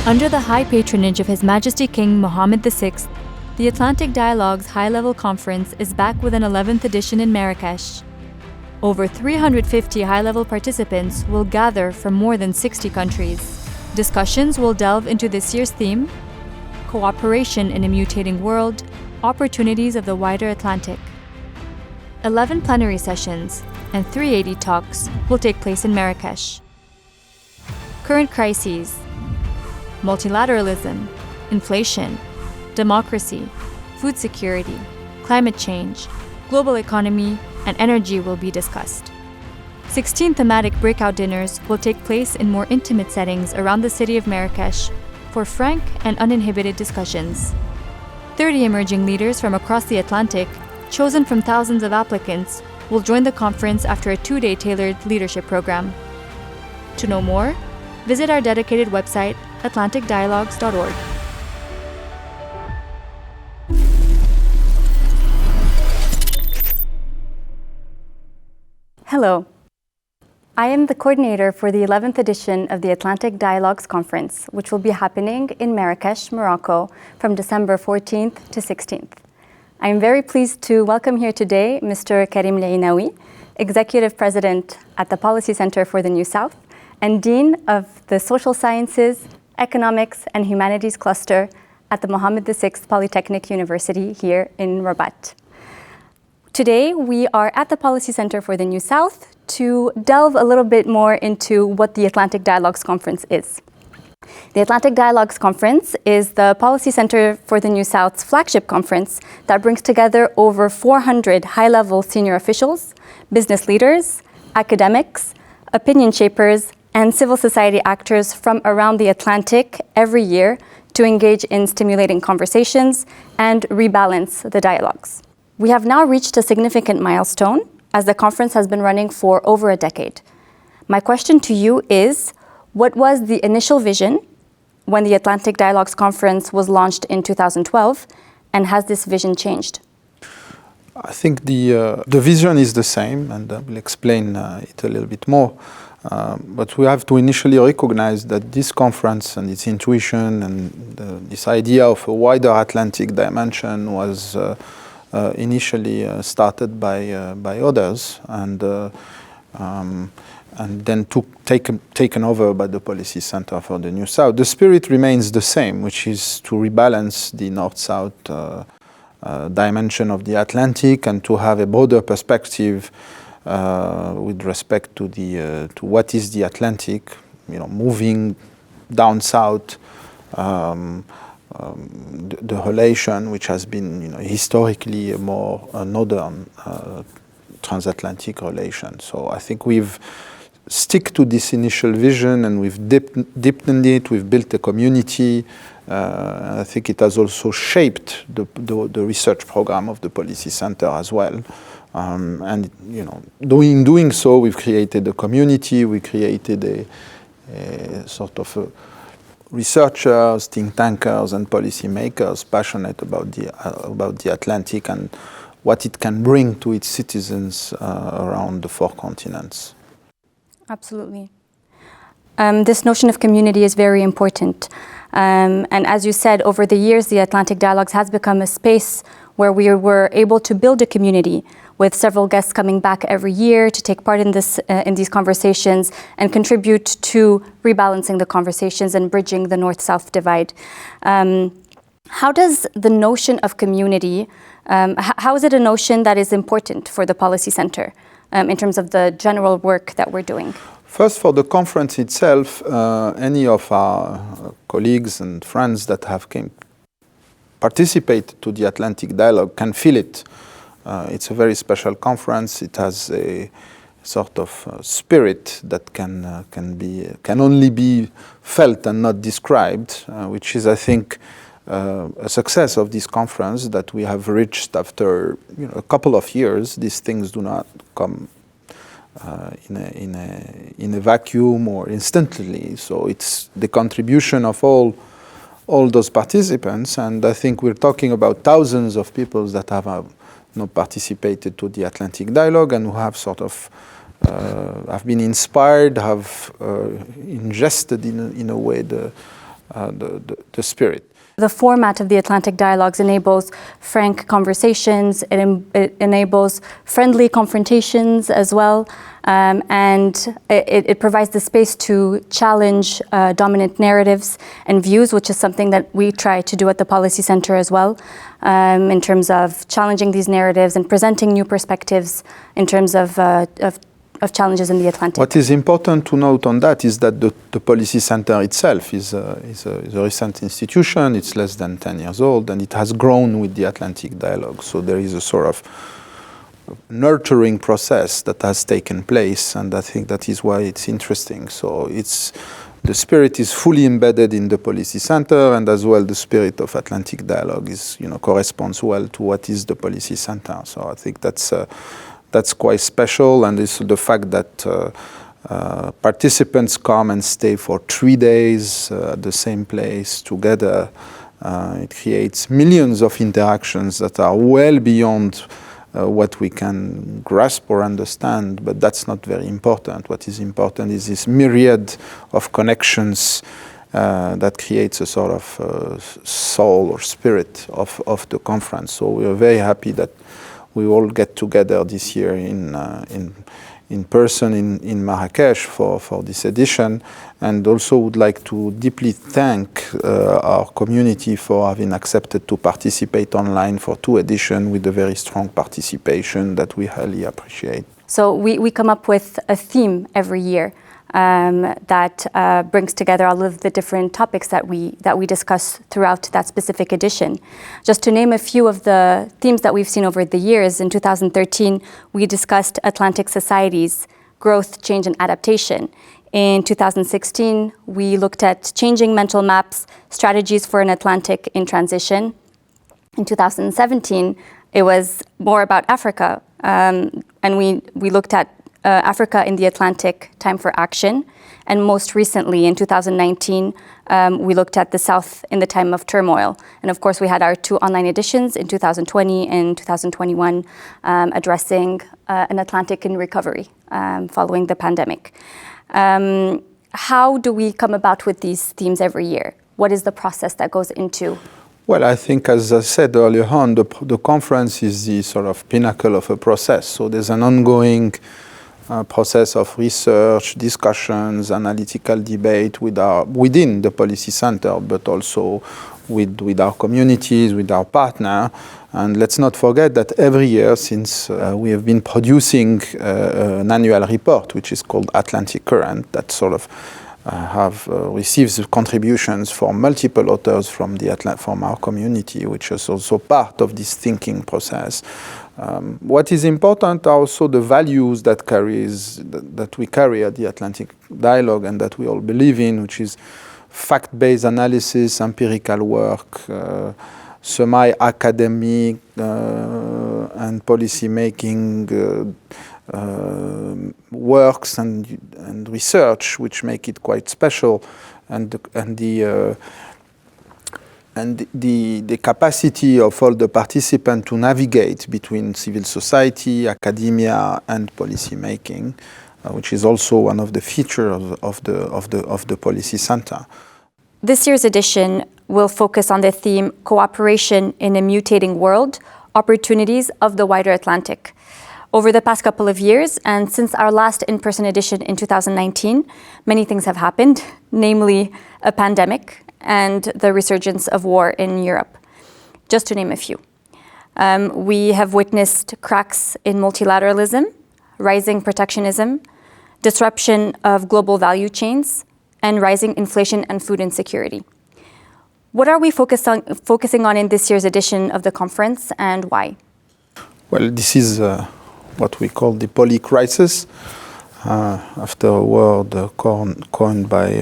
Under the high patronage of His Majesty King Mohammed VI, the Atlantic Dialogues High-Level Conference is back with an 11th edition in Marrakesh. Over 350 high-level participants will gather from more than 60 countries. Discussions will delve into this year's theme: Cooperation in a Mutating World, Opportunities of the Wider Atlantic. 11 plenary sessions and 380 talks will take place in Marrakesh. Current crises: multilateralism, inflation, democracy, food security, climate change, global economy, and energy will be discussed. 16 thematic breakout dinners will take place in more intimate settings around the city of Marrakesh for frank and uninhibited discussions. 30 emerging leaders from across the Atlantic, chosen from thousands of applicants, will join the conference after a 2-day tailored leadership program. To know more, visit our dedicated website, atlanticdialogues.org. Hello. I am the coordinator for the 11th edition of the Atlantic Dialogues Conference, which will be happening in Marrakesh, Morocco, from December 14th to 16th. I am very pleased to welcome here today Mr. Karim Lainaoui, Executive President at the Policy Center for the New South and Dean of the Social Sciences, Economics and Humanities Cluster at the Mohammed VI Polytechnic University here in Rabat. Today, we are at the Policy Center for the New South to delve a little bit more into what the Atlantic Dialogues Conference is. The Atlantic Dialogues Conference is the Policy Center for the New South's flagship conference that brings together over 400 high-level senior officials, business leaders, academics, opinion shapers, and civil society actors from around the Atlantic every year to engage in stimulating conversations and rebalance the dialogues. We have now reached a significant milestone as the conference has been running for over a decade. My question to you is, what was the initial vision when the Atlantic Dialogues Conference was launched in 2012, and has this vision changed? I think the vision is the same, and I will explain it a little bit more. But we have to initially recognize that this conference and its intuition and this idea of a wider Atlantic dimension was initially started by others and then taken over by the Policy Center for the New South. The spirit remains the same, which is to rebalance the North-South dimension of the Atlantic and to have a broader perspective with respect to what is the Atlantic, moving down south, the relation which has been historically a more northern transatlantic relation. So I think we've stick to this initial vision and we've deepened it, we've built a community. I think it has also shaped the research program of the Policy Center as well. And doing so, we've created a community, we created a sort of researchers, think tankers, and policymakers passionate about the Atlantic and what it can bring to its citizens around the 4 continents. Absolutely. This notion of community is very important. And as you said, over the years, the Atlantic Dialogues has become a space where we were able to build a community with several guests coming back every year to take part in these conversations and contribute to rebalancing the conversations and bridging the North-South divide. How does the notion of community, how is it a notion that is important for the Policy Center in terms of the general work that we're doing? First, for the conference itself, any of our colleagues and friends that have participated to the Atlantic Dialogue can feel it. It's a very special conference. It has a sort of spirit that can only be felt and not described, which is, I think, a success of this conference that we have reached after a couple of years. These things do not come in a vacuum or instantly. So it's the contribution of all those participants, and I think we're talking about thousands of people that have participated to the Atlantic Dialogue and who have sort of have been inspired, have ingested in a way the spirit. The format of the Atlantic Dialogues enables frank conversations, it enables friendly confrontations as well, and it provides the space to challenge dominant narratives and views, which is something that we try to do at the Policy Center as well, in terms of challenging these narratives and presenting new perspectives in terms of challenges in the Atlantic. What is important to note on that is that the Policy Center itself is a recent institution. It's less than 10 years old, and it has grown with the Atlantic Dialogue. So there is a sort of nurturing process that has taken place, and I think that is why it's interesting. So the spirit is fully embedded in the Policy Center, and as well the spirit of Atlantic Dialogue corresponds well to what is the Policy Center. So I think that's quite special, and it's the fact that participants come and stay for 3 days at the same place together. It creates millions of interactions that are well beyond what we can grasp or understand, but that's not very important. What is important is this myriad of connections that creates a sort of soul or spirit of the conference. So we are very happy that we all get together this year in person in Marrakesh for this edition, and also would like to deeply thank our community for having accepted to participate online for 2 editions with a very strong participation that we highly appreciate. So we come up with a theme every year that brings together all of the different topics that we discuss throughout that specific edition. Just to name a few of the themes that we've seen over the years, in 2013 we discussed Atlantic societies, growth, change and adaptation. In 2016 we looked at changing mental maps, strategies for an Atlantic in transition. In 2017 it was more about Africa, and we looked at Africa in the Atlantic, time for action. And most recently, in 2019, we looked at the South in the time of turmoil. And of course, we had our 2 online editions in 2020 and 2021 addressing an Atlantic in recovery following the pandemic. How do we come about with these themes every year? What is the process that goes into? Well, I think, as I said earlier on, the conference is the sort of pinnacle of a process. So there's an ongoing process of research, discussions, analytical debate within the Policy Center, but also with our communities, with our partner. And let's not forget that every year since we have been producing an annual report, which is called Atlantic Current, that sort of receives contributions from multiple authors from our community, which is also part of this thinking process. What is important are also the values that we carry at the Atlantic Dialogue and that we all believe in, which is fact-based analysis, empirical work, semi-academic and policy-making works and research, which make it quite special, and the capacity of all the participants to navigate between civil society, academia, and policy making, which is also one of the features of the Policy Center. This year's edition will focus on the theme Cooperation in a Mutating World, Opportunities of the Wider Atlantic. Over the past couple of years, and since our last in-person edition in 2019, many things have happened, namely a pandemic and the resurgence of war in Europe, just to name a few. We have witnessed cracks in multilateralism, rising protectionism, disruption of global value chains, and rising inflation and food insecurity. What are we focusing on in this year's edition of the conference, and why? Well, this is what we call the poly crisis, after a word coined by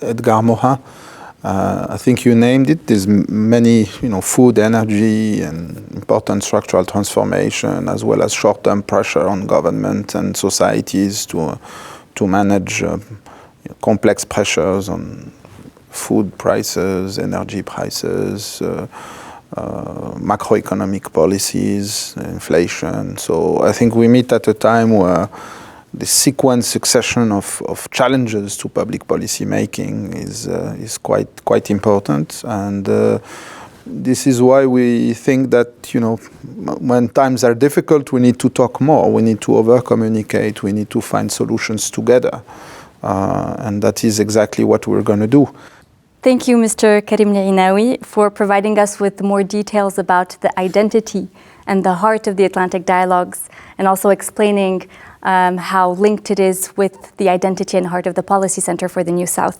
Edgar Morin. I think you named it. There's many, food, energy, and important structural transformation, as well as short-term pressure on government and societies to manage complex pressures on food prices, energy prices, macroeconomic policies, inflation. So I think we meet at a time where this sequence, succession of challenges to public policy making is quite important, and this is why we think that, you know, when times are difficult, we need to talk more, we need to over-communicate, we need to find solutions together, and that is exactly what we're going to do. Thank you, Mr. Karim L'Inaoui, for providing us with more details about the identity and the heart of the Atlantic Dialogues, and also explaining how linked it is with the identity and heart of the Policy Center for the New South.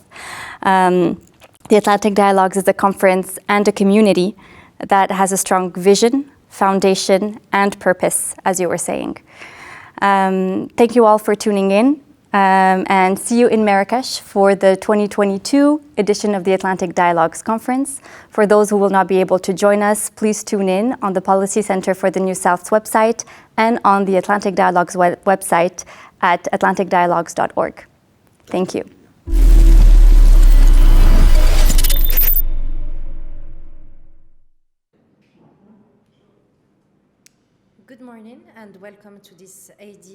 The Atlantic Dialogues is a conference and a community that has a strong vision, foundation, and purpose, as you were saying. Thank you all for tuning in, and see you in Marrakesh for the 2022 edition of the Atlantic Dialogues Conference. For those who will not be able to join us, please tune in on the Policy Center for the New South's website and on the Atlantic Dialogues website at atlanticdialogues.org. Thank you. Good morning and welcome to this AD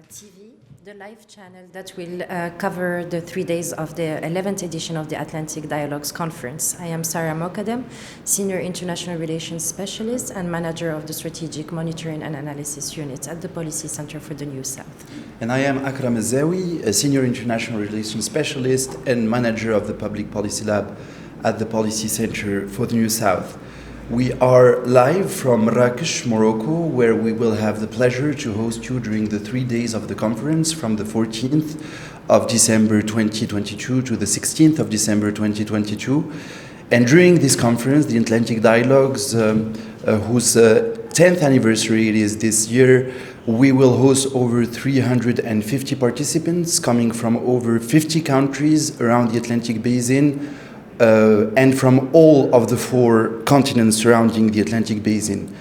TV, the live channel that will cover the 3 days of the 11th edition of the Atlantic Dialogues Conference. I am Sarah Mokadem, Senior International Relations Specialist and Manager of the Strategic Monitoring and Analysis Unit at the Policy Center for the New South. And I am Akram Azawi, a Senior International Relations Specialist and Manager of the Public Policy Lab at the Policy Center for the New South. We are live from Marrakech, Morocco, where we will have the pleasure to host you during the 3 days of the conference from the 14th of December 2022 to the 16th of December 2022. And during this conference, the Atlantic Dialogues, whose 10th anniversary it is this year, we will host over 350 participants coming from over 50 countries around the Atlantic Basin, and from all of the 4 continents surrounding the Atlantic Basin.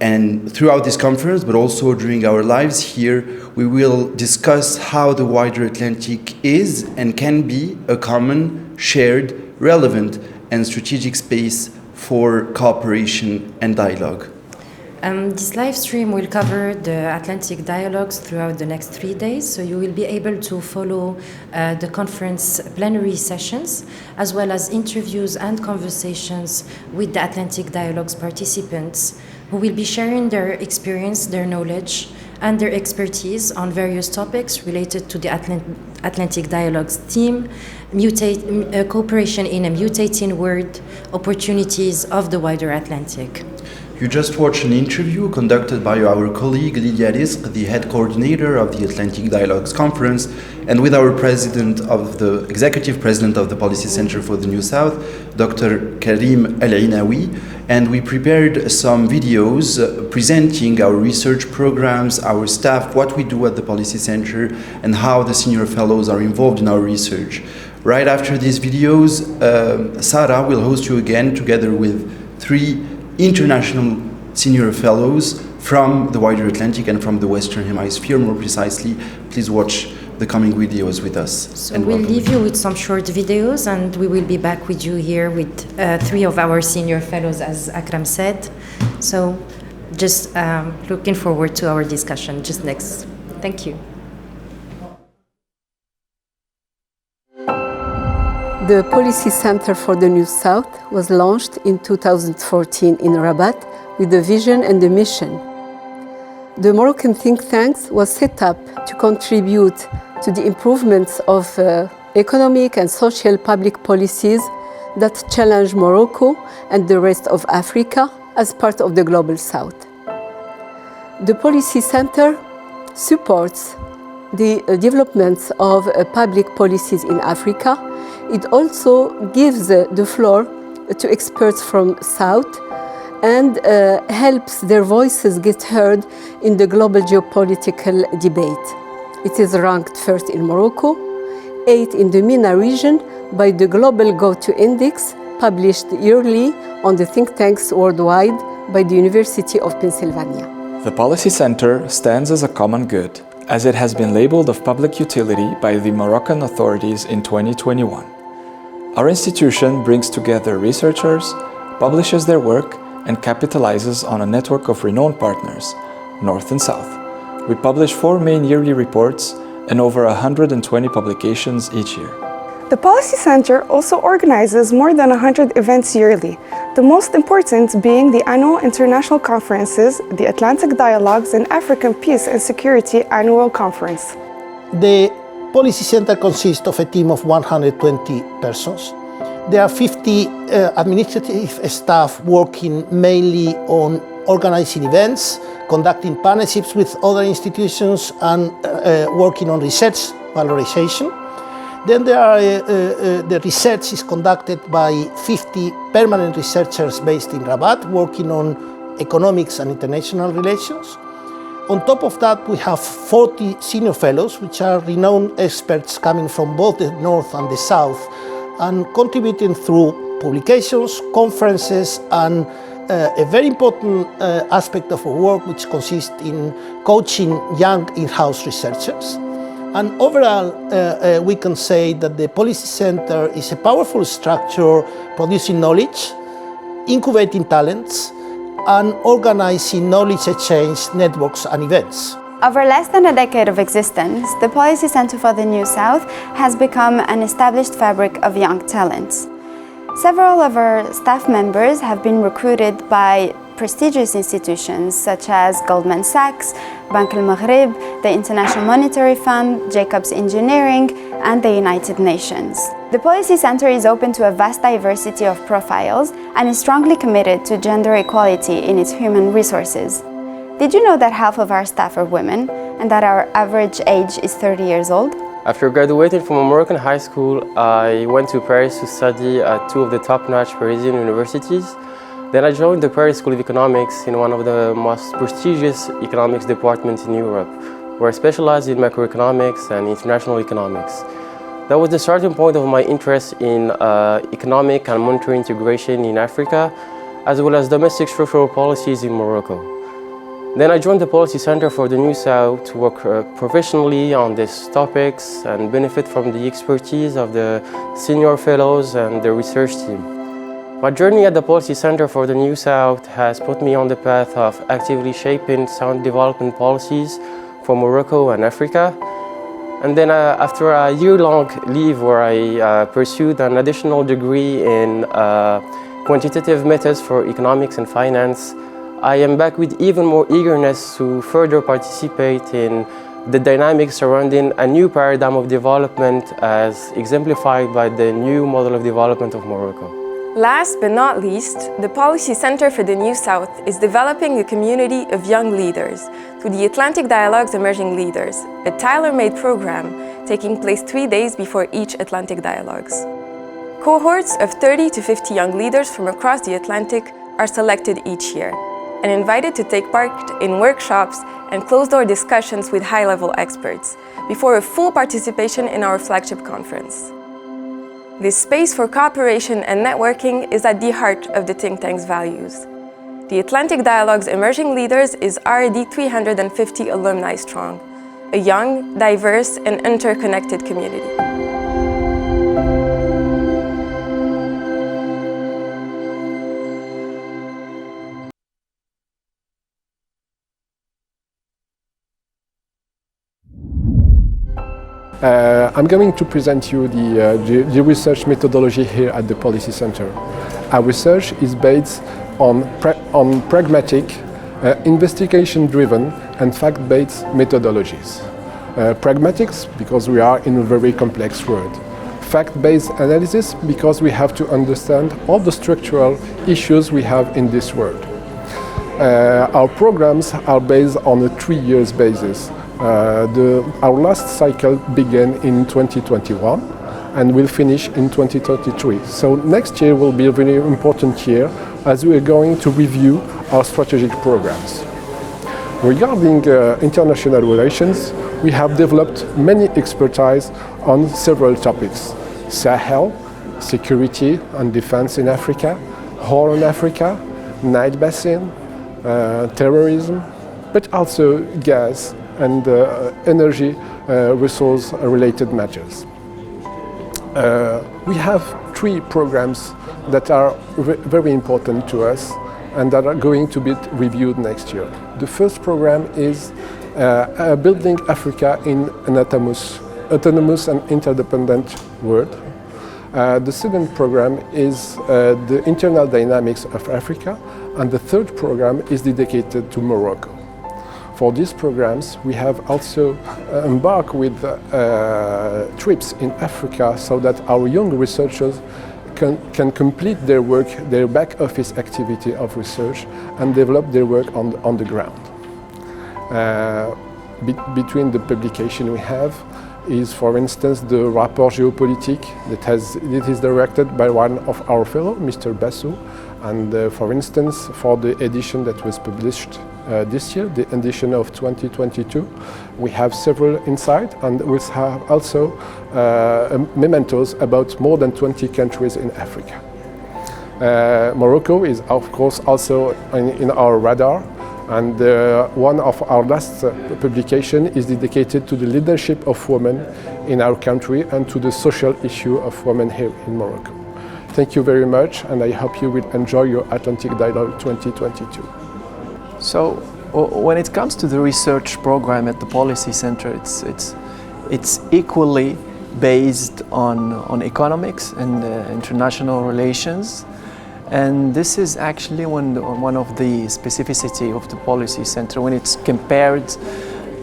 And throughout this conference, but also during our lives here, we will discuss how the wider Atlantic is and can be a common, shared, relevant, and strategic space for cooperation and dialogue. This live stream will cover the Atlantic Dialogues throughout the next 3 days, so you will be able to follow the conference plenary sessions, as well as interviews and conversations with the Atlantic Dialogues participants, who will be sharing their experience, their knowledge, and their expertise on various topics related to the Atlantic Dialogues theme, cooperation in a mutating world, opportunities of the wider Atlantic. You just watched an interview conducted by our colleague Lilia Rizq, the head coordinator of the Atlantic Dialogues Conference, and with our executive president of the Policy Center for the New South, Dr. Karim L'Inaoui, and we prepared some videos presenting our research programs, our staff, what we do at the Policy Center, and how the senior fellows are involved in our research. Right after these videos, Sarah will host you again together with 3 international senior fellows from the wider Atlantic and from the Western Hemisphere, more precisely. Please watch the coming videos with us. So we'll leave you with some short videos, and we will be back with you here with 3 of our senior fellows, as Akram said. So just looking forward to our discussion just next. Thank you. The Policy Center for the New South was launched in 2014 in Rabat with a vision and a mission. The Moroccan think tank was set up to contribute to the improvements of economic and social public policies that challenge Morocco and the rest of Africa as part of the Global South. The Policy Center supports the developments of public policies in Africa. It also gives the floor to experts from South and helps their voices get heard in the global geopolitical debate. It is ranked first in Morocco, 8 in the MENA region by the Global Go-To Index, published yearly on the think tanks worldwide by the University of Pennsylvania. The Policy Center stands as a common good, as it has been labeled of public utility by the Moroccan authorities in 2021. Our institution brings together researchers, publishes their work, and capitalizes on a network of renowned partners, North and South, We publish 4 main yearly reports and over 120 publications each year. The Policy Center also organizes more than 100 events yearly, the most important being the annual international conferences, the Atlantic Dialogues and African Peace and Security Annual Conference. The Policy Center consists of a team of 120 persons. There are 50 administrative staff working mainly on organizing events, conducting partnerships with other institutions, and working on research valorization. Then there are, the research is conducted by 50 permanent researchers based in Rabat, working on economics and international relations. On top of that, we have 40 senior fellows, which are renowned experts coming from both the North and the South, and contributing through publications, conferences, and a very important aspect of our work, which consists in coaching young in-house researchers. And overall, we can say that the Policy Center is a powerful structure producing knowledge, incubating talents, and organizing knowledge exchange networks and events. Over less than a decade of existence, the Policy Center for the New South has become an established fabric of young talents. Several of our staff members have been recruited by prestigious institutions such as Goldman Sachs, Bank al-Maghrib, the International Monetary Fund, Jacobs Engineering, and the United Nations. The Policy Center is open to a vast diversity of profiles and is strongly committed to gender equality in its human resources. Did you know that half of our staff are women and that our average age is 30 years old? After graduating from a Moroccan high school, I went to Paris to study at 2 of the top-notch Parisian universities. Then I joined the Paris School of Economics in one of the most prestigious economics departments in Europe, where I specialized in macroeconomics and international economics. That was the starting point of my interest in economic and monetary integration in Africa, as well as domestic structural policies in Morocco. Then I joined the Policy Center for the New South to work professionally on these topics and benefit from the expertise of the senior fellows and the research team. My journey at the Policy Center for the New South has put me on the path of actively shaping sound development policies for Morocco and Africa. And then after a year-long leave where I pursued an additional degree in quantitative methods for economics and finance, I am back with even more eagerness to further participate in the dynamics surrounding a new paradigm of development as exemplified by the new model of development of Morocco. Last but not least, the Policy Center for the New South is developing a community of young leaders through the Atlantic Dialogues Emerging Leaders, a tailor-made program taking place 3 days before each Atlantic Dialogues. Cohorts of 30 to 50 young leaders from across the Atlantic are selected each year and invited to take part in workshops and closed-door discussions with high-level experts before a full participation in our flagship conference. This space for cooperation and networking is at the heart of the think tank's values. The Atlantic Dialogues Emerging Leaders is already 350 alumni strong, a young, diverse, and interconnected community. I'm going to present you the research methodology here at the Policy Center. Our research is based on pragmatic, investigation-driven and fact-based methodologies. Pragmatics, because we are in a very complex world. Fact-based analysis, because we have to understand all the structural issues we have in this world. Our programs are based on a 3-year basis. Our last cycle began in 2021 and will finish in 2033. So next year will be a very important year as we are going to review our strategic programs. Regarding international relations, we have developed many expertise on several topics: Sahel, security and defense in Africa, Horn Africa, Nile Basin, terrorism, but also gas and energy resource related matters. We have 3 programs that are very important to us and that are going to be reviewed next year. The first program is building Africa in an autonomous and interdependent world. The second program is the internal dynamics of Africa, and the third program is dedicated to Morocco. For these programs, we have also embarked with trips in Africa so that our young researchers can complete their work, their back office activity of research, and develop their work on the ground. Between the publication we have is, for instance, the Rapport Géopolitique that is directed by one of our fellows, Mr. Bassou. And for instance, for the edition that was published this year, the edition of 2022, we have several insights, and we have also mementos about more than 20 countries in Africa. Morocco is, of course, also in our radar, and one of our last publication is dedicated to the leadership of women in our country and to the social issue of women here in Morocco. Thank you very much, and I hope you will enjoy your Atlantic Dialogue 2022. So, when it comes to the research program at the Policy Center, it's equally based on economics and international relations. And this is actually one of the specificity of the Policy Center when it's compared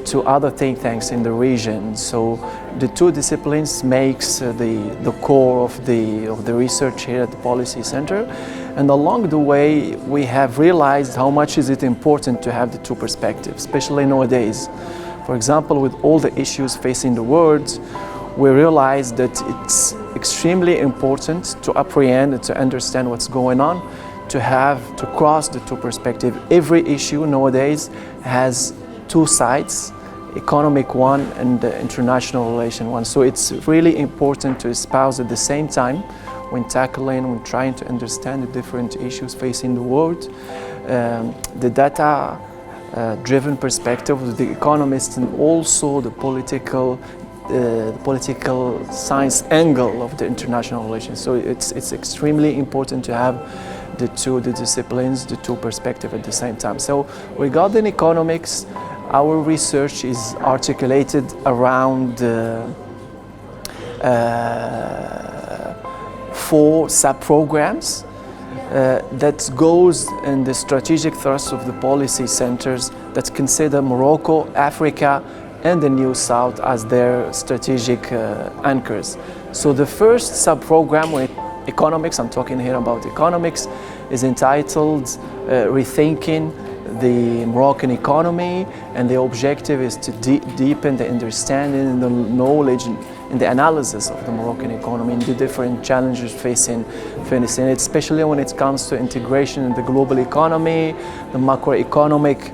to other think tanks in the region. So the two disciplines makes the core of the research here at the Policy Center. And along the way, we have realized how much is it important to have the two perspectives, especially nowadays. For example, with all the issues facing the world, we realized that it's extremely important to apprehend and to understand what's going on, to cross the two perspectives. Every issue nowadays has two sides, economic one and the international relation one. So it's really important to espouse at the same time when trying to understand the different issues facing the world, the data-driven perspective of the economists and also the political science angle of the international relations. So it's extremely important to have the disciplines, the two perspectives at the same time. So regarding economics, our research is articulated around 4 sub-programs that goes in the strategic thrust of the policy centers that consider Morocco, Africa, and the New South as their strategic anchors. So the first sub-program with economics, I'm talking here about economics, is entitled Rethinking the Moroccan Economy, and the objective is to deepen the understanding and the knowledge and the analysis of the Moroccan economy and the different challenges facing it, especially when it comes to integration in the global economy, the macroeconomic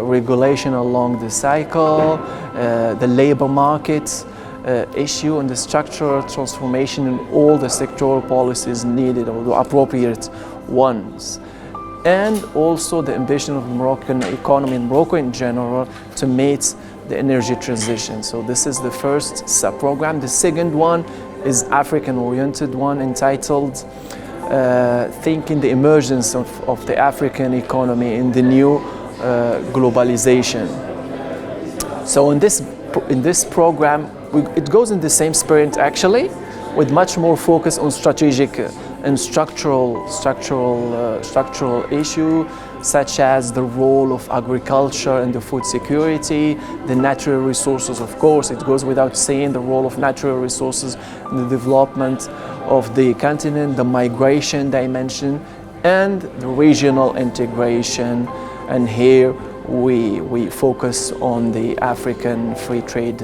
regulation along the cycle, the labor market issue, and the structural transformation in all the sectoral policies needed, or the appropriate ones. And also the ambition of the Moroccan economy and Morocco in general to meet the energy transition. So this is the first sub-program. The second one is African-oriented one, entitled Thinking the Emergence of the African Economy in the New Globalization. So in this program, it goes in the same spirit actually, with much more focus on strategic and structural issue, such as the role of agriculture and the food security, the natural resources, of course, it goes without saying, the role of natural resources in the development of the continent, the migration dimension, and the regional integration. And here we focus on the African Free Trade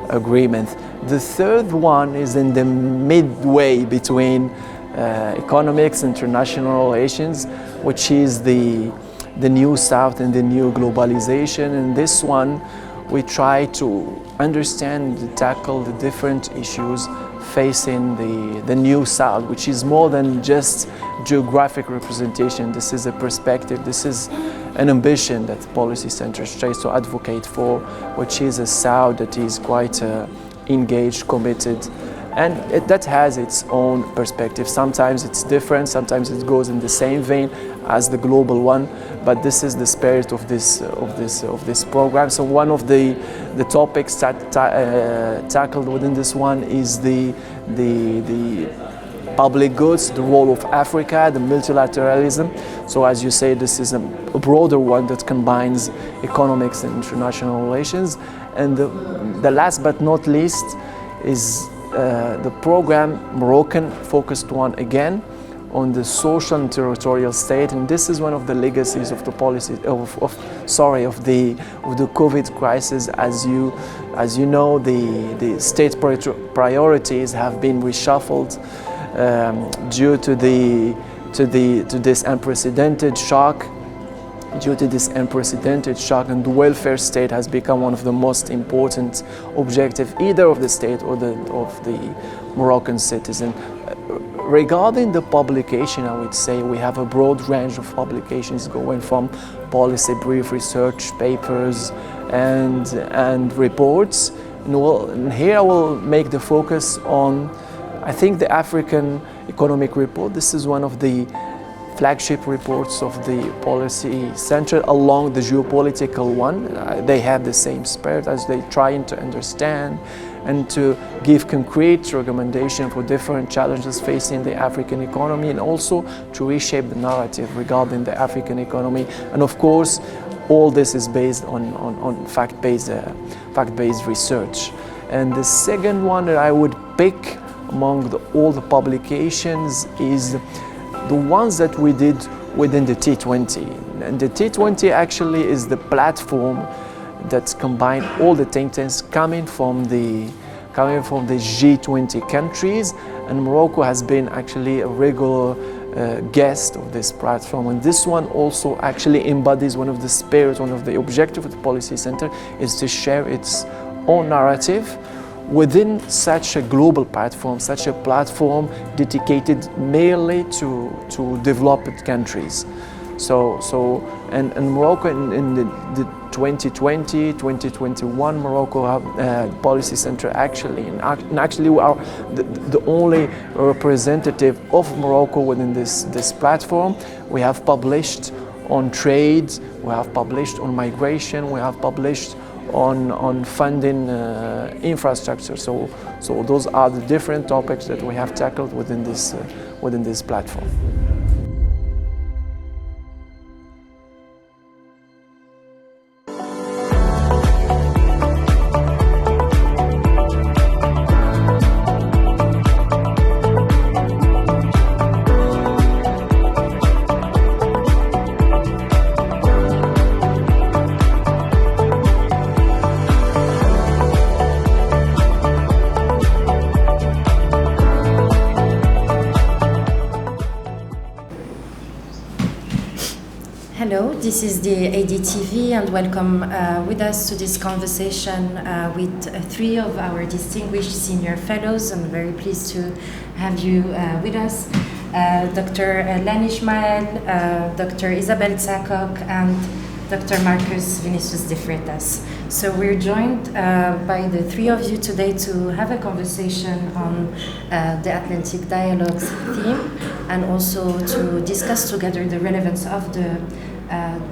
Agreement. The third one is in the midway between economics, international relations, which is the New South and the New Globalization. And this one, we try to understand and tackle the different issues facing the New South, which is more than just geographic representation. This is a perspective, this is an ambition that the Policy Center tries to advocate for, which is a South that is quite engaged, committed, And that has its own perspective. Sometimes it's different, sometimes it goes in the same vein as the global one, but this is the spirit of this program. So one of the topics tackled within this one is the public goods, the role of Africa, the multilateralism. So as you say, this is a broader one that combines economics and international relations. And the last but not least is the program Moroccan focused one again on the social and territorial state, and this is one of the legacies of the policy of the COVID crisis. As you know, the state priorities have been reshuffled due to this unprecedented shock. Due to this unprecedented shock, and the welfare state has become one of the most important objectives, either of the state or of the Moroccan citizen. Regarding the publication, I would say we have a broad range of publications going from policy brief, research papers, and reports. And here I will make the focus on, I think, the African Economic Report. This is one of the flagship reports of the Policy Center along the geopolitical one. They have the same spirit as they trying to understand and to give concrete recommendation for different challenges facing the African economy, and also to reshape the narrative regarding the African economy. And of course, all this is based on fact-based research. And the second one that I would pick among all the publications is the ones that we did within the T20. And the T20 actually is the platform that's combined all the think tanks coming from the G20 countries, and Morocco has been actually a regular guest of this platform. And this one also actually embodies one of the spirits, one of the objectives of the Policy Center is to share its own narrative within such a global platform, such a platform dedicated mainly to developed countries. And Morocco in the 2020, 2021, Morocco have Policy Center actually, and actually we are the only representative of Morocco within this platform. We have published on trade, we have published on migration, we have published on funding infrastructure. So those are the different topics that we have tackled within this platform. Hello, this is the ADTV, and welcome with us to this conversation with three of our distinguished senior fellows. I'm very pleased to have you with us. Dr. Len Ismael, Dr. Isabel Tsakok, and Dr. Marcus Vinicius de Freitas. So we're joined by the three of you today to have a conversation on the Atlantic Dialogues theme, and also to discuss together the relevance of the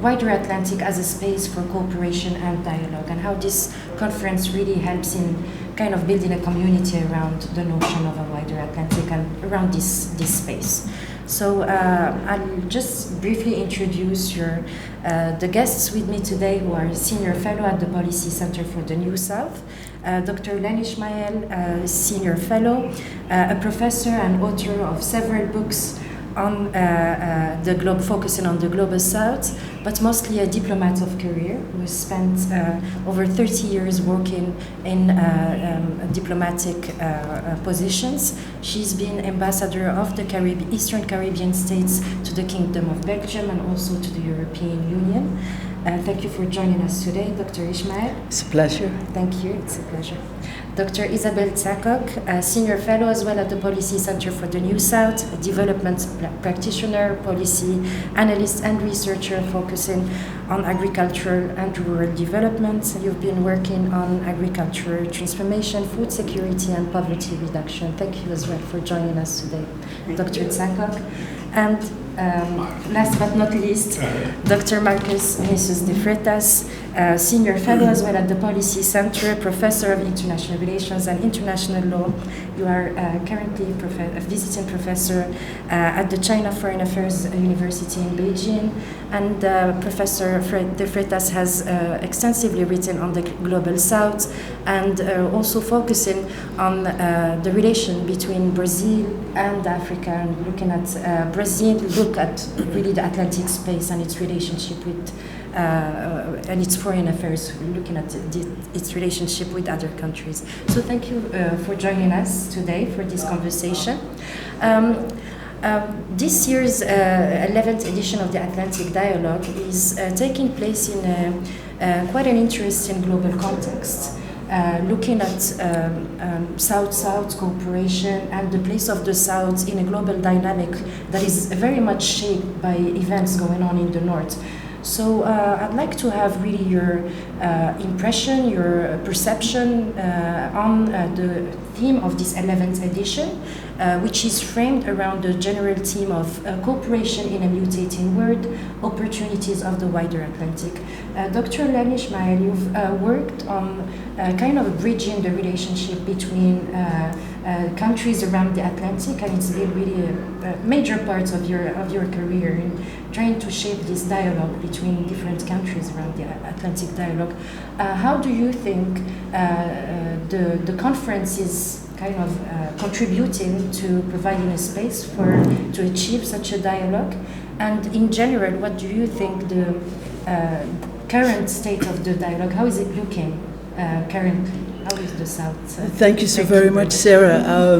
wider Atlantic as a space for cooperation and dialogue, and how this conference really helps in kind of building a community around the notion of a wider Atlantic and around this space. So I'll just briefly introduce the guests with me today, who are Senior Fellow at the Policy Center for the New South. Dr. Len Ismael, Senior Fellow, a professor and author of several books on the globe, focusing on the Global South, but mostly a diplomat of career who has spent over 30 years working in diplomatic positions. She's been ambassador of the Eastern Caribbean states to the Kingdom of Belgium and also to the European Union. Thank you for joining us today, Dr. Ismael. It's a pleasure. Thank you, it's a pleasure. Dr. Isabel Tsakok, a senior fellow as well at the Policy Center for the New South, a development practitioner, policy analyst and researcher focusing on agricultural and rural development. You've been working on agriculture transformation, food security and poverty reduction. Thank you as well for joining us today, Dr. Tsakok. And last but not least, Dr. Marcus Vinicius de Freitas, senior fellow as well at the Policy Center, professor of international relations and international law. You are currently a visiting professor at the China Foreign Affairs University in Beijing, and Professor de Freitas has extensively written on the Global South and also focusing on the relation between Brazil and Africa, and looking at Brazil, look at really the Atlantic space and its relationship with and its foreign affairs, looking at its relationship with other countries. So thank you for joining us today for this conversation. This year's 11th edition of the Atlantic Dialogue is taking place in quite an interesting global context. Looking at South-South cooperation and the place of the South in a global dynamic that is very much shaped by events going on in the North. So I'd like to have really your impression, your perception on the theme of this 11th edition, which is framed around the general theme of cooperation in a mutating world, opportunities of the wider Atlantic. Dr. Len Ishmael, you've worked on kind of bridging the relationship between countries around the Atlantic, and it's been really a major part of your career in trying to shape this dialogue between different countries around the Atlantic dialogue. How do you think the conference is kind of contributing to providing a space to achieve such a dialogue? And in general, what do you think the current state of the dialogue, how is it looking currently? How is the South? Thank you so very much, Sarah.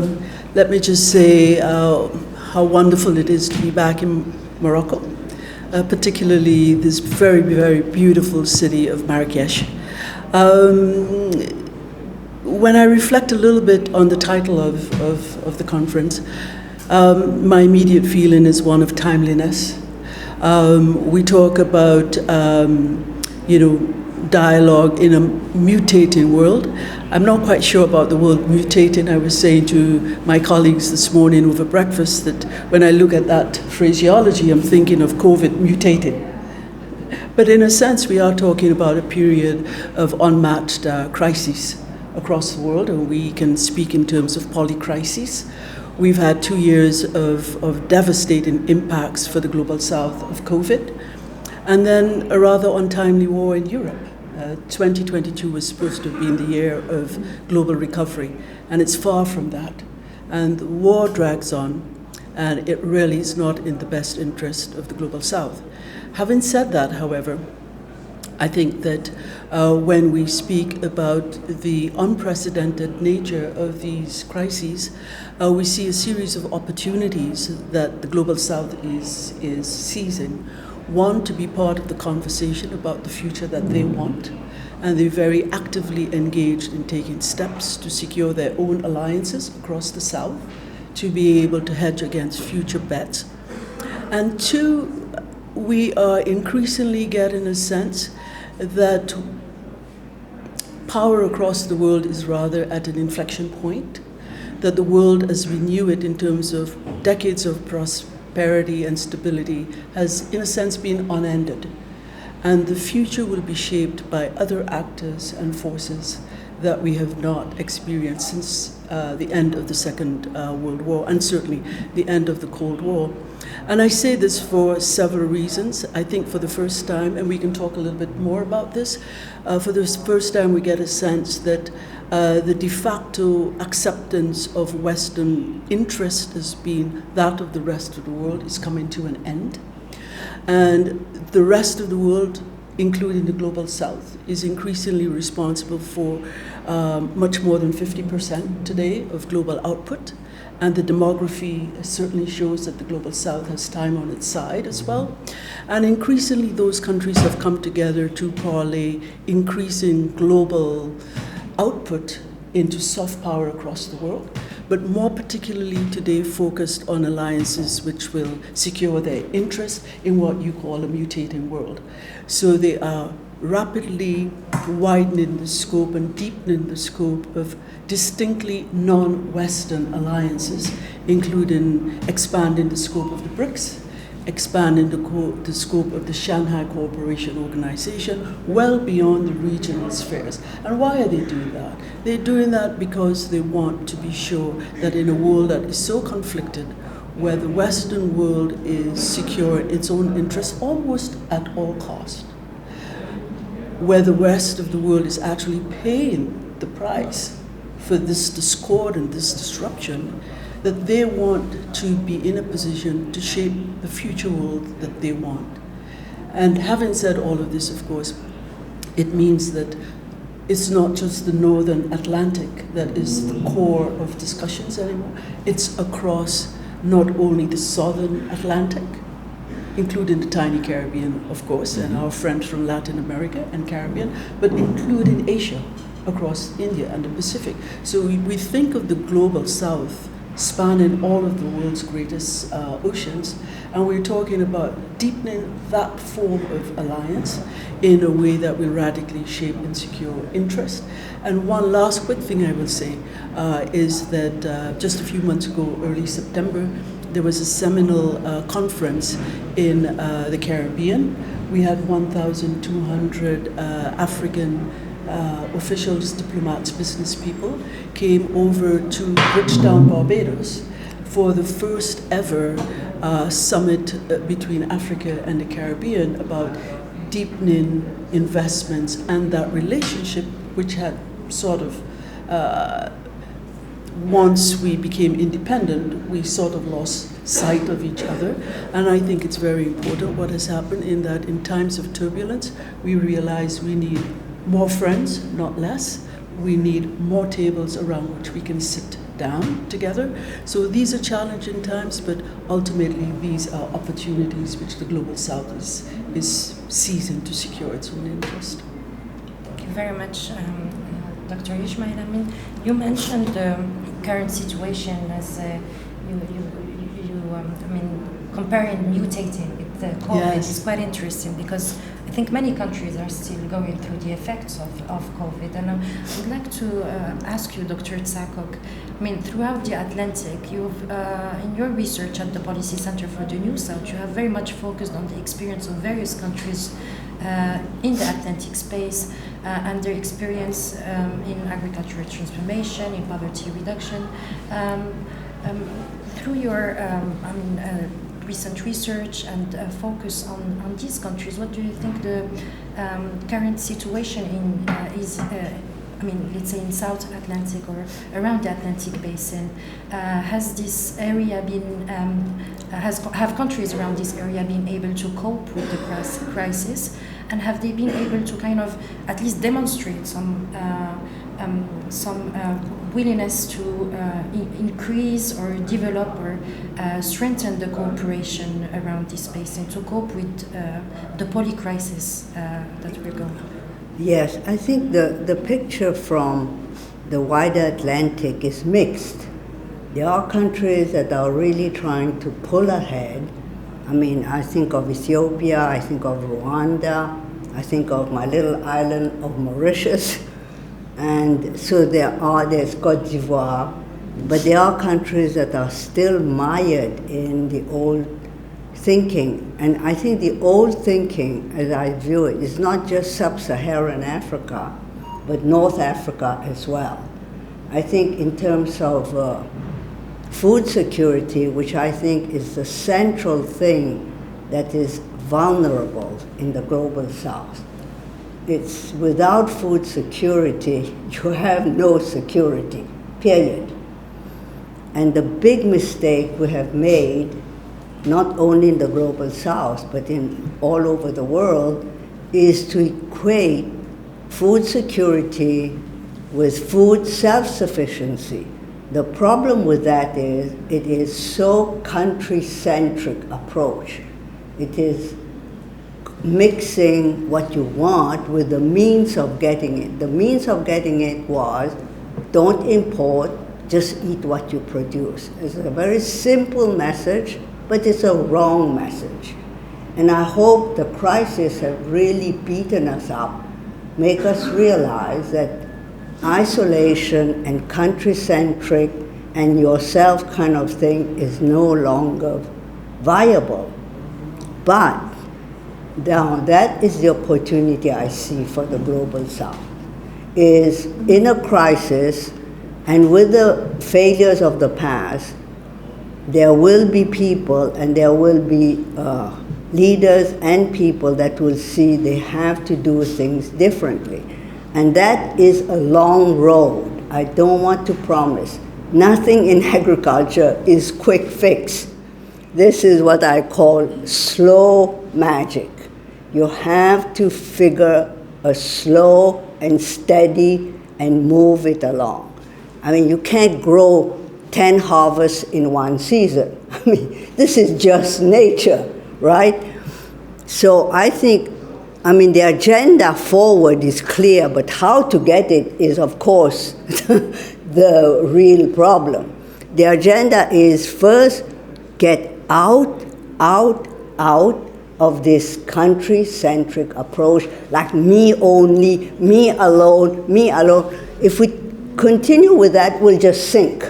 Let me just say how wonderful it is to be back in Morocco, particularly this very, very beautiful city of Marrakesh. When I reflect a little bit on the title of the conference, my immediate feeling is one of timeliness. We talk about, dialogue in a mutating world. I'm not quite sure about the word mutating. I was saying to my colleagues this morning over breakfast that when I look at that phraseology, I'm thinking of COVID mutating. But in a sense, we are talking about a period of unmatched crises across the world, and we can speak in terms of polycrises. We've had 2 years of devastating impacts for the Global South of COVID, and then a rather untimely war in Europe. 2022 was supposed to have been the year of global recovery, and it's far from that. And the war drags on, and it really is not in the best interest of the Global South. Having said that, however, I think that when we speak about the unprecedented nature of these crises, we see a series of opportunities that the Global South is seizing. One, to be part of the conversation about the future that they want, and they're very actively engaged in taking steps to secure their own alliances across the South, to be able to hedge against future bets. And two, we are increasingly getting a sense that power across the world is rather at an inflection point, that the world as we knew it in terms of decades of prosperity and stability has, in a sense, been unended. And the future will be shaped by other actors and forces that we have not experienced since the end of the Second World War, and certainly the end of the Cold War. And I say this for several reasons. I think for the first time, and we can talk a little bit more about this, for the first time we get a sense that the de facto acceptance of Western interest as being that of the rest of the world is coming to an end. And the rest of the world, including the Global South, is increasingly responsible for much more than 50% today of global output. And the demography certainly shows that the Global South has time on its side as well. And increasingly those countries have come together to parlay increasing global output into soft power across the world, but more particularly today focused on alliances which will secure their interest in what you call a mutating world. So they are rapidly widening the scope and deepening the scope of distinctly non-Western alliances, including expanding the scope of the BRICS, expanding the scope of the Shanghai Cooperation Organization well beyond the regional spheres. And why are they doing that? They're doing that because they want to be sure that in a world that is so conflicted, where the Western world is securing its own interests almost at all cost, where the rest of the world is actually paying the price for this discord and this disruption, that they want to be in a position to shape the future world that they want. And having said all of this, of course, it means that it's not just the Northern Atlantic that is the core of discussions anymore. It's across not only the Southern Atlantic, including the tiny Caribbean, of course, and our friends from Latin America and Caribbean, but including Asia, across India and the Pacific. So we think of the global South spanning all of the world's greatest oceans, and we're talking about deepening that form of alliance in a way that will radically shape and secure interest. And one last quick thing I will say is that just a few months ago, early September, there was a seminal conference in the Caribbean. We had 1,200 African officials, diplomats, business people came over to Bridgetown, Barbados for the first ever summit between Africa and the Caribbean about deepening investments and that relationship which had sort of once we became independent, we sort of lost sight of each other. And I think it's very important what has happened in that in times of turbulence, we realize we need more friends, not less. We need more tables around which we can sit down together. So these are challenging times, but ultimately these are opportunities which the Global South is seizing to secure its own interest. Thank you very much, Dr. Ismail. I mean, you mentioned the current situation as comparing mutating with the COVID is quite interesting because I think many countries are still going through the effects of COVID. And I would like to ask you, Dr. Tsakok, I mean, throughout the Atlantic, you've, in your research at the Policy Center for the New South, you have very much focused on the experience of various countries in the Atlantic space and their experience in agricultural transformation, in poverty reduction. Through your recent research and focus on these countries, what do you think the current situation is? Let's say in South Atlantic or around the Atlantic Basin, has this area been, have countries around this area been able to cope with the crisis, and have they been able to kind of at least demonstrate some willingness to increase or develop or strengthen the cooperation around this basin to cope with the poly-crisis that we're going through? Yes, I think the picture from the wider Atlantic is mixed. There are countries that are really trying to pull ahead. I mean, I think of Ethiopia, I think of Rwanda, I think of my little island of Mauritius. And so there's Cote d'Ivoire, but there are countries that are still mired in the old thinking. And I think the old thinking, as I view it, is not just sub-Saharan Africa, but North Africa as well. I think in terms of food security, which I think is the central thing that is vulnerable in the global South. It's without food security, you have no security, period. And the big mistake we have made, not only in the global South, but in all over the world, is to equate food security with food self-sufficiency. The problem with that is it is so country-centric approach. It is mixing what you want with the means of getting it. The means of getting it was don't import, just eat what you produce. It's a very simple message, but it's a wrong message. And I hope the crisis has really beaten us up, make us realize that isolation and country-centric and yourself kind of thing is no longer viable. But now that is the opportunity I see for the Global South, is in a crisis and with the failures of the past, there will be people and there will be leaders and people that will see they have to do things differently. And that is a long road. I don't want to promise. Nothing in agriculture is quick fix. This is what I call slow magic. You have to figure a slow and steady and move it along. I mean, you can't grow 10 harvests in one season. I mean, this is just nature, right? So I think, the agenda forward is clear, but how to get it is, of course, the real problem. The agenda is first get out of this country-centric approach, like me only, me alone, me alone. If we continue with that, we'll just sink.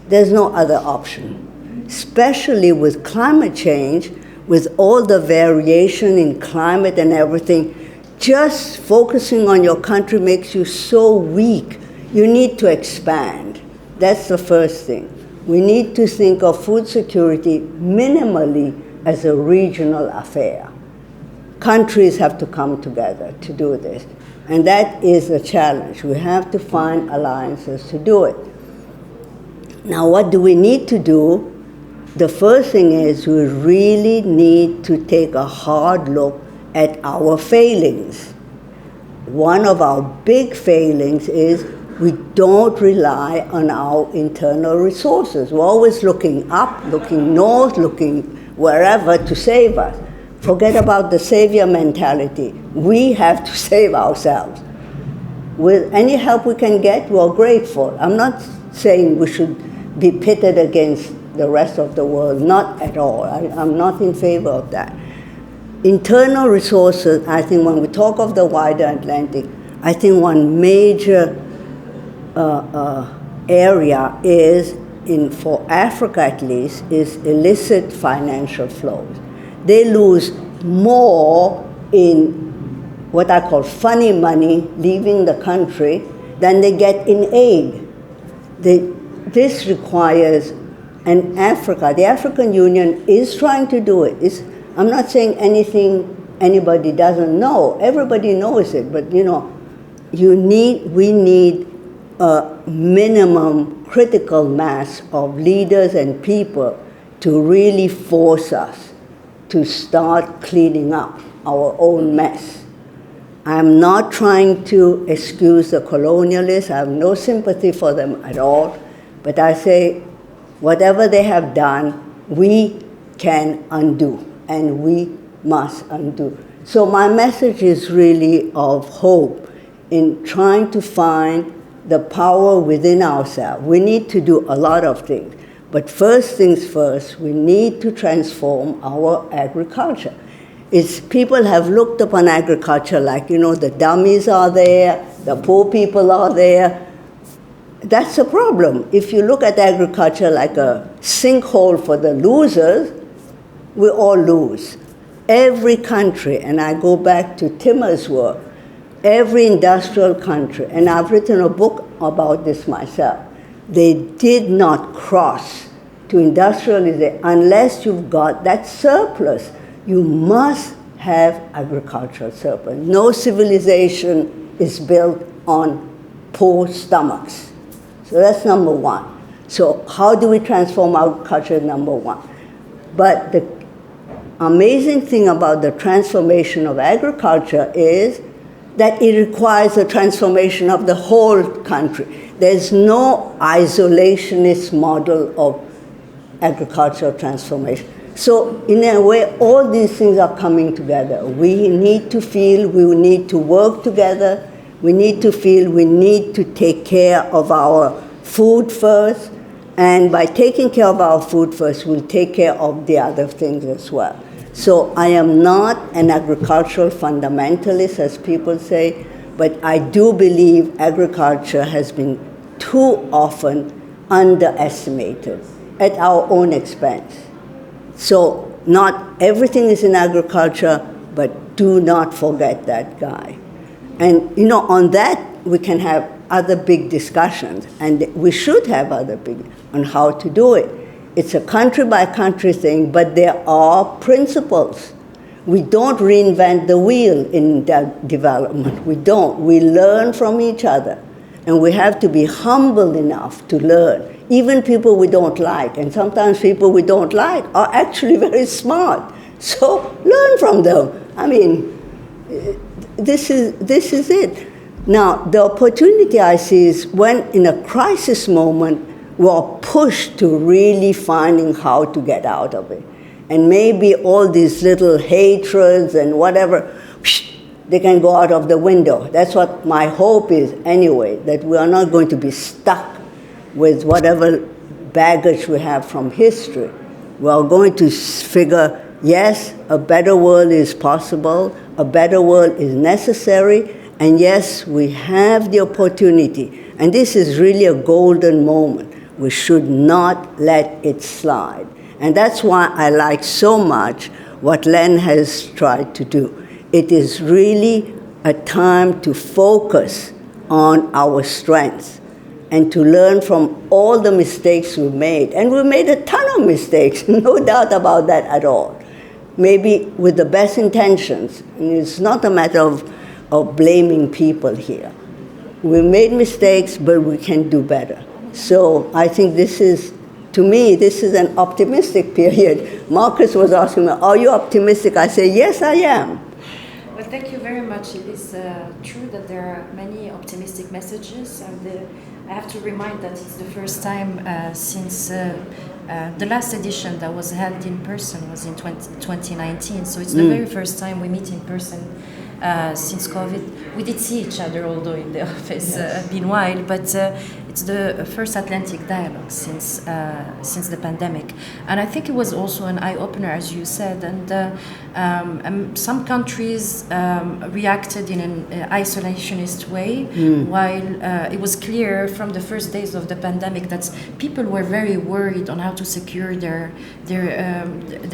There's no other option, especially with climate change, with all the variation in climate and everything. Just focusing on your country makes you so weak. You need to expand. That's the first thing. We need to think of food security minimally as a regional affair. Countries have to come together to do this. And that is a challenge. We have to find alliances to do it. Now, what do we need to do? The first thing is we really need to take a hard look at our failings. One of our big failings is we don't rely on our internal resources. We're always looking up, looking north, looking wherever to save us. Forget about the savior mentality. We have to save ourselves. With any help we can get, we're grateful. I'm not saying we should be pitted against the rest of the world, not at all. I'm not in favor of that. Internal resources, I think when we talk of the wider Atlantic, I think one major area is, for Africa at least, is illicit financial flows. They lose more in what I call funny money leaving the country than they get in aid. This requires, and Africa, the African Union is trying to do it. I'm not saying anything anybody doesn't know. Everybody knows it, but we need a minimum critical mass of leaders and people to really force us to start cleaning up our own mess. I'm not trying to excuse the colonialists. I have no sympathy for them at all. But I say, whatever they have done, we can undo, and we must undo. So my message is really of hope in trying to find the power within ourselves. We need to do a lot of things. But first things first, we need to transform our agriculture. People have looked upon agriculture like, the dummies are there, the poor people are there. That's a problem. If you look at agriculture like a sinkhole for the losers, we all lose. Every country, and I go back to Timmer's work, every industrial country, and I've written a book about this myself, they did not cross to industrialization unless you've got that surplus. You must have agricultural surplus. No civilization is built on poor stomachs. So that's number one. So how do we transform agriculture? Number one. But the amazing thing about the transformation of agriculture is that it requires a transformation of the whole country. There's no isolationist model of agricultural transformation. So in a way, all these things are coming together. We need to feel, we need to work together, We need to feel we need to take care of our food first, and by taking care of our food first, we'll take care of the other things as well. So I am not an agricultural fundamentalist, as people say, but I do believe agriculture has been too often underestimated at our own expense. So not everything is in agriculture, but do not forget that guy. And on that we can have other big discussions, and we should have other big on how to do it. It's a country by country thing, but there are principles. We don't reinvent the wheel in that development. We don't. We learn from each other, and we have to be humble enough to learn. Even people we don't like, and sometimes people we don't like are actually very smart. So learn from them. I mean, this is it. Now, the opportunity I see is when in a crisis moment, we are pushed to really finding how to get out of it. And maybe all these little hatreds and whatever, they can go out of the window. That's what my hope is anyway, that we are not going to be stuck with whatever baggage we have from history. We are going to figure, yes, a better world is possible, a better world is necessary, and yes, we have the opportunity. And this is really a golden moment. We should not let it slide. And that's why I like so much what Len has tried to do. It is really a time to focus on our strengths and to learn from all the mistakes we made. And we made a ton of mistakes, no doubt about that at all. Maybe with the best intentions. And it's not a matter of blaming people here. We made mistakes, but we can do better. So I think this is, to me, this is an optimistic period. Marcus was asking me, are you optimistic? I say, yes, I am. Well, thank you very much. It is true that there are many optimistic messages, and I have to remind that it's the first time since the last edition that was held in person was in 2019, so it's the very first time we meet in person since COVID. We did see each other, although in the office been a while, but it's the first Atlantic dialogue since the pandemic, and I think it was also an eye-opener, as you said. And some countries reacted in an isolationist way, while it was clear from the first days of the pandemic that people were very worried on how to secure their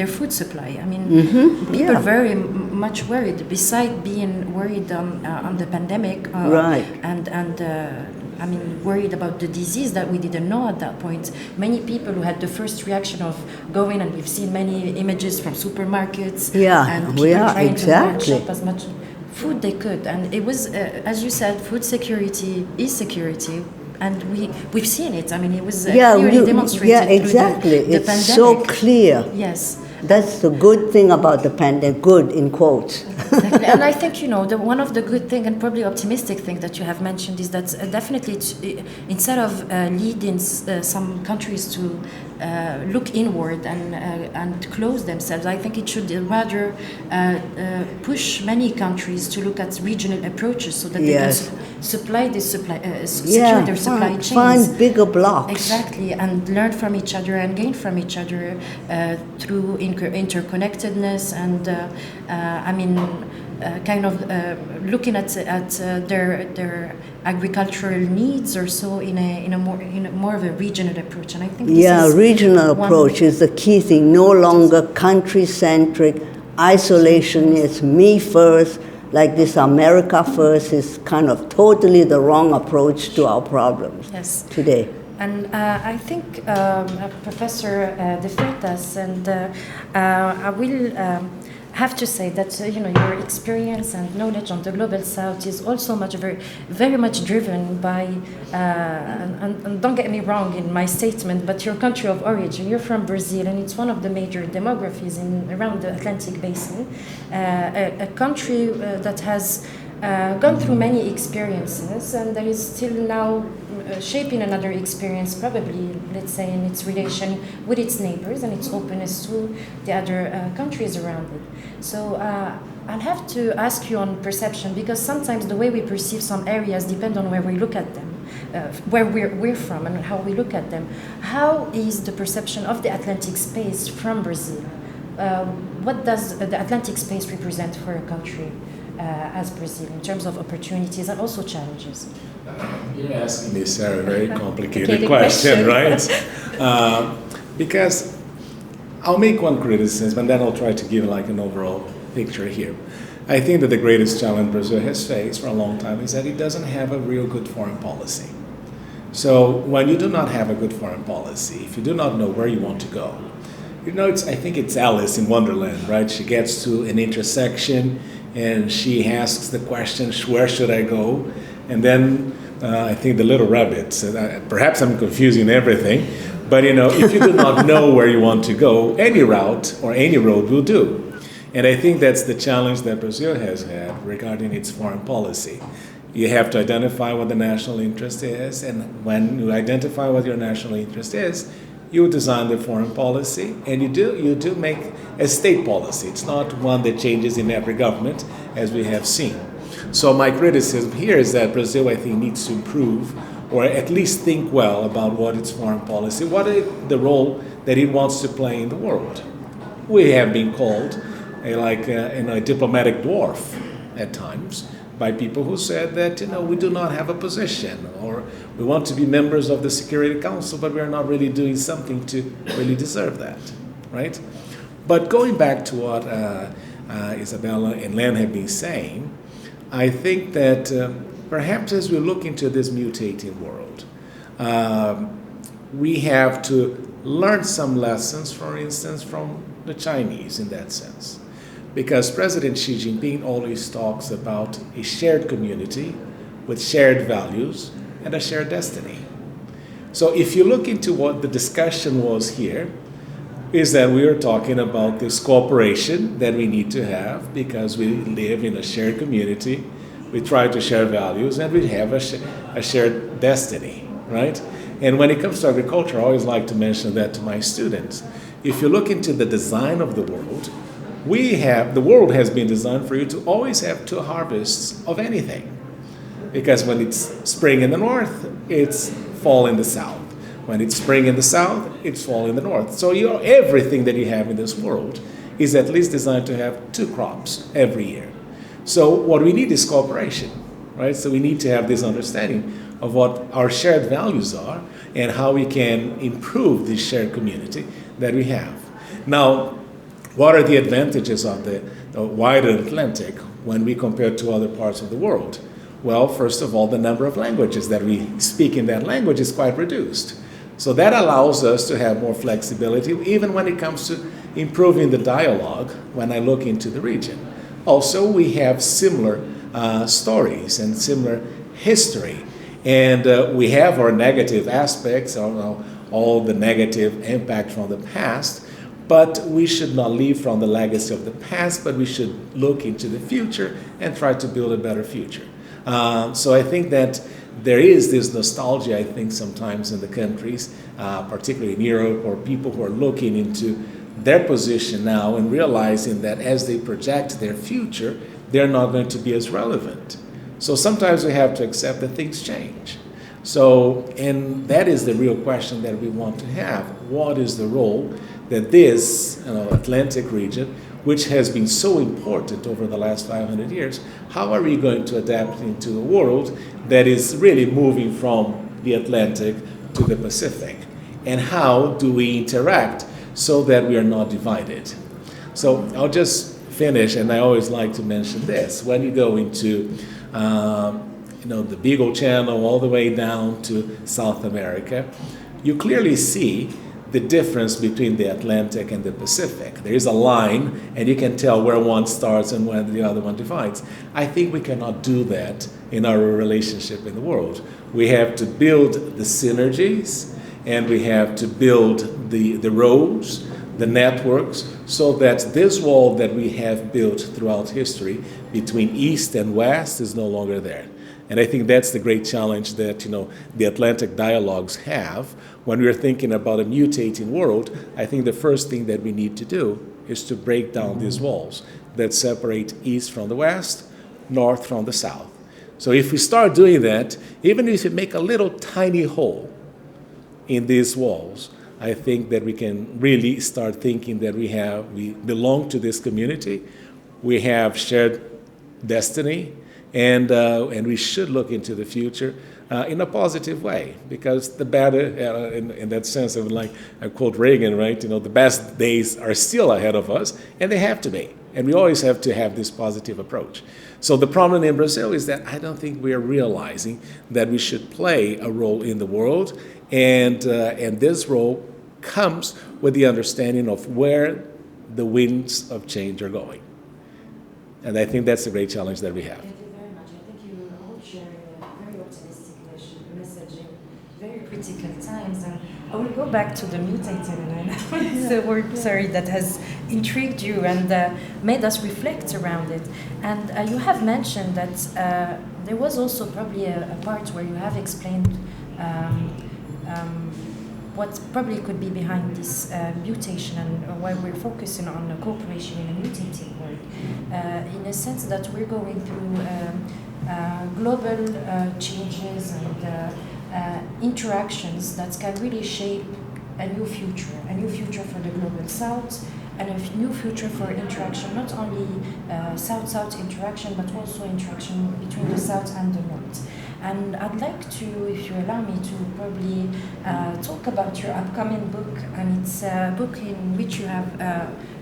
food supply. I mean, people very much worried. Besides being worried on the pandemic, I mean, worried about the disease that we didn't know at that point. Many people who had the first reaction of going, and we've seen many images from supermarkets, and people trying to match up as much food they could. And it was, as you said, food security is security. And we've seen it. I mean, it was clearly demonstrated. Yeah, exactly. Through the it's pandemic. So clear. Yes. That's the good thing about the pandemic, good in quotes. Exactly. And I think, one of the good thing and probably optimistic thing that you have mentioned is that definitely instead of leading some countries to look inward and close themselves, I think it should rather push many countries to look at regional approaches so that they can secure their supply chains. Find bigger blocks. Exactly, and learn from each other and gain from each other through interconnectedness and looking at their agricultural needs or so in a more of a regional approach. And I think regional approach is the key thing. No longer country-centric, isolationist, me first, like this America first is kind of totally the wrong approach to our problems today. And I think Professor De Freitas, and I will have to say that your experience and knowledge on the Global South is also very much driven by, and don't get me wrong in my statement, but your country of origin. You're from Brazil, and it's one of the major demographies around the Atlantic Basin, a country that has gone through many experiences, and that is still now shaping another experience, probably, let's say, in its relation with its neighbors and its openness to the other countries around it. So I'll have to ask you on perception, because sometimes the way we perceive some areas depend on where we look at them, where we're from and how we look at them. How is the perception of the Atlantic space from Brazil? What does the Atlantic space represent for a country as Brazil in terms of opportunities and also challenges? You're asking me, Sarah, a very complicated question, right? Because I'll make one criticism and then I'll try to give like an overall picture here. I think that the greatest challenge Brazil has faced for a long time is that it doesn't have a real good foreign policy. So when you do not have a good foreign policy, if you do not know where you want to go, I think it's Alice in Wonderland, right? She gets to an intersection and she asks the question, where should I go? And then I think the little rabbit said, perhaps I'm confusing everything, but if you do not know where you want to go, any route or any road will do. And I think that's the challenge that Brazil has had regarding its foreign policy. You have to identify what the national interest is, and when you identify what your national interest is, you design the foreign policy, and you do make a state policy. It's not one that changes in every government, as we have seen. So my criticism here is that Brazil, I think, needs to improve, or at least think well about what its foreign policy, what is the role that it wants to play in the world. We have been called a diplomatic dwarf at times by people who said that we do not have a position, or we want to be members of the Security Council, but we are not really doing something to really deserve that, right? But going back to what Isabella and Len have been saying, I think that perhaps as we look into this mutating world, we have to learn some lessons, for instance, from the Chinese in that sense. Because President Xi Jinping always talks about a shared community with shared values and a shared destiny. So if you look into what the discussion was here, is that we are talking about this cooperation that we need to have because we live in a shared community, we try to share values, and we have a shared destiny, right? And when it comes to agriculture, I always like to mention that to my students. If you look into the design of the world, the world has been designed for you to always have two harvests of anything. Because when it's spring in the north, it's fall in the south. When it's spring in the south, it's fall in the north. So everything that you have in this world is at least designed to have two crops every year. So what we need is cooperation, right? So we need to have this understanding of what our shared values are and how we can improve this shared community that we have. Now, what are the advantages of the wider Atlantic when we compare to other parts of the world? Well, first of all, the number of languages that we speak in that language is quite reduced. So that allows us to have more flexibility, even when it comes to improving the dialogue when I look into the region. Also, we have similar stories and similar history. And we have our negative aspects, all the negative impact from the past, but we should not leave from the legacy of the past, but we should look into the future and try to build a better future. So I think that there is this nostalgia, I think, sometimes in the countries, particularly in Europe, or people who are looking into their position now and realizing that as they project their future, they're not going to be as relevant. So sometimes we have to accept that things change. So, and that is the real question that we want to have. What is the role that this Atlantic region, which has been so important over the last 500 years, how are we going to adapt into a world that is really moving from the Atlantic to the Pacific? And how do we interact so that we are not divided? So I'll just finish, and I always like to mention this. When you go into the Beagle Channel all the way down to South America, you clearly see the difference between the Atlantic and the Pacific. There is a line, and you can tell where one starts and where the other one divides. I think we cannot do that in our relationship in the world. We have to build the synergies, and we have to build the roads, the networks, so that this wall that we have built throughout history between East and West is no longer there. And I think that's the great challenge that the Atlantic dialogues have. When we're thinking about a mutating world, I think the first thing that we need to do is to break down these walls that separate East from the West, North from the South. So if we start doing that, even if we make a little tiny hole in these walls, I think that we can really start thinking that we belong to this community, we have shared destiny, and we should look into the future in a positive way, because the better, in that sense, I quote Reagan, right? The best days are still ahead of us, and they have to be. And we always have to have this positive approach. So the problem in Brazil is that I don't think we are realizing that we should play a role in the world, and this role comes with the understanding of where the winds of change are going. And I think that's the great challenge that we have. Thank you very much. I think you are all sharing a very optimistic message in very critical times. And I will go back to the mutated, and it's a word, sorry, that has intrigued you and made us reflect around it. And you have mentioned that there was also probably a part where you have explained what probably could be behind this mutation and why we're focusing on cooperation in a mutating world. In a sense that we're going through global changes and interactions that can really shape a new future for the global South, and a new future for interaction, not only South-South interaction, but also interaction between the South and the North. And I'd like to, if you allow me, to probably talk about your upcoming book, and it's a book in which you have,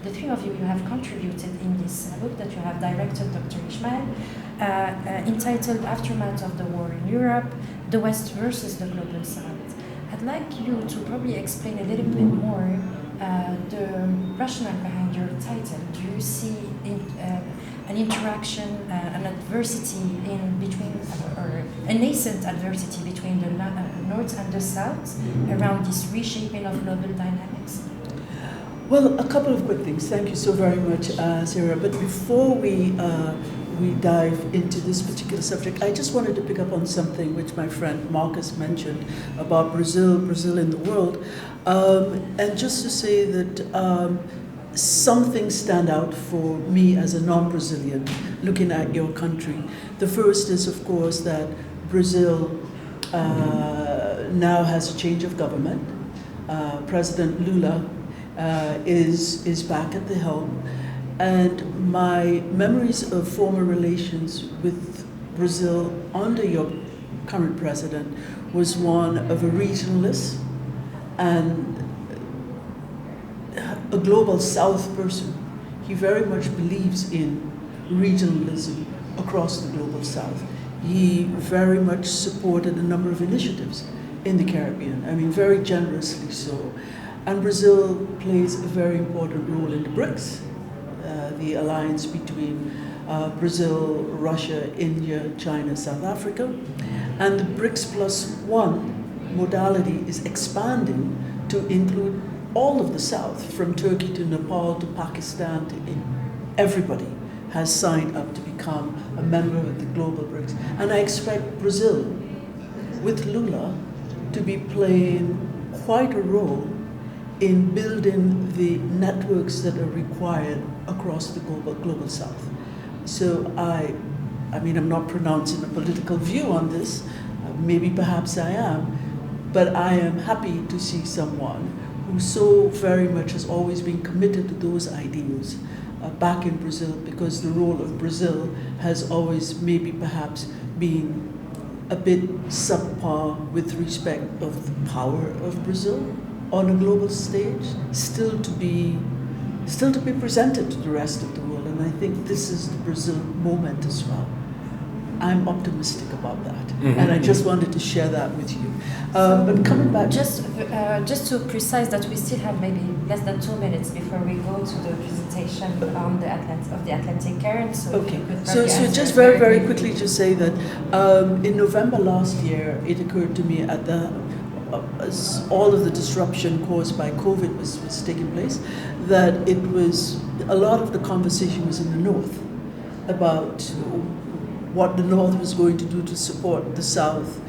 the three of you have contributed in this book that you have directed, Dr. Ismail, entitled Aftermath of the War in Europe, the West versus the Global South. I'd like you to probably explain a little bit more the rationale behind your title. Do you see an interaction, an adversity in between, or a nascent adversity between the North and the South around this reshaping of global dynamics? Well, a couple of quick things. Thank you so very much, Sarah. But before we dive into this particular subject, I just wanted to pick up on something which my friend Marcus mentioned about Brazil in the world, and just to say that some things stand out for me as a non-Brazilian looking at your country. The first is, of course, that Brazil now has a change of government. President Lula is back at the helm, and my memories of former relations with Brazil under your current president was one of a regionalist and a global South person. He very much believes in regionalism across the global South. He very much supported a number of initiatives in the Caribbean, I mean, very generously so. And Brazil plays a very important role in the BRICS, the alliance between Brazil, Russia, India, China, South Africa. And the BRICS +1 modality is expanding to include all of the South, from Turkey to Nepal to Pakistan to India. Everybody has signed up to become a member of the global BRICS. And I expect Brazil, with Lula, to be playing quite a role in building the networks that are required across the global South. So I mean, I'm not pronouncing a political view on this, maybe perhaps I am, but I am happy to see someone who so very much has always been committed to those ideals back in Brazil, because the role of Brazil has always maybe perhaps been a bit subpar with respect of the power of Brazil on a global stage, still to be presented to the rest of the world. And I think this is the Brazil moment as well. I'm optimistic about that, and I just wanted to share that with you. But coming back, just to precise that we still have maybe less than 2 minutes before we go to the presentation on the Atlantic Current. So okay. So just very quickly to say that in November last year, it occurred to me at as all of the disruption caused by COVID was taking place, that it was a lot of the conversation was in the North about what the North was going to do to support the South.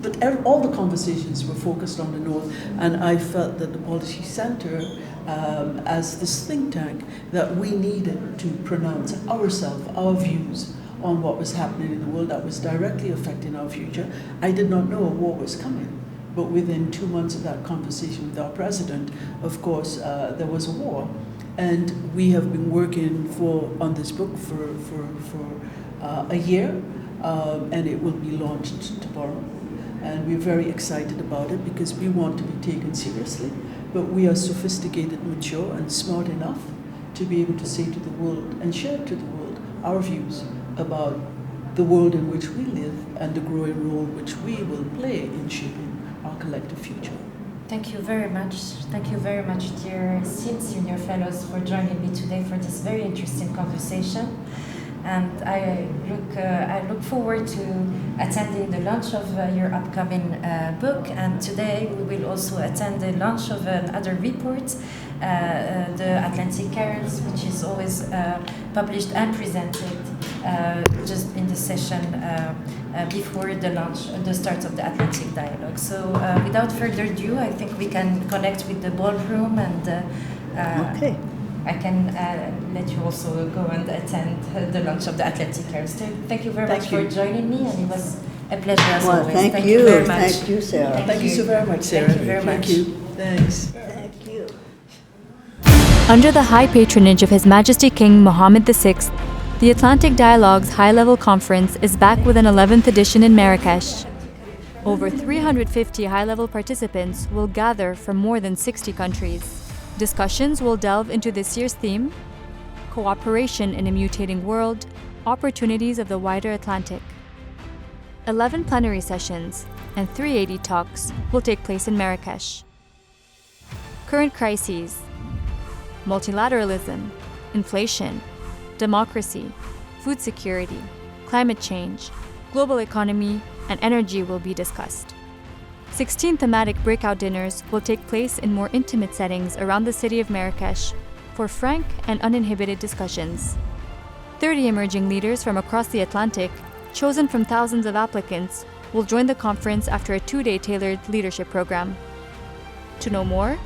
But all the conversations were focused on the North, and I felt that the Policy Center as this think tank that we needed to pronounce ourselves, our views on what was happening in the world that was directly affecting our future. I did not know a war was coming, but within 2 months of that conversation with our president, of course, there was a war. And we have been working on this book for a year, and it will be launched tomorrow. And we're very excited about it because we want to be taken seriously, but we are sophisticated, mature, and smart enough to be able to say to the world and share to the world our views about the world in which we live and the growing role which we will play in shaping our collective future. Thank you very much. Thank you very much, dear senior fellows, for joining me today for this very interesting conversation. And I look forward to attending the launch of your upcoming book. And today we will also attend the launch of another report, the Atlantic Cairns, which is always published and presented just in the session before the launch, the start of the Atlantic Dialogue. So without further ado, I think we can connect with the ballroom, and okay. I can let you also go and attend the launch of the Atlantic Cairns. Thank you very much for joining me, and it was a pleasure as always. Thank you very much. Thank you, Sarah. Thank you so very much, Sarah. Thank you very much. Thank you. Thanks. Thank you. Under the high patronage of His Majesty King Mohammed VI, the Atlantic Dialogues High-Level Conference is back with an 11th edition in Marrakesh. Over 350 high-level participants will gather from more than 60 countries. Discussions will delve into this year's theme, Cooperation in a Mutating World, Opportunities of the Wider Atlantic. 11 plenary sessions and 380 talks will take place in Marrakesh. Current crises, multilateralism, inflation, democracy, food security, climate change, global economy, and energy will be discussed. 16 thematic breakout dinners will take place in more intimate settings around the city of Marrakesh for frank and uninhibited discussions. 30 emerging leaders from across the Atlantic, chosen from thousands of applicants, will join the conference after a 2-day tailored leadership program. To know more,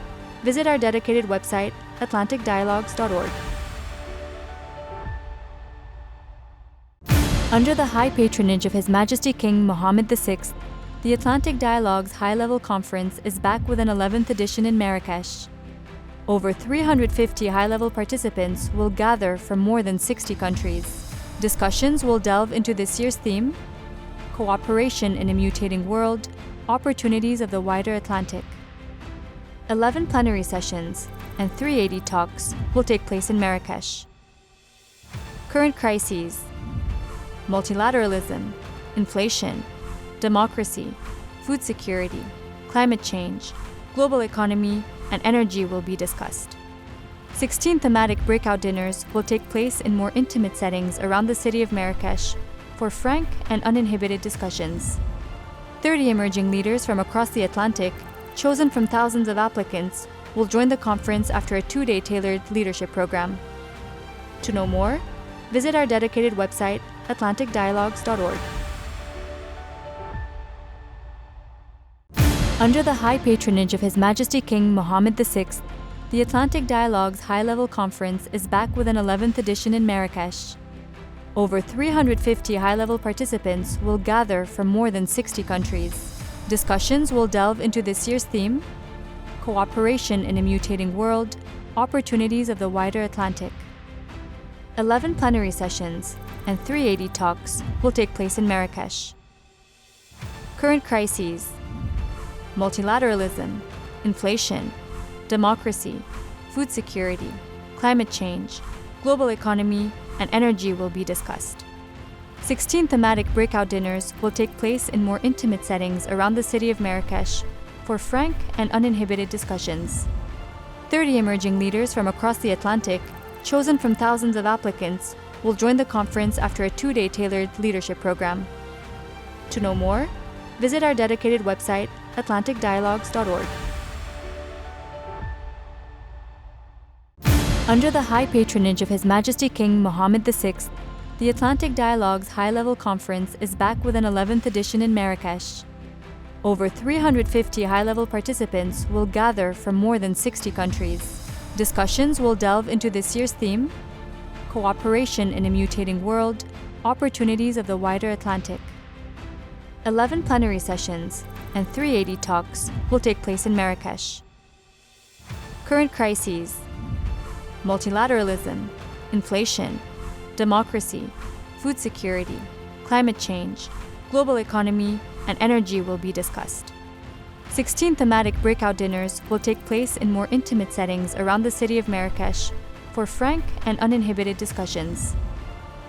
visit our dedicated website, atlanticdialogues.org. Under the high patronage of His Majesty King Mohammed VI, the Atlantic Dialogues High-Level Conference is back with an 11th edition in Marrakesh. Over 350 high-level participants will gather from more than 60 countries. Discussions will delve into this year's theme, Cooperation in a Mutating World, Opportunities of the Wider Atlantic. 11 plenary sessions and 380 talks will take place in Marrakesh. Current crises, multilateralism, inflation, democracy, food security, climate change, global economy, and energy will be discussed. 16 thematic breakout dinners will take place in more intimate settings around the city of Marrakesh for frank and uninhibited discussions. 30 emerging leaders from across the Atlantic, chosen from thousands of applicants, will join the conference after a 2-day tailored leadership program. To know more, visit our dedicated website, atlanticdialogues.org. Under the high patronage of His Majesty King Mohammed VI, the Atlantic Dialogues High-Level Conference is back with an 11th edition in Marrakesh. Over 350 high-level participants will gather from more than 60 countries. Discussions will delve into this year's theme, Cooperation in a Mutating World, Opportunities of the Wider Atlantic. 11 plenary sessions and 380 talks will take place in Marrakesh. Current crises, multilateralism, inflation, democracy, food security, climate change, global economy, and energy will be discussed. 16 thematic breakout dinners will take place in more intimate settings around the city of Marrakesh for frank and uninhibited discussions. 30 emerging leaders from across the Atlantic, chosen from thousands of applicants, will join the conference after a 2-day tailored leadership program. To know more, visit our dedicated website, atlanticdialogues.org. Under the high patronage of His Majesty King Mohammed VI, the Atlantic Dialogues High-Level Conference is back with an 11th edition in Marrakesh. Over 350 high-level participants will gather from more than 60 countries. Discussions will delve into this year's theme, Cooperation in a Mutating World, Opportunities of the Wider Atlantic. 11 plenary sessions and 380 talks will take place in Marrakesh. Current crises, multilateralism, inflation, democracy, food security, climate change, global economy, and energy will be discussed. 16 thematic breakout dinners will take place in more intimate settings around the city of Marrakesh for frank and uninhibited discussions.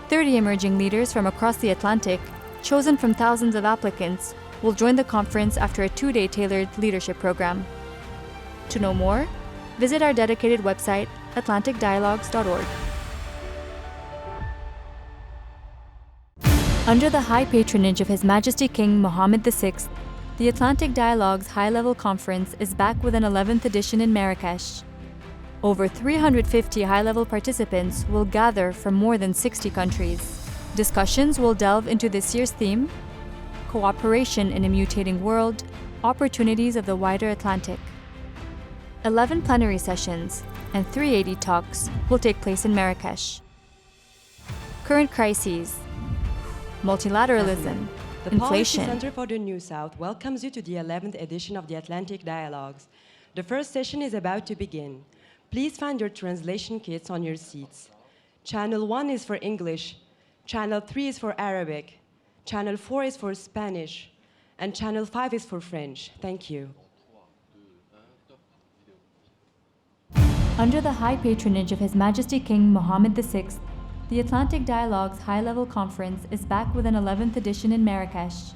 30 emerging leaders from across the Atlantic, chosen from thousands of applicants, will join the conference after a 2-day tailored leadership program. To know more, visit our dedicated website, atlanticdialogues.org. Under the high patronage of His Majesty King Mohammed VI, the Atlantic Dialogues High-Level Conference is back with an 11th edition in Marrakesh. Over 350 high-level participants will gather from more than 60 countries. Discussions will delve into this year's theme, Cooperation in a Mutating World, Opportunities of the Wider Atlantic. 11 plenary sessions and 380 talks will take place in Marrakesh. Current crises, multilateralism, the inflation. Policy Center for the New South welcomes you to the 11th edition of the Atlantic Dialogues. The first session is about to begin. Please find your translation kits on your seats. Channel 1 is for English, Channel 3 is for Arabic, Channel 4 is for Spanish, and Channel 5 is for French. Thank you. Under the high patronage of His Majesty King Mohammed VI, the Atlantic Dialogues High-Level Conference is back with an 11th edition in Marrakesh.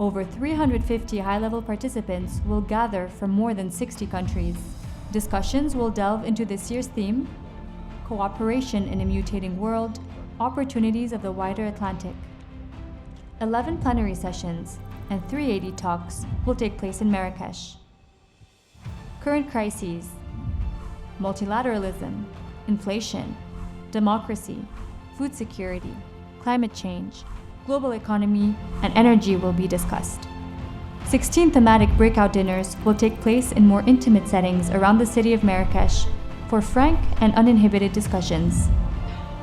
Over 350 high-level participants will gather from more than 60 countries. Discussions will delve into this year's theme, Cooperation in a Mutating World, Opportunities of the Wider Atlantic. 11 plenary sessions and 380 talks will take place in Marrakesh. Current crises, multilateralism, inflation, democracy, food security, climate change, global economy, and energy will be discussed. 16 thematic breakout dinners will take place in more intimate settings around the city of Marrakesh for frank and uninhibited discussions.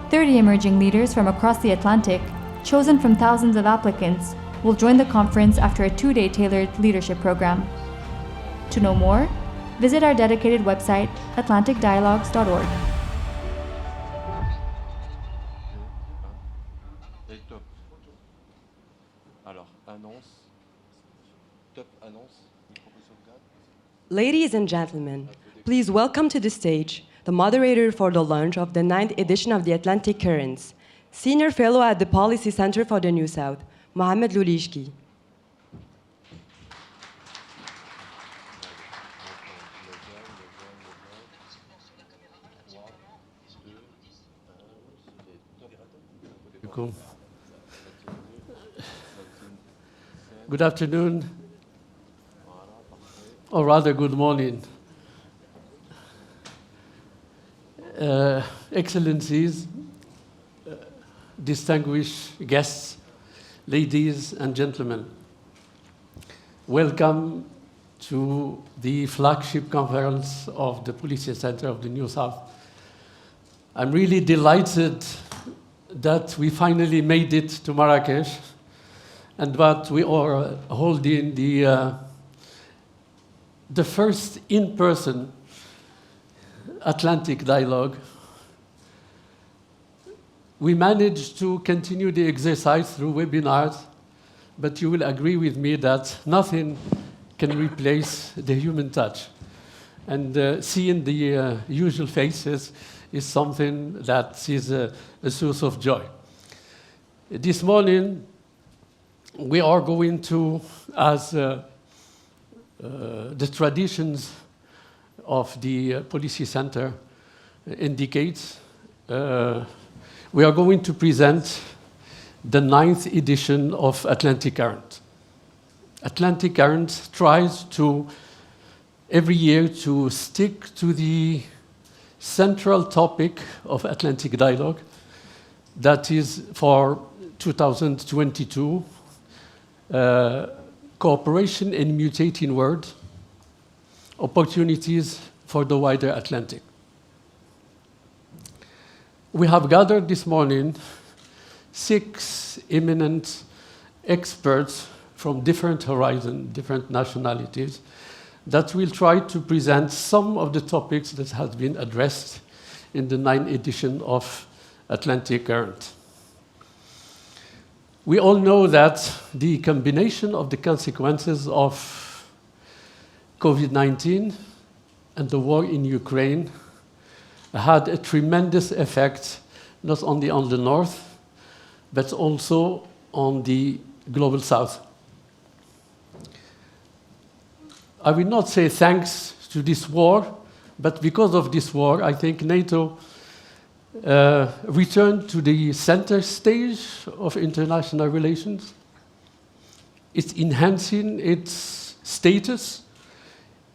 30 emerging leaders from across the Atlantic, chosen from thousands of applicants, will join the conference after a 2-day tailored leadership program. To know more, visit our dedicated website, atlanticdialogues.org. Ladies and gentlemen, please welcome to the stage the moderator for the launch of the 9th edition of the Atlantic Currents, Senior Fellow at the Policy Center for the New South, Mohamed Lulishki. Good afternoon, or rather good morning. Excellencies, distinguished guests, ladies and gentlemen, welcome to the flagship conference of the Policy Center of the New South. I'm really delighted that we finally made it to Marrakesh and that we are holding the first in-person Atlantic dialogue. We managed to continue the exercise through webinars, but you will agree with me that nothing can replace the human touch. And seeing the usual faces is something that is a source of joy. This morning, we are going to, as the traditions of the Policy Center indicates, we are going to present the 9th edition of Atlantic Current. Atlantic Current tries to, every year, to stick to the central topic of Atlantic Dialogue, that is for 2022, cooperation in mutating world, opportunities for the wider Atlantic. we have gathered this morning 6 eminent experts from different horizons, different nationalities, that will try to present some of the topics that have been addressed in the 9th edition of Atlantic Current. We all know that the combination of the consequences of COVID-19 and the war in Ukraine had a tremendous effect not only on the North, but also on the Global South. I will not say thanks to this war, but because of this war, I think NATO returned to the center stage of international relations. It's enhancing its status,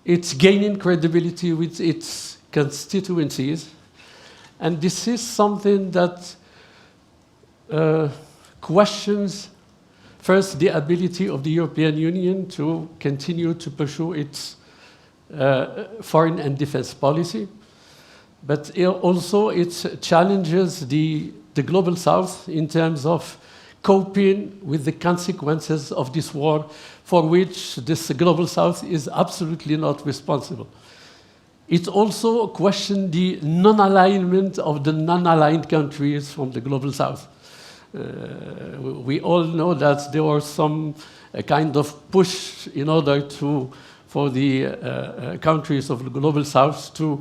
it's gaining credibility with its constituencies, and this is something that questions first the ability of the European Union to continue to pursue its foreign and defense policy, but also it challenges the Global South in terms of coping with the consequences of this war, for which this Global South is absolutely not responsible. It also questions the non-alignment of the non-aligned countries from the Global South. We all know that there was some kind of push in order for the countries of the Global South to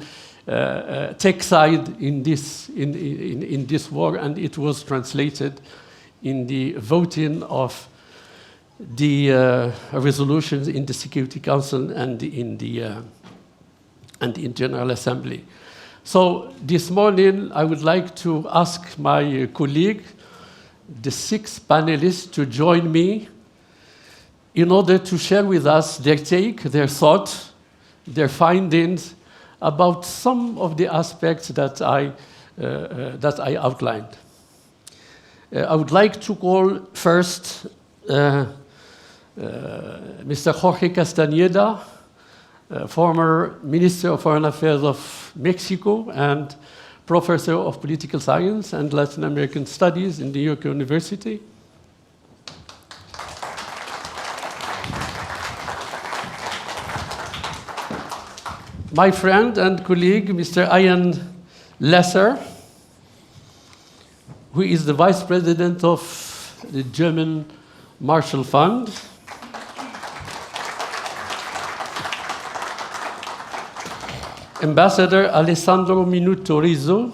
take side in this war, and it was translated in the voting of the resolutions in the Security Council and in General Assembly. So this morning I would like to ask my colleague, the 6 panelists, to join me in order to share with us their take, their thoughts, their findings about some of the aspects that I outlined. I would like to call first Mr. Jorge Castañeda, former Minister of Foreign Affairs of Mexico and Professor of Political Science and Latin American Studies in New York University. My friend and colleague, Mr. Ian Lesser, who is the Vice President of the German Marshall Fund. Ambassador Alessandro Minuto Rizzo,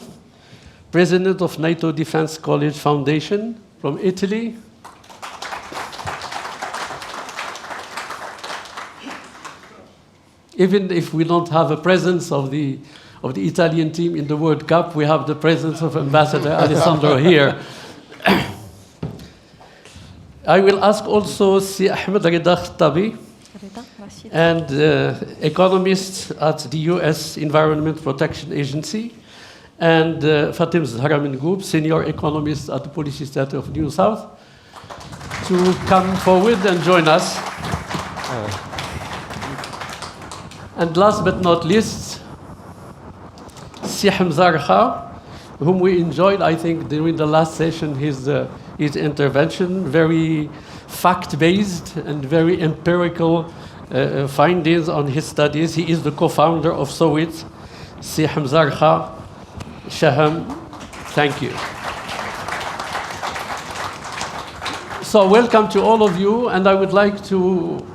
President of NATO Defense College Foundation from Italy. Even if we don't have a presence of the Italian team in the World Cup, we have the presence of Ambassador Alessandro here. I will ask also Si Ahmed Rida Khattabi, and economist at the US Environment Protection Agency, and Fatim Zahra Mengoub, senior economist at the Policy Center of New South, to come forward and join us. And last but not least, Si Hamza Arha, whom we enjoyed, I think, during the last session, his intervention, very fact-based and very empirical findings on his studies. He is the co-founder of SOWIT. Si Hamza Arha, Shaham, thank you. So welcome to all of you, and I would like to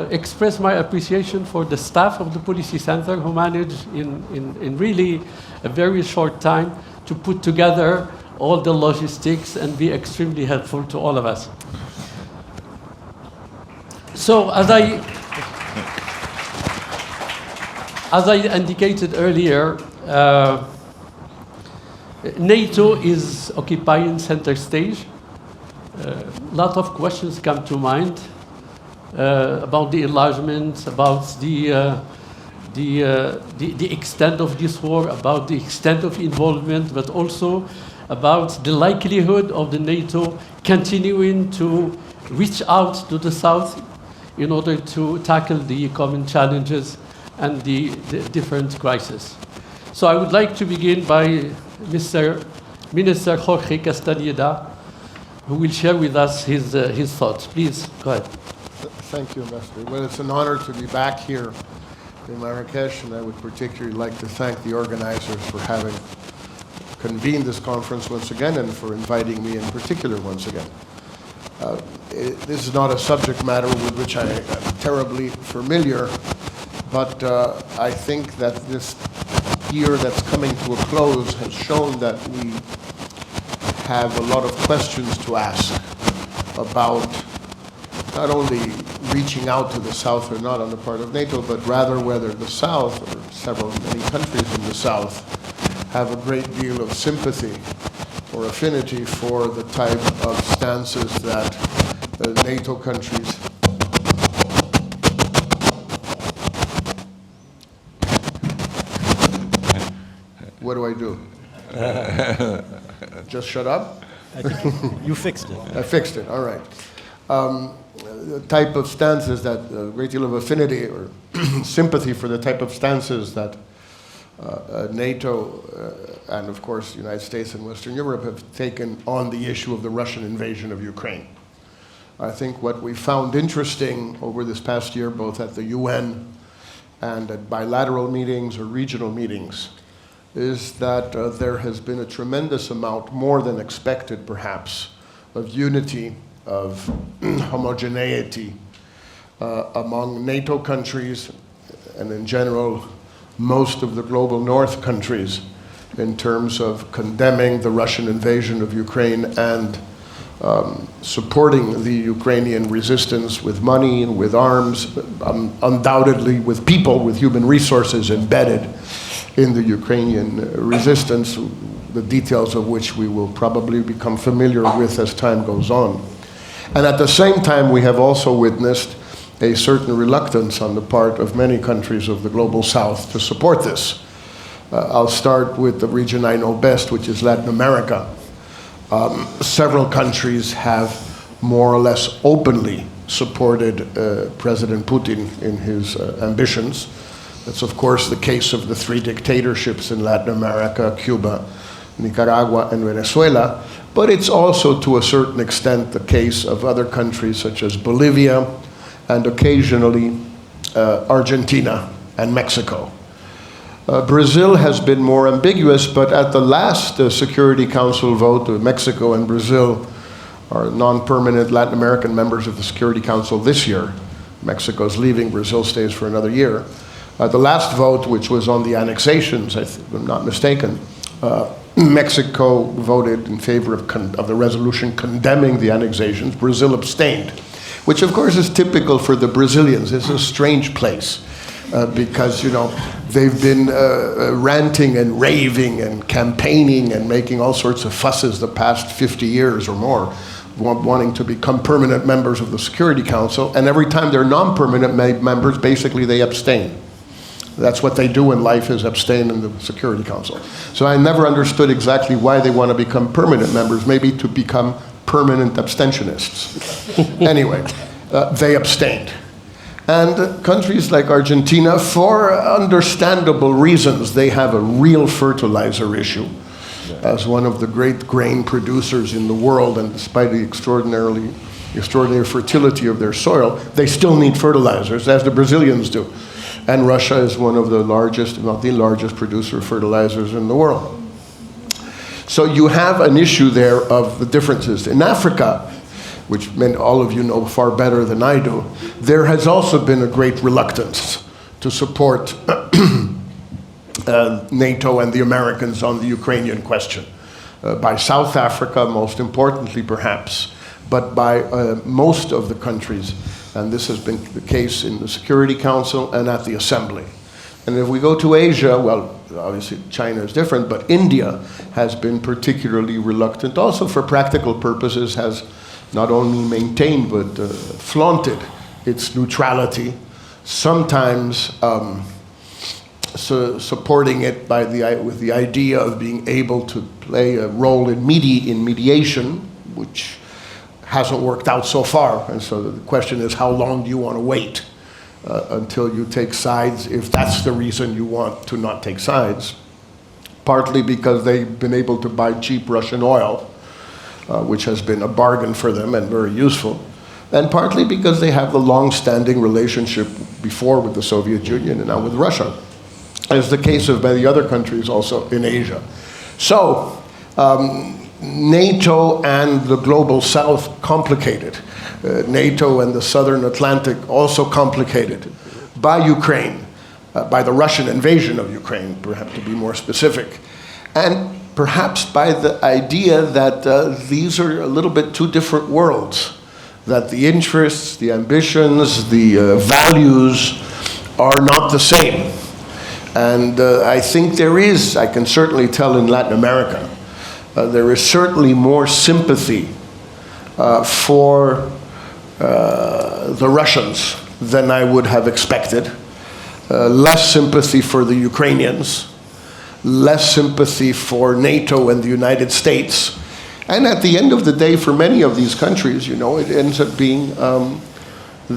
express my appreciation for the staff of the Policy Center, who managed in really a very short time to put together all the logistics and be extremely helpful to all of us. So as I indicated earlier, NATO is occupying center stage. A lot of questions come to mind about the enlargement, about the extent of this war, about the extent of involvement, but also about the likelihood of the NATO continuing to reach out to the South in order to tackle the common challenges and the different crises. So I would like to begin by Mr. Minister Jorge Castañeda, who will share with us his thoughts. Please, go ahead. Thank you, Ambassador. Well, it's an honor to be back here in Marrakesh, and I would particularly like to thank the organizers for having convened this conference once again and for inviting me in particular once again. This is not a subject matter with which I am terribly familiar, but I think that this year that's coming to a close has shown that we have a lot of questions to ask about not only reaching out to the South or not on the part of NATO, but rather whether the South, or many countries in the South, have a great deal of sympathy or affinity for the type of stances that NATO countries What do I do? Just shut up? I think you fixed it. I fixed it, all right. The type of stances that a great deal of affinity or sympathy for the type of stances that NATO and, of course, the United States and Western Europe have taken on the issue of the Russian invasion of Ukraine. I think what we found interesting over this past year, both at the UN and at bilateral meetings or regional meetings, is that there has been a tremendous amount, more than expected perhaps, of unity, of homogeneity among NATO countries and in general most of the global north countries in terms of condemning the Russian invasion of Ukraine and supporting the Ukrainian resistance with money and with arms, undoubtedly with people, with human resources embedded in the Ukrainian resistance, the details of which we will probably become familiar with as time goes on. And at the same time, we have also witnessed a certain reluctance on the part of many countries of the global south to support this. I'll start with the region I know best, which is Latin America. Several countries have more or less openly supported President Putin in his ambitions. That's, of course, the case of the three dictatorships in Latin America, Cuba, Nicaragua, and Venezuela. But it's also, to a certain extent, the case of other countries such as Bolivia and occasionally Argentina and Mexico. Brazil has been more ambiguous, but at the last Security Council vote, Mexico and Brazil are non-permanent Latin American members of the Security Council this year. Mexico's leaving, Brazil stays for another year. The last vote, which was on the annexations, if I'm not mistaken, Mexico voted in favor of the resolution condemning the annexations. Brazil abstained, which of course is typical for the Brazilians. It's a strange place because, you know, they've been ranting and raving and campaigning and making all sorts of fusses the past 50 years or more, wanting to become permanent members of the Security Council, and every time they're non-permanent members, basically they abstain. That's what they do in life, is abstain in the Security Council. So I never understood exactly why they want to become permanent members, maybe to become permanent abstentionists. Anyway, they abstained. And countries like Argentina, for understandable reasons, they have a real fertilizer issue. As one of the great grain producers in the world, and despite the extraordinary fertility of their soil, they still need fertilizers, as the Brazilians do. And Russia is one of the largest, if not the largest, producer of fertilizers in the world. So you have an issue there of the differences. In Africa, which all of you know far better than I do, there has also been a great reluctance to support NATO and the Americans on the Ukrainian question. By South Africa, most importantly perhaps, but by most of the countries. And this has been the case in the Security Council and at the Assembly. And if we go to Asia, well, obviously China is different, but India has been particularly reluctant, also for practical purposes, has not only maintained but flaunted its neutrality, sometimes supporting it with the idea of being able to play a role in mediation, which hasn't worked out so far. And so the question is, how long do you want to wait until you take sides, if that's the reason you want to not take sides? partly because they've been able to buy cheap Russian oil, which has been a bargain for them and very useful, and partly because they have the long-standing relationship before with the Soviet Union and now with Russia, as the case of many other countries also in Asia. So, NATO and the global South complicated. NATO and the Southern Atlantic also complicated by Ukraine, by the Russian invasion of Ukraine, perhaps to be more specific, and perhaps by the idea that these are a little bit two different worlds, that the interests, the ambitions, the values are not the same. And I think there is, I can certainly tell in Latin America, there is certainly more sympathy for the Russians than I would have expected. Less sympathy for the Ukrainians, less sympathy for NATO and the United States. And at the end of the day, for many of these countries, you know, it ends up being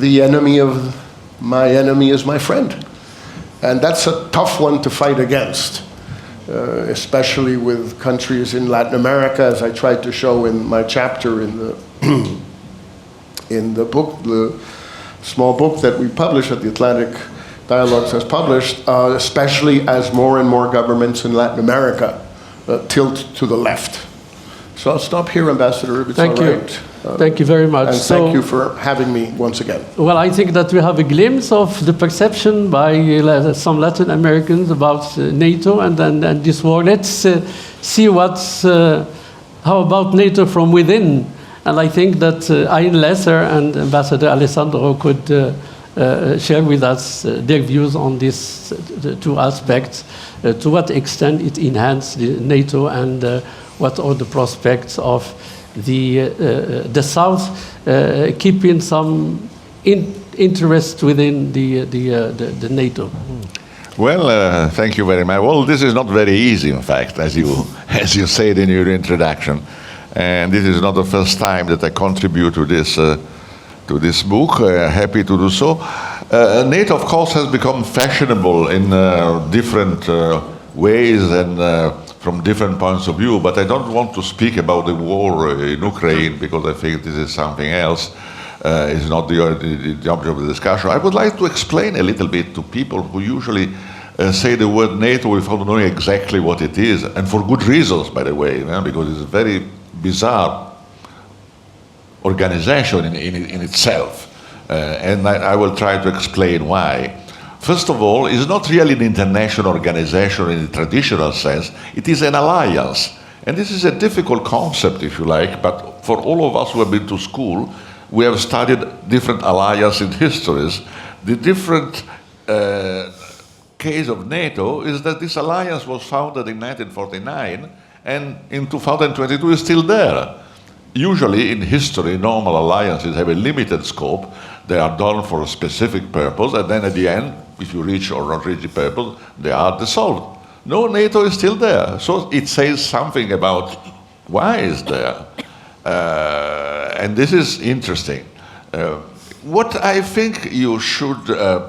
the enemy of my enemy is my friend. And that's a tough one to fight against, especially with countries in Latin America, as I tried to show in my chapter in the in the book, the small book that we published at the Atlantic Dialogues has published, especially as more and more governments in Latin America tilt to the left. So I'll stop here, Ambassador, if it's all right. Thank you very much. And thank you for having me once again. Well, I think that we have a glimpse of the perception by some Latin Americans about NATO and this war. Let's see how about NATO from within. And I think that Ian Lesser and Ambassador Alessandro could share with us their views on these two aspects, to what extent it enhanced NATO and what are the prospects of the South keeping some interest within the NATO. Well, thank you very much. Well, this is not very easy, in fact, as you said in your introduction, and this is not the first time that I contribute to this book. Happy to do so. NATO, of course, has become fashionable in different ways and from different points of view, but I don't want to speak about the war in Ukraine because I think this is something else. It's not the object of the discussion. I would like to explain a little bit to people who usually say the word NATO without knowing exactly what it is, and for good reasons, by the way, because it's a very bizarre organization in itself. And I will try to explain why. First of all, it's not really an international organization in the traditional sense, it is an alliance. And this is a difficult concept, if you like, but for all of us who have been to school, we have studied different alliances histories. The different case of NATO is that this alliance was founded in 1949 and in 2022 is still there. Usually in history, normal alliances have a limited scope. They are done for a specific purpose, and then at the end, if you reach or not reach the purpose, they are dissolved. No, NATO is still there. So it says something about why it's there. And this is interesting. What I think you should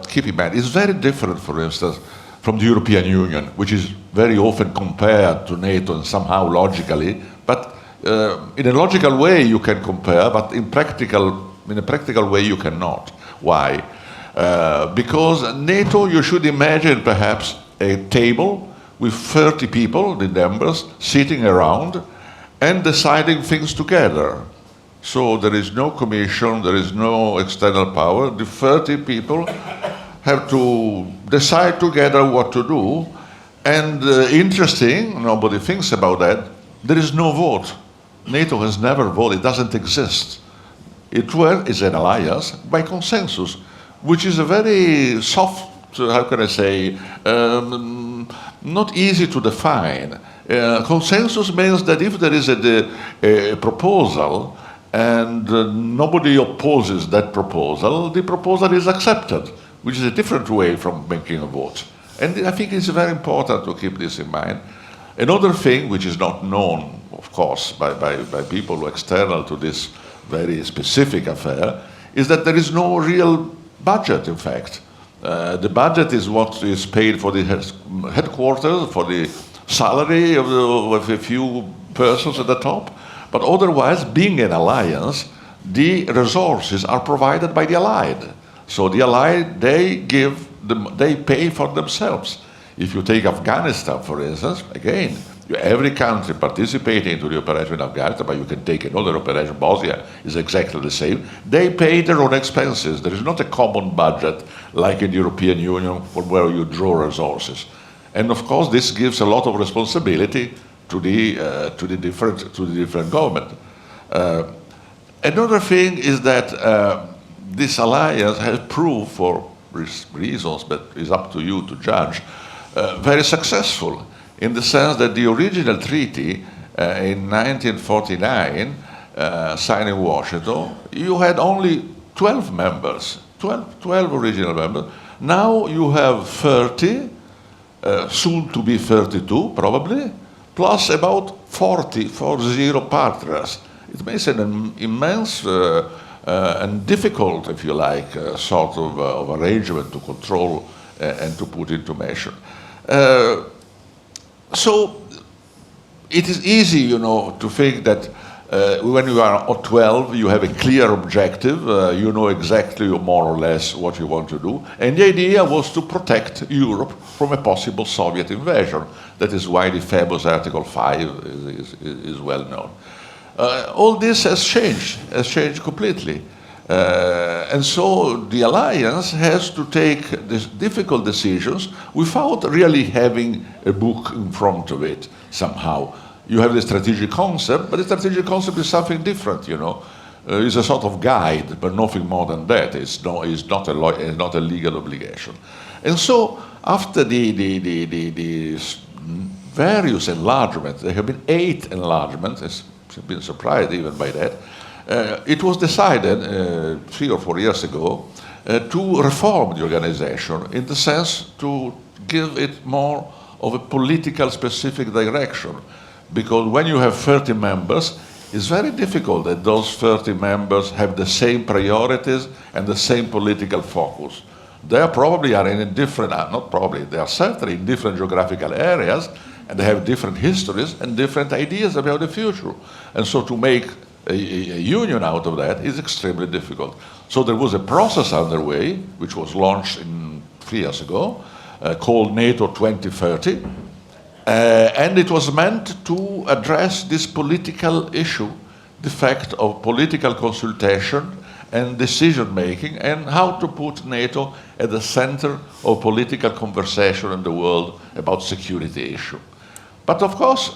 keep in mind is very different, for instance, from the European Union, which is very often compared to NATO and somehow logically, but in a logical way you can compare, but in a practical way you cannot. Why? Because NATO, you should imagine perhaps a table with 30 people, the members, sitting around and deciding things together. So there is no commission, there is no external power. The 30 people have to decide together what to do. And interesting, nobody thinks about that, there is no vote. NATO has never voted, it doesn't exist. It is an alliance by consensus, which is a very soft, how can I say, not easy to define. Consensus means that if there is a proposal and nobody opposes that proposal, the proposal is accepted, which is a different way from making a vote. And I think it's very important to keep this in mind. Another thing which is not known, of course, by people who are external to this very specific affair, is that there is no real budget, in fact. The budget is what is paid for the headquarters, for the salary of a few persons at the top. But otherwise, being an alliance, the resources are provided by the allied. So the allied, they pay for themselves. If you take Afghanistan, for instance, again, every country participating to the operation in Afghanistan, but you can take another operation, Bosnia is exactly the same, they pay their own expenses. There is not a common budget like in the European Union from where you draw resources. And of course, this gives a lot of responsibility to the different government. Another thing is that this alliance has proved, for reasons, but it's up to you to judge, very successful, in the sense that the original treaty in 1949, signed in Washington, you had only 12 members, 12 original members. Now you have 30, soon to be 32 probably, plus about 40 partners. It makes an immense and difficult, if you like, sort of arrangement to control and to put into measure. So it is easy, you know, to think that when you are 12, you have a clear objective, you know exactly more or less what you want to do. And the idea was to protect Europe from a possible Soviet invasion. That is why the famous Article 5 is well known. All this has changed completely. And so the alliance has to take these difficult decisions without really having a book in front of it somehow. You have the strategic concept, but the strategic concept is something different, you know. It's a sort of guide, but nothing more than that. It's not a legal obligation. And so after the various enlargements, there have been 8 enlargements, I've been surprised even by that, it was decided 3 or 4 years ago to reform the organization in the sense to give it more of a political specific direction. Because when you have 30 members, it's very difficult that those 30 members have the same priorities and the same political focus. They probably are in different, not probably, they are certainly in different geographical areas, and they have different histories and different ideas about the future. And so to make a union out of that is extremely difficult. So there was a process underway, which was launched 3 years ago, called NATO 2030, and it was meant to address this political issue, the fact of political consultation and decision-making, and how to put NATO at the center of political conversation in the world about security issue. But of course,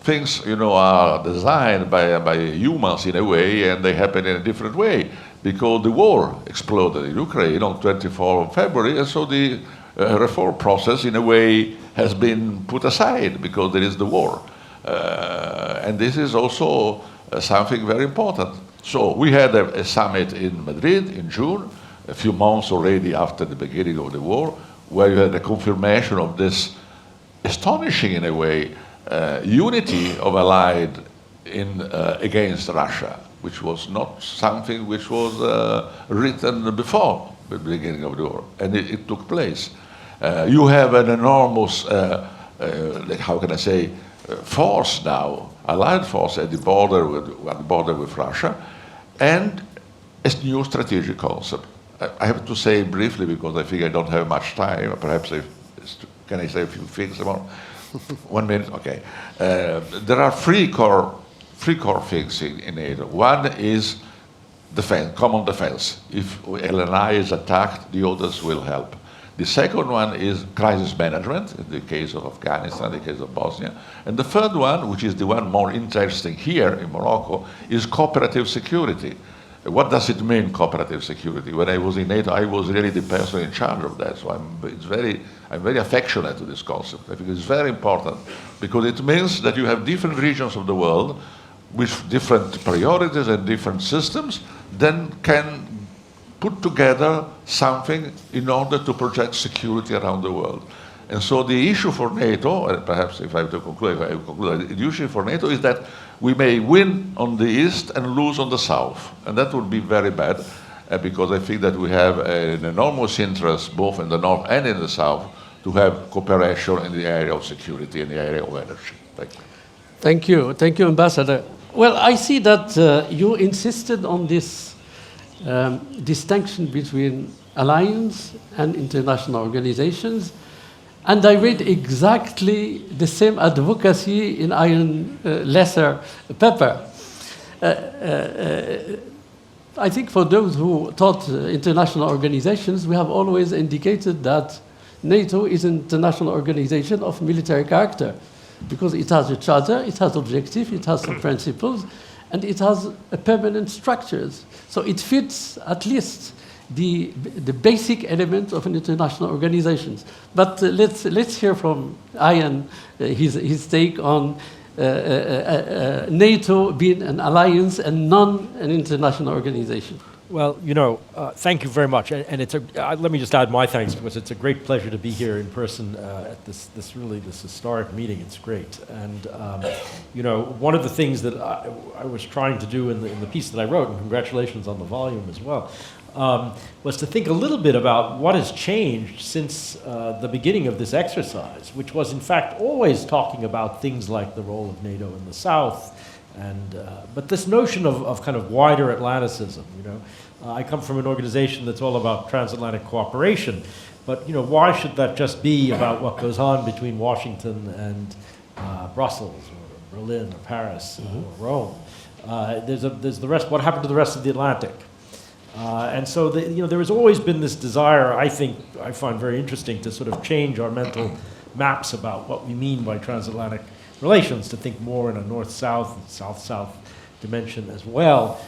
things, you know, are designed by humans in a way, and they happen in a different way, because the war exploded in Ukraine on 24th of February, and so the reform process, in a way, has been put aside because there is the war. And this is also something very important. So we had a summit in Madrid in June, a few months already after the beginning of the war, where you had a confirmation of this astonishing, in a way, unity of allied against Russia, which was not something which was written before the beginning of the war, and it took place. You have an enormous, how can I say, force now, allied force at the border with Russia, and a new strategic concept. I have to say briefly, because I think I don't have much time, perhaps can I say a few things about 1 minute? Okay. There are three core things in NATO. One is defense, common defense. If an ally is attacked, the others will help. The second one is crisis management, in the case of Afghanistan, in the case of Bosnia. And the third one, which is the one more interesting here in Morocco, is cooperative security. What does it mean, cooperative security? When I was in NATO, I was really the person in charge of that. So I'm very affectionate to this concept. I think it's very important because it means that you have different regions of the world with different priorities and different systems, then can put together something in order to project security around the world. And so the issue for NATO, and perhaps if I have to conclude, the issue for NATO is that we may win on the east and lose on the south. And that would be very bad, because I think that we have an enormous interest, both in the north and in the south, to have cooperation in the area of security, in the area of energy. Thank you. Thank you. Thank you, Ambassador. Well, I see that you insisted on this distinction between alliance and international organizations, and I read exactly the same advocacy in Ian Lesser paper. I think for those who taught international organizations, we have always indicated that NATO is an international organization of military character because it has a charter, it has objectives, it has some principles, and it has a permanent structures. So it fits at least the basic element of an international organization. But let's hear from Ian his take on NATO being an alliance and not an international organization. Well, thank you very much, and it's let me just add my thanks because it's a great pleasure to be here in person at this historic meeting. It's great, and one of the things that I was trying to do in the piece that I wrote, and congratulations on the volume as well, was to think a little bit about what has changed since the beginning of this exercise, which was in fact always talking about things like the role of NATO in the South. But this notion of kind of wider Atlanticism, I come from an organization that's all about transatlantic cooperation, but why should that just be about what goes on between Washington and Brussels or Berlin or Paris or Rome? There's the rest. What happened to the rest of the Atlantic? And so there has always been this desire, I find very interesting, to sort of change our mental maps about what we mean by transatlantic relations, to think more in a north-south and south-south dimension as well.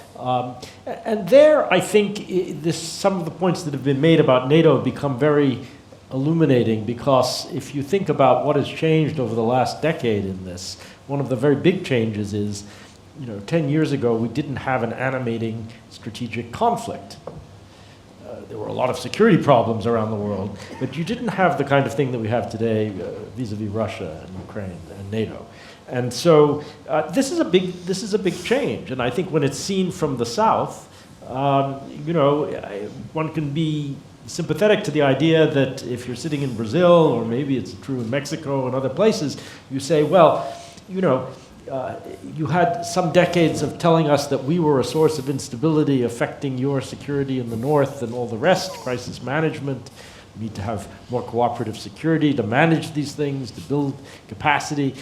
And there, I think, some of the points that have been made about NATO have become very illuminating, because if you think about what has changed over the last decade in this, one of the very big changes is, 10 years ago, we didn't have an animating strategic conflict. There were a lot of security problems around the world, but you didn't have the kind of thing that we have today vis-a-vis Russia and Ukraine and NATO. And so this is a big change. And I think when it's seen from the South, one can be sympathetic to the idea that if you're sitting in Brazil, or maybe it's true in Mexico and other places, you say, well, you had some decades of telling us that we were a source of instability affecting your security in the north and all the rest, crisis management. We need to have more cooperative security to manage these things, to build capacity.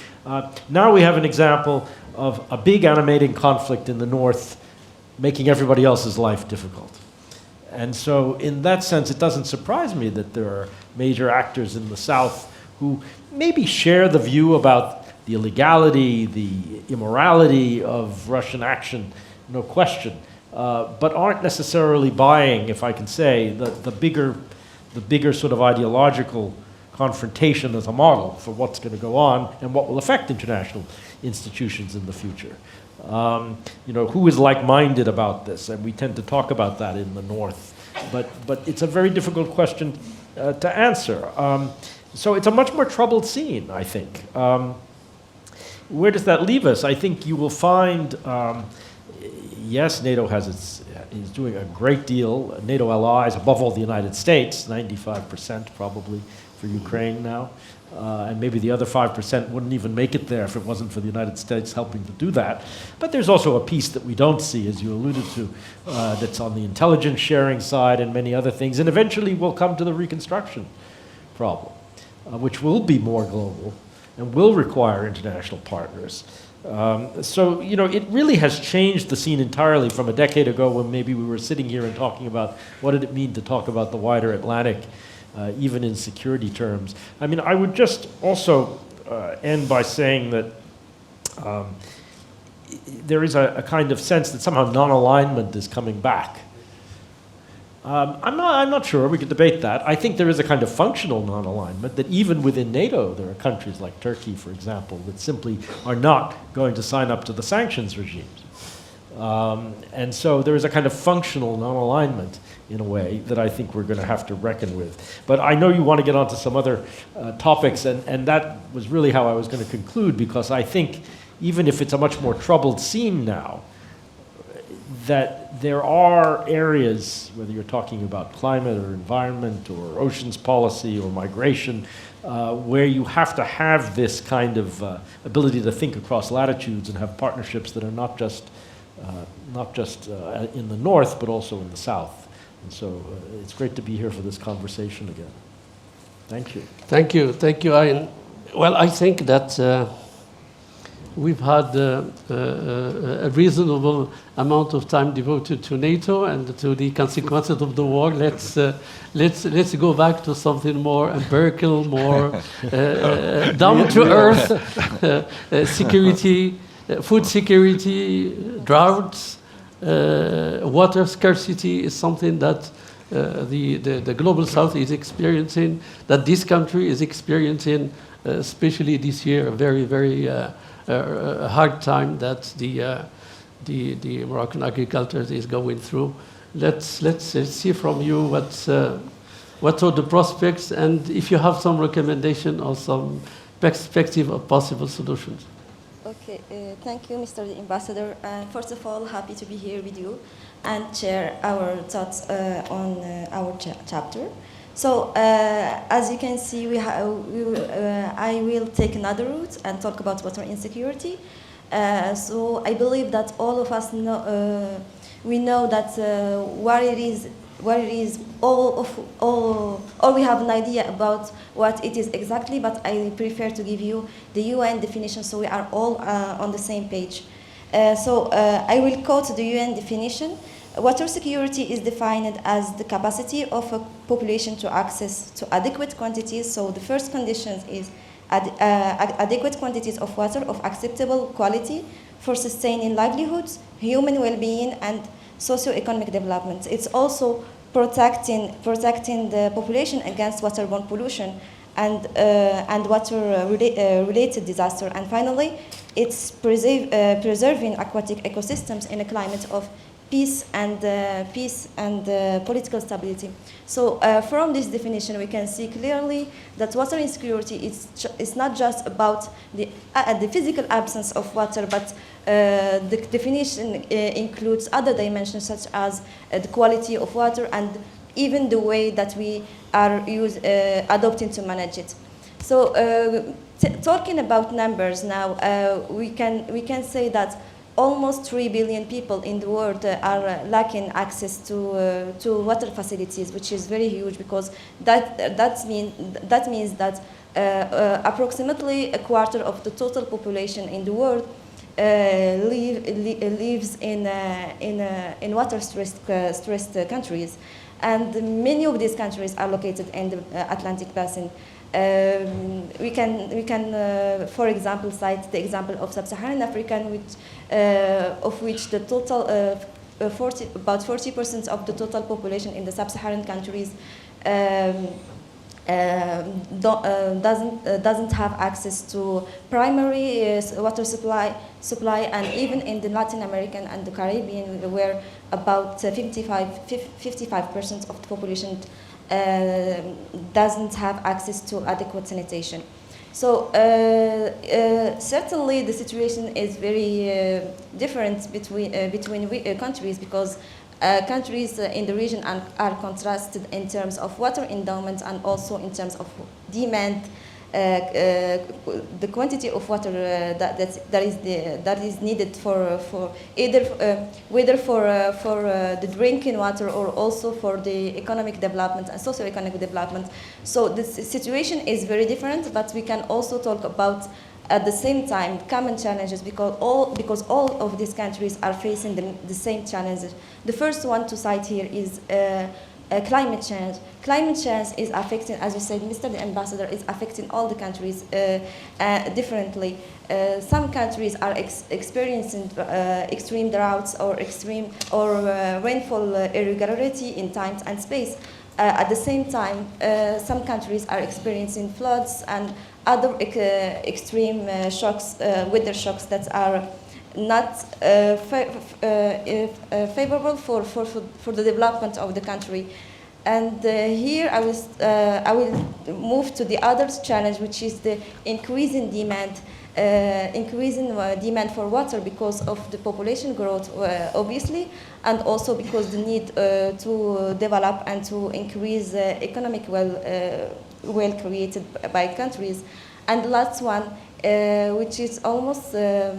Now we have an example of a big animating conflict in the north making everybody else's life difficult. And so in that sense, it doesn't surprise me that there are major actors in the south who maybe share the view about the illegality, the immorality of Russian action, no question, but aren't necessarily buying, if I can say, the bigger sort of ideological confrontation as a model for what's going to go on and what will affect international institutions in the future. Who is like-minded about this? And we tend to talk about that in the North, but it's a very difficult question to answer. So it's a much more troubled scene, I think. Where does that leave us? I think you will find, yes, NATO is doing a great deal. NATO allies, above all the United States, 95% probably for Ukraine now. And maybe the other 5% wouldn't even make it there if it wasn't for the United States helping to do that. But there's also a piece that we don't see, as you alluded to, that's on the intelligence sharing side and many other things. And eventually we'll come to the reconstruction problem, which will be more global and will require international partners. So, it really has changed the scene entirely from a decade ago when maybe we were sitting here and talking about what did it mean to talk about the wider Atlantic, even in security terms. I mean, I would just also end by saying that there is a kind of sense that somehow non-alignment is coming back. I'm not sure, we could debate that. I think there is a kind of functional non-alignment that even within NATO, there are countries like Turkey, for example, that simply are not going to sign up to the sanctions regimes. And so there is a kind of functional non-alignment in a way that I think we're going to have to reckon with. But I know you want to get onto some other topics, and that was really how I was going to conclude, because I think even if it's a much more troubled scene now, that there are areas, whether you're talking about climate or environment or oceans policy or migration, where you have to have this kind of ability to think across latitudes and have partnerships that are not just in the north, but also in the south. And so it's great to be here for this conversation again. Thank you. Thank you. Thank you, Ian. Well, I think that we've had a reasonable amount of time devoted to NATO and to the consequences of the war. Let's go back to something more empirical, more down to earth. Security, food security, droughts, water scarcity is something that the global South is experiencing, that this country is experiencing, especially this year, a very, very hard time that the Moroccan agriculture is going through. Let's see from you what are the prospects, and if you have some recommendation or some perspective of possible solutions. Okay, thank you, Mr. Ambassador. First of all, happy to be here with you and share our thoughts on our chapter. So, as you can see, I will take another route and talk about water insecurity. So, I believe that all of us know, we know that what it is, or we have an idea about what it is exactly, but I prefer to give you the UN definition so we are all on the same page. So I will quote the UN definition. Water security is defined as the capacity of a population to access to adequate quantities. So the first condition is adequate quantities of water of acceptable quality for sustaining livelihoods, human well-being, and socio-economic development. It's also protecting the population against waterborne pollution and water-related disaster. And finally, it's preserving aquatic ecosystems in a climate of peace and political stability. So from this definition, we can see clearly that water insecurity is not just about the physical absence of water, but the definition includes other dimensions such as the quality of water and even the way that we are adopting to manage it. So talking about numbers now, we can say that almost 3 billion people in the world are lacking access to water facilities, which is very huge because that means that approximately a quarter of the total population in the world lives in water-stressed countries, and many of these countries are located in the Atlantic Basin. We can, for example, cite the example of Sub-Saharan Africa, of which the total about 40% of the total population in the Sub-Saharan countries doesn't have access to primary water supply, and even in the Latin American and the Caribbean, where about 55% of the population doesn't have access to adequate sanitation. So certainly the situation is very different between countries, because countries in the region are contrasted in terms of water endowment and also in terms of demand, the quantity of water that is needed for either whether for the drinking water or also for the economic development and socio-economic development. So the situation is very different, but we can also talk about at the same time common challenges, because all of these countries are facing the same challenges. The first one to cite here is climate change. Climate change is affecting, as you said, Mr. the Ambassador, is affecting all the countries differently. Some countries are experiencing extreme droughts or rainfall irregularity in time and space. At the same time, some countries are experiencing floods and other extreme shocks, weather shocks that are not favorable for the development of the country. And here I will move to the other challenge, which is the increasing demand increasing demand for water because of the population growth, obviously, and also because the need to develop and to increase economic wealth created by countries. And the last one, which is almost the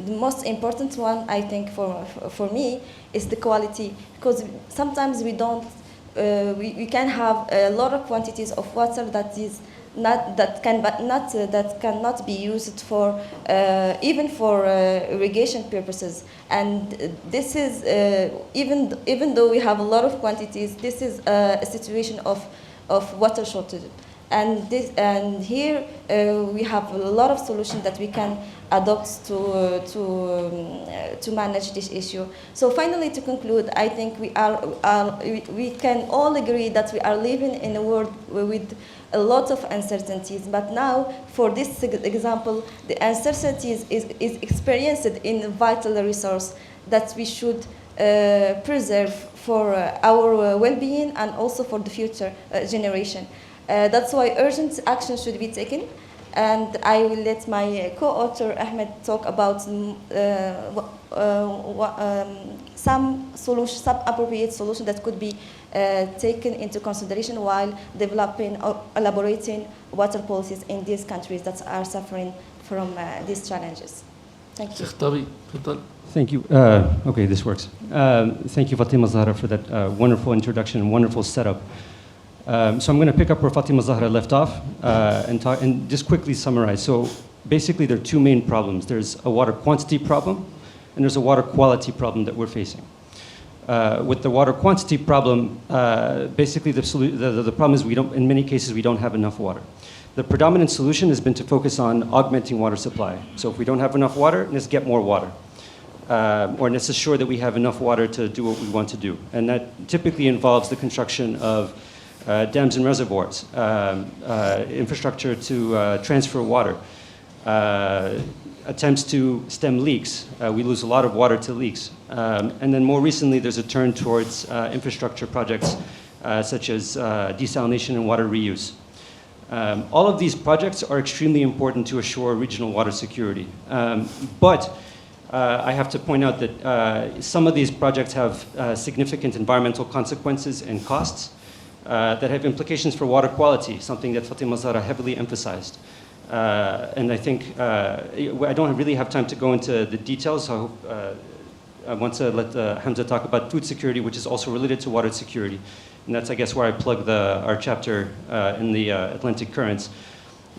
most important one, I think, for me, is the quality, because sometimes we don't, we can have a lot of quantities of water that cannot be used for even for irrigation purposes, and this is even though we have a lot of quantities, this is a situation of water shortage. And here we have a lot of solutions that we can adopt to manage this issue. So finally, to conclude, I think we can all agree that we are living in a world with a lot of uncertainties. But now, for this example, the uncertainties is experienced in vital resource that we should preserve for our well-being and also for the future generation. That's why urgent action should be taken, and I will let my co-author Ahmed talk about some appropriate solution that could be taken into consideration while developing or elaborating water policies in these countries that are suffering from these challenges. Thank you. Thank you. Okay, this works. Thank you, Fatima Zahra, for that wonderful introduction and wonderful setup. So I'm going to pick up where Fatima Zahra left off and just quickly summarize. So basically there are two main problems. There's a water quantity problem and there's a water quality problem that we're facing. With the water quantity problem, basically the problem is in many cases we don't have enough water. The predominant solution has been to focus on augmenting water supply. So if we don't have enough water, let's get more water. Or let's assure that we have enough water to do what we want to do. And that typically involves the construction of dams and reservoirs, infrastructure to transfer water, attempts to stem leaks. We lose a lot of water to leaks. And then more recently, there's a turn towards infrastructure projects such as desalination and water reuse. All of these projects are extremely important to assure regional water security. But I have to point out that some of these projects have significant environmental consequences and costs that have implications for water quality, something that Fatima Zahra heavily emphasized. And I think I don't really have time to go into the details. So I want to let Hamza talk about food security, which is also related to water security. And that's, I guess, where I plug our chapter in the Atlantic Currents.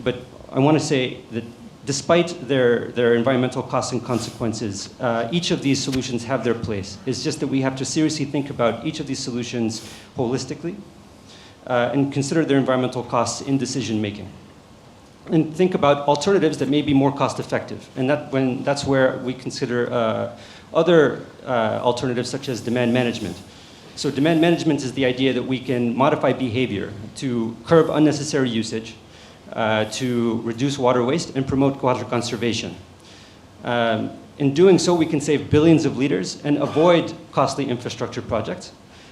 But I want to say that despite their environmental costs and consequences, each of these solutions have their place. It's just that we have to seriously think about each of these solutions holistically and consider their environmental costs in decision making. And think about alternatives that may be more cost effective. And that's where we consider other alternatives such as demand management. So demand management is the idea that we can modify behavior to curb unnecessary usage, to reduce water waste and promote water conservation. In doing so, we can save billions of liters and avoid costly infrastructure projects,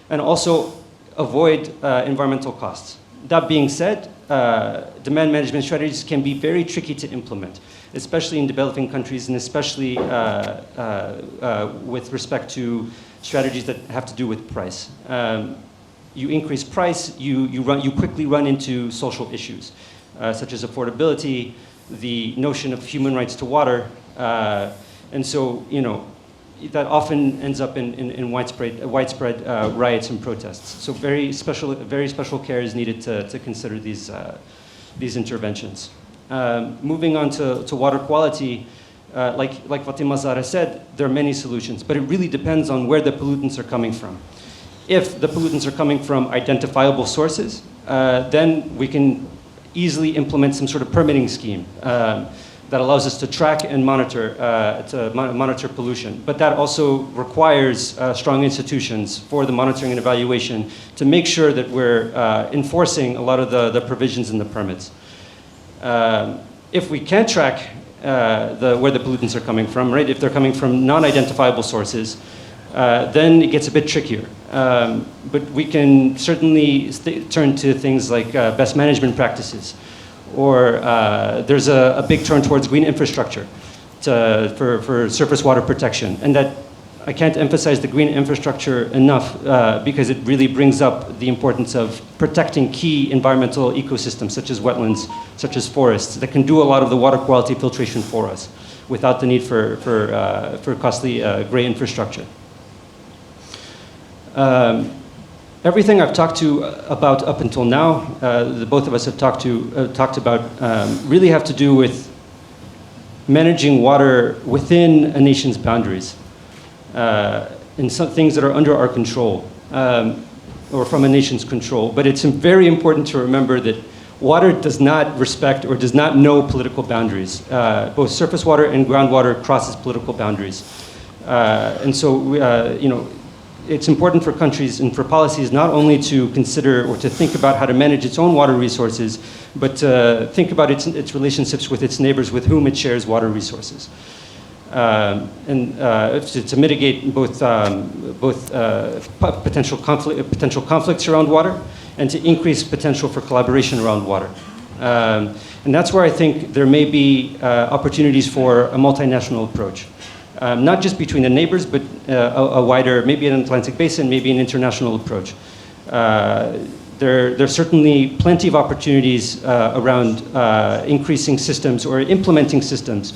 and also avoid environmental costs. That being said, demand management strategies can be very tricky to implement, especially in developing countries and especially with respect to strategies that have to do with price. You increase price, you quickly run into social issues, such as affordability, the notion of human rights to water, and so, that often ends up in widespread riots and protests. So very special care is needed to consider these interventions. Moving on to water quality, like Fatima Zahra said, there are many solutions, but it really depends on where the pollutants are coming from. If the pollutants are coming from identifiable sources, then we can easily implement some sort of permitting scheme that allows us to track and monitor pollution. But that also requires strong institutions for the monitoring and evaluation to make sure that we're enforcing a lot of the provisions in the permits. If we can't track where the pollutants are coming from, right? If they're coming from non-identifiable sources, then it gets a bit trickier. But we can certainly turn to things like best management practices, or there's a big turn towards green infrastructure for surface water protection. And that I can't emphasize the green infrastructure enough because it really brings up the importance of protecting key environmental ecosystems such as wetlands, such as forests, that can do a lot of the water quality filtration for us without the need for costly gray infrastructure. Everything I've talked about up until now, the both of us have talked about, really have to do with managing water within a nation's boundaries. And some things that are under our control, or from a nation's control. But it's very important to remember that water does not respect or does not know political boundaries. Both surface water and groundwater crosses political boundaries. And so, you know, it's important for countries and for policies not only to consider or to think about how to manage its own water resources, but to think about its relationships with its neighbors with whom it shares water resources. And to mitigate both potential conflicts around water and to increase potential for collaboration around water. And that's where I think there may be opportunities for a multinational approach. Not just between the neighbors, but a wider, maybe an Atlantic basin, maybe an international approach. There's certainly plenty of opportunities around increasing systems or implementing systems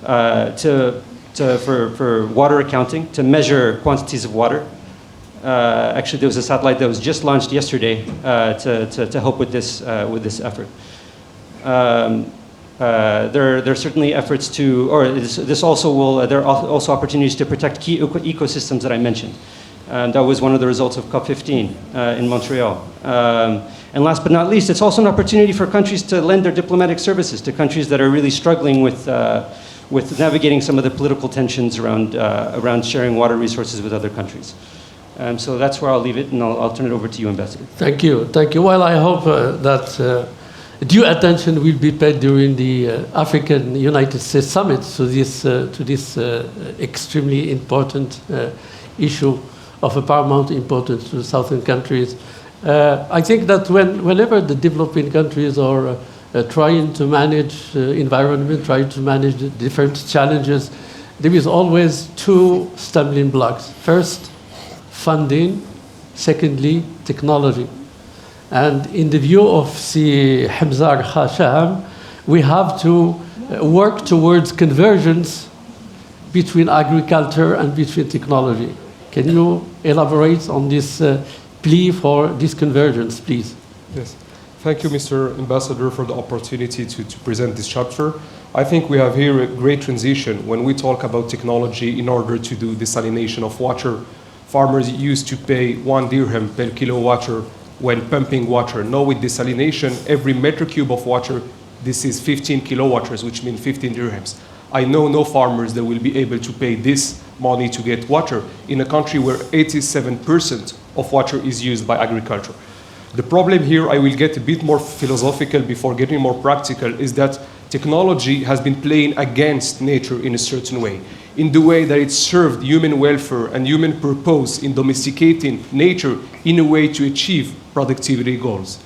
for water accounting, to measure quantities of water. Actually, there was a satellite that was just launched yesterday to help with this effort. There are certainly efforts to, or this also will, there are also opportunities to protect key ecosystems that I mentioned. That was one of the results of COP15 in Montreal. And last but not least, it's also an opportunity for countries to lend their diplomatic services to countries that are really struggling with navigating some of the political tensions around sharing water resources with other countries. So that's where I'll leave it, and I'll turn it over to you, Ambassador. Thank you. Thank you. Well, I hope that due attention will be paid during the African United States Summit to this extremely important issue of a paramount importance to the southern countries. I think that whenever the developing countries are trying to manage environment, trying to manage the different challenges, there is always two stumbling blocks. First, funding. Secondly, technology. And in the view of Si Hamza Khasham, we have to work towards convergence between agriculture and between technology. Can you elaborate on this plea for this convergence, please? Yes. Thank you, Mr. Ambassador, for the opportunity to present this chapter. I think we have here a great transition when we talk about technology in order to do desalination of water. Farmers used to pay 1 dirham per kilo water when pumping water. Now with desalination, every meter cube of water, this is 15 kilowatts, which means 15 dirhams. I know no farmers that will be able to pay this money to get water in a country where 87% of water is used by agriculture. The problem here, I will get a bit more philosophical before getting more practical, is that technology has been playing against nature in a certain way, in the way that it served human welfare and human purpose in domesticating nature in a way to achieve productivity goals.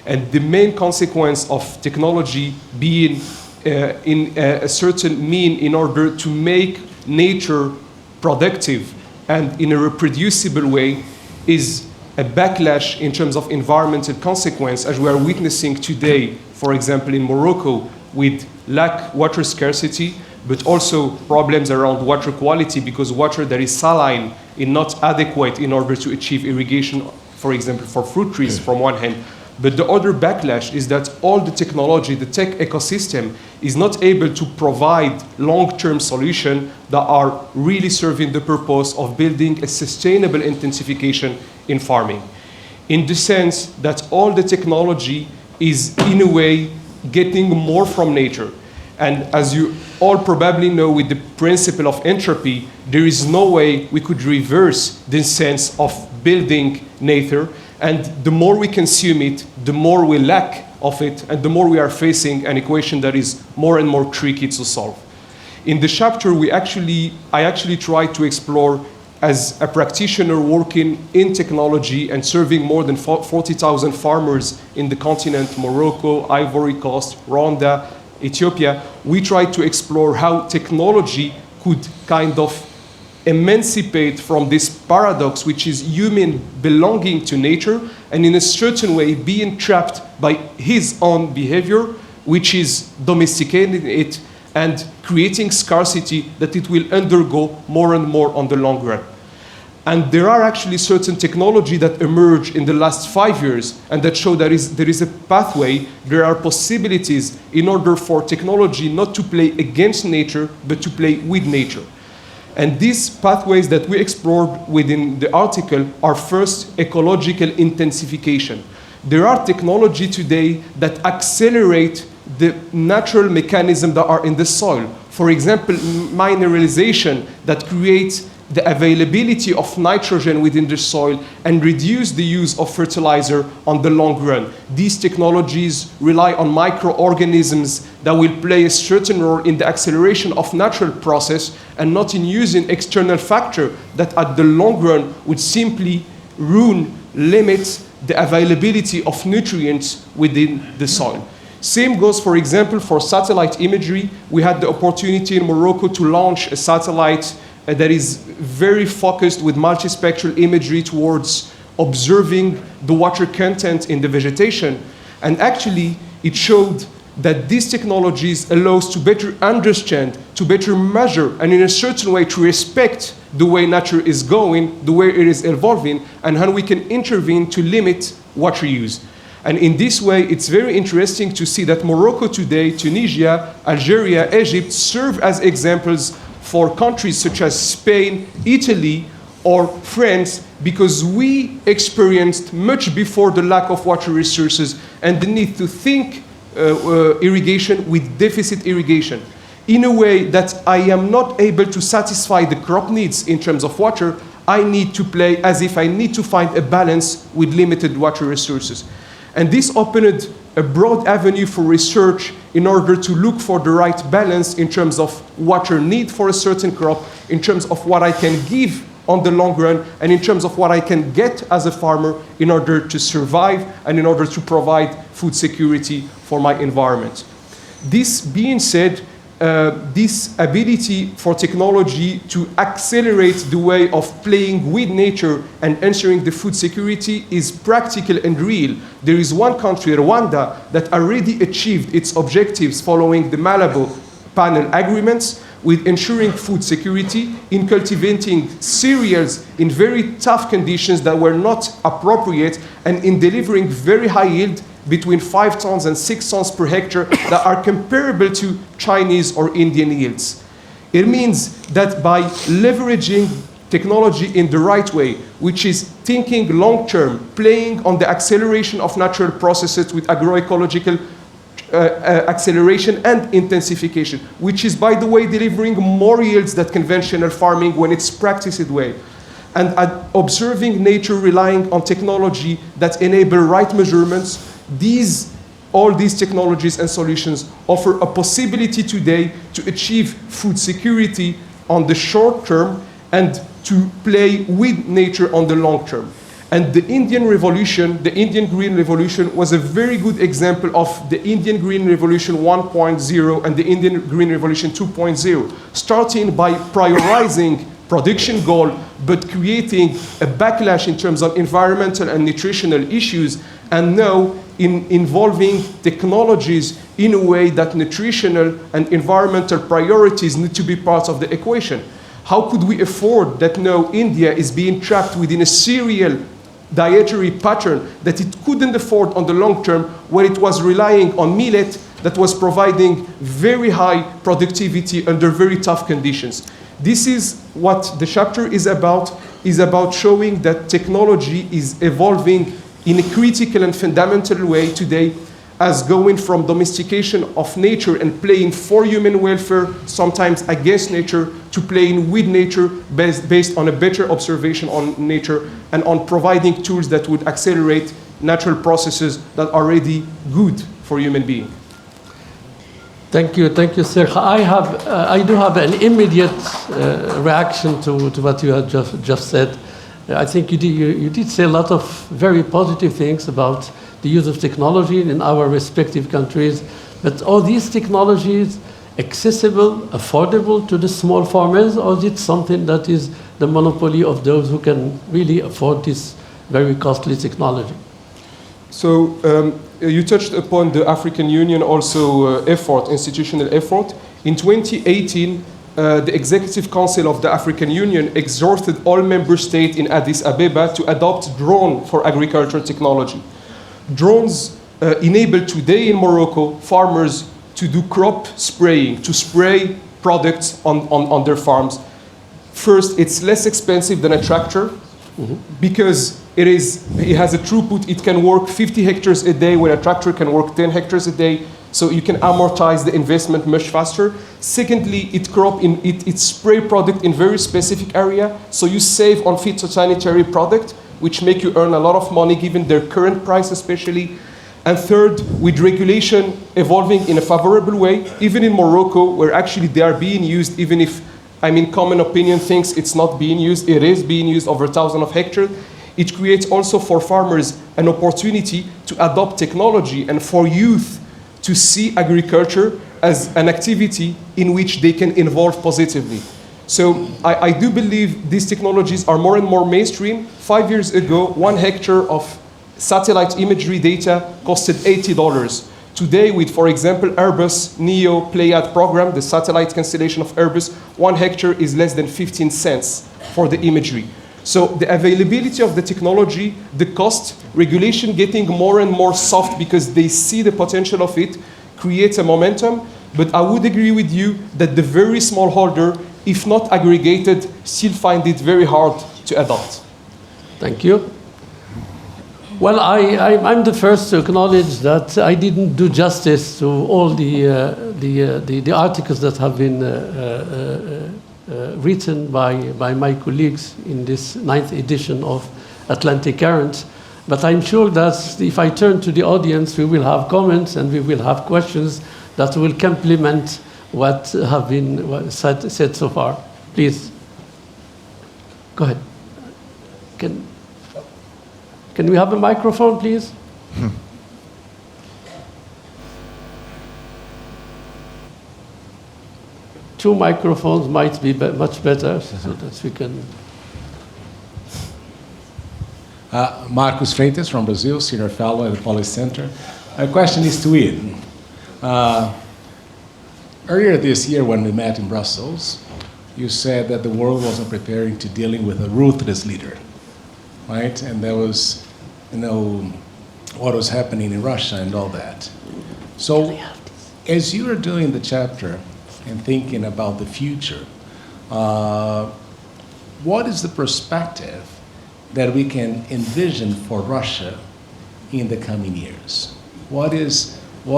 And the main consequence of technology being in a certain mean in order to make nature productive and in a reproducible way is a backlash in terms of environmental consequence, as we are witnessing today, for example, in Morocco, with water scarcity, but also problems around water quality, because water that is saline is not adequate in order to achieve irrigation, for example, for fruit trees from one hand. But the other backlash is that all the technology, the tech ecosystem, is not able to provide long-term solutions that are really serving the purpose of building a sustainable intensification in farming. In the sense that all the technology is, in a way, getting more from nature. And as you all probably know, with the principle of entropy, there is no way we could reverse the sense of building nature. And the more we consume it, the more we lack of it, and the more we are facing an equation that is more and more tricky to solve. In the chapter, I actually try to explore as a practitioner working in technology and serving more than 40,000 farmers in the continent, Morocco, Ivory Coast, Rwanda, Ethiopia, we tried to explore how technology could kind of emancipate from this paradox, which is human belonging to nature and in a certain way being trapped by his own behavior, which is domesticating it and creating scarcity that it will undergo more and more on the long run. And there are actually certain technology that emerge in the last 5 years and that show that there is a pathway, there are possibilities in order for technology not to play against nature, but to play with nature. And these pathways that we explored within the article are first ecological intensification. There are technology today that accelerate the natural mechanisms that are in the soil. For example, mineralization that creates the availability of nitrogen within the soil and reduce the use of fertilizer on the long run. These technologies rely on microorganisms that will play a certain role in the acceleration of natural process and not in using external factor that at the long run would simply limit the availability of nutrients within the soil. Same goes, for example, for satellite imagery. We had the opportunity in Morocco to launch a satellite that is very focused with multispectral imagery towards observing the water content in the vegetation. And actually, it showed that these technologies allow us to better understand, to better measure, and in a certain way to respect the way nature is going, the way it is evolving, and how we can intervene to limit water use. And in this way, it's very interesting to see that Morocco today, Tunisia, Algeria, Egypt serve as examples for countries such as Spain, Italy, or France, because we experienced much before the lack of water resources and the need to think irrigation with deficit irrigation. In a way that I am not able to satisfy the crop needs in terms of water, I need to play as if I need to find a balance with limited water resources. And this opened a broad avenue for research in order to look for the right balance in terms of water need for a certain crop, in terms of what I can give on the long run, and in terms of what I can get as a farmer in order to survive and in order to provide food security for my environment. This being said, this ability for technology to accelerate the way of playing with nature and ensuring the food security is practical and real. There is one country, Rwanda, that already achieved its objectives following the Malabo panel agreements with ensuring food security in cultivating cereals in very tough conditions that were not appropriate and in delivering very high yield between 5 tons and 6 tons per hectare that are comparable to Chinese or Indian yields. It means that by leveraging technology in the right way, which is thinking long-term, playing on the acceleration of natural processes with agroecological acceleration and intensification, which is, by the way, delivering more yields than conventional farming when it's practiced way. And observing nature relying on technology that enable right measurements, all these technologies and solutions offer a possibility today to achieve food security on the short term and to play with nature on the long term. And the Indian Revolution, the Indian Green Revolution, was a very good example of the Indian Green Revolution 1.0 and the Indian Green Revolution 2.0, starting by prioritizing production goal, but creating a backlash in terms of environmental and nutritional issues, and now involving technologies in a way that nutritional and environmental priorities need to be part of the equation. How could we afford that now India is being trapped within a cereal dietary pattern that it couldn't afford on the long term when it was relying on millet that was providing very high productivity under very tough conditions? This is what the chapter is about showing that technology is evolving in a critical and fundamental way today, as going from domestication of nature and playing for human welfare, sometimes against nature, to playing with nature based on a better observation on nature and on providing tools that would accelerate natural processes that are already good for human beings. Thank you, sir. I do have an immediate reaction to what you had just said. I think you did say a lot of very positive things about the use of technology in our respective countries, but are these technologies accessible, affordable to the small farmers, or is it something that is the monopoly of those who can really afford this very costly technology? So you touched upon the African Union also institutional effort. In 2018, the Executive Council of the African Union exhorted all member states in Addis Ababa to adopt drone for agriculture technology. Drones enable today in Morocco farmers to do crop spraying, to spray products on their farms. First, it's less expensive than a tractor because it has a throughput. It can work 50 hectares a day when a tractor can work 10 hectares a day. So you can amortize the investment much faster. Secondly, it spray product in very specific area. So you save on phytosanitary product, which make you earn a lot of money given their current price especially. And third, with regulation evolving in a favorable way, even in Morocco, where actually they are being used, even if, common opinion thinks it's not being used, it is being used over thousands of hectares. It creates also for farmers an opportunity to adopt technology and for youth to see agriculture as an activity in which they can involve positively. So I do believe these technologies are more and more mainstream. 5 years ago, 1 hectare of satellite imagery data costed $80. Today, with, for example, Airbus Neo Pléiades program, the satellite constellation of Airbus, 1 hectare is less than 15 cents for the imagery. So the availability of the technology, the cost, regulation getting more and more soft because they see the potential of it, creates a momentum. But I would agree with you that the very small holder, if not aggregated, still find it very hard to adopt. Thank you. Well, I'm the first to acknowledge that I didn't do justice to all the articles that have been written by my colleagues in this 9th edition of Atlantic Current. But I'm sure that if I turn to the audience, we will have comments and we will have questions that will complement what have been said so far. Please, go ahead. Can we have a microphone, please? Two microphones might be much better, so that we can... Marcos Freitas from Brazil, Senior Fellow at the Policy Center. My question is to Eden. Earlier this year when we met in Brussels, you said that the world wasn't preparing to dealing with a ruthless leader, right? And there was, what was happening in Russia and all that. So as you are doing the chapter and thinking about the future, what is the perspective that we can envision for Russia in the coming years? What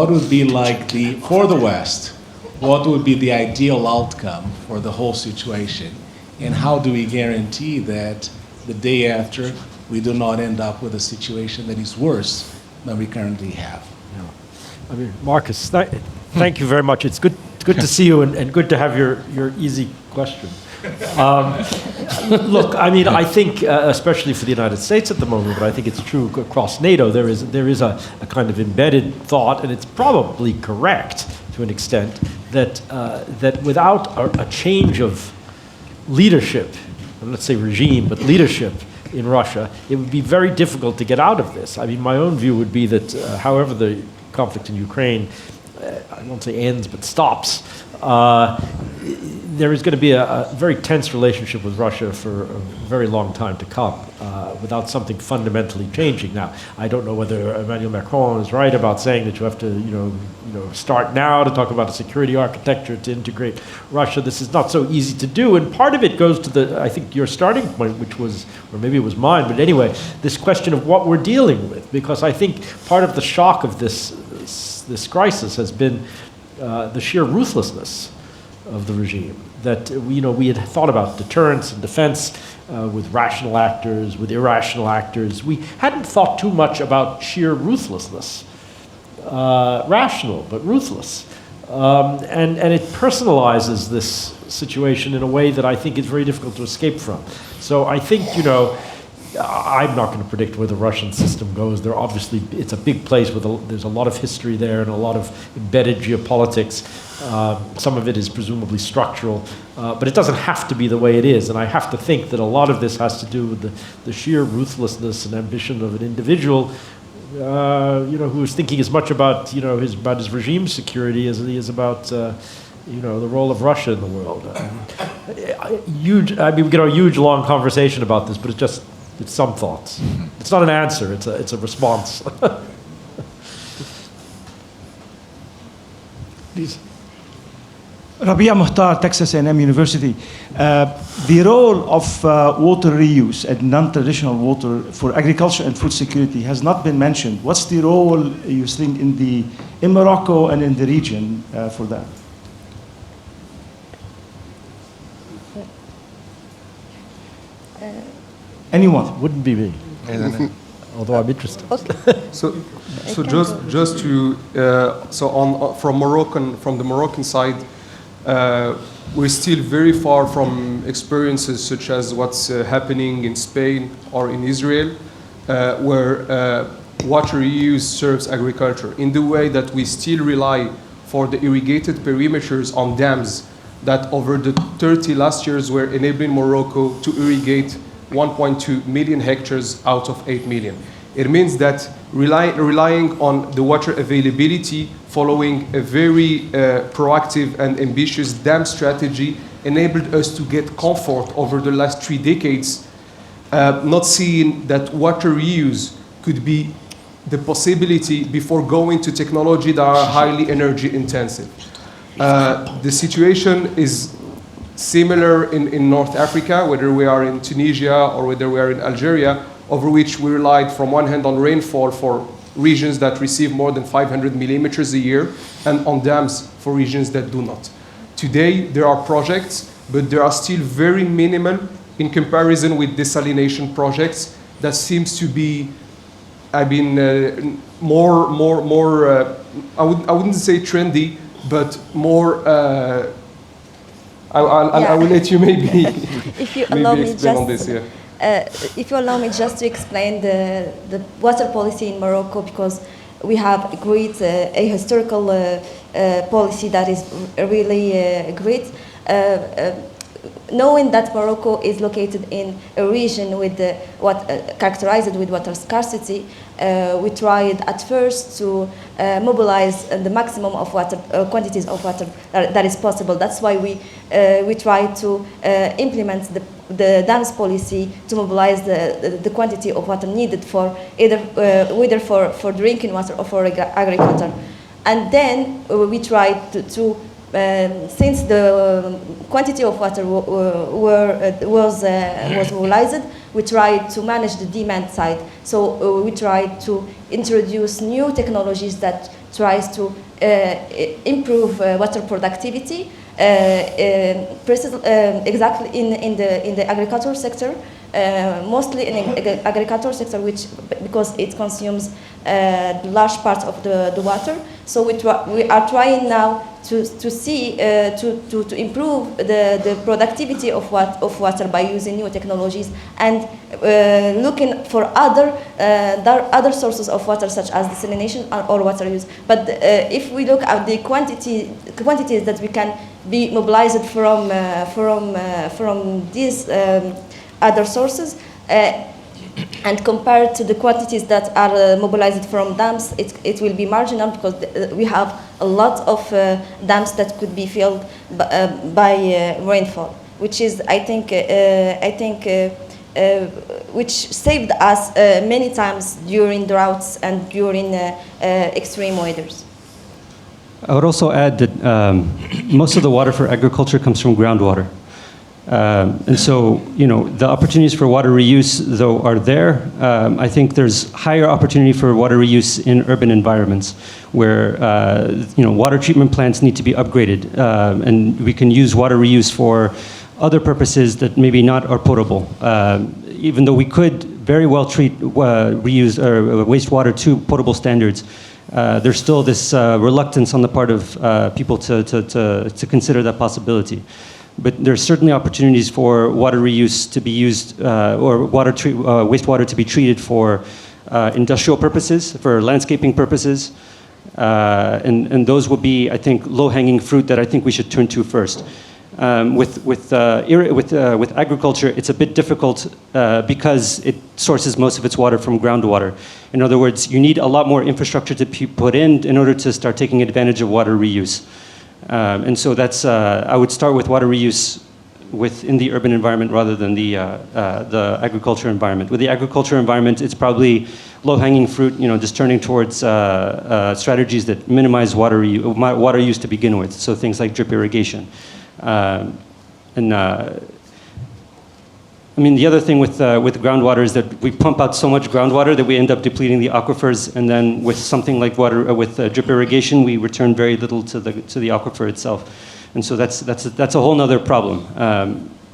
would be like for the West, what would be the ideal outcome for the whole situation? And how do we guarantee that the day after we do not end up with a situation that is worse than we currently have? Yeah. Marcus, thank you very much. It's good to see you and good to have your easy question. Look, I think, especially for the United States at the moment, but I think it's true across NATO, there is a kind of embedded thought, and it's probably correct to an extent, that without a change of leadership, let's say regime, but leadership in Russia, it would be very difficult to get out of this. My own view would be that however the conflict in Ukraine, I won't say ends, but stops, there is going to be a very tense relationship with Russia for a very long time to come without something fundamentally changing. Now, I don't know whether Emmanuel Macron is right about saying that you have to start now to talk about a security architecture to integrate Russia. This is not so easy to do, and part of it goes to I think your starting point, which was, or maybe it was mine, but anyway, this question of what we're dealing with, because I think part of the shock of this crisis has been the sheer ruthlessness of the regime. That we had thought about deterrence and defense with rational actors, with irrational actors. We hadn't thought too much about sheer ruthlessness. Rational, but ruthless. And it personalizes this situation in a way that I think is very difficult to escape from. So I think, you know, I'm not going to predict where the Russian system goes. They're obviously, it's a big place with there's a lot of history there and a lot of embedded geopolitics. Some of it is presumably structural, but it doesn't have to be the way it is. And I have to think that a lot of this has to do with the sheer ruthlessness and ambition of an individual, you know, who is thinking as much about, you know, about his regime security as he is about, you know, the role of Russia in the world. Huge. I mean, we get a huge, long conversation about this, but it's some thoughts. It's not an answer. It's a response. Please. Rabia Muhtar, Texas A&M University. The role of water reuse and non-traditional water for agriculture and food security has not been mentioned. What's the role you think in Morocco and in the region for that? Anyone? Wouldn't be me. Although I'm interested. Okay. So just to from the Moroccan side, we're still very far from experiences such as what's happening in Spain or in Israel, where water reuse serves agriculture in the way that we still rely for the irrigated perimeters on dams that over the 30 last years were enabling Morocco to irrigate 1.2 million hectares out of 8 million. It means that relying on the water availability following a very proactive and ambitious dam strategy enabled us to get comfort over the last 3 decades, not seeing that water reuse could be the possibility before going to technology that are highly energy intensive. The situation is similar in North Africa, whether we are in Tunisia or whether we are in Algeria, over which we relied from one hand on rainfall for regions that receive more than 500 millimeters a year and on dams for regions that do not. Today there are projects, but they are still very minimal in comparison with desalination projects that seems to be, I mean, more I wouldn't say trendy, but more I will let you maybe if you allow me explain on this. Yeah. If you allow me just to explain the water policy in Morocco, because we have a great a historical policy that is really great. Knowing that Morocco is located in a region with characterized with water scarcity, we tried at first to mobilize the maximum of water quantities of water that is possible. That's why we tried to implement the dams policy to mobilize the quantity of water needed for either for drinking water or for agriculture. And then we tried to since the quantity of water was mobilized, we tried to manage the demand side. So we tried to introduce new technologies that tries to improve water productivity, exactly in the agricultural sector, mostly in the agricultural sector, because it consumes large parts of the water. So we are trying now to see to improve the productivity of water by using new technologies and looking for other sources of water such as desalination or water use. But if we look at the quantities that we can be mobilized from these other sources, and compared to the quantities that are mobilized from dams, it will be marginal, because we have a lot of dams that could be filled by rainfall, which is, I think, which saved us many times during droughts and during extreme weathers. I would also add that most of the water for agriculture comes from groundwater. And so, you know, the opportunities for water reuse, though, are there. I think there's higher opportunity for water reuse in urban environments where, you know, water treatment plants need to be upgraded. And we can use water reuse for other purposes that maybe not are potable. Even though we could very well treat reuse or wastewater to potable standards, there's still this reluctance on the part of people to consider that possibility. But there's certainly opportunities for water reuse to be used, or wastewater to be treated for industrial purposes, for landscaping purposes. And those will be, I think, low-hanging fruit that I think we should turn to first. With agriculture, it's a bit difficult because it sources most of its water from groundwater. In other words, you need a lot more infrastructure to be put in order to start taking advantage of water reuse. And so that's, I would start with water reuse within the urban environment rather than the agriculture environment. With the agriculture environment, it's probably low-hanging fruit, just turning towards strategies that minimize water use to begin with. So things like drip irrigation. I mean, the other thing with groundwater is that we pump out so much groundwater that we end up depleting the aquifers, and then with something like drip irrigation, we return very little to the aquifer itself, and so that's a whole other problem.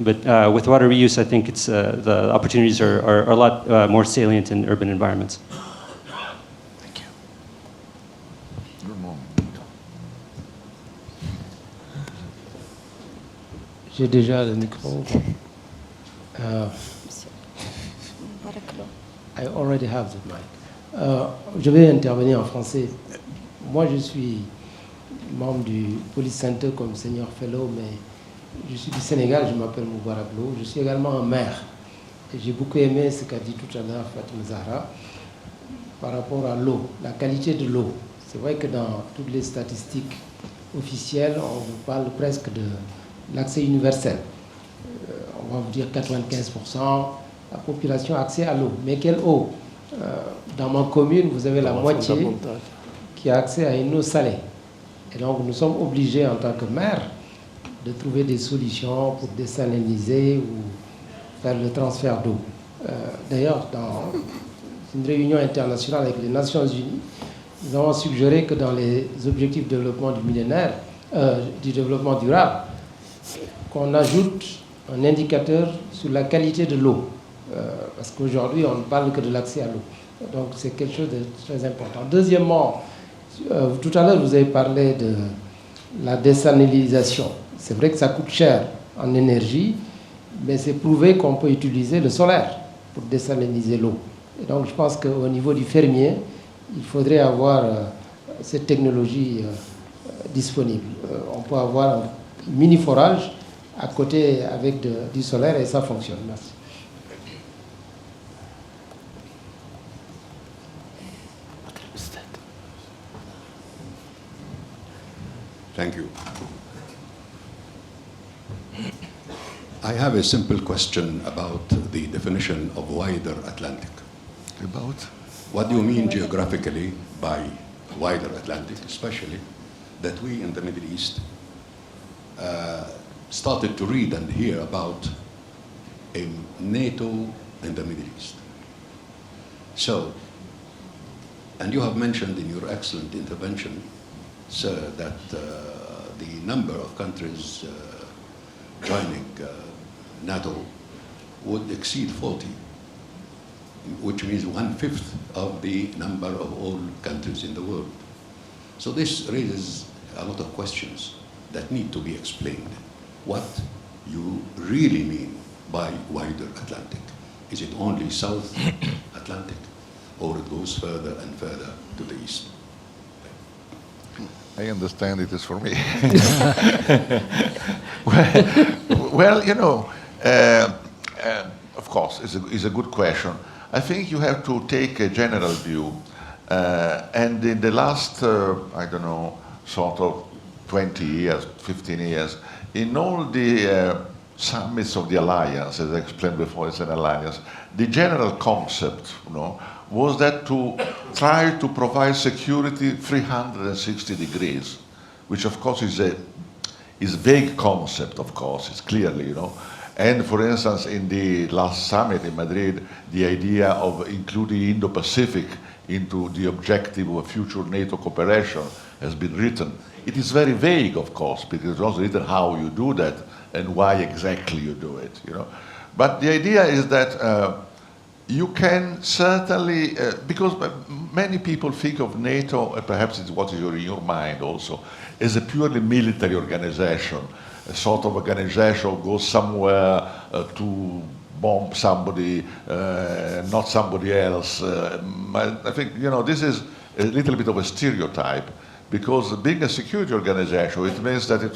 But with water reuse, I think it's the opportunities are a lot more salient in urban environments. J'ai déjà le micro. I already have the mic. Je vais intervenir en français. Moi, je suis membre du Police Center comme Senior Fellow, mais je suis du Sénégal, je m'appelle Moubarak Lo. Je suis également un maire. Et j'ai beaucoup aimé ce qu'a dit tout à l'heure Fatima Zahra par rapport à l'eau, la qualité de l'eau. C'est vrai que dans toutes les statistiques officielles, on vous parle presque de l'accès universel. On va vous dire 95%, la population a accès à l'eau. Mais quelle eau? Dans ma commune, vous avez la moitié qui a accès à une eau salée. Et donc nous sommes obligés en tant que maire de trouver des solutions pour désaliniser ou faire le transfert d'eau. D'ailleurs, dans une réunion internationale avec les Nations Unies, nous avons suggéré que dans les objectifs de développement du millénaire, du développement durable, qu'on ajoute un indicateur sur la qualité de l'eau. Parce qu'aujourd'hui, on ne parle que de l'accès à l'eau. Donc, c'est quelque chose de très important. Deuxièmement, tout à l'heure, vous avez parlé de la désalinisation. C'est vrai que ça coûte cher en énergie, mais c'est prouvé qu'on peut utiliser le solaire pour désaliniser l'eau. Et donc, je pense qu'au niveau du fermier, il faudrait avoir cette technologie disponible. On peut avoir un mini-forage à côté avec du solaire et ça fonctionne. Merci. Thank you. I have a simple question about the definition of wider Atlantic. About? What do you mean geographically by wider Atlantic, especially that we in the Middle East started to read and hear about a NATO in the Middle East. So, and you have mentioned in your excellent intervention, sir, that the number of countries joining NATO would exceed 40, which means 1/5 of the number of all countries in the world. So this raises a lot of questions that need to be explained. What you really mean by wider Atlantic? Is it only South Atlantic, or it goes further and further to the east? I understand it is for me. Well, you know, of course, it's a good question. I think you have to take a general view. And in the last, I don't know, sort of 20 years, 15 years, in all the summits of the alliance, as I explained before, it's an alliance, the general concept, was that to try to provide security 360 degrees, which of course is a vague concept, of course, it's clearly, And for instance, in the last summit in Madrid, the idea of including Indo-Pacific into the objective of future NATO cooperation has been written. It is very vague, of course, because it's also written how you do that and why exactly you do it, But the idea is that you can certainly, because many people think of NATO, perhaps it's what is in your mind also, as a purely military organization, a sort of organization goes somewhere to bomb somebody, not somebody else. I think, this is a little bit of a stereotype, because being a security organization, it means that it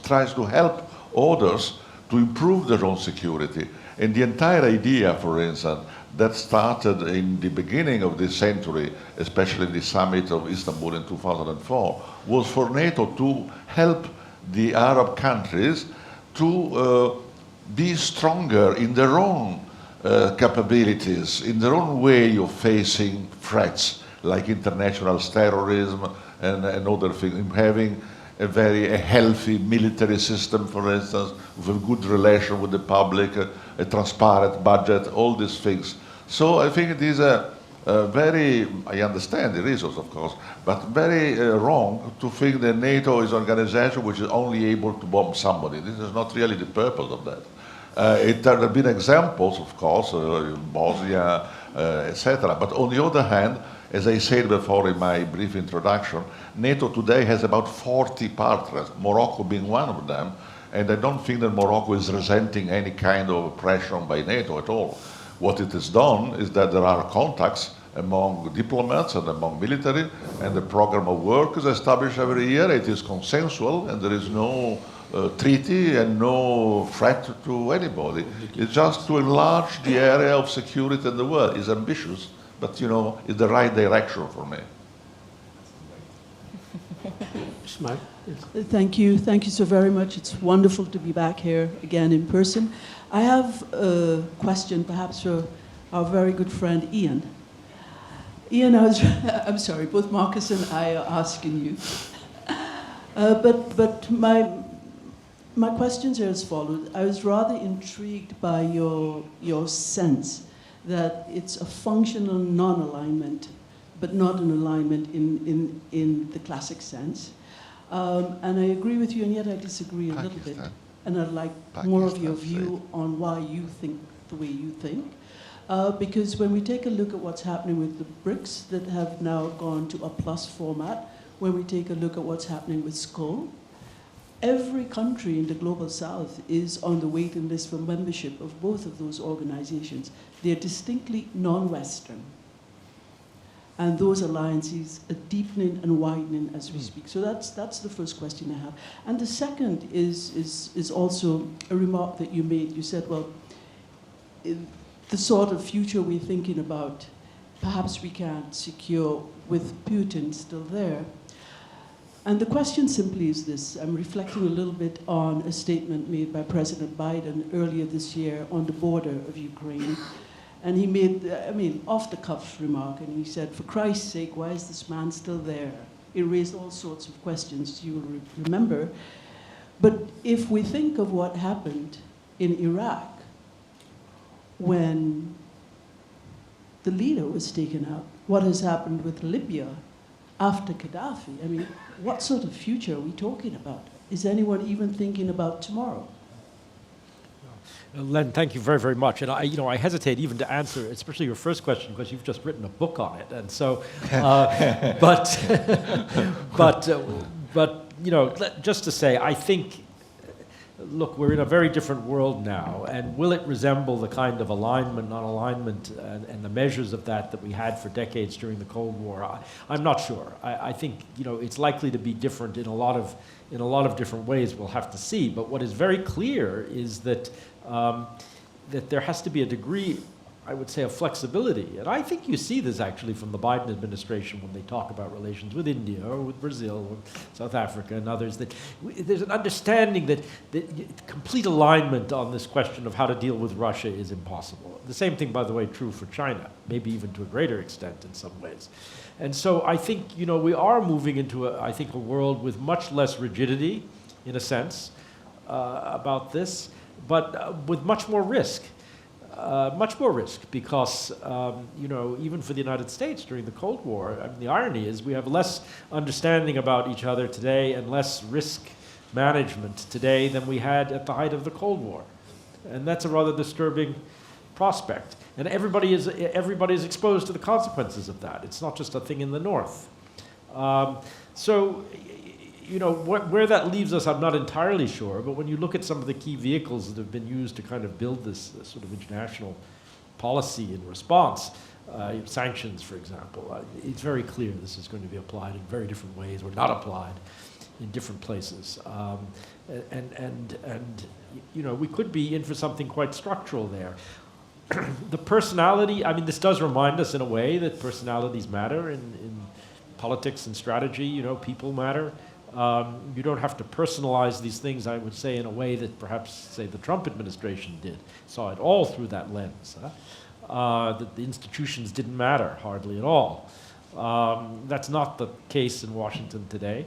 tries to help others to improve their own security. And the entire idea, for instance, that started in the beginning of this century, especially the summit of Istanbul in 2004, was for NATO to help the Arab countries to be stronger in their own capabilities, in their own way of facing threats like international terrorism and other things, having a very healthy military system, for instance, with a good relation with the public, a transparent budget, all these things. So I think it is very, I understand the reasons, of course, but very wrong to think that NATO is an organization which is only able to bomb somebody. This is not really the purpose of that. There have been examples, of course, Bosnia, etc. But on the other hand, as I said before in my brief introduction, NATO today has about 40 partners, Morocco being one of them, and I don't think that Morocco is resenting any kind of oppression by NATO at all. What it has done is that there are contacts among diplomats and among military, and the program of work is established every year. It is consensual, and there is no treaty and no threat to anybody. It's just to enlarge the area of security in the world. It's ambitious, but it's the right direction for me. Ismail, yes. Thank you so very much. It's wonderful to be back here again in person. I have a question perhaps for our very good friend Ian. Ian, I'm sorry, both Marcus and I are asking you. But my questions are as follows. I was rather intrigued by your sense that it's a functional non-alignment, but not an alignment in the classic sense. And I agree with you, and yet I disagree a little bit. And I'd like more of your view on why you think the way you think. Because when we take a look at what's happening with the BRICS that have now gone to a plus format, when we take a look at what's happening with SCO, every country in the global south is on the waiting list for membership of both of those organizations. They're distinctly non-Western. And those alliances are deepening and widening as we speak. So that's the first question I have. And the second is also a remark that you made. You said, well, the sort of future we're thinking about, perhaps we can't secure with Putin still there. And the question simply is this. I'm reflecting a little bit on a statement made by President Biden earlier this year on the border of Ukraine. And he made, off-the-cuff remark, and he said, for Christ's sake, why is this man still there? It raised all sorts of questions, you will remember. But if we think of what happened in Iraq when the leader was taken out, what has happened with Libya after Gaddafi, what sort of future are we talking about? Is anyone even thinking about tomorrow? Len, thank you very, very much. And I hesitate even to answer, especially your first question, because you've just written a book on it. And so, just to say, I think, look, we're in a very different world now, and will it resemble the kind of alignment, non-alignment, and the measures of that we had for decades during the Cold War? I'm not sure. I think it's likely to be different in a lot of different ways. We'll have to see. But what is very clear is that that there has to be a degree, I would say, of flexibility. And I think you see this actually from the Biden administration when they talk about relations with India or with Brazil or South Africa and others, that there's an understanding that complete alignment on this question of how to deal with Russia is impossible. The same thing, by the way, true for China, maybe even to a greater extent in some ways. And so I think, we are moving into a world with much less rigidity, in a sense, about this, but with much more risk. Because, even for the United States during the Cold War, the irony is we have less understanding about each other today and less risk management today than we had at the height of the Cold War. And that's a rather disturbing prospect. And everybody is exposed to the consequences of that. It's not just a thing in the north. So, you know, where that leaves us, I'm not entirely sure. But when you look at some of the key vehicles that have been used to kind of build this sort of international policy in response, sanctions, for example, it's very clear this is going to be applied in very different ways, or not applied in different places. And you know, we could be in for something quite structural there. The personality, I mean, this does remind us in a way that personalities matter in politics and strategy. You know, people matter. You don't have to personalize these things, I would say, in a way that perhaps, say, the Trump administration did. Saw it all through that lens. That the institutions didn't matter hardly at all. That's not the case in Washington today.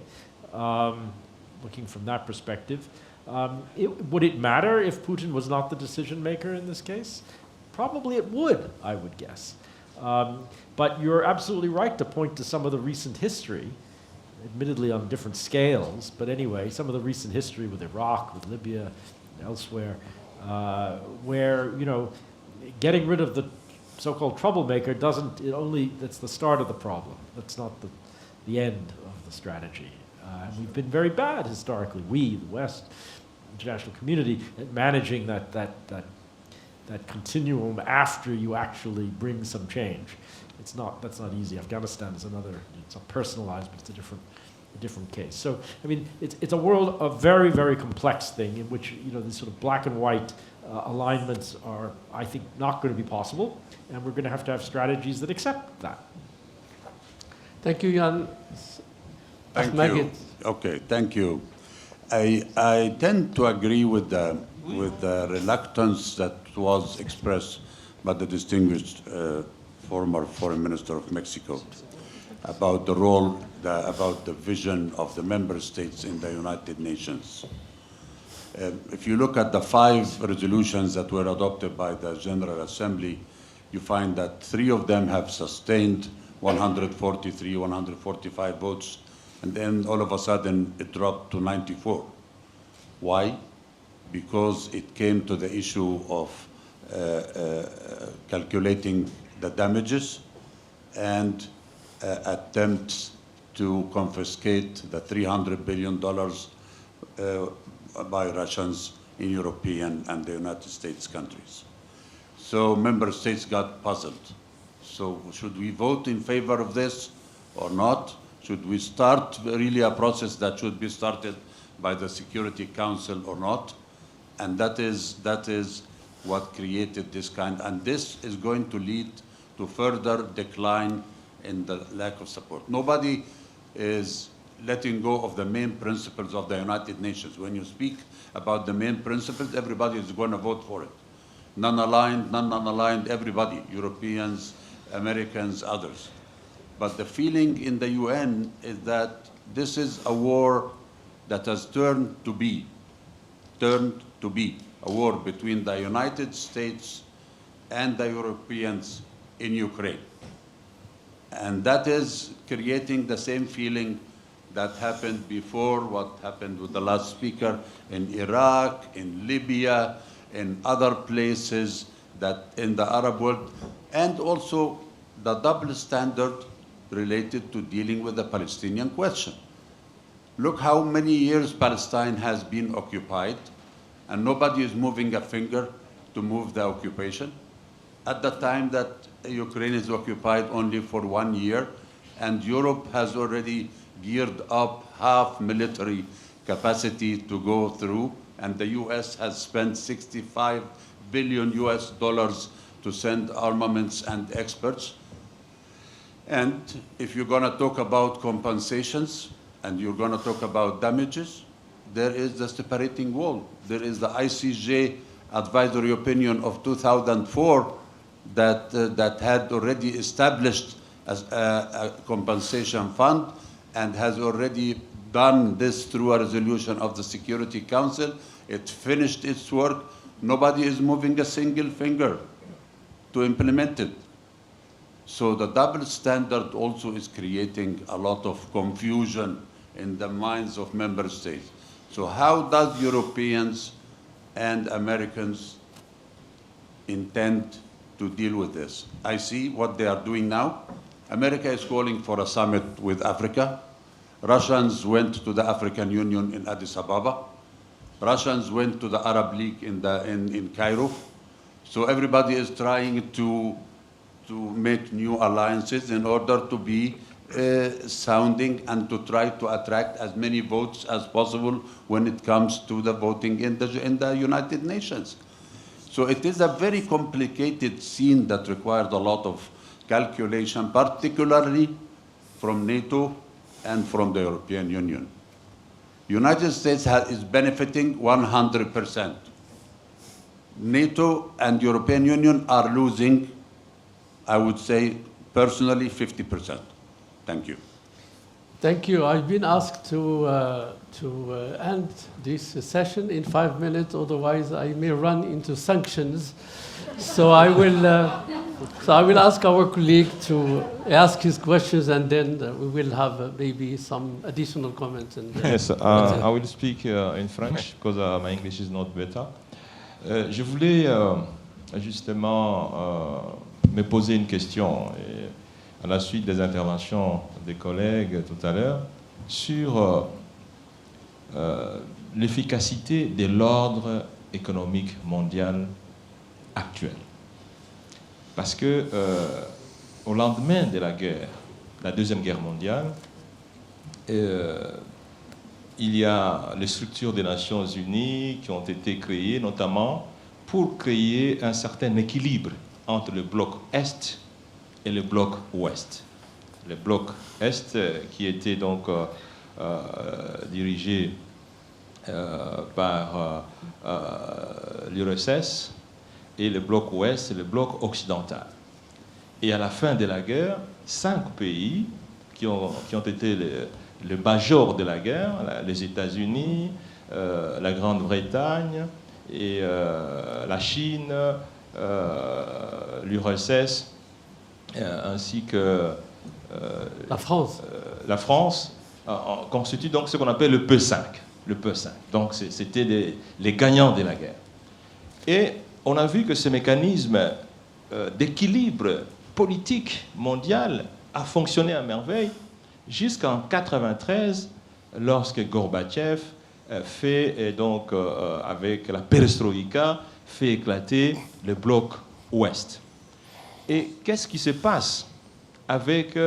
Looking from that perspective, would it matter if Putin was not the decision maker in this case? Probably it would, I would guess. But you're absolutely right to point to some of the recent history, admittedly on different scales, but anyway, some of the recent history with Iraq, with Libya, elsewhere, where, you know, getting rid of the so-called troublemaker that's the start of the problem. That's not the end of the strategy. And we've been very bad historically, we, the West, international community, at managing that continuum after you actually bring some change. That's not easy. Afghanistan is it's a personalized, but it's a different case. So, I mean, it's a world, a very, very complex thing in which, you know, these sort of black and white alignments are, I think, not going to be possible, and we're going to have strategies that accept that. Thank you, Jan. Thank you. Okay, thank you. I tend to agree with the reluctance that was expressed by the distinguished former Foreign Minister of Mexico about the role, about the vision of the member states in the United Nations. If you look at the 5 resolutions that were adopted by the General Assembly, you find that 3 of them have sustained 143, 145 votes, and then all of a sudden it dropped to 94. Why? Because it came to the issue of calculating the damages and attempts to confiscate the $300 billion by Russians in European and the United States countries. So member states got puzzled. So should we vote in favor of this or not? Should we start really a process that should be started by the Security Council or not? And that is what created this kind, and this is going to lead to further decline in the lack of support. Nobody is letting go of the main principles of the United Nations. When you speak about the main principles, everybody is going to vote for it. Non-aligned, non-aligned, everybody, Europeans, Americans, others. But the feeling in the UN is that this is a war that has turned to be a war between the United States and the Europeans in Ukraine. And that is creating the same feeling that happened before, what happened with the last speaker in Iraq, in Libya, in other places that in the Arab world, and also the double standard related to dealing with the Palestinian question. Look how many years Palestine has been occupied, and nobody is moving a finger to move the occupation. At the time that Ukraine is occupied only for 1 year, and Europe has already geared up half military capacity to go through, and the US has spent $65 billion to send armaments and experts. And if you're going to talk about compensations and you're going to talk about damages, there is the separating wall. There is the ICJ advisory opinion of 2004 that had already established as a compensation fund and has already done this through a resolution of the Security Council. It finished its work. Nobody is moving a single finger to implement it. So the double standard also is creating a lot of confusion in the minds of member states. So how does Europeans and Americans intend to deal with this. I see what they are doing now. America is calling for a summit with Africa. Russians went to the African Union in Addis Ababa. Russians went to the Arab League in Cairo. So everybody is trying to make new alliances in order to be sounding and to try to attract as many votes as possible when it comes to the voting in the United Nations. So it is a very complicated scene that requires a lot of calculation, particularly from NATO and from the European Union. United States is benefiting 100%. NATO and European Union are losing, I would say, personally, 50%. Thank you. Thank you. I've been asked to end this session in 5 minutes, otherwise I may run into sanctions. So I will ask our colleague to ask his questions, and then we will have maybe some additional comments. Yes, I will speak in French because my English is not better. Je voulais justement me poser une question à la suite des interventions des collègues tout à l'heure sur l'efficacité de l'ordre économique mondial actuel. Parce que au lendemain de la guerre, la Deuxième Guerre mondiale, il y a les structures des Nations Unies qui ont été créées notamment pour créer un certain équilibre entre le bloc Est et le bloc Ouest. Le bloc Est qui était donc dirigé par l'URSS, et le bloc Ouest, le bloc occidental. Et à la fin de la guerre, 5 pays qui ont été le major de la guerre, les États-Unis, la Grande-Bretagne, et la Chine, l'URSS, ainsi que la France. La France constitue donc ce qu'on appelle le P5. Le P5. Donc c'était les gagnants de la guerre. Et on a vu que ce mécanisme d'équilibre politique mondial a fonctionné à merveille jusqu'en 1993, lorsque Gorbatchev fait, donc avec la perestroïka, fait éclater le bloc Ouest. Et qu'est-ce qui se passe avec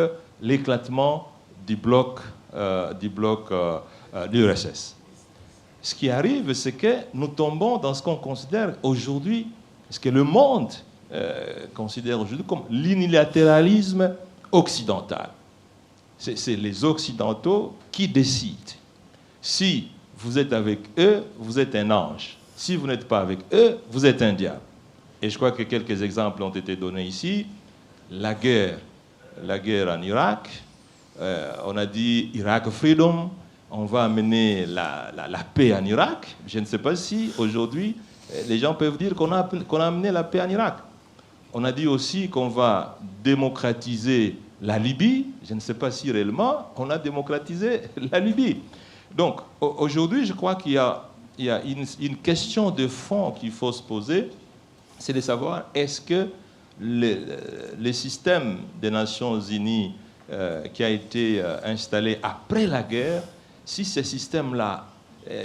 l'éclatement du bloc l'URSS? Ce qui arrive, c'est que nous tombons dans ce qu'on considère aujourd'hui, ce que le monde considère aujourd'hui comme l'unilatéralisme occidental. C'est les Occidentaux qui décident. Si vous êtes avec eux, vous êtes un ange. Si vous n'êtes pas avec eux, vous êtes un diable. Et je crois que quelques exemples ont été donnés ici. La guerre en Irak, on a dit Iraq Freedom, on va amener la paix en Irak. Je ne sais pas si aujourd'hui les gens peuvent dire qu'on a amené la paix en Irak. On a dit aussi qu'on va démocratiser la Libye. Je ne sais pas si réellement on a démocratisé la Libye. Donc aujourd'hui, je crois qu'il y a une question de fond qu'il faut se poser, c'est de savoir est-ce que le système des Nations Unies qui a été installé après la guerre, si ce système-là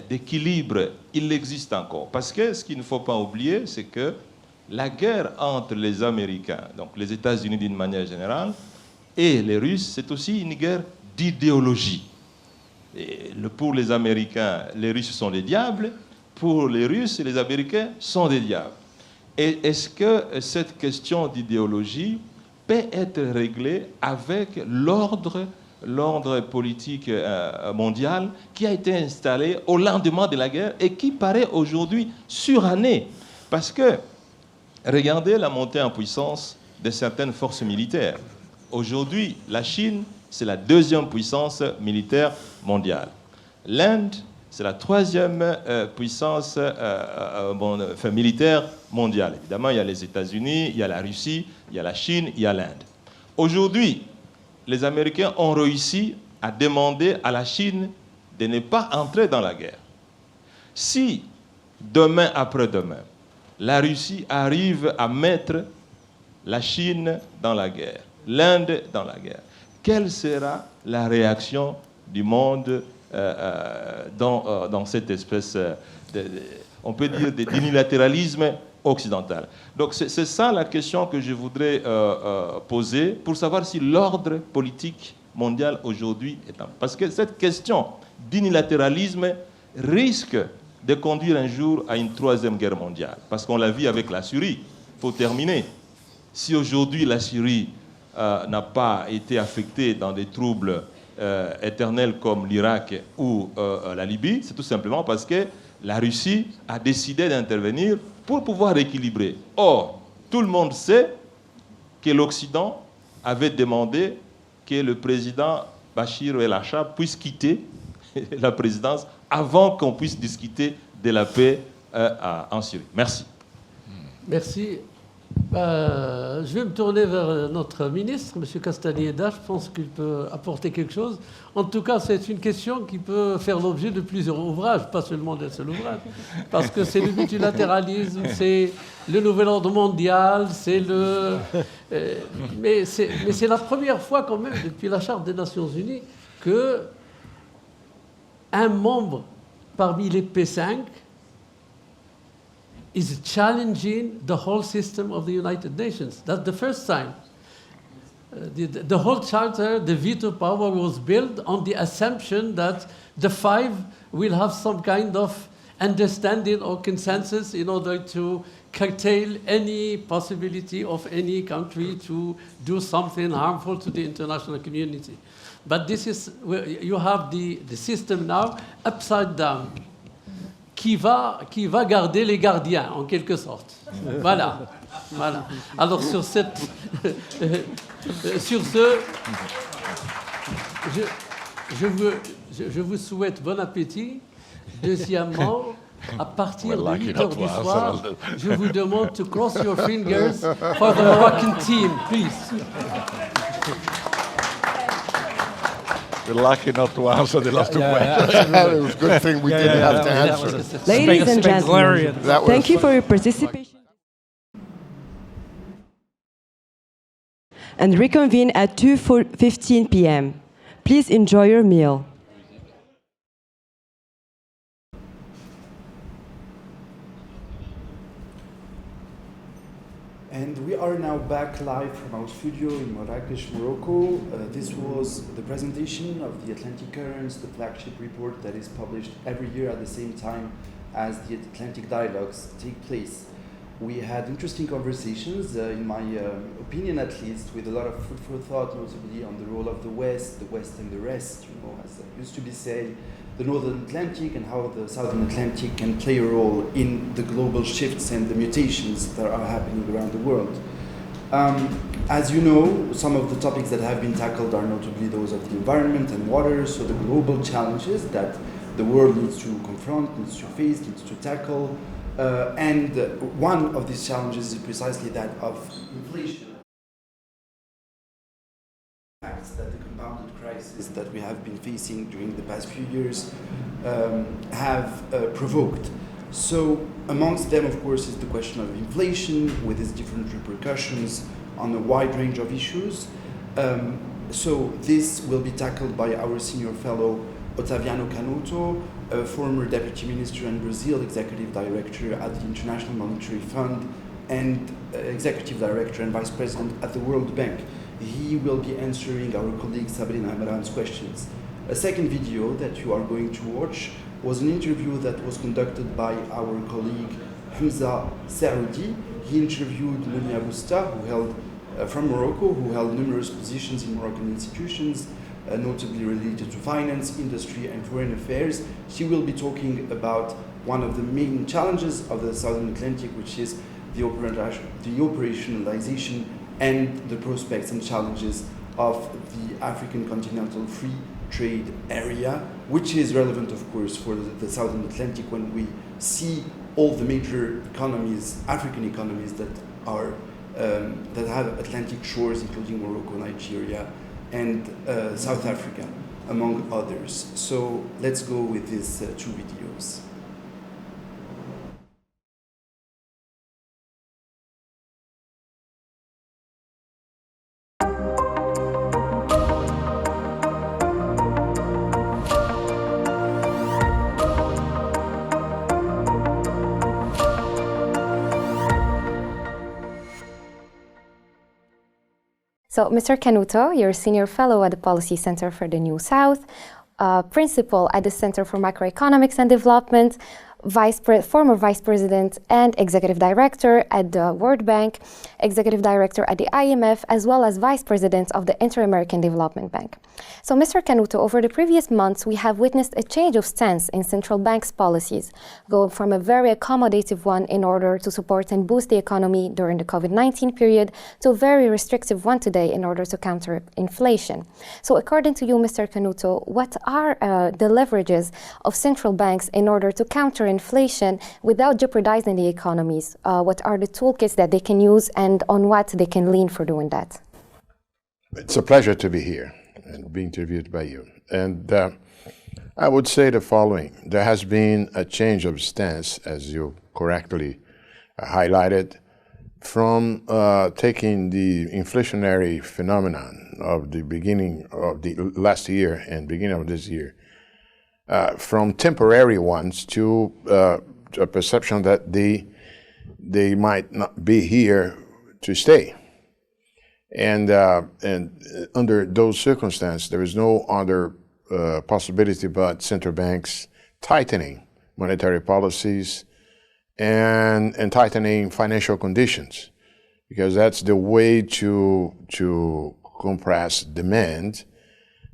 d'équilibre, il existe encore. Parce que ce qu'il ne faut pas oublier, c'est que la guerre entre les Américains, donc les États-Unis d'une manière générale, et les Russes, c'est aussi une guerre d'idéologie. Pour les Américains, les Russes sont des diables. Pour les Russes, les Américains sont des diables. Et est-ce que cette question d'idéologie peut être réglée avec l'ordre politique mondial qui a été installé au lendemain de la guerre et qui paraît aujourd'hui suranné? Parce que regardez la montée en puissance de certaines forces militaires. Aujourd'hui, la Chine, c'est la 2e puissance militaire mondiale. L'Inde, c'est la 3e puissance militaire mondiale. Évidemment, il y a les États-Unis, il y a la Russie, il y a la Chine, il y a l'Inde. Aujourd'hui, les Américains ont réussi à demander à la Chine de ne pas entrer dans la guerre. Si, demain après-demain, la Russie arrive à mettre la Chine dans la guerre, l'Inde dans la guerre, quelle sera la réaction du monde dans cette espèce, on peut dire, d'unilatéralisme occidental? Donc c'est ça la question que je voudrais poser pour savoir si l'ordre politique mondial aujourd'hui est en... Parce que cette question d'unilatéralisme risque de conduire un jour à une troisième guerre mondiale. Parce qu'on l'a vu avec la Syrie. Il faut terminer. Si aujourd'hui la Syrie n'a pas été affectée dans des troubles éternels comme l'Irak ou la Libye, c'est tout simplement parce que la Russie a décidé d'intervenir pour pouvoir équilibrer. Or, tout le monde sait que l'Occident avait demandé que le président Bachir el-Assad puisse quitter la présidence avant qu'on puisse discuter de la paix en Syrie. Merci. Merci. Je vais me tourner vers notre ministre, M. Castañeda. Je pense qu'il peut apporter quelque chose. En tout cas, c'est une question qui peut faire l'objet de plusieurs ouvrages, pas seulement d'un seul ouvrage. Parce que c'est le multilatéralisme, c'est le nouvel ordre mondial, c'est le... mais c'est la première fois quand même, depuis la Charte des Nations Unies, que un membre parmi les P5 is challenging the whole system of the United Nations. That's the first time. The whole charter, the veto power was built on the assumption that the five will have some kind of understanding or consensus in order to curtail any possibility of any country to do something harmful to the international community. But this is, you have the system now upside down. Qui va garder les gardiens, en quelque sorte. Voilà. Voilà. Alors, sur ce, je vous souhaite bon appétit. Deuxièmement, à partir de 8h du soir, je vous demande to cross your fingers for the Moroccan team, please. We're lucky not to answer the last two questions. It was a good thing we didn't have to answer. Ladies and gentlemen, thank you for your participation. And reconvene at 2:15 p.m. Please enjoy your meal. And we are now back live from our studio in Marrakesh, Morocco. This was the presentation of the Atlantic Currents, the flagship report that is published every year at the same time as the Atlantic Dialogues take place. We had interesting conversations, in my opinion at least, with a lot of food for thought, notably on the role of the West and the rest, you know, as it used to be said, the Northern Atlantic and how the Southern Atlantic can play a role in the global shifts and the mutations that are happening around the world. As you know, some of the topics that have been tackled are notably those of the environment and water, so the global challenges that the world needs to confront, needs to face, needs to tackle. And one of these challenges is precisely that of inflation. That the compounded crisis that we have been facing during the past few years have provoked. So amongst them, of course, is the question of inflation with its different repercussions on a wide range of issues. So this will be tackled by our senior fellow, Ottaviano Canuto, a former deputy minister and Brazil executive director at the International Monetary Fund and executive director and vice president at the World Bank. He will be answering our colleague Sabrina Amran's questions. A second video that you are going to watch was an interview that was conducted by our colleague Hamza Saoudi. He interviewed Mounia Bousta, who held from Morocco, who held numerous positions in Moroccan institutions, notably related to finance, industry, and foreign affairs. She will be talking about one of the main challenges of the Southern Atlantic, which is the operationalization and the prospects and challenges of the African continental free trade area, which is relevant, of course, for the Southern Atlantic when we see all the major economies, African economies that are that have Atlantic shores, including Morocco, Nigeria, and South Africa, among others. So let's go with these two videos. So, Mr. Canuto, you're a senior fellow at the Policy Center for the New South, principal at the Center for Macroeconomics and Development, former vice president and executive director at the World Bank, executive director at the IMF, as well as vice president of the Inter-American Development Bank. So, Mr. Canuto, over the previous months, we have witnessed a change of stance in central banks' policies, going from a very accommodative one in order to support and boost the economy during the COVID-19 period to a very restrictive one today in order to counter inflation. So, according to you, Mr. Canuto, what are the leverages of central banks in order to counter inflation without jeopardizing the economies? What are the toolkits that they can use and on what they can lean for doing that? It's a pleasure to be here and be interviewed by you. And I would say the following. There has been a change of stance, as you correctly highlighted, from taking the inflationary phenomenon of the beginning of the last year and beginning of this year, from temporary ones to a perception that they might not be here to stay. And under those circumstances, there is no other possibility but central banks tightening monetary policies and tightening financial conditions, because that's the way to compress demand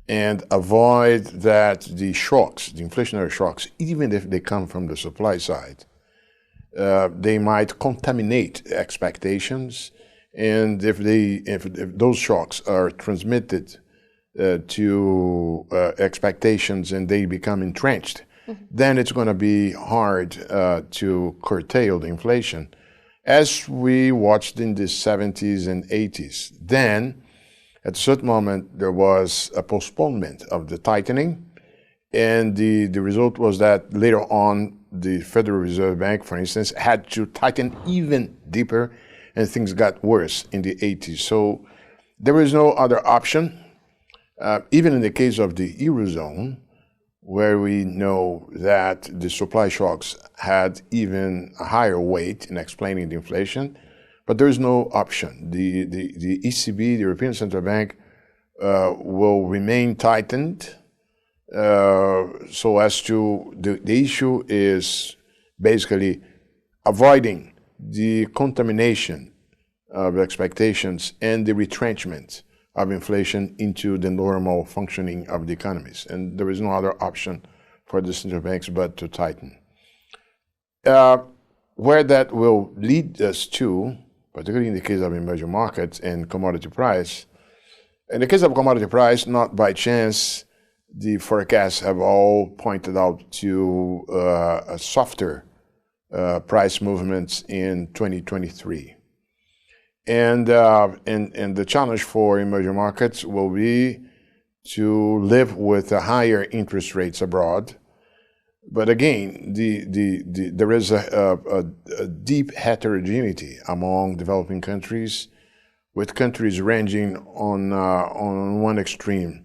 and avoid that the shocks, the inflationary shocks, even if they come from the supply side, they might contaminate expectations. And if those shocks are transmitted to expectations and they become entrenched, then it's going to be hard to curtail the inflation, as we watched in the 70s and 80s. Then, at a certain moment, there was a postponement of the tightening, and the result was that later on, the Federal Reserve Bank, for instance, had to tighten even deeper, and things got worse in the 80s. So there was no other option. Even in the case of the Eurozone, where we know that the supply shocks had even a higher weight in explaining the inflation, but there is no option. The ECB, the European Central Bank, will remain tightened. So as to the issue is basically avoiding the contamination of expectations and the retrenchment of inflation into the normal functioning of the economies. And there is no other option for the central banks but to tighten. Where that will lead us to, particularly in the case of emerging markets and commodity price, in the case of commodity price, not by chance, the forecasts have all pointed out to a softer price movements in 2023. And the challenge for emerging markets will be to live with higher interest rates abroad. But again, there is a deep heterogeneity among developing countries, with countries ranging on one extreme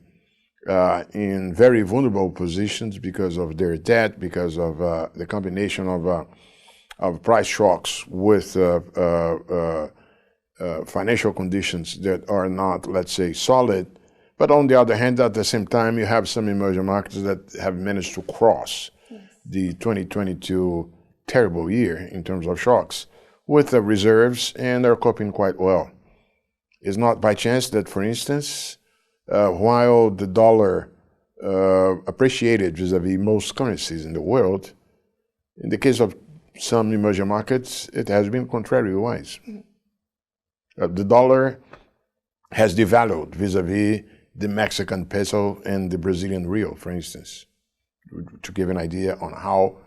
in very vulnerable positions because of their debt, because of the combination of price shocks with financial conditions that are not, let's say, solid. But on the other hand, at the same time, you have some emerging markets that have managed to cross the 2022 terrible year in terms of shocks with the reserves, and are coping quite well. It's not by chance that, for instance, while the dollar appreciated vis-a-vis most currencies in the world, in the case of some emerging markets, it has been contrary-wise. The dollar has devalued vis-a-vis the Mexican peso and the Brazilian real, for instance, to give an idea on how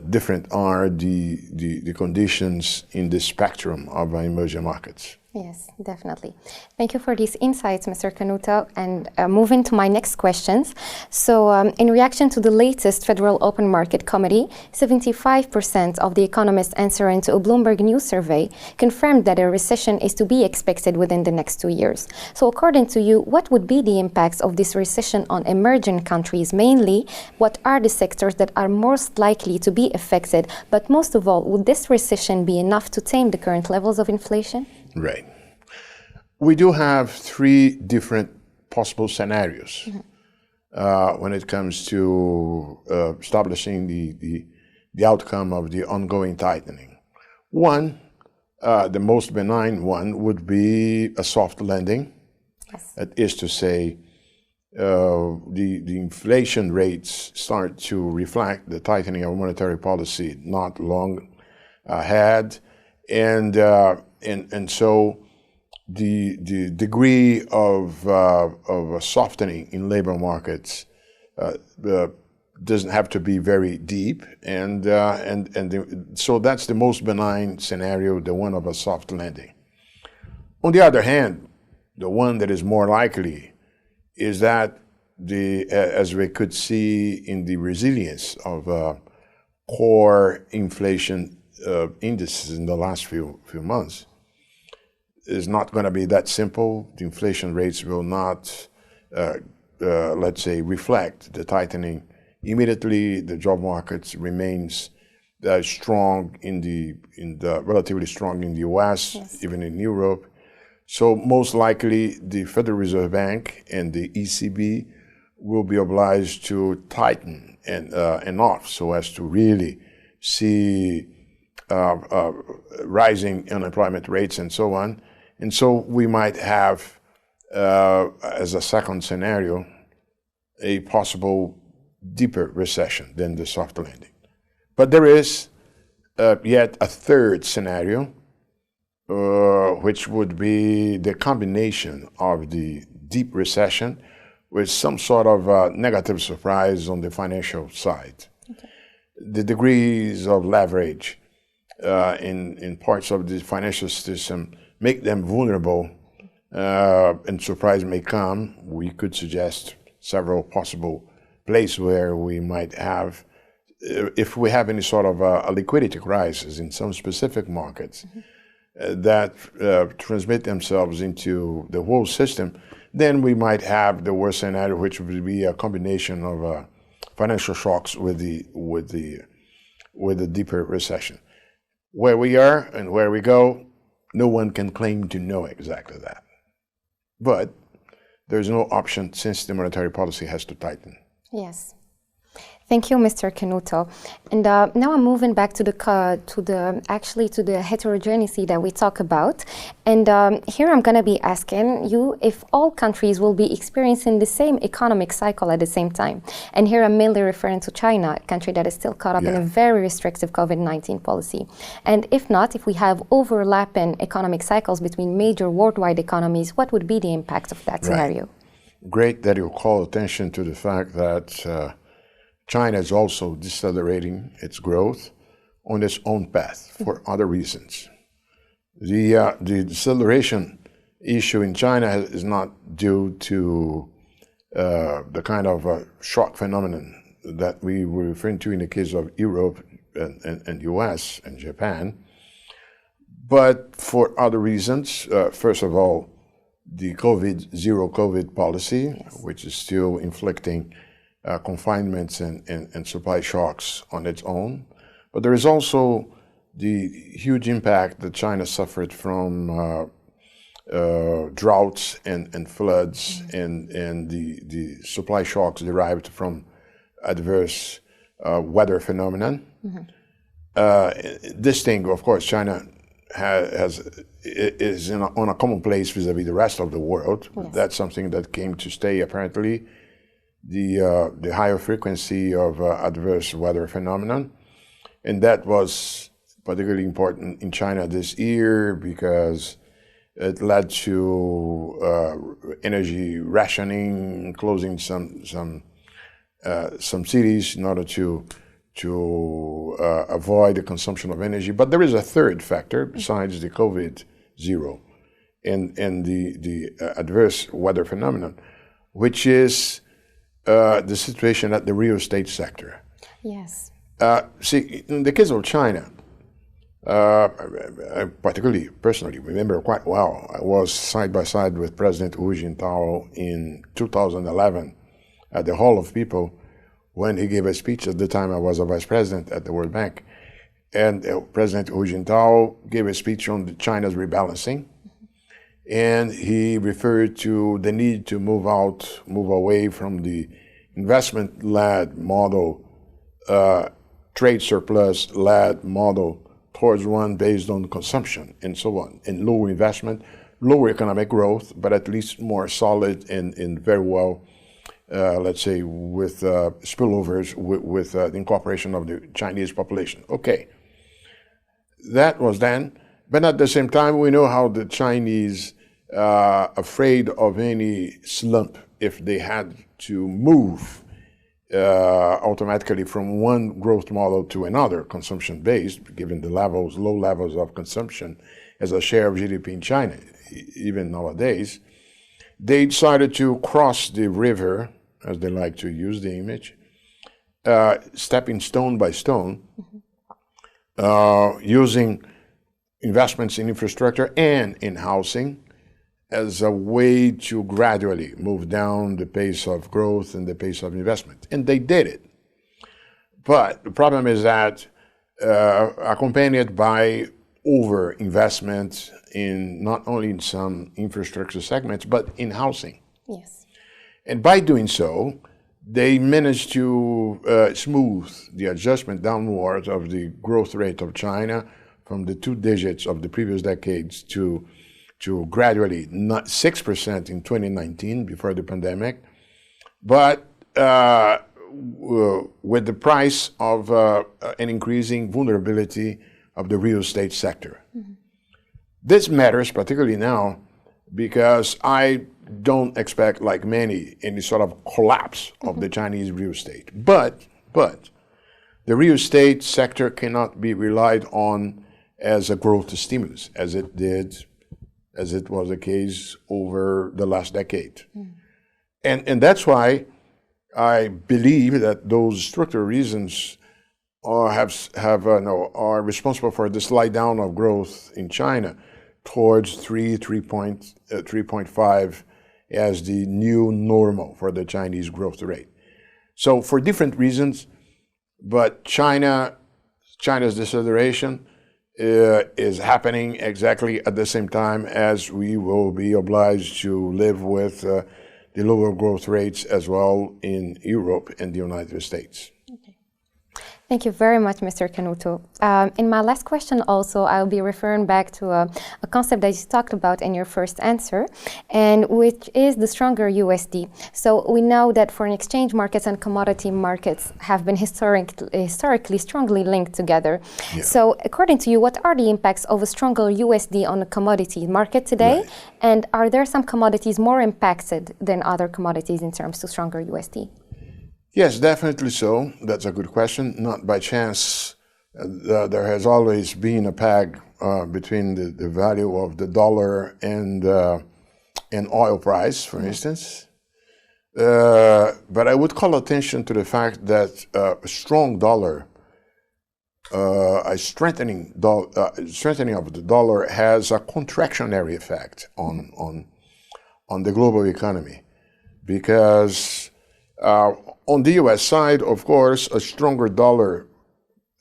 different are the conditions in the spectrum of emerging markets. Yes, definitely. Thank you for these insights, Mr. Canuto. And moving to my next questions. So in reaction to the latest Federal Open Market Committee, 75% of the economists answering to a Bloomberg News survey confirmed that a recession is to be expected within the next 2 years. So according to you, what would be the impacts of this recession on emerging countries mainly? What are the sectors that are most likely to be affected? But most of all, would this recession be enough to tame the current levels of inflation? Right. We do have three different possible scenarios when it comes to establishing the outcome of the ongoing tightening. One, the most benign one, would be a soft landing. Yes. That is to say, the inflation rates start to reflect the tightening of monetary policy not long ahead, and so the degree of a softening in labor markets doesn't have to be very deep, so that's the most benign scenario, the one of a soft landing. On the other hand, the one that is more likely is that as we could see in the resilience of core inflation indices in the last few months, is not going to be that simple. The inflation rates will not, let's say, reflect the tightening immediately. The job markets remains strong relatively strong in the U.S., yes, even in Europe. So most likely, the Federal Reserve Bank and the ECB will be obliged to tighten enough so as to really see rising unemployment rates and so on. And so we might have, as a second scenario, a possible deeper recession than the soft landing. But there is yet a third scenario, which would be the combination of the deep recession with some sort of negative surprise on the financial side. Okay. The degrees of leverage in parts of the financial system make them vulnerable, and surprise may come. We could suggest several possible places where we might have, if we have any sort of a liquidity crisis in some specific markets, that transmit themselves into the whole system, then we might have the worst scenario, which would be a combination of financial shocks with the deeper recession. Where we are and where we go, no one can claim to know exactly that. But there's no option since the monetary policy has to tighten. Yes. Thank you, Mr. Canuto. And now I'm moving back to the heterogeneity that we talk about. And here I'm going to be asking you if all countries will be experiencing the same economic cycle at the same time. And here I'm mainly referring to China, a country that is still caught up in a very restrictive COVID-19 policy. And if not, if we have overlapping economic cycles between major worldwide economies, what would be the impact of that scenario? Great that you call attention to the fact that China is also decelerating its growth on its own path for other reasons. The deceleration issue in China is not due to the kind of shock phenomenon that we were referring to in the case of Europe and US and Japan, but for other reasons. First of all, the zero COVID policy, which is still inflicting confinements and supply shocks on its own. But there is also the huge impact that China suffered from droughts and floods and the supply shocks derived from adverse weather phenomenon. This thing, of course, China is on a common place vis-a-vis the rest of the world. Yes. That's something that came to stay, apparently. The higher frequency of adverse weather phenomenon. And that was particularly important in China this year because it led to energy rationing, closing some cities in order to avoid the consumption of energy. But there is a third factor besides the COVID zero and the adverse weather phenomenon, which is the situation at the real estate sector. Yes. See, in the case of China, I particularly, personally, remember quite well, I was side by side with President Hu Jintao in 2011 at the Hall of People when he gave a speech. At the time I was a vice president at the World Bank. And President Hu Jintao gave a speech on China's rebalancing. and he referred to the need to move away from the investment-led model, trade surplus-led model, towards one based on consumption and so on, and lower investment, lower economic growth, but at least more solid and very well, let's say, with spillovers, with the incorporation of the Chinese population. Okay, that was then, but at the same time, we know how the Chinese are afraid of any slump if they had to move automatically from one growth model to another, consumption-based, given the low levels of consumption as a share of GDP in China, even nowadays. They decided to cross the river, as they like to use the image, stepping stone by stone, using investments in infrastructure and in housing as a way to gradually move down the pace of growth and the pace of investment. And they did it. But the problem is that accompanied by over-investment in not only in some infrastructure segments, but in housing. Yes. And by doing so, they managed to smooth the adjustment downwards of the growth rate of China from the 2 digits of the previous decades to gradually not 6% in 2019 before the pandemic, but with the price of an increasing vulnerability of the real estate sector. Mm-hmm. This matters particularly now because I don't expect, like many, any sort of collapse of the Chinese real estate. But the real estate sector cannot be relied on as a growth stimulus, as it was the case over the last decade. Mm. And that's why I believe that those structural reasons are responsible for the slide down of growth in China towards 3.5 as the new normal for the Chinese growth rate. So for different reasons, but China's deceleration is happening exactly at the same time as we will be obliged to live with the lower growth rates as well in Europe and the United States. Okay. Thank you very much, Mr. Canuto. In my last question also, I'll be referring back to a concept that you talked about in your first answer, and which is the stronger USD. So we know that foreign exchange markets and commodity markets have been historically strongly linked together. Yeah. So according to you, what are the impacts of a stronger USD on the commodity market today? Right. And are there some commodities more impacted than other commodities in terms of stronger USD? Yes, definitely so. That's a good question. Not by chance. There has always been a peg between the value of the dollar and oil price, for instance. But I would call attention to the fact that a strong dollar, a strengthening of the dollar has a contractionary effect on the global economy, because on the U.S. side, of course, a stronger dollar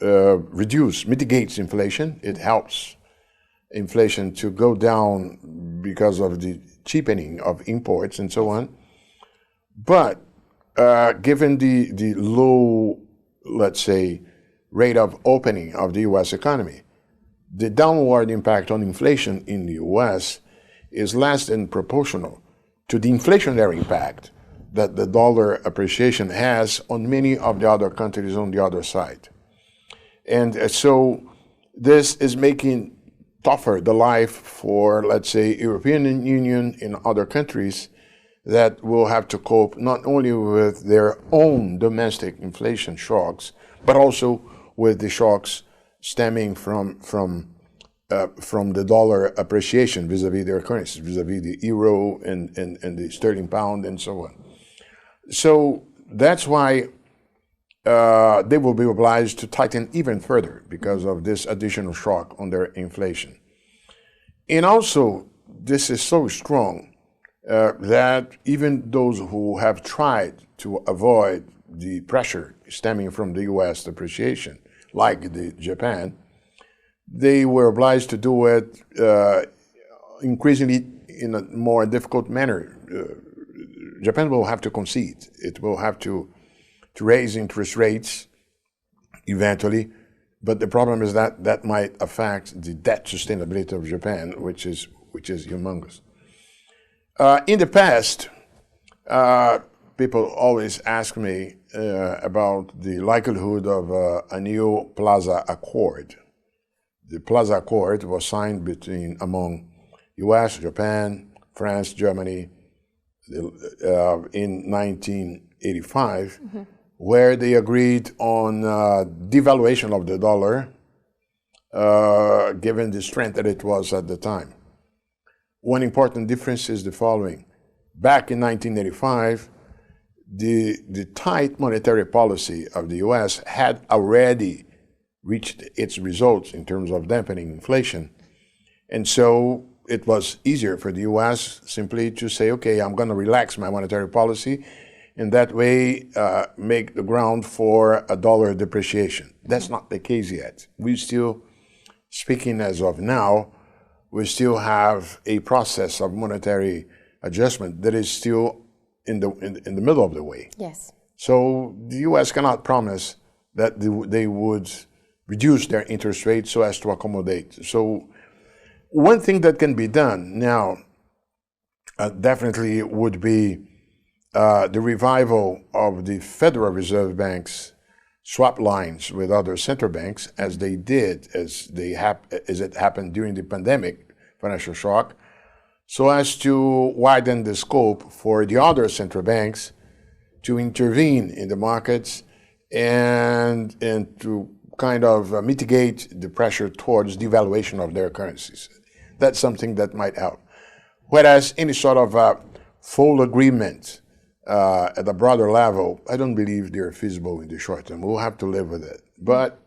mitigates inflation. It helps inflation to go down because of the cheapening of imports and so on. But given the low, let's say, rate of opening of the U.S. economy, the downward impact on inflation in the U.S. is less than proportional to the inflationary impact that the dollar appreciation has on many of the other countries on the other side. And so this is making tougher the life for, let's say, European Union and other countries that will have to cope not only with their own domestic inflation shocks, but also with the shocks stemming from the dollar appreciation vis-a-vis their currencies, vis-a-vis the euro and the sterling pound and so on. So that's why they will be obliged to tighten even further because of this additional shock on their inflation. And also, this is so strong that even those who have tried to avoid the pressure stemming from the U.S. depreciation, like Japan, they were obliged to do it increasingly in a more difficult manner. Japan will have to concede. It will have to raise interest rates eventually, but the problem is that that might affect the debt sustainability of Japan, which is humongous. In the past, people always ask me about the likelihood of a new Plaza Accord. The Plaza Accord was signed among US, Japan, France, Germany in 1985, where they agreed on devaluation of the dollar, given the strength that it was at the time. One important difference is the following. Back in 1985, the tight monetary policy of the US had already reached its results in terms of dampening inflation. And so it was easier for the US simply to say, okay, I'm going to relax my monetary policy, and that way make the ground for a dollar depreciation. That's not the case yet. We still, speaking as of now, we still have a process of monetary adjustment that is still in the middle of the way. Yes. So the US cannot promise that they would reduce their interest rate so as to accommodate. So one thing that can be done now definitely would be the revival of the Federal Reserve Bank's swap lines with other central banks, as they did, as it happened during the pandemic financial shock, so as to widen the scope for the other central banks to intervene in the markets and to kind of mitigate the pressure towards devaluation of their currencies. That's something that might help. Whereas any sort of full agreement at a broader level, I don't believe they're feasible in the short term. We'll have to live with it. But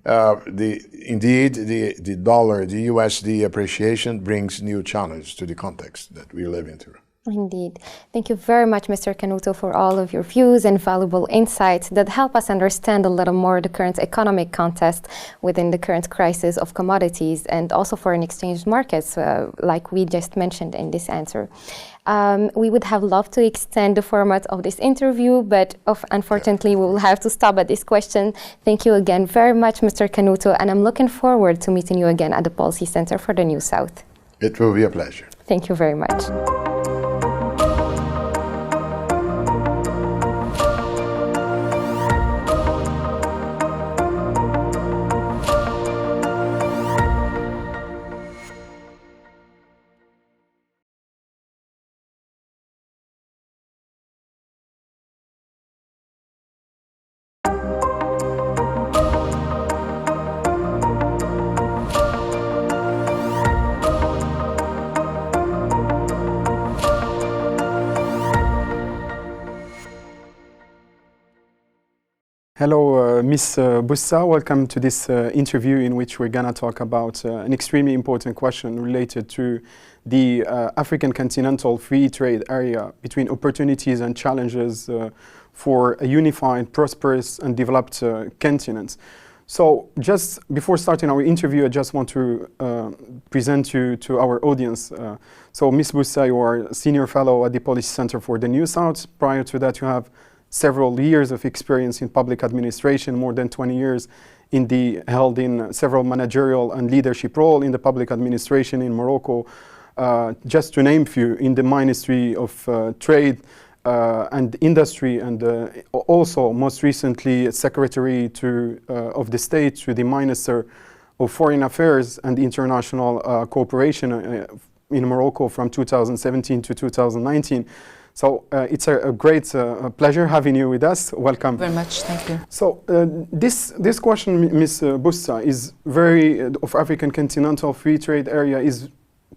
indeed, the dollar, the USD appreciation brings new challenge to the context that we live in through. Indeed. Thank you very much, Mr. Canuto, for all of your views and valuable insights that help us understand a little more the current economic context within the current crisis of commodities and also foreign exchange markets, like we just mentioned in this answer. We would have loved to extend the format of this interview, but unfortunately, we will have to stop at this question. Thank you again very much, Mr. Canuto, and I'm looking forward to meeting you again at the Policy Center for the New South. It will be a pleasure. Thank you very much. Hello, Ms. Boussa. Welcome to this interview in which we're going to talk about an extremely important question related to the African continental free trade area between opportunities and challenges for a unified, prosperous and developed continent. So just before starting our interview, I just want to present you to our audience. So Ms. Boussa, you are a senior fellow at the Policy Center for the New South. Prior to that, you have several years of experience in public administration, more than 20 years held in several managerial and leadership roles in the public administration in Morocco, just to name a few, in the Ministry of Trade and Industry, and also most recently Secretary of the State to the Minister of Foreign Affairs and International Cooperation in Morocco from 2017 to 2019. So it's a great pleasure having you with us. Welcome. Very much, thank you. So this question, Ms. Boussa, is of African continental free trade area is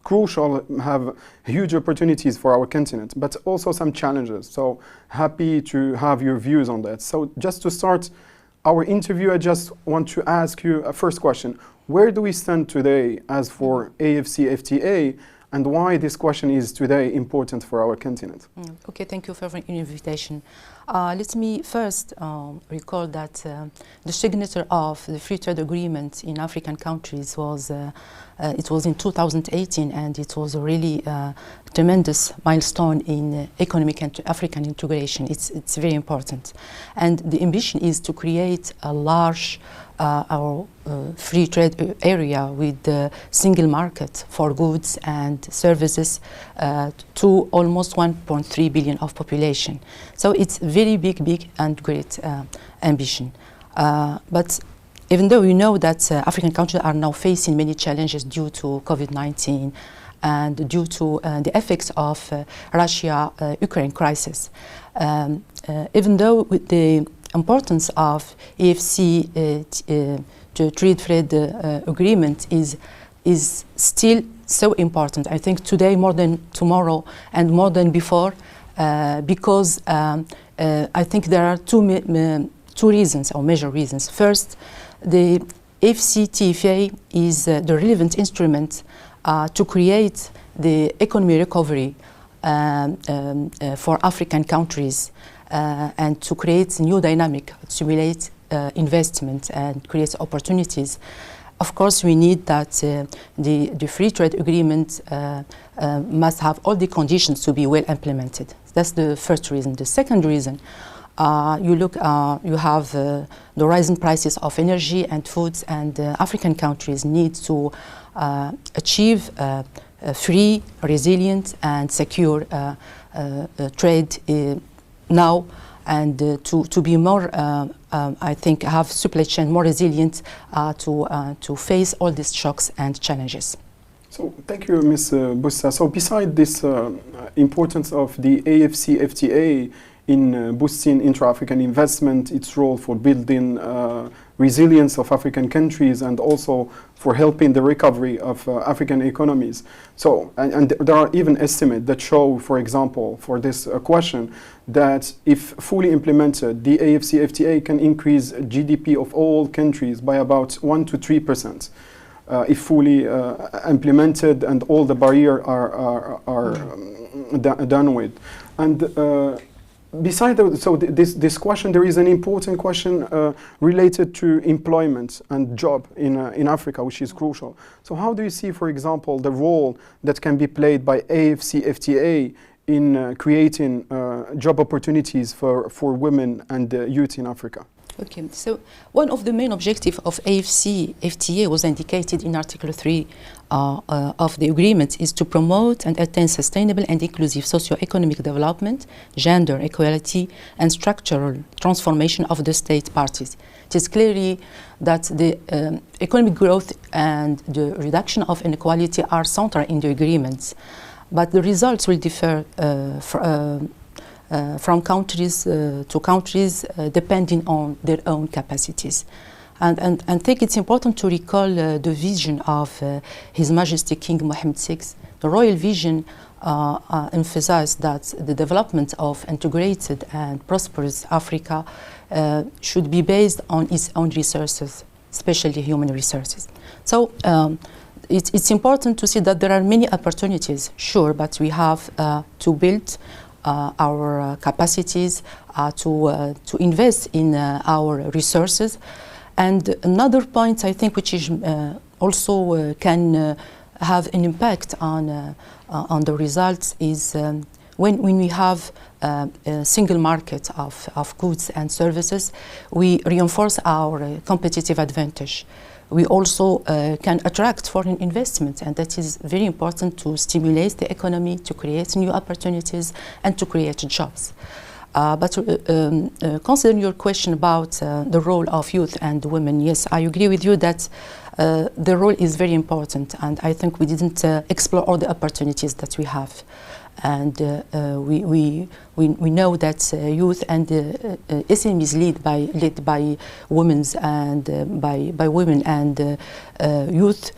crucial, have huge opportunities for our continent, but also some challenges. So happy to have your views on that. So just to start our interview, I just want to ask you a first question. Where do we stand today as for AFCFTA and why this question is today important for our continent. Okay, thank you for the invitation. Let me first recall that the signature of the free trade agreement in African countries was it was in 2018, and it was a really tremendous milestone in economic and African integration. It's very important, and the ambition is to create a large free trade area with the single market for goods and services to almost 1.3 billion of population. So it's very big and great ambition. But even though we know that African countries are now facing many challenges due to COVID-19 and due to the effects of Russia-Ukraine crisis, even though with the importance of EFC to trade agreement is still so important. I think today more than tomorrow and more than before, because I think there are two reasons or major reasons. First, the AfCFTA is the relevant instrument to create the economic recovery for African countries and to create new dynamic, stimulate investment and create opportunities. Of course, we need that the free trade agreement must have all the conditions to be well implemented. That's the first reason. The second reason, you have the rising prices of energy and foods, and African countries need to achieve free, resilient, and secure trade now, and to be more, I think, have supply chain more resilient to face all these shocks and challenges. So thank you, Ms. Boussa. So beside this importance of the AfCFTA in boosting intra-African investment, its role for building resilience of African countries and also for helping the recovery of African economies. So, and there are even estimates that show, for example, for this question, that if fully implemented, the AfCFTA can increase GDP of all countries by about 1 to 3%. If fully implemented and all the barriers are done with. And besides this question, there is an important question related to employment and job in Africa, which is crucial. So how do you see, for example, the role that can be played by AfCFTA in creating job opportunities for women and youth in Africa? Okay, so one of the main objectives of AfCFTA was indicated in Article 3 of the agreement is to promote and attain sustainable and inclusive socio-economic development, gender equality, and structural transformation of the state parties. It is clearly that the economic growth and the reduction of inequality are central in the agreements, but the results will differ from countries to countries, depending on their own capacities. And I think it's important to recall the vision of His Majesty King Mohammed VI. The royal vision emphasized that the development of integrated and prosperous Africa should be based on its own resources, especially human resources. So it's important to see that there are many opportunities, sure, but we have to build our capacities to invest in our resources. And another point, I think, which is also can have an impact on the results is when we have a single market of goods and services, we reinforce our competitive advantage. We also can attract foreign investment, and that is very important to stimulate the economy, to create new opportunities, and to create jobs. But considering your question about the role of youth and women, yes, I agree with you that the role is very important, and I think we didn't explore all the opportunities that we have. And we know that youth and SMEs led by women and by women and youth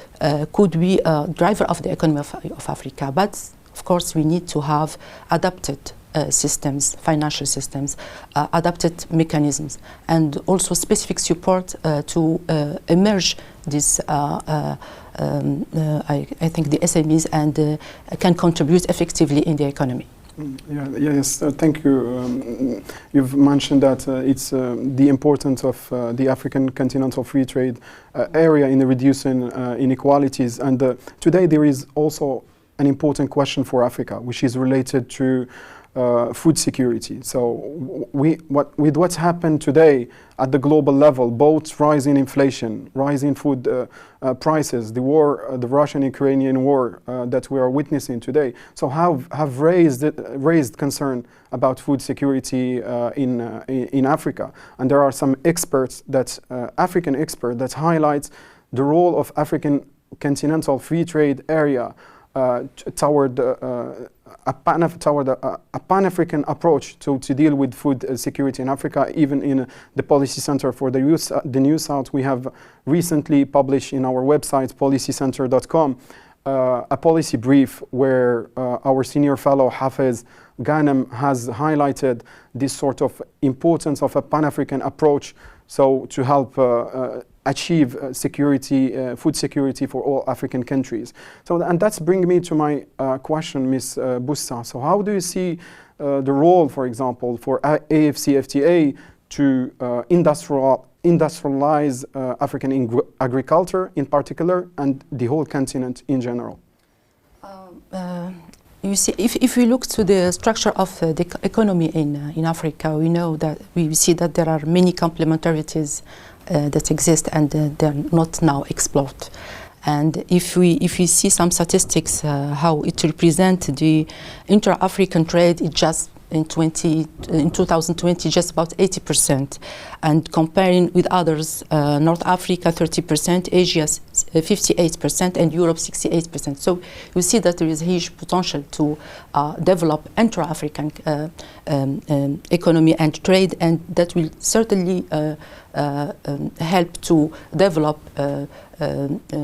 could be a driver of the economy of Africa. But of course, we need to have adapted systems, financial systems, adapted mechanisms, and also specific support to emerge this, I think, the SMEs and can contribute effectively in the economy. Yes, thank you. You've mentioned that it's the importance of the African Continental Free Trade area in reducing inequalities. And today there is also an important question for Africa, which is related to food security. So with what's happened today at the global level, both rising inflation, rising food prices, the war, the Russian-Ukrainian war that we are witnessing today, so have raised concern about food security in Africa. And there are some experts African experts that highlight the role of African Continental Free Trade area toward a Pan-African approach to deal with food security in Africa. Even in the Policy Center for the New South, we have recently published in our website, policycenter.com, a policy brief where our senior fellow, Hafez Ghanem, has highlighted this sort of importance of a Pan-African approach, so to help achieve food security for all African countries. So, and that's bringing me to my question, Ms. Boussa. So how do you see the role, for example, for AFCFTA to industrialize African agriculture in particular and the whole continent in general? You see, if we look to the structure of the economy in Africa, we see that there are many complementarities that exist and they're not now explored. And if we see some statistics, how it represents the intra-African trade, it just in 2020 just about 80%, and comparing with others, North Africa 30%, Asia 58%, and Europe 68%. So you see that there is huge potential to develop intra-African economy and trade, and that will certainly help to develop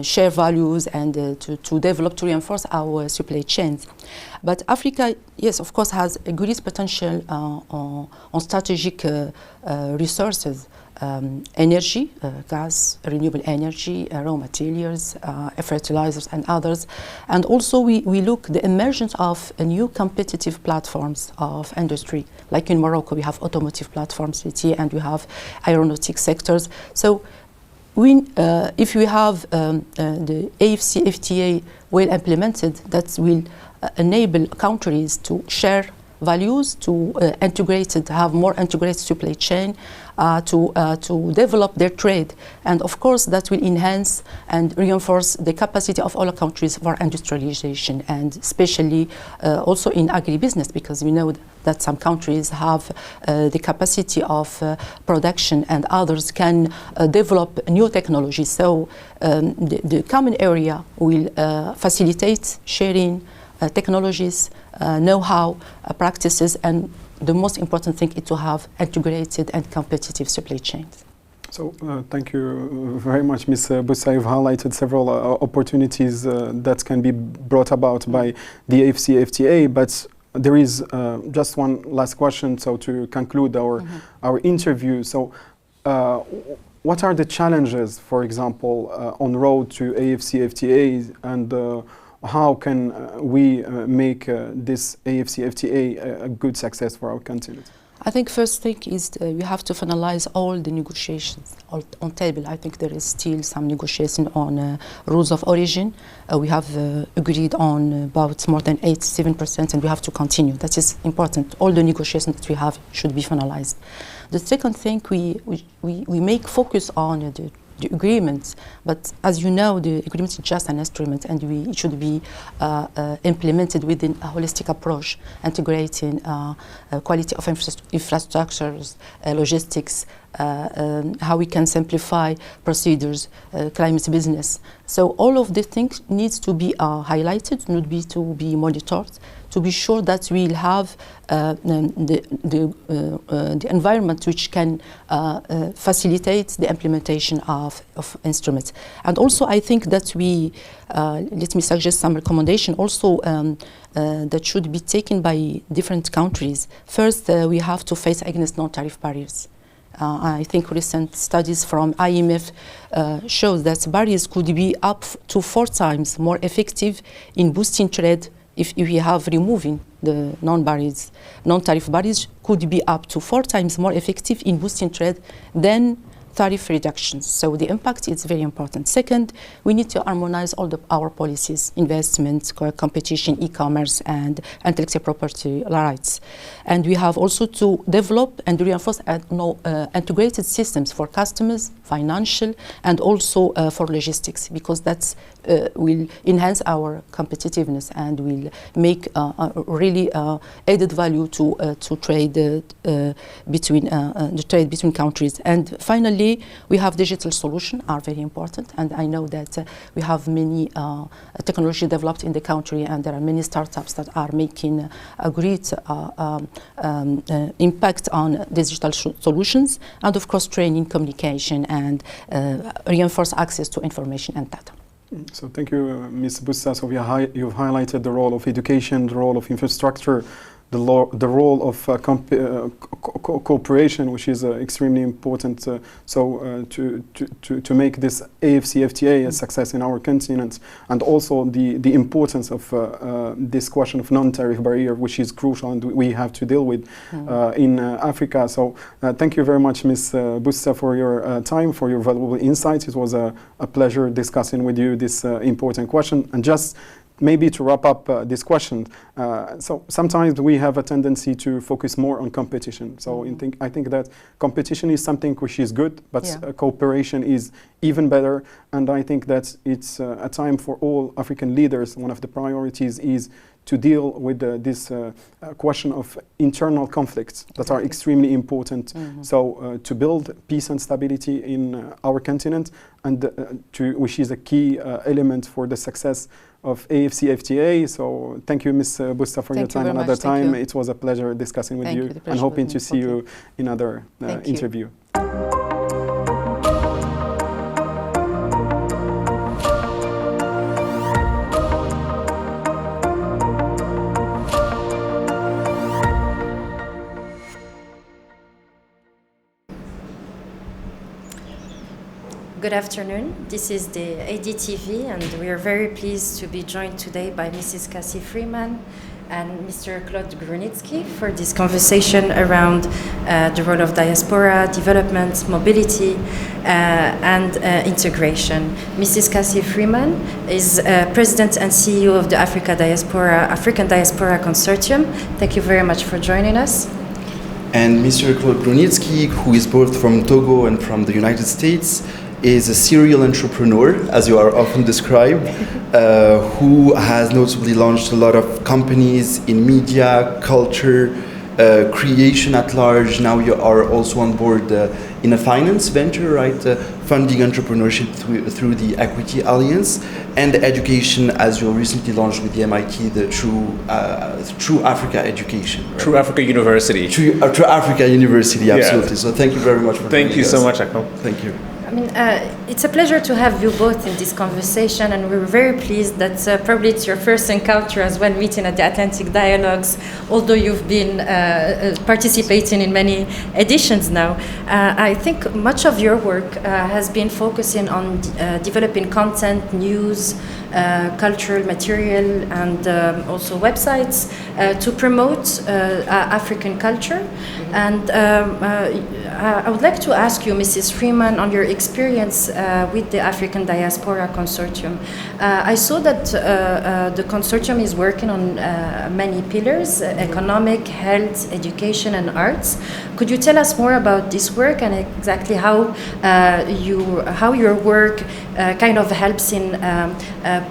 share values and to reinforce our supply chains. But Africa, yes, of course, has a great potential on strategic resources, energy, gas, renewable energy, raw materials, fertilizers and others. And also we look the emergence of new competitive platforms of industry. Like in Morocco, we have automotive platforms, and we have aeronautic sectors. So if we have the AFCFTA well implemented, that will enable countries to share values, to have more integrated supply chain, to develop their trade, and of course that will enhance and reinforce the capacity of all countries for industrialization, and especially also in agribusiness, because we know that some countries have the capacity of production and others can develop new technology. So the common area will facilitate sharing technologies, know-how, practices, and the most important thing is to have integrated and competitive supply chains. So thank you very much, Ms. Boussa. You've highlighted several opportunities that can be brought about by the AFCFTA, but there is just one last question, so to conclude our interview. So what are the challenges, for example, on road to AFCFTA, and how can we make this AFCFTA a good success for our continent? I think first thing is we have to finalize all the negotiations on table. I think there is still some negotiation on rules of origin. We have agreed on about more than 87%, and we have to continue. That is important. All the negotiations that we have should be finalized. The second thing, we make focus on the agreements, but as you know, the agreement is just an instrument, and it should be implemented within a holistic approach, integrating quality of infrastructures, logistics, how we can simplify procedures, climate business. So all of these things needs to be highlighted, need to be monitored, to be sure that we'll have the environment which can facilitate the implementation of instruments. And also I think that let me suggest some recommendation also that should be taken by different countries. First, we have to face against non-tariff barriers. I think recent studies from IMF shows that barriers could be up to 4 times more effective in boosting trade if we have removing the non-tariff barriers could be up to 4 times more effective in boosting trade than tariff reductions. So the impact is very important. Second, we need to harmonize all our policies, investments, competition, e-commerce, and intellectual property rights. And we have also to develop and reinforce integrated systems for customers, financial, and also for logistics, because that will enhance our competitiveness and will make really added value to trade between countries. And finally, we have digital solutions are very important, and I know that we have many technology developed in the country, and there are many startups that are making a great impact on digital solutions, and of course training, communication, and reinforce access to information and data. So thank you, Ms. Boussa. So you've highlighted the role of education, the role of infrastructure, the role of cooperation, which is extremely important. To make this AFCFTA a success in our continent, and also the importance of this question of non-tariff barrier, which is crucial and we have to deal with in Africa. So thank you very much, Ms. Boussa, for your time, for your valuable insights. It was a pleasure discussing with you this important question. And just maybe to wrap up this question, so sometimes we have a tendency to focus more on competition. So I think that competition is something which is good, but cooperation is even better. And I think that it's a time for all African leaders. One of the priorities is to deal with this question of internal conflicts that are extremely important. So to build peace and stability in our continent, and which is a key element for the success of AFCFTA. So thank you, Ms. Boussa, for your time another time. It was a pleasure discussing with you, and hoping to see you in another interview. Good afternoon. This is the ADTV, and we are very pleased to be joined today by Mrs. Cassie Freeman and Mr. Claude Grunitzky for this conversation around the role of diaspora, development, mobility, and integration. Mrs. Cassie Freeman is President and CEO of the African Diaspora Consortium. Thank you very much for joining us. And Mr. Claude Grunitzky, who is both from Togo and from the United States, is a serial entrepreneur, as you are often described, who has notably launched a lot of companies in media, culture, creation at large. Now you are also on board in a finance venture, right? Funding entrepreneurship through the Equity Alliance, and education, as you recently launched with the MIT, the True Africa Education. Right? True Africa University. True Africa University, absolutely. Yeah. So thank you very much for Thank you so much, Akmal. Thank you. I mean, it's a pleasure to have you both in this conversation, and we're very pleased that probably it's your first encounter as well, meeting at the Atlantic Dialogues, although you've been participating in many editions now. I think much of your work has been focusing on developing content, news, cultural material, and also websites to promote African culture. And I would like to ask you, Mrs. Freeman, on your experience with the African Diaspora Consortium. I saw that the consortium is working on many pillars: economic, health, education, and arts. Could you tell us more about this work and exactly how your work kind of helps in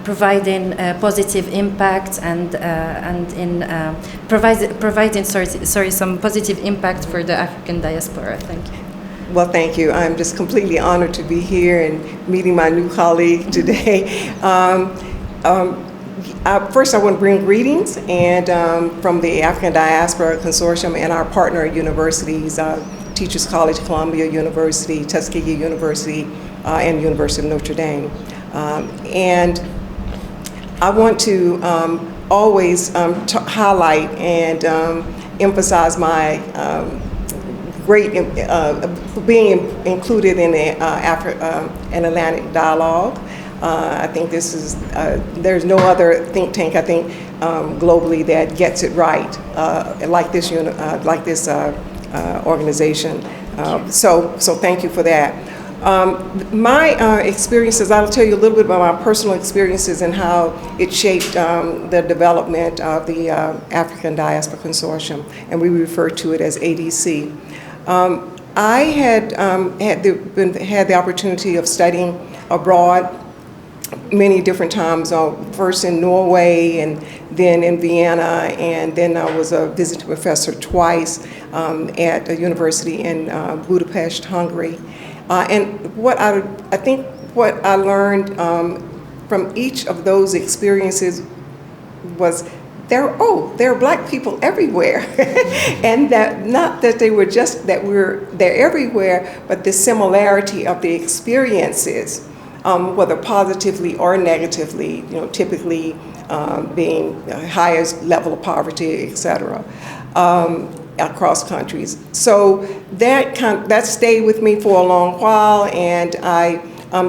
providing positive impact and in providing some positive impact for the African diaspora? Thank you. Well, thank you. I'm just completely honored to be here and meeting my new colleague today. First, I want to bring greetings and from the African Diaspora Consortium and our partner universities, Teachers College, Columbia University, Tuskegee University, and University of Notre Dame. And I want to always highlight and emphasize my great being included in the an Atlantic Dialogue. I think this is, there's no other think tank, I think, globally that gets it right, like this organization. So thank you for that. My experiences, I'll tell you a little bit about my personal experiences and how it shaped the development of the African Diaspora Consortium, and we refer to it as ADC. I had had the opportunity of studying abroad many different times, first in Norway and then in Vienna, and then I was a visiting professor twice at a university in Budapest, Hungary. And what I think what I learned from each of those experiences was there are Black people everywhere, and that not that they were just that they're everywhere, but the similarity of the experiences, whether positively or negatively, typically being highest level of poverty, et cetera, across countries. So that stayed with me for a long while, and I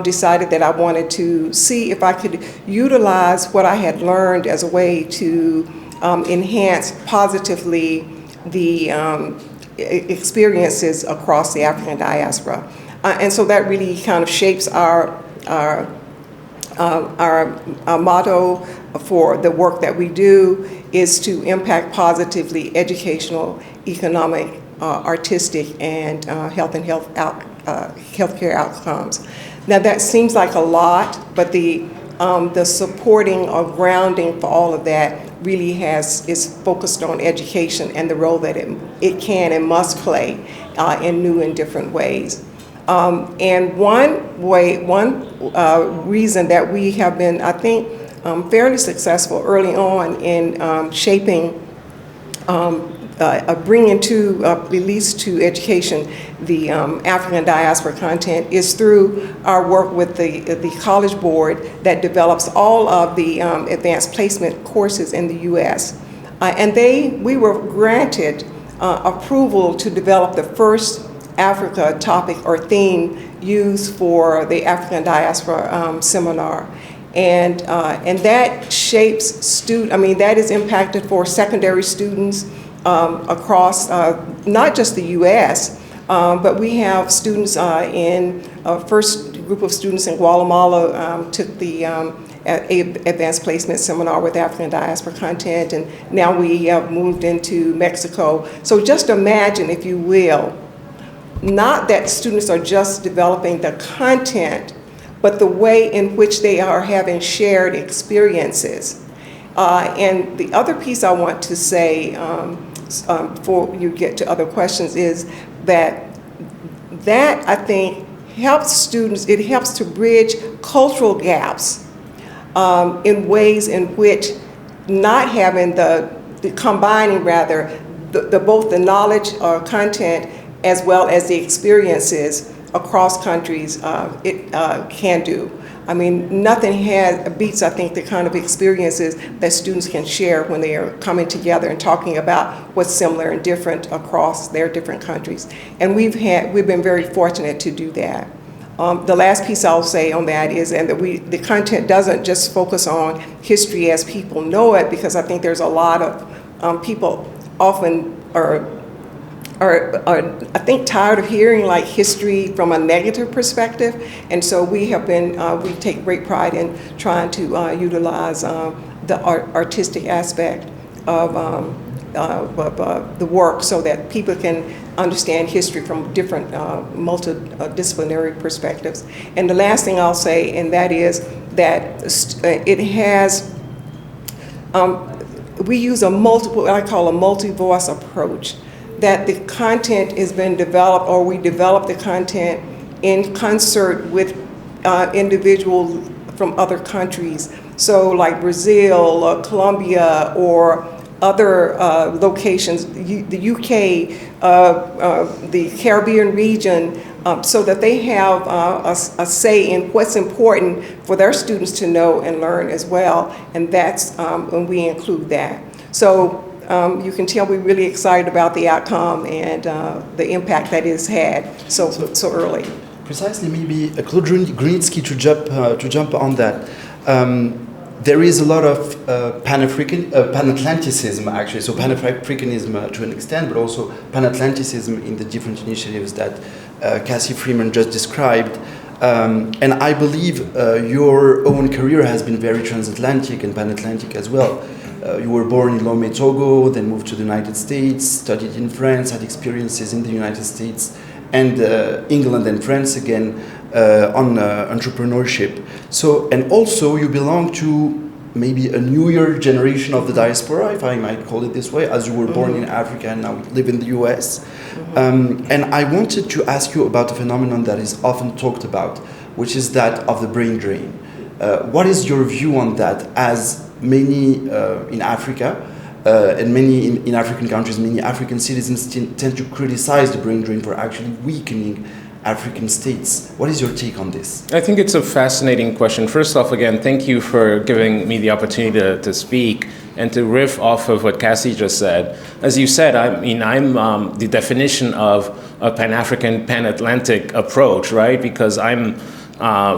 decided that I wanted to see if I could utilize what I had learned as a way to enhance positively the experiences across the African diaspora. And so that really kind of shapes our motto for the work that we do is to impact positively educational, economic, artistic, and healthcare outcomes. Now that seems like a lot, but the supporting or grounding for all of that really is focused on education and the role that it can and must play in new and different ways. And one reason that we have been, I think, fairly successful early on in shaping, bringing to, at least to education, the African diaspora content is through our work with the College Board that develops all of the advanced placement courses in the U.S. And we were granted approval to develop the first Africa topic or theme used for the African diaspora seminar. And that shapes that is impacted for secondary students across not just the U.S., but we have students in first group of students in Guatemala took the advanced placement seminar with African diaspora content, and now we have moved into Mexico. So just imagine, if you will, not that students are just developing the content, but the way in which they are having shared experiences. And the other piece I want to say before you get to other questions is that I think helps students, it helps to bridge cultural gaps in ways in which not having combining rather both the knowledge or content as well as the experiences across countries, it can do. I mean, nothing beats, I think, the kind of experiences that students can share when they are coming together and talking about what's similar and different across their different countries. And we've been very fortunate to do that. The last piece I'll say on that is, and that the content doesn't just focus on history as people know it, because I think there's a lot of people often are I think tired of hearing like history from a negative perspective, and so we take great pride in trying to utilize the artistic aspect of the work so that people can understand history from different multidisciplinary perspectives. And the last thing I'll say, and that is that it has, we use what I call a multi-voice approach, that the content has been developed, or we develop the content in concert with individuals from other countries. So like Brazil or Colombia or other locations, the UK, the Caribbean region, so that they have a say in what's important for their students to know and learn as well. And that's when we include that. So you can tell we're really excited about the outcome and the impact that it's had so early. Precisely, maybe Claude Grunitzky to jump on that. There is a lot of Pan-Atlanticism, actually, so Pan-Africanism to an extent, but also Pan-Atlanticism in the different initiatives that Cassie Freeman just described. And I believe your own career has been very transatlantic and Pan-Atlantic as well. You were born in Lomé, Togo, then moved to the United States, studied in France, had experiences in the United States and England and France again on entrepreneurship. So, and also you belong to maybe a newer generation of the diaspora, if I might call it this way, as you were born in Africa and now live in the US. And I wanted to ask you about a phenomenon that is often talked about, which is that of the brain drain. What is your view on that, as many in Africa and many in African countries, many African citizens tend to criticize the brain drain for actually weakening African states. What is your take on this? I think it's a fascinating question. First off, again, thank you for giving me the opportunity to speak and to riff off of what Cassie just said. As you said, I'm the definition of a Pan-African, Pan-Atlantic approach, right? Because I'm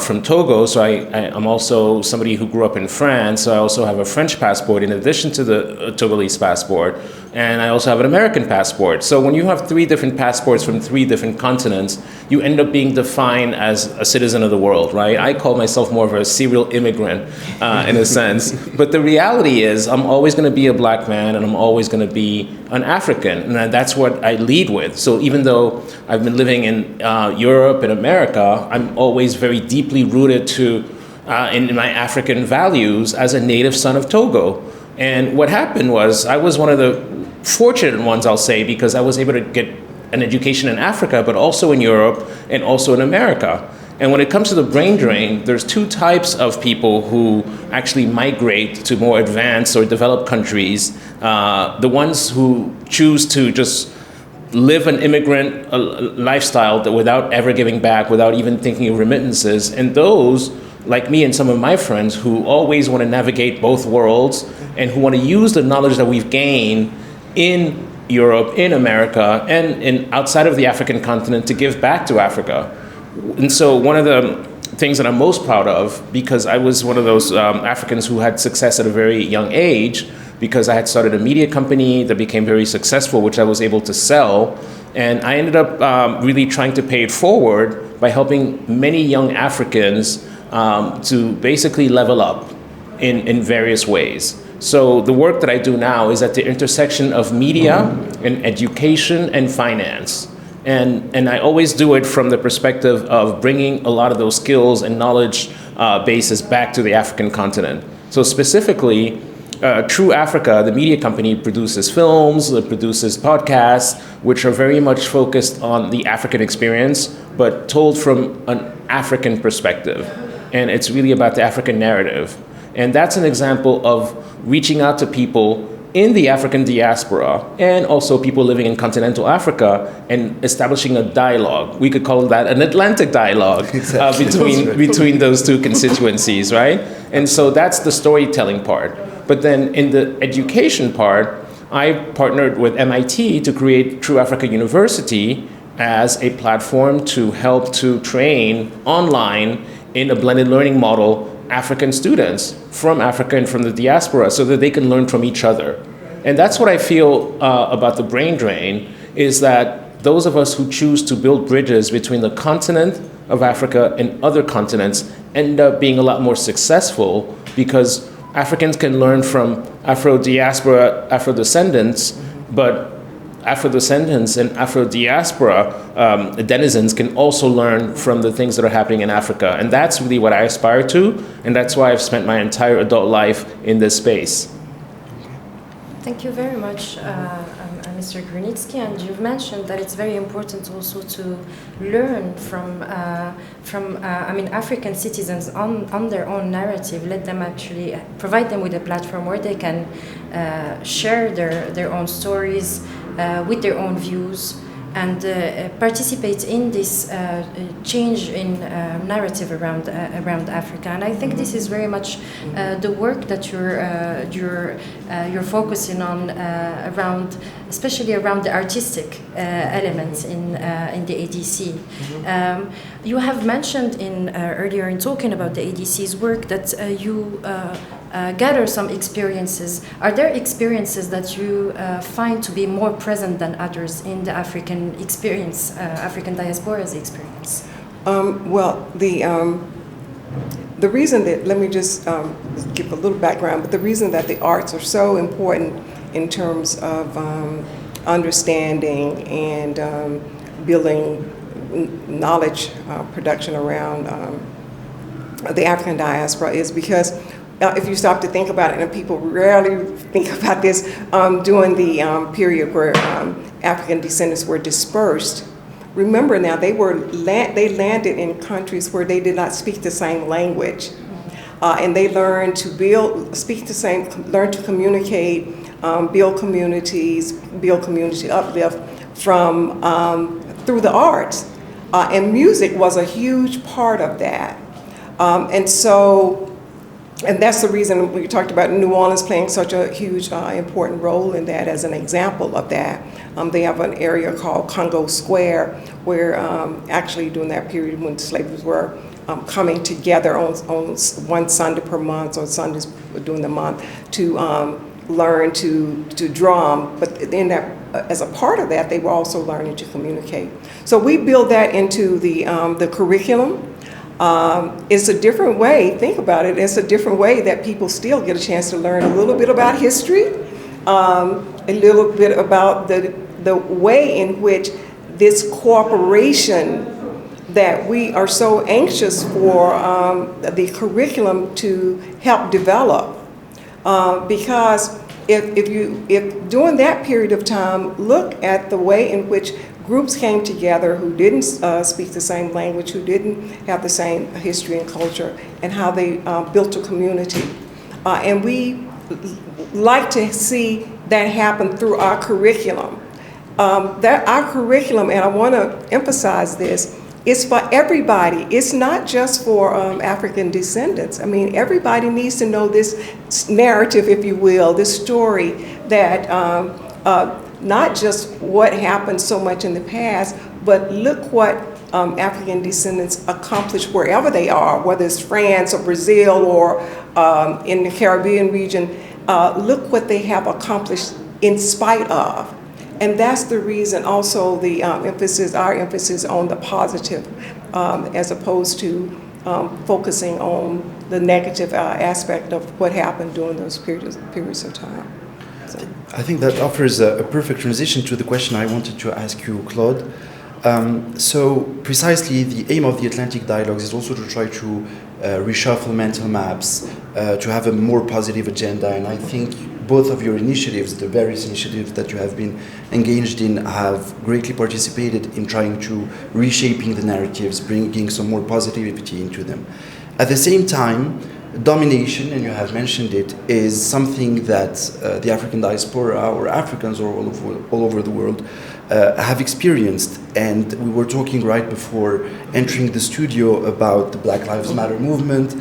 from Togo, so I'm also somebody who grew up in France, so I also have a French passport in addition to the Togolese passport, and I also have an American passport. So when you have 3 different passports from 3 different continents, you end up being defined as a citizen of the world, right? I call myself more of a serial immigrant in a sense, but the reality is I'm always going to be a black man and I'm always going to be an African, and that's what I lead with. So even though I've been living in Europe and America, I'm always very deeply rooted to in my African values as a native son of Togo. And what happened was I was one of the fortunate ones, I'll say, because I was able to get an education in Africa, but also in Europe and also in America. And when it comes to the brain drain, there's 2 types of people who actually migrate to more advanced or developed countries. The ones who choose to just live an immigrant lifestyle without ever giving back, without even thinking of remittances. And those, like me and some of my friends, who always want to navigate both worlds and who want to use the knowledge that we've gained in Europe, in America, and outside of the African continent to give back to Africa. And so one of the things that I'm most proud of, because I was one of those Africans who had success at a very young age, because I had started a media company that became very successful, which I was able to sell. And I ended up really trying to pay it forward by helping many young Africans to basically level up in various ways. So the work that I do now is at the intersection of media and education and finance. And I always do it from the perspective of bringing a lot of those skills and knowledge bases back to the African continent. So specifically, True Africa, the media company, produces films, it produces podcasts, which are very much focused on the African experience, but told from an African perspective. And it's really about the African narrative. And that's an example of reaching out to people in the African diaspora and also people living in continental Africa and establishing a dialogue. We could call that an Atlantic dialogue between those 2 constituencies, right? And so that's the storytelling part. But then in the education part, I partnered with MIT to create True Africa University as a platform to help to train online in a blended learning model African students from Africa and from the diaspora so that they can learn from each other. And that's what I feel about the brain drain, is that those of us who choose to build bridges between the continent of Africa and other continents end up being a lot more successful, because Africans can learn from Afro-diaspora, Afro-descendants, but Afro-descendants and Afro-diaspora denizens can also learn from the things that are happening in Africa. And that's really what I aspire to, and that's why I've spent my entire adult life in this space. Thank you very much, Mr. Grunitzky. And you've mentioned that it's very important also to learn from African citizens on their own narrative. Let them actually provide them with a platform where they can share their own stories with their own views. and participate in this change in narrative around Africa. And I think this is very much the work that you're focusing on especially around the artistic elements in the ADC. You have mentioned earlier in talking about the ADC's work that you gather some experiences. Are there experiences that you find to be more present than others in the African experience, African diaspora's experience? Well, the reason that, let me just give a little background, but the reason that the arts are so important in terms of understanding and building knowledge production around the African diaspora is because if you stop to think about it, and people rarely think about this, during the period where African descendants were dispersed, remember now they landed in countries where they did not speak the same language, and they learned to learn to communicate, build communities, build community uplift through the arts, and music was a huge part of that, and that's the reason we talked about New Orleans playing such a huge, important role in that as an example of that. They have an area called Congo Square where actually during that period when slaves were coming together on one Sunday per month or Sundays during the month to learn to drum, but then as a part of that, they were also learning to communicate. So we build that into the curriculum. It's a different way, think about it, it's a different way that people still get a chance to learn a little bit about history, a little bit about the way in which this cooperation that we are so anxious for the curriculum to help develop. Because if during that period of time, look at the way in which groups came together who didn't speak the same language, who didn't have the same history and culture, and how they built a community. And we like to see that happen through our curriculum. Our curriculum, and I want to emphasize this, is for everybody. It's not just for African descendants. I mean, everybody needs to know this narrative, if you will, this story that not just what happened so much in the past, but look what African descendants accomplished wherever they are, whether it's France or Brazil or in the Caribbean region. Look what they have accomplished in spite of. And that's the reason also the our emphasis on the positive as opposed to focusing on the negative aspect of what happened during those periods of time. So. I think that offers a perfect transition to the question I wanted to ask you, Claude. So precisely the aim of the Atlantic Dialogues is also to try to reshuffle mental maps, to have a more positive agenda, and I think both of your initiatives, the various initiatives that you have been engaged in, have greatly participated in trying to reshaping the narratives, bringing some more positivity into them. At the same time, domination, and you have mentioned it, is something that the African diaspora or Africans all over the world have experienced. And we were talking right before entering the studio about the Black Lives Matter movement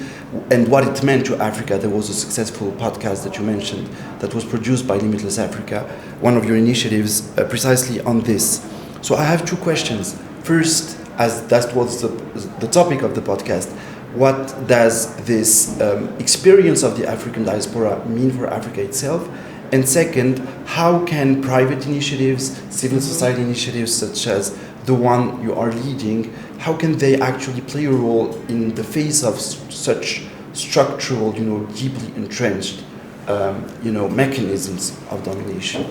and what it meant to Africa. There was a successful podcast that you mentioned that was produced by Limitless Africa, one of your initiatives precisely on this. So I have two questions. First, as that was the topic of the podcast, what does this experience of the African diaspora mean for Africa itself? And second, how can private initiatives, civil society initiatives such as the one you are leading, how can they actually play a role in the face of such structural, deeply entrenched, mechanisms of domination?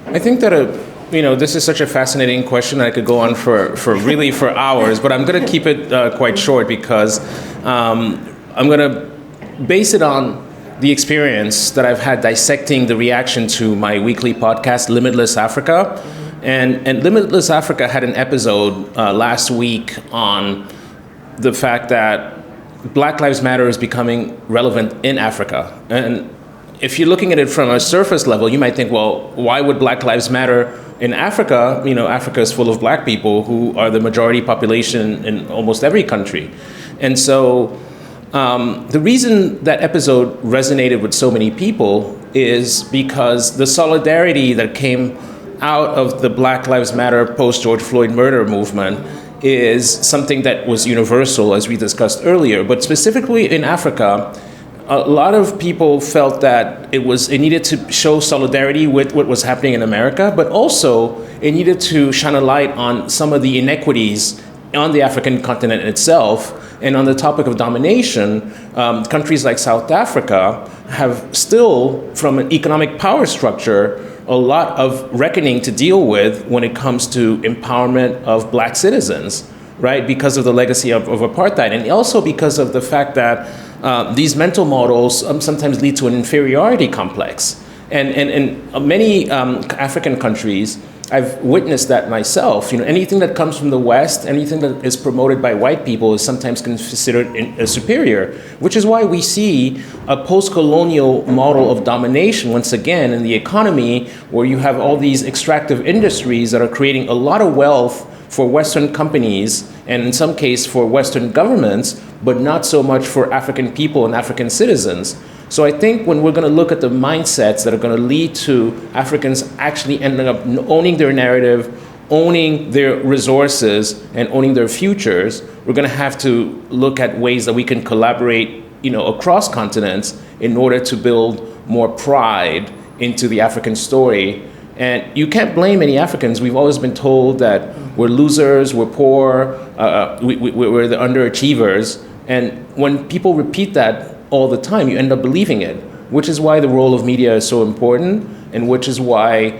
I think that this is such a fascinating question. I could go on for hours, but I'm going to keep it quite short because I'm going to base it on the experience that I've had dissecting the reaction to my weekly podcast, Limitless Africa. And Limitless Africa had an episode last week on the fact that Black Lives Matter is becoming relevant in Africa. And if you're looking at it from a surface level, you might think, well, why would Black Lives Matter in Africa, Africa is full of black people who are the majority population in almost every country. And so the reason that episode resonated with so many people is because the solidarity that came out of the Black Lives Matter post-George Floyd murder movement is something that was universal, as we discussed earlier. But specifically in Africa, a lot of people felt that it needed to show solidarity with what was happening in America, but also it needed to shine a light on some of the inequities on the African continent itself. And on the topic of domination, countries like South Africa have still, from an economic power structure, a lot of reckoning to deal with when it comes to empowerment of black citizens, right? Because of the legacy of apartheid, and also because of the fact that these mental models sometimes lead to an inferiority complex. And in many African countries, I've witnessed that myself. Anything that comes from the West, anything that is promoted by white people is sometimes considered superior, which is why we see a post-colonial model of domination, once again, in the economy, where you have all these extractive industries that are creating a lot of wealth for Western companies, and in some case for Western governments, but not so much for African people and African citizens. So I think when we're going to look at the mindsets that are going to lead to Africans actually ending up owning their narrative, owning their resources, and owning their futures, we're going to have to look at ways that we can collaborate, across continents in order to build more pride into the African story. And you can't blame any Africans. We've always been told that we're losers, we're poor, we're the underachievers. And when people repeat that all the time, you end up believing it, which is why the role of media is so important, and which is why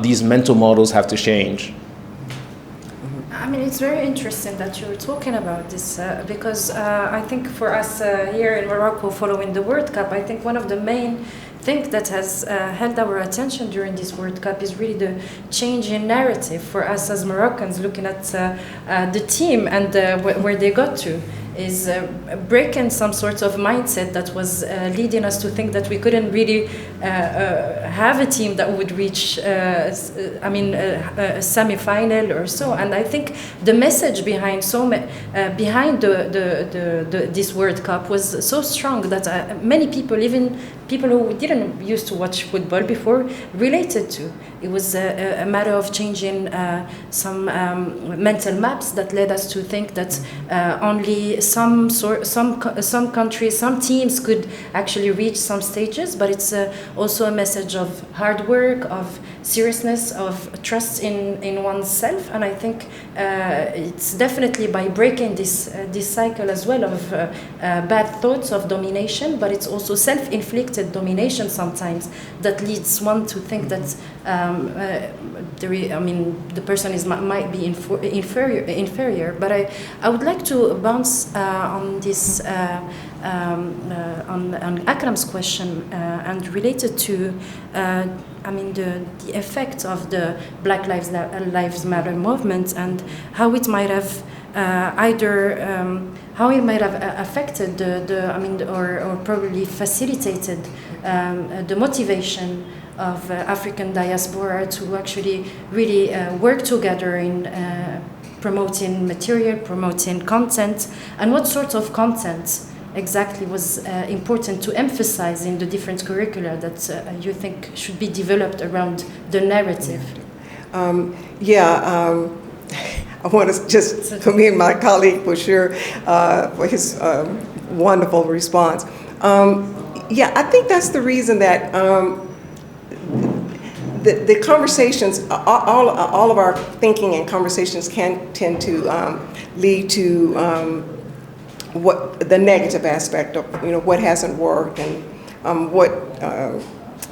these mental models have to change. I mean, it's very interesting that you're talking about this because I think for us here in Morocco following the World Cup, I think one of the main things that has held our attention during this World Cup is really the change in narrative for us as Moroccans looking at the team and where they got to. Is breaking some sort of mindset that was leading us to think that we couldn't really have a team that would reach, a semi-final or so. And I think the message behind this World Cup was so strong that many people, even people who didn't used to watch football before, related to. It was a matter of changing some mental maps that led us to think that only some countries, some teams could actually reach some stages, but it's also a message of hard work, of seriousness, of trust in oneself. And I think it's definitely by breaking this cycle as well of bad thoughts of domination, but it's also self-inflicted domination sometimes that leads one to think that the person might be inferior. But I would like to bounce on this on Akram's question and related to the effect of the Black Lives Matter movement and how it might have affected or probably facilitated the motivation of African diaspora to actually really work together in promoting material, promoting content, and what sort of content exactly was important to emphasize in the different curricula that you think should be developed around the narrative? I want to just commend my colleague for sure for his wonderful response. I think that's the reason that the conversations, all of our thinking and conversations can tend to lead to what the negative aspect of what hasn't worked and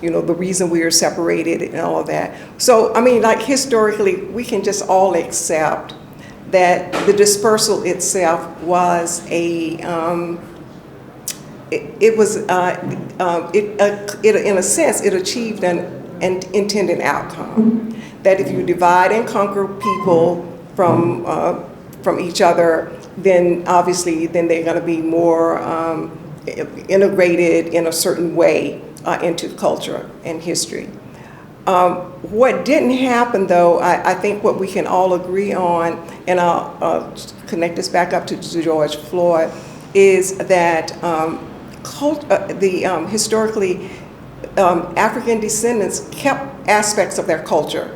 the reason we are separated and all of that. So historically, we can just all accept that the dispersal itself was in a sense, it achieved an intended outcome. That if you divide and conquer people from each other, then obviously they're going to be more integrated in a certain way into culture and history. What didn't happen, though, I think what we can all agree on, and I'll connect this back up to George Floyd, is that historically African descendants kept aspects of their culture.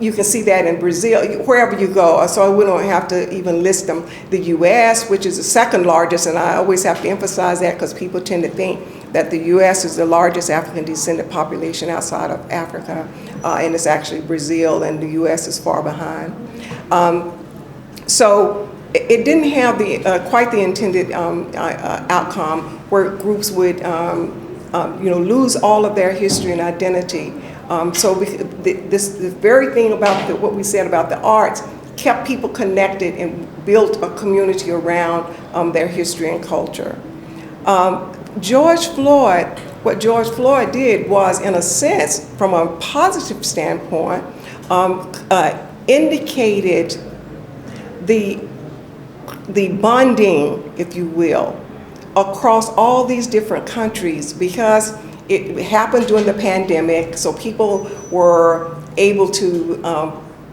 You can see that in Brazil, wherever you go, so we don't have to even list them. The US, which is the second largest, and I always have to emphasize that because people tend to think that the US is the largest African descendant population outside of Africa, and it's actually Brazil, and the US is far behind. So it didn't have quite the intended outcome where groups would lose all of their history and identity. So the very thing about what we said about the arts kept people connected and built a community around their history and culture. What George Floyd did was, in a sense, from a positive standpoint, indicated the bonding, if you will, across all these different countries, because it happened during the pandemic, so people were able to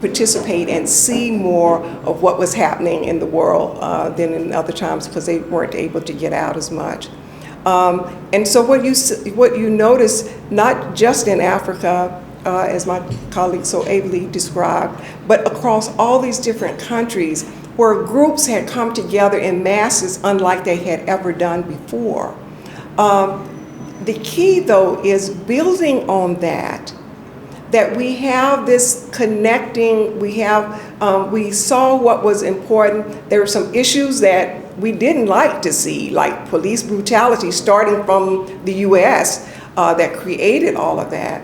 participate and see more of what was happening in the world than in other times, because they weren't able to get out as much. And so what you notice, not just in Africa, as my colleague so ably described, but across all these different countries where groups had come together in masses unlike they had ever done before. The key, though, is building on that we have this connecting, we saw what was important. There were some issues that we didn't like to see, like police brutality starting from the US that created all of that.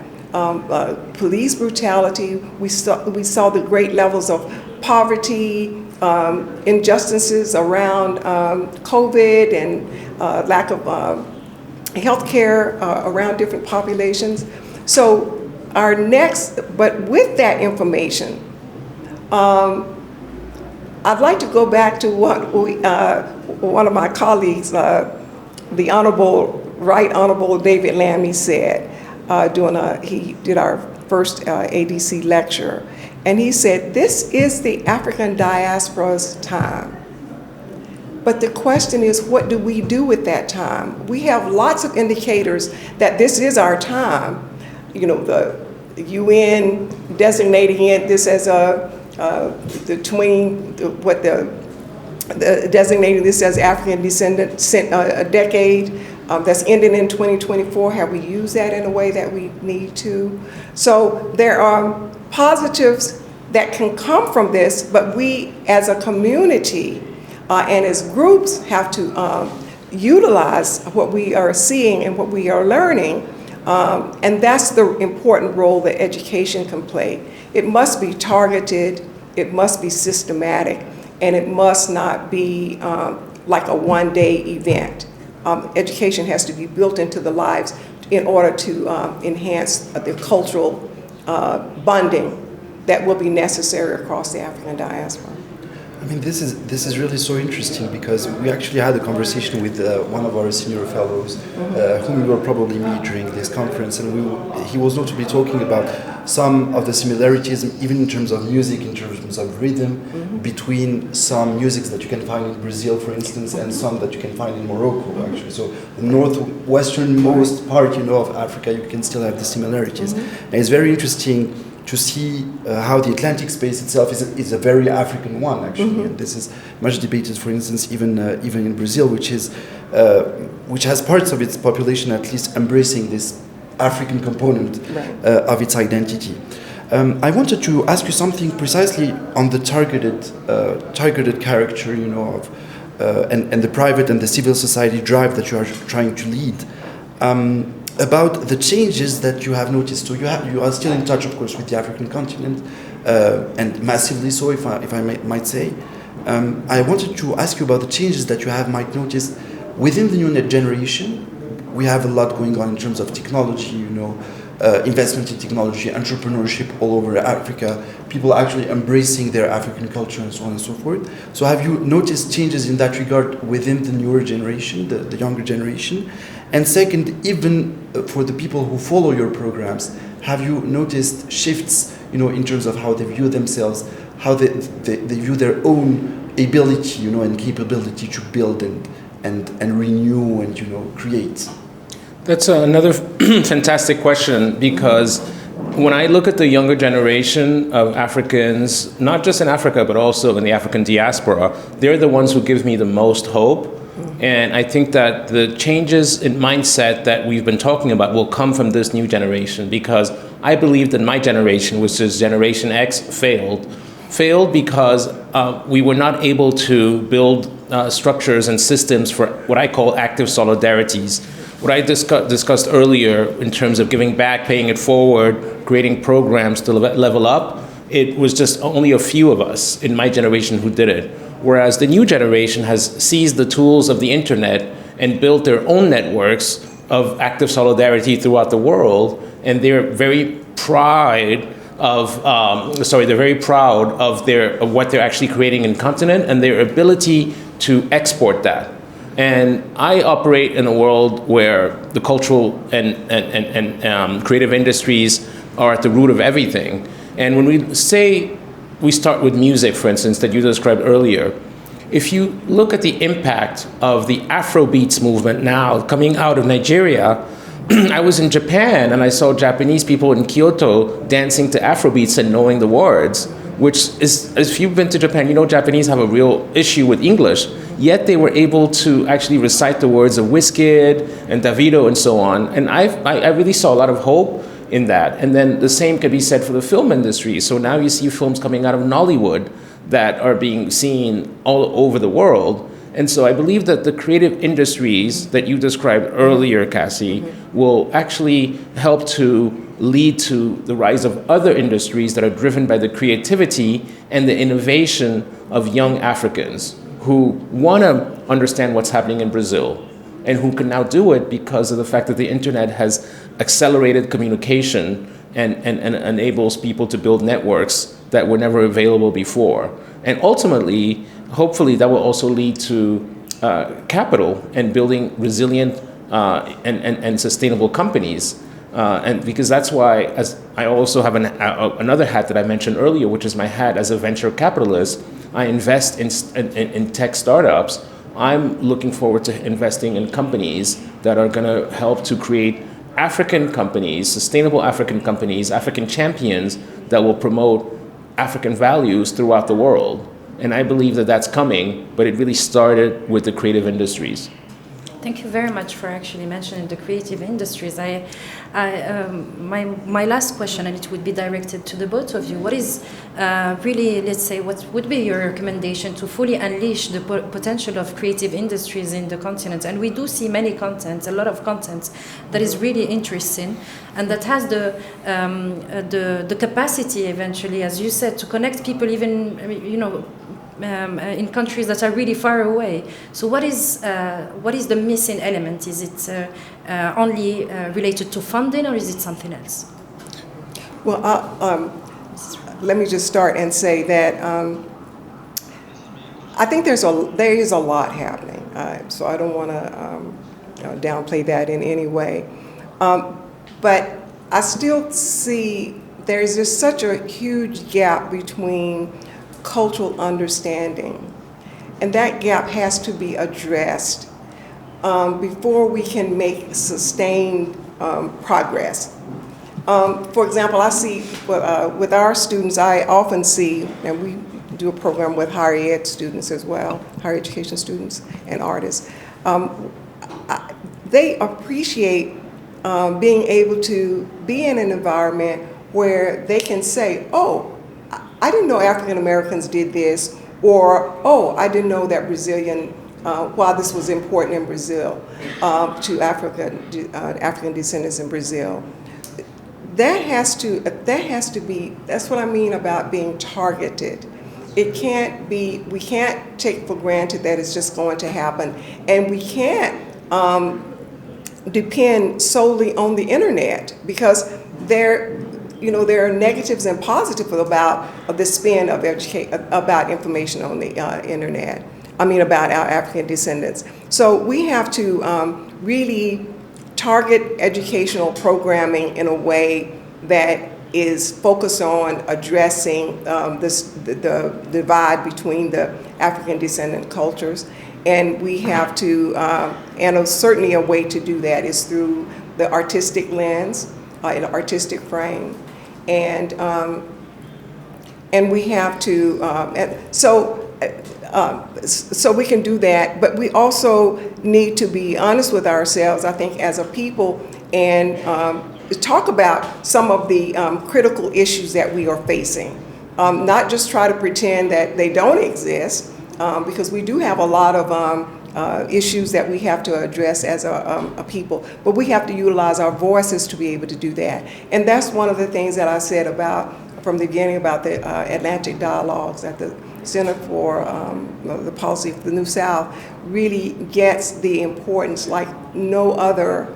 Police brutality, we saw the great levels of poverty, injustices around COVID and lack of health care around different populations. So but with that information, I'd like to go back to what one of my colleagues, the Right Honorable David Lammy said he did our first ADC lecture. And he said, this is the African diaspora's time. But the question is, what do we do with that time? We have lots of indicators that this is our time. You know, the UN designating this as designating this as African descendant decade that's ending in 2024. Have we used that in a way that we need to? So there are positives that can come from this, but we as a community and as groups have to utilize what we are seeing and what we are learning, and that's the important role that education can play. It must be targeted, it must be systematic, and it must not be like a one-day event. Education has to be built into the lives in order to enhance the cultural bonding that will be necessary across the African diaspora. I mean, this is really so interesting, because we actually had a conversation with one of our senior fellows, whom you will probably meet during this conference, and he was notably talking about some of the similarities, even in terms of music, in terms of rhythm, between some musics that you can find in Brazil, for instance, and some that you can find in Morocco, actually. So the northwesternmost part, of Africa, you can still have the similarities. And it's very interesting to see how the Atlantic space itself is a very African one, actually. And this is much debated, for instance, even in Brazil, which has parts of its population at least embracing this African component of its identity. I wanted to ask you something precisely on the targeted character, of and the private and the civil society drive that you are trying to lead. About the changes that you have noticed. So you are still in touch, of course, with the African continent, and massively so, if I might say. I wanted to ask you about the changes that you might notice within the new generation. We have a lot going on in terms of technology, investment in technology, entrepreneurship all over Africa, people actually embracing their African culture and so on and so forth. So have you noticed changes in that regard within the newer generation, the younger generation? And second, even for the people who follow your programs, have you noticed shifts, in terms of how they view themselves, how they view their own ability, and capability to build and renew and, create? That's another fantastic question, because when I look at the younger generation of Africans, not just in Africa, but also in the African diaspora, they're the ones who give me the most hope. And I think that the changes in mindset that we've been talking about will come from this new generation, because I believe that my generation, which is Generation X, failed because we were not able to build structures and systems for what I call active solidarities. What I discussed earlier in terms of giving back, paying it forward, creating programs to level up, it was just only a few of us in my generation who did it. Whereas the new generation has seized the tools of the internet and built their own networks of active solidarity throughout the world, and they're very proud of what they're actually creating in continent and their ability to export that. And I operate in a world where the cultural and creative industries are at the root of everything. And when we say we start with music, for instance, that you described earlier, if you look at the impact of the Afrobeats movement now coming out of Nigeria, I was in Japan and I saw Japanese people in Kyoto dancing to Afrobeats and knowing the words, which is, if you've been to Japan, Japanese have a real issue with English, yet they were able to actually recite the words of Wizkid and Davido and so on. And I really saw a lot of hope in that. And then the same could be said for the film industry. So now you see films coming out of Nollywood that are being seen all over the world. And so I believe that the creative industries that you described earlier, Cassie, will actually help to lead to the rise of other industries that are driven by the creativity and the innovation of young Africans who want to understand what's happening in Brazil, and who can now do it because of the fact that the internet has accelerated communication and enables people to build networks that were never available before. And ultimately, hopefully that will also lead to capital and building resilient and sustainable companies. And because that's why, as I also have another hat that I mentioned earlier, which is my hat as a venture capitalist. I invest in tech startups. I'm looking forward to investing in companies that are going to help to create African companies, sustainable African companies, African champions that will promote African values throughout the world. And I believe that that's coming, but it really started with the creative industries. Thank you very much for actually mentioning the creative industries. My last question, and it would be directed to the both of you. What is really, let's say, what would be your recommendation to fully unleash the potential of creative industries in the continent? And we do see many content, a lot of content that is really interesting and that has the capacity eventually, as you said, to connect people even, in countries that are really far away. So what is the missing element? Is it only related to funding, or is it something else? Well, let me just start and say that I think there is a lot happening. So I don't want to downplay that in any way. But I still see there's just such a huge gap between cultural understanding, and that gap has to be addressed before we can make sustained progress. For example, I see with our students, I often see, and we do a program with higher ed students as well, higher education students and artists. They appreciate being able to be in an environment where they can say, oh, I didn't know African Americans did this, or, oh, I didn't know that Brazilian, while this was important in Brazil, to African descendants in Brazil. That has to be, that's what I mean about being targeted. It can't be, we can't take for granted that it's just going to happen, and we can't depend solely on the internet, because there are negatives and positives about the spin of about information on the internet. I mean, about our African descendants. So we have to really target educational programming in a way that is focused on addressing the divide between the African descendant cultures. And we have to, and certainly a way to do that is through the artistic lens, an artistic frame. And we have to, so we can do that, but we also need to be honest with ourselves, I think, as a people, and talk about some of the critical issues that we are facing. Not just try to pretend that they don't exist, because we do have a lot of issues that we have to address as a people, but we have to utilize our voices to be able to do that. And that's one of the things that I said about, from the beginning, about the Atlantic Dialogues at the Center for the Policy of the New South really gets the importance like no other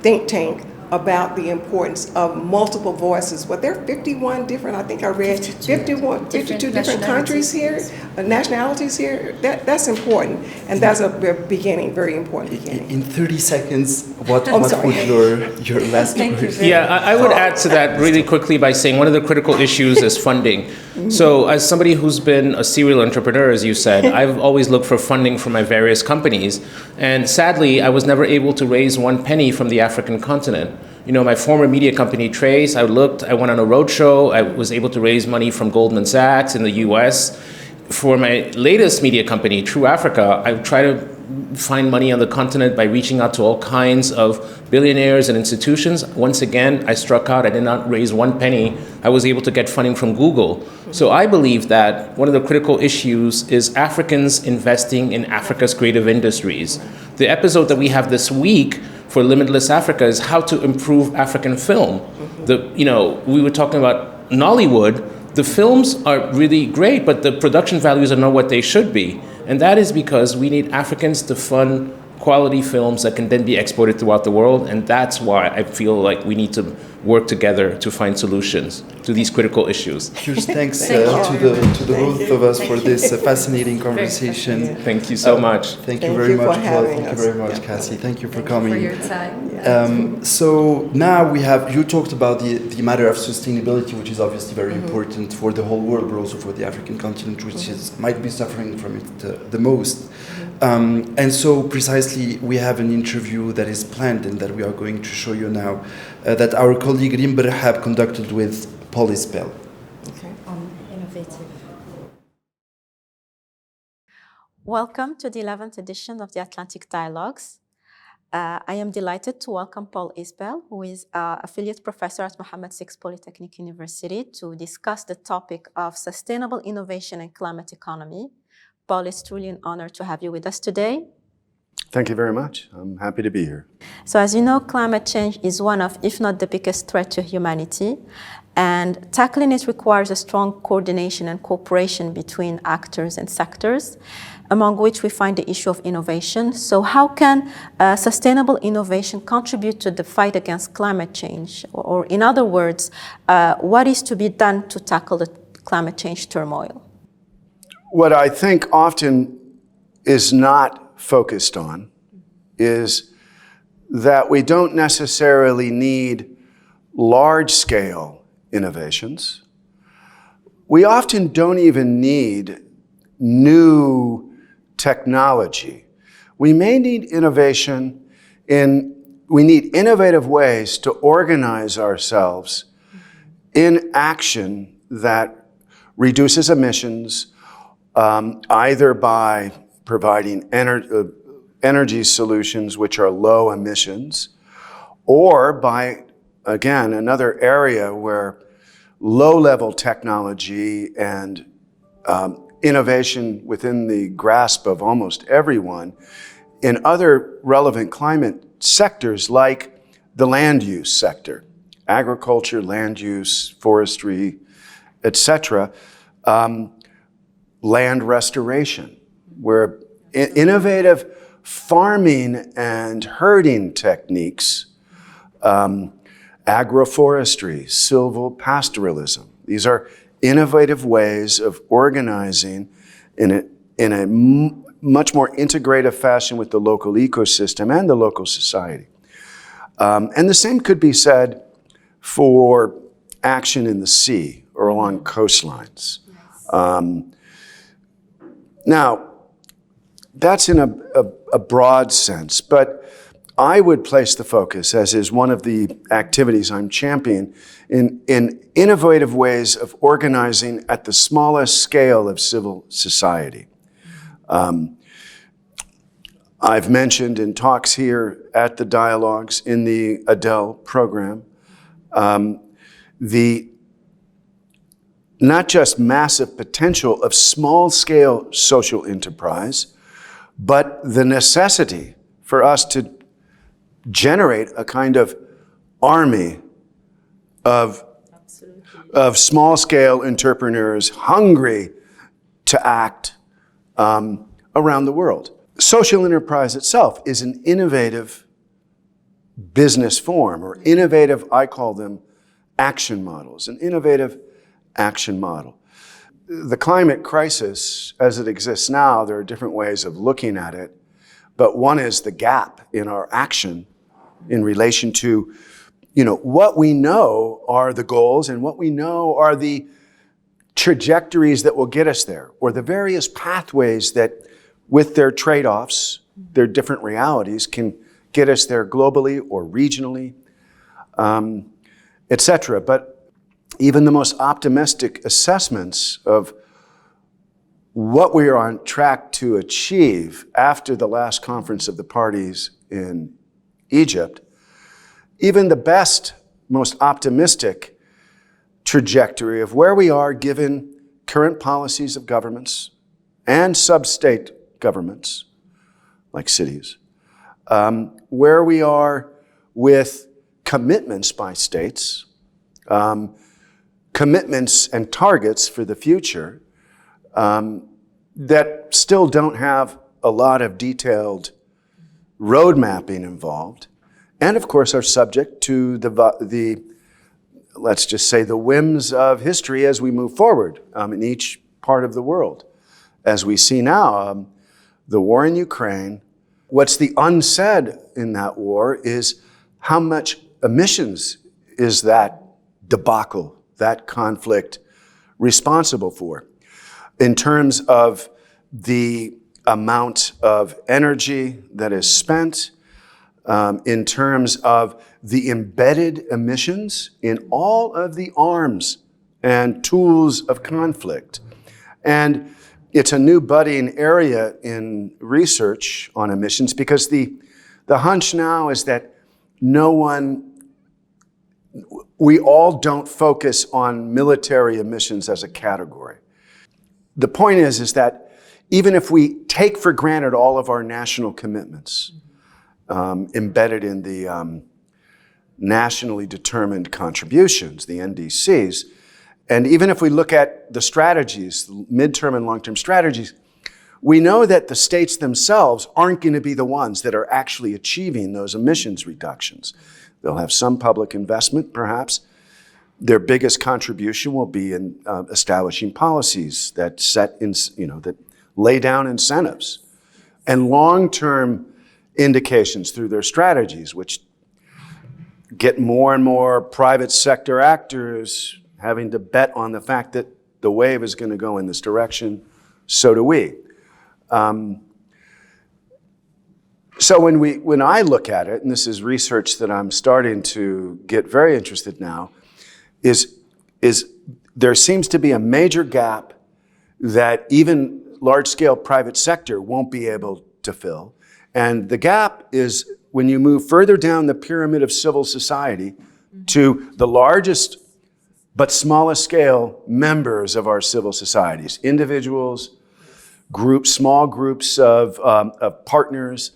think tank about the importance of multiple voices. But there are 51 different, I think I read 52 different countries here, nationalities here. That's important, and that's a beginning, very important beginning. In 30 seconds, what would your last word? Yeah, I would add to that really quickly by saying one of the critical issues is funding. So as somebody who's been a serial entrepreneur, as you said, I've always looked for funding for my various companies. And sadly, I was never able to raise one penny from the African continent. You know, my former media company, Trace, I went on a roadshow. I was able to raise money from Goldman Sachs in the US. For my latest media company, True Africa, I try to find money on the continent by reaching out to all kinds of billionaires and institutions. Once again, I struck out. I did not raise one penny. I was able to get funding from Google. So I believe that one of the critical issues is Africans investing in Africa's creative industries. The episode that we have this week for Limitless Africa is how to improve African film. We were talking about Nollywood. The films are really great, but the production values are not what they should be. And that is because we need Africans to fund quality films that can then be exported throughout the world. And that's why I feel like we need to work together to find solutions to these critical issues. Huge thanks to the both of us for this fascinating conversation. Thank you so much. Thank you very much, Claude. Thank you very much, Cassie. Thank you for coming. For your time. So now you talked about the matter of sustainability, which is obviously very important for the whole world, but also for the African continent, which might be suffering from it the most. And so precisely we have an interview that is planned and that we are going to show you now that our colleague Rimber have conducted with Paul Isbell. Okay. On innovative. Welcome to the 11th edition of the Atlantic Dialogues. I am delighted to welcome Paul Isbell, who is an affiliate professor at Mohammed VI Polytechnic University, to discuss the topic of sustainable innovation and climate economy. Paul, it's truly an honor to have you with us today. Thank you very much. I'm happy to be here. So as you know, climate change is one of, if not the biggest threat to humanity, and tackling it requires a strong coordination and cooperation between actors and sectors, among which we find the issue of innovation. So how can sustainable innovation contribute to the fight against climate change? Or in other words, what is to be done to tackle the climate change turmoil? What I think often is not focused on is that we don't necessarily need large-scale innovations. We often don't even need new technology. We may need innovation we need innovative ways to organize ourselves in action that reduces emissions, either by providing energy solutions which are low emissions, or by, again, another area where low-level technology and innovation within the grasp of almost everyone in other relevant climate sectors like the land use sector, agriculture, land use, forestry, etc., land restoration, where innovative farming and herding techniques, agroforestry, silvopastoralism. These are innovative ways of organizing in a much more integrative fashion with the local ecosystem and the local society. And the same could be said for action in the sea or along coastlines. Now, that's in a broad sense, but I would place the focus, as is one of the activities I'm championing, in innovative ways of organizing at the smallest scale of civil society. I've mentioned in talks here at the dialogues in the Adele program, the not just massive potential of small-scale social enterprise, but the necessity for us to generate a kind of army of small-scale entrepreneurs hungry to act around the world. Social enterprise itself is an innovative business form, or innovative, I call them, action models, an innovative action model. The climate crisis, as it exists now, there are different ways of looking at it, but one is the gap in our action in relation to, what we know are the goals and what we know are the trajectories that will get us there, or the various pathways that, with their trade-offs, their different realities, can get us there globally or regionally, etc. But even the most optimistic assessments of what we are on track to achieve after the last conference of the parties in Egypt, even the best, most optimistic trajectory of where we are given current policies of governments and sub-state governments, like cities, where we are with commitments by states, commitments and targets for the future that still don't have a lot of detailed road mapping involved, and of course are subject to the let's just say, the whims of history as we move forward in each part of the world. As we see now, the war in Ukraine, what's the unsaid in that war is how much emissions is that debacle, that conflict responsible for, in terms of the amount of energy that is spent, in terms of the embedded emissions in all of the arms and tools of conflict. And it's a new budding area in research on emissions, because the hunch now is that we all don't focus on military emissions as a category. The point is that even if we take for granted all of our national commitments embedded in the nationally determined contributions, the NDCs, and even if we look at the strategies, midterm and long-term strategies, we know that the states themselves aren't going to be the ones that are actually achieving those emissions reductions. They'll have some public investment, perhaps. Their biggest contribution will be in establishing policies that that lay down incentives and long-term indications through their strategies, which get more and more private sector actors having to bet on the fact that the wave is going to go in this direction. So do we. So when I look at it, and this is research that I'm starting to get very interested now, is there seems to be a major gap that even large-scale private sector won't be able to fill. And the gap is when you move further down the pyramid of civil society to the largest but smallest scale members of our civil societies, individuals, groups, small groups of partners,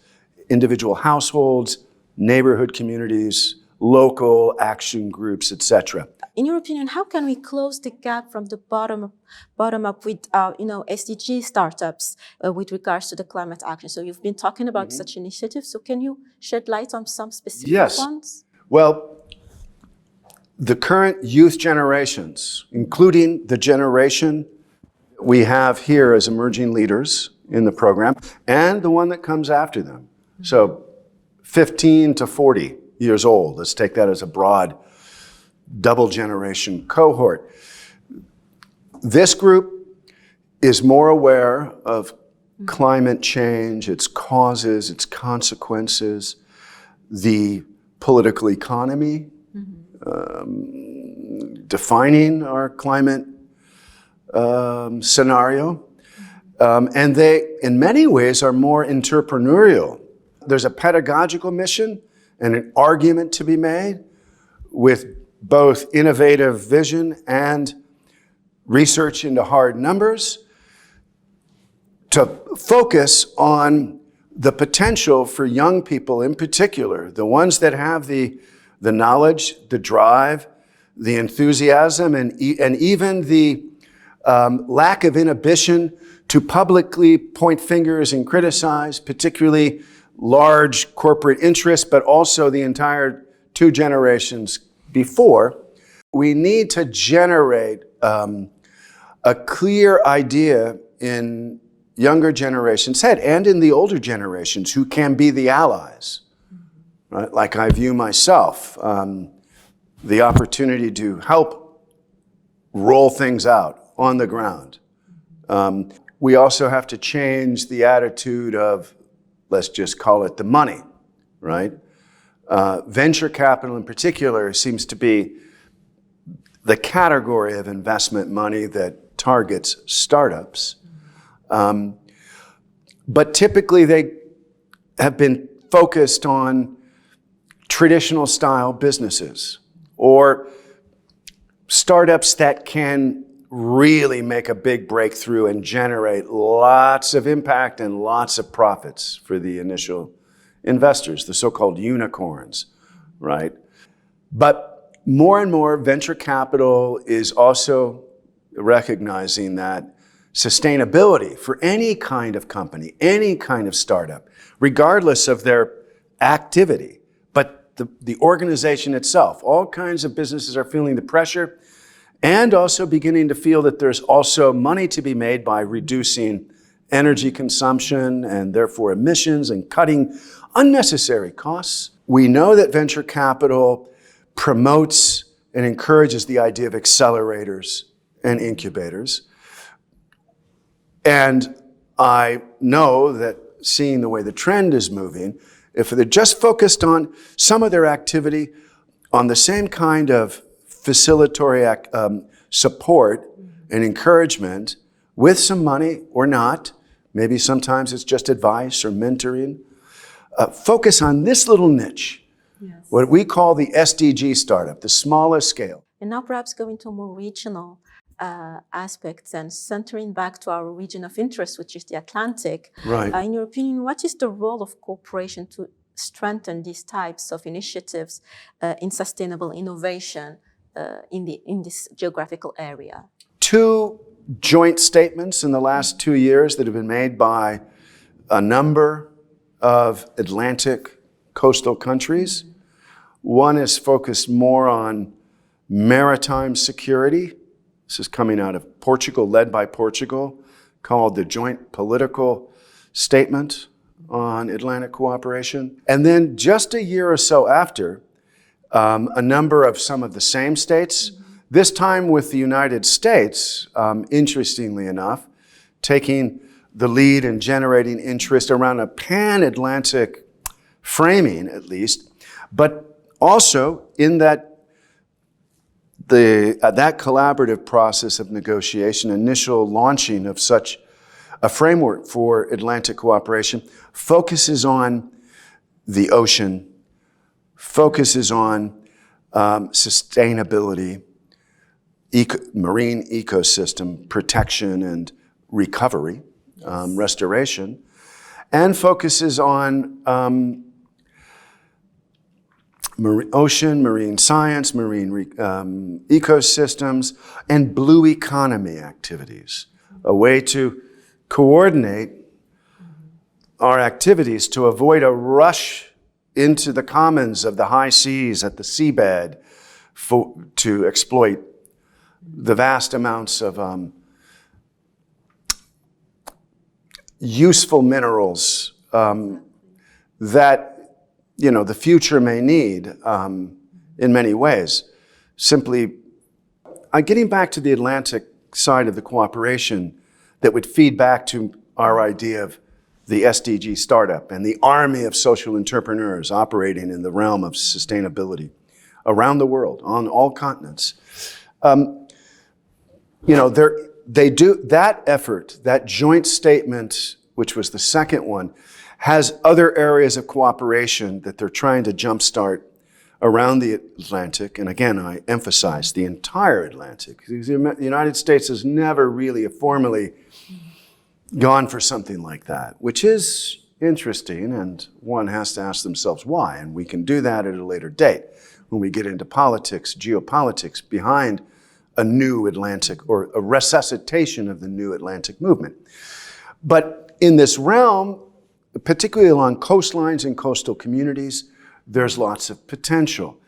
individual households, neighborhood communities, local action groups, etc. In your opinion, how can we close the gap from the bottom up with SDG startups with regards to the climate action? So you've been talking about such initiatives. So can you shed light on some specific ones? Well, the current youth generations, including the generation we have here as emerging leaders in the program, and the one that comes after them. So 15 to 40 years old, let's take that as a broad double generation cohort. This group is more aware of climate change, its causes, its consequences, the political economy, defining our climate scenario. And they, in many ways, are more entrepreneurial. There's a pedagogical mission and an argument to be made with both innovative vision and research into hard numbers to focus on the potential for young people in particular, the ones that have the knowledge, the drive, the enthusiasm, and even the lack of inhibition to publicly point fingers and criticize, particularly large corporate interests, but also the entire 2 generations before. We need to generate a clear idea in younger generations' head and in the older generations who can be the allies, right? Like I view myself, the opportunity to help roll things out on the ground. We also have to change the attitude of, let's just call it the money, right? Venture capital in particular seems to be the category of investment money that targets startups. But typically they have been focused on traditional style businesses or startups that can really make a big breakthrough and generate lots of impact and lots of profits for the initial investors, the so-called unicorns, right? But more and more venture capital is also recognizing that sustainability for any kind of company, any kind of startup, regardless of their activity, but the organization itself, all kinds of businesses are feeling the pressure and also beginning to feel that there's also money to be made by reducing energy consumption and therefore emissions and cutting unnecessary costs. We know that venture capital promotes and encourages the idea of accelerators and incubators. And I know that seeing the way the trend is moving, if they're just focused on some of their activity on the same kind of facilitatory support and encouragement with some money or not, maybe sometimes it's just advice or mentoring, focus on this little niche, what we call the SDG startup, the smallest scale. And now perhaps going to more regional aspects and centering back to our region of interest, which is the Atlantic. Right. In your opinion, what is the role of cooperation to strengthen these types of initiatives in sustainable innovation in this geographical area? 2 joint statements in the last 2 years that have been made by a number of Atlantic coastal countries. One is focused more on maritime security. This is coming out of Portugal, led by Portugal, called the Joint Political Statement on Atlantic Cooperation. And then just a year or so after, a number of some of the same states, this time with the United States, interestingly enough, taking the lead in generating interest around a pan-Atlantic framing, at least, but also in that that collaborative process of negotiation, initial launching of such a framework for Atlantic cooperation, focuses on the ocean, focuses on sustainability, marine ecosystem protection and recovery, restoration, and focuses on ocean, marine science, marine ecosystems, and blue economy activities, a way to coordinate our activities to avoid a rush into the commons of the high seas at the seabed to exploit the vast amounts of useful minerals that the future may need in many ways. Simply, getting back to the Atlantic side of the cooperation that would feed back to our idea of the SDG startup and the army of social entrepreneurs operating in the realm of sustainability around the world, on all continents. They do that effort, that joint statement, which was the second one, has other areas of cooperation that they're trying to jumpstart around the Atlantic. And again, I emphasize the entire Atlantic. The United States has never really formally gone for something like that, which is interesting, and one has to ask themselves why. And we can do that at a later date when we get into politics, geopolitics behind a new Atlantic or a resuscitation of the new Atlantic movement. But in this realm, particularly along coastlines and coastal communities, there's lots of potential.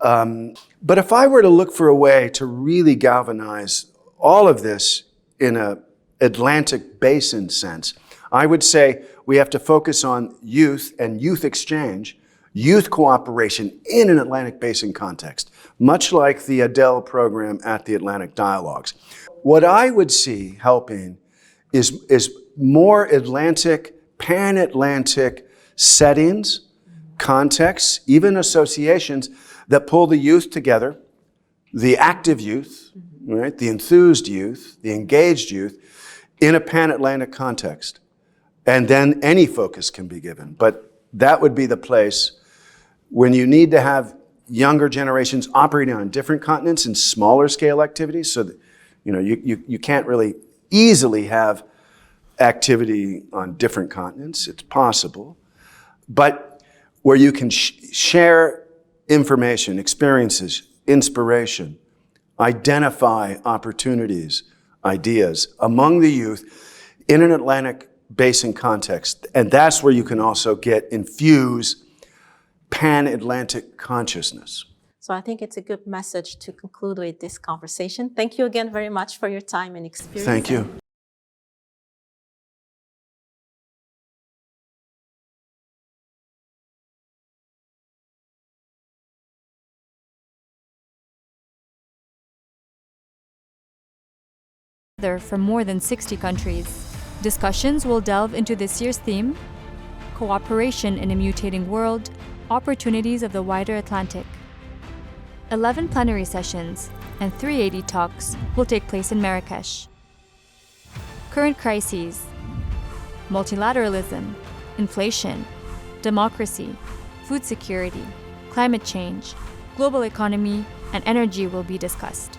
But if I were to look for a way to really galvanize all of this in an Atlantic basin sense, I would say we have to focus on youth and youth exchange, youth cooperation in an Atlantic basin context, much like the Adele program at the Atlantic Dialogues. What I would see helping is more Atlantic, pan-Atlantic settings, contexts, even associations that pull the youth together, the active youth, right, the enthused youth, the engaged youth, in a pan-Atlantic context. And then any focus can be given. But that would be the place when you need to have younger generations operating on different continents in smaller scale activities, so that you can't really easily have activity on different continents. It's possible. But where you can share information, experiences, inspiration, identify opportunities, ideas among the youth in an Atlantic basin context. And that's where you can also infuse pan-Atlantic consciousness. So I think it's a good message to conclude with this conversation. Thank you again very much for your time and experience. Thank you. From more than 60 countries. Discussions will delve into this year's theme, Cooperation in a Mutating World, Opportunities of the Wider Atlantic. 11 plenary sessions and 380 talks will take place in Marrakesh. Current crises, multilateralism, inflation, democracy, food security, climate change, global economy, and energy will be discussed.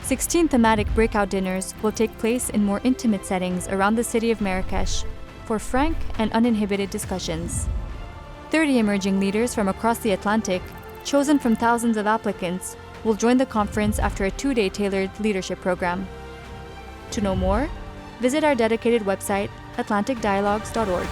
16 thematic breakout dinners will take place in more intimate settings around the city of Marrakesh for frank and uninhibited discussions. 30 emerging leaders from across the Atlantic, chosen from thousands of applicants, will join the conference after a 2-day tailored leadership program. To know more, visit our dedicated website, atlanticdialogues.org.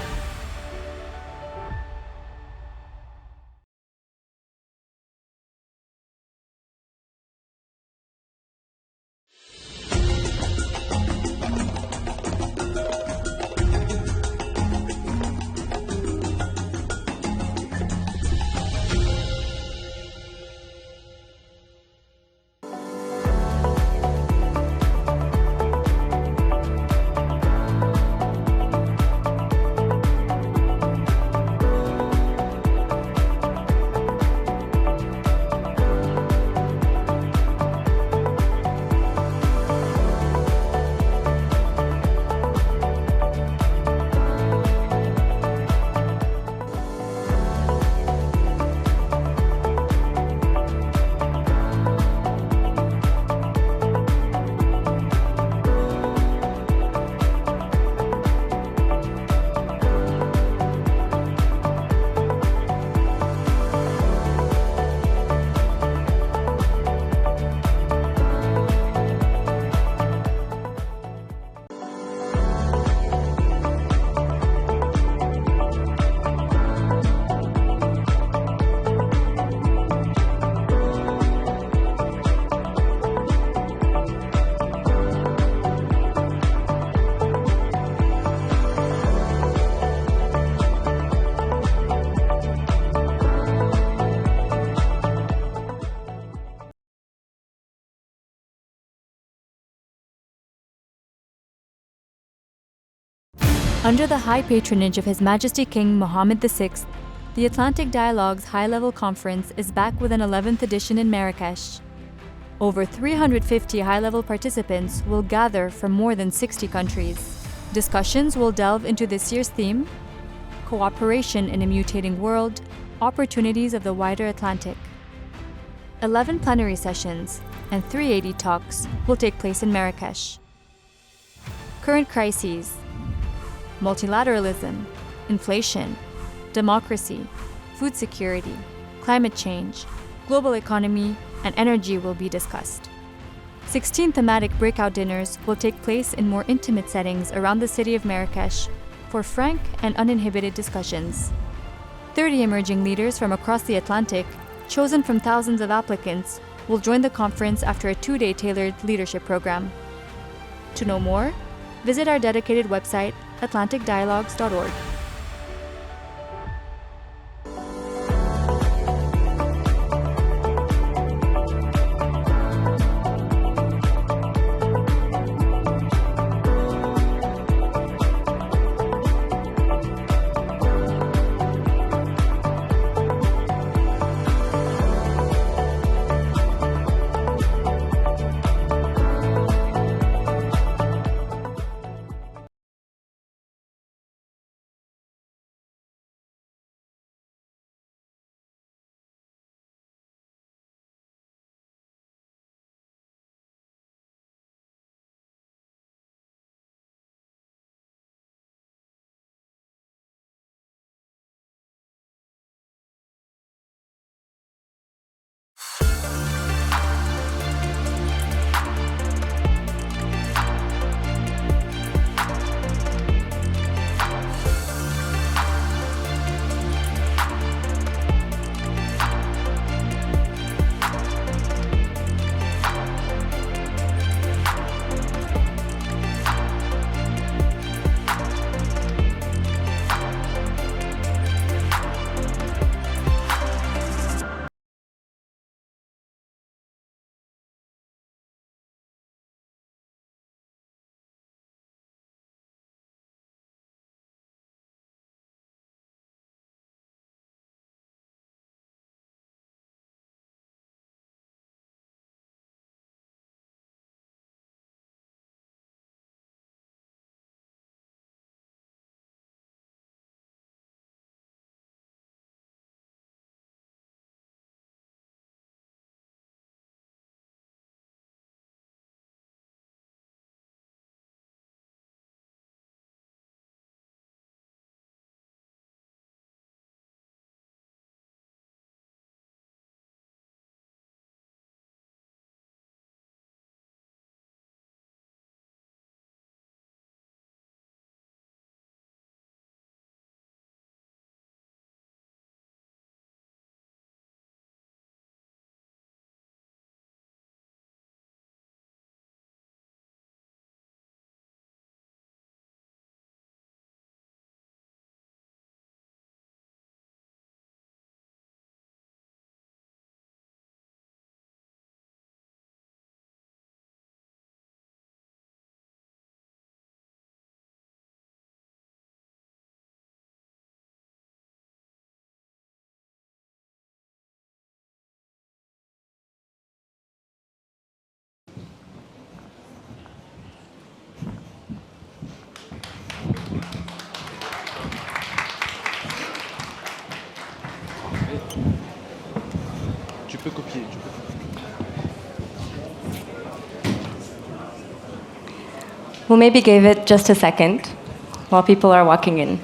Under the high patronage of His Majesty King Mohammed VI, the Atlantic Dialogues High-Level Conference is back with an 11th edition in Marrakesh. Over 350 high-level participants will gather from more than 60 countries. Discussions will delve into this year's theme, Cooperation in a Mutating World, Opportunities of the Wider Atlantic. 11 plenary sessions and 380 talks will take place in Marrakesh. Current crises, multilateralism, inflation, democracy, food security, climate change, global economy, and energy will be discussed. 16 thematic breakout dinners will take place in more intimate settings around the city of Marrakesh for frank and uninhibited discussions. 30 emerging leaders from across the Atlantic, chosen from thousands of applicants, will join the conference after a 2-day tailored leadership program. To know more, visit our dedicated website, atlanticdialogues.org. Tu peux copier. We'll maybe give it just a second while people are walking in.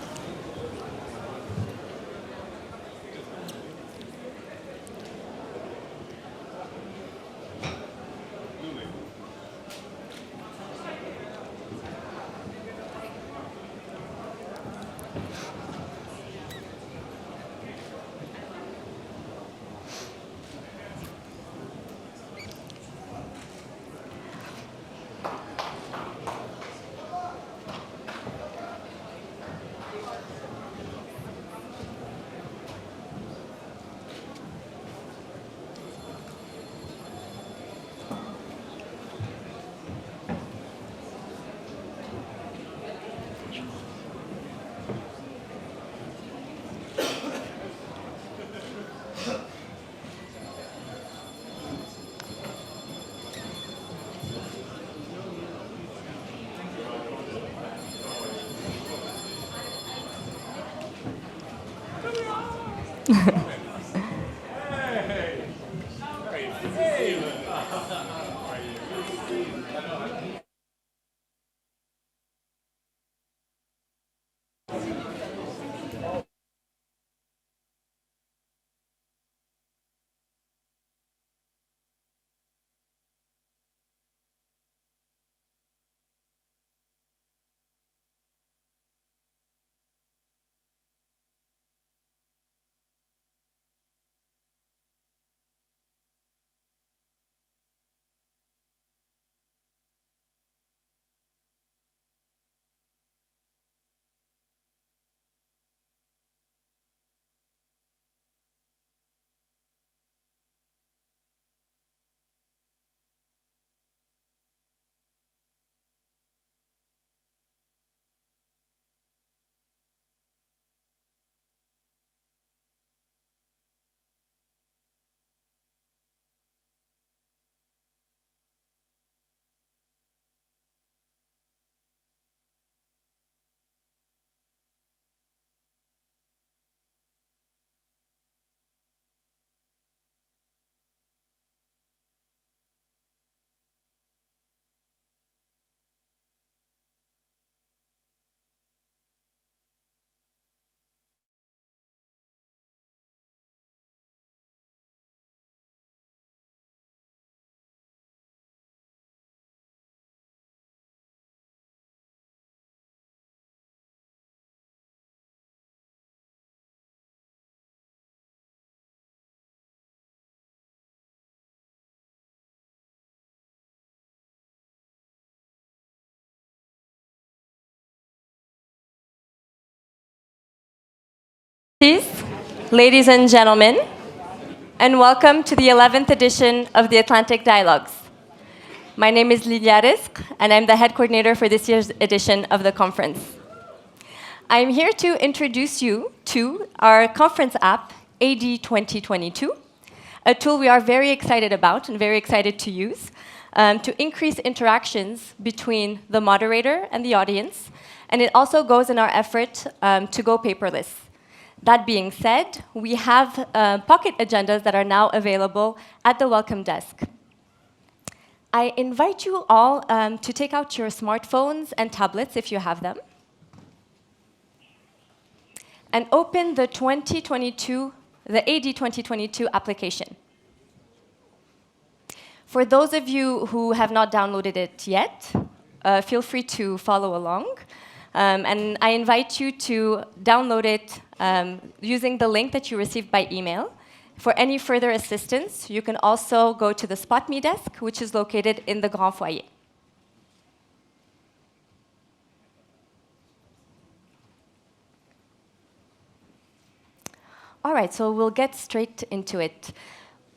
Ladies and gentlemen, and welcome to the 11th edition of the Atlantic Dialogues. My name is Lilia Rizk, and I'm the head coordinator for this year's edition of the conference. I'm here to introduce you to our conference app, AD 2022, a tool we are very excited about and very excited to use to increase interactions between the moderator and the audience, and it also goes in our effort to go paperless. That being said, we have pocket agendas that are now available at the welcome desk. I invite you all to take out your smartphones and tablets if you have them, and open the AD 2022 application. For those of you who have not downloaded it yet, feel free to follow along. And I invite you to download it using the link that you received by email. For any further assistance, you can also go to the Spot Me desk, which is located in the Grand Foyer. All right, so we'll get straight into it.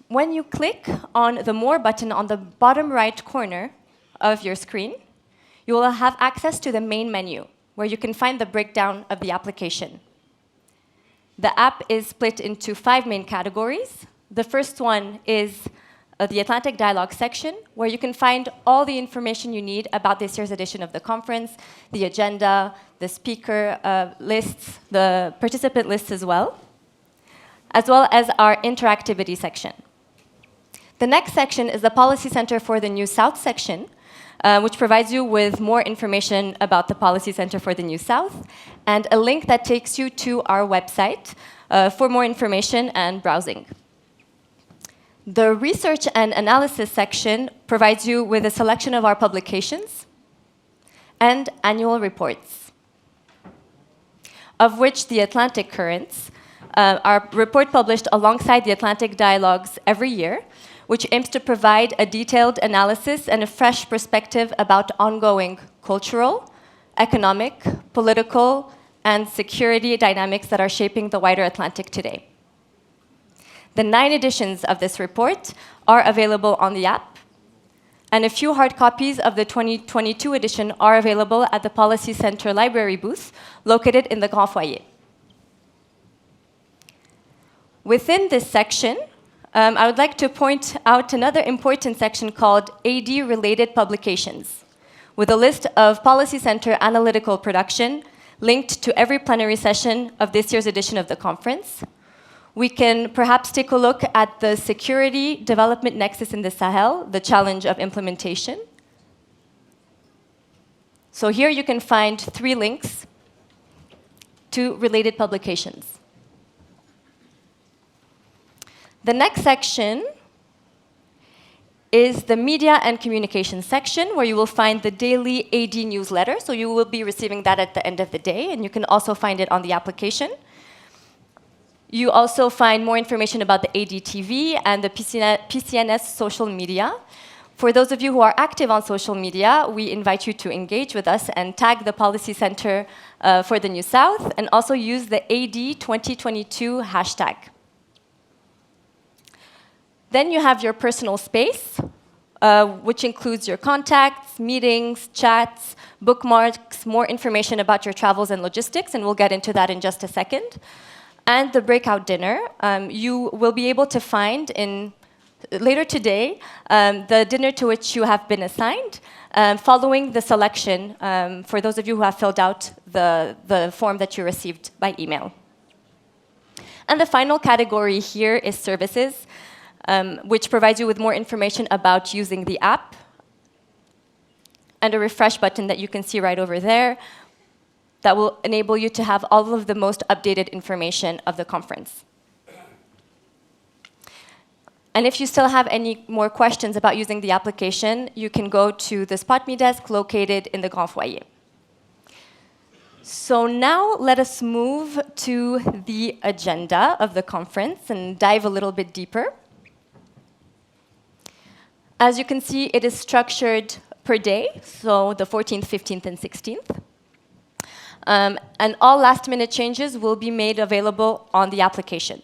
When you click on the More button on the bottom right corner of your screen, you will have access to the main menu, where you can find the breakdown of the application. The app is split into 5 main categories. The first one is the Atlantic Dialogue section, where you can find all the information you need about this year's edition of the conference, the agenda, the speaker lists, the participant lists as well as our interactivity section. The next section is the Policy Center for the New South section, which provides you with more information about the Policy Center for the New South, and a link that takes you to our website for more information and browsing. The Research and Analysis section provides you with a selection of our publications and annual reports, of which the Atlantic Currents, our report published alongside the Atlantic Dialogues every year, which aims to provide a detailed analysis and a fresh perspective about ongoing cultural, economic, political, and security dynamics that are shaping the wider Atlantic today. The 9 editions of this report are available on the app, and a few hard copies of the 2022 edition are available at the Policy Center Library booth located in the Grand Foyer. Within this section, I would like to point out another important section called AD-related publications, with a list of Policy Center analytical production linked to every plenary session of this year's edition of the conference, We can perhaps take a look at the security development nexus in the Sahel, the challenge of implementation. So here you can find 3 links to related publications. The next section is the media and communication section, where you will find the daily AD newsletter. So you will be receiving that at the end of the day, and you can also find it on the application. You also find more information about the ADTV and the PCNS social media. For those of you who are active on social media, we invite you to engage with us and tag the Policy Center for the New South, and also use the AD 2022 hashtag. Then you have your personal space, which includes your contacts, meetings, chats, bookmarks, more information about your travels and logistics, and we'll get into that in just a second. And the breakout dinner, you will be able to find later today the dinner to which you have been assigned, following the selection for those of you who have filled out the form that you received by email. And the final category here is services, which provides you with more information about using the app, and a refresh button that you can see right over there that will enable you to have all of the most updated information of the conference. And if you still have any more questions about using the application, you can go to the SpotMe desk located in the Grand Foyer. So now let us move to the agenda of the conference and dive a little bit deeper. As you can see, it is structured per day, so the 14th, 15th, and 16th. And all last-minute changes will be made available on the application.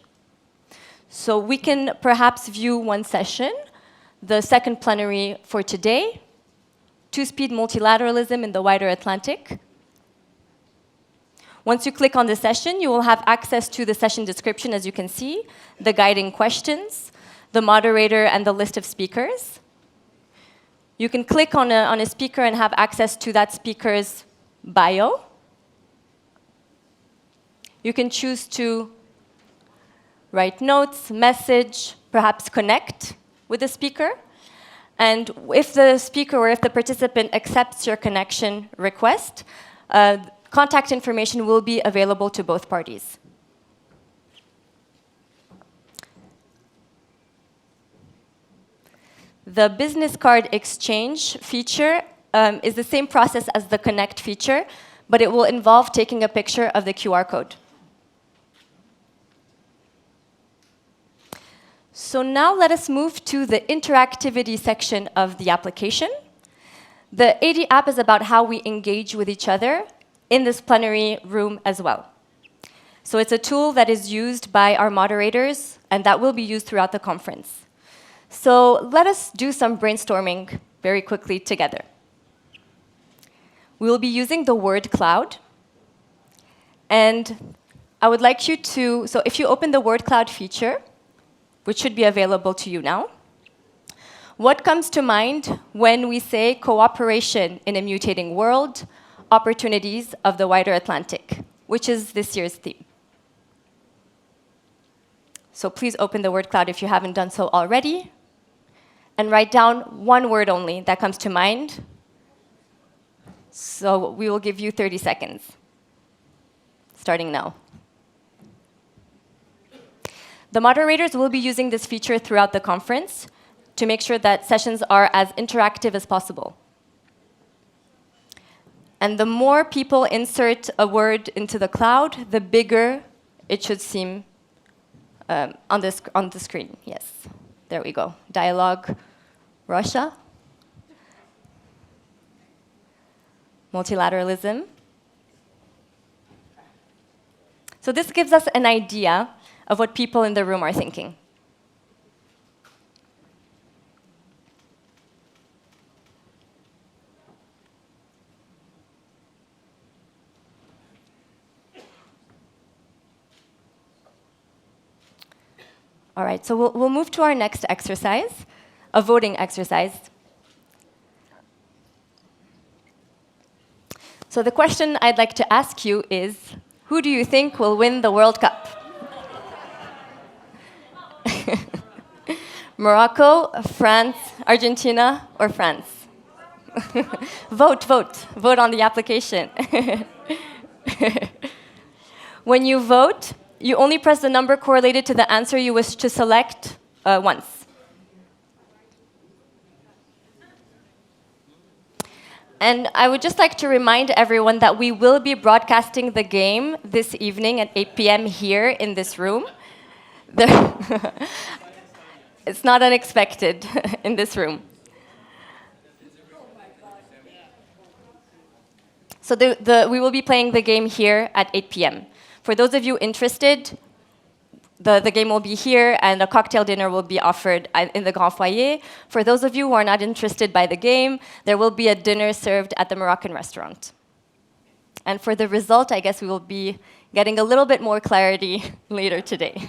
So we can perhaps view one session, the second plenary for today, two-speed multilateralism in the wider Atlantic. Once you click on the session, you will have access to the session description, as you can see, the guiding questions, the moderator, and the list of speakers. You can click on a speaker and have access to that speaker's bio. You can choose to write notes, message, perhaps connect with the speaker. And if the speaker or if the participant accepts your connection request, contact information will be available to both parties. The business card exchange feature is the same process as the connect feature, but it will involve taking a picture of the QR code. So now let us move to the interactivity section of the application. The AD app is about how we engage with each other in this plenary room as well. So it's a tool that is used by our moderators and that will be used throughout the conference. So let us do some brainstorming very quickly together. We will be using the word cloud. And I would like you to, so if you open the word cloud feature, which should be available to you now, what comes to mind when we say cooperation in a mutating world, opportunities of the wider Atlantic, which is this year's theme? So please open the word cloud if you haven't done so already, and write down one word only that comes to mind. So we will give you 30 seconds, starting now. The moderators will be using this feature throughout the conference to make sure that sessions are as interactive as possible. And the more people insert a word into the cloud, the bigger it should seem on the screen. Yes, there we go. Dialogue, Russia. Multilateralism. So this gives us an idea of what people in the room are thinking. All right, so we'll move to our next exercise, a voting exercise. So the question I'd like to ask you is, who do you think will win the World Cup? Morocco, France, Argentina, or France? Vote, vote. Vote on the application. When you vote, you only press the number correlated to the answer you wish to select once. And I would just like to remind everyone that we will be broadcasting the game this evening at 8 p.m. here in this room. It's not unexpected in this room. So we will be playing the game here at 8 p.m. For those of you interested, the game will be here and a cocktail dinner will be offered in the Grand Foyer. For those of you who are not interested by the game, there will be a dinner served at the Moroccan restaurant. And for the result, I guess we will be getting a little bit more clarity later today.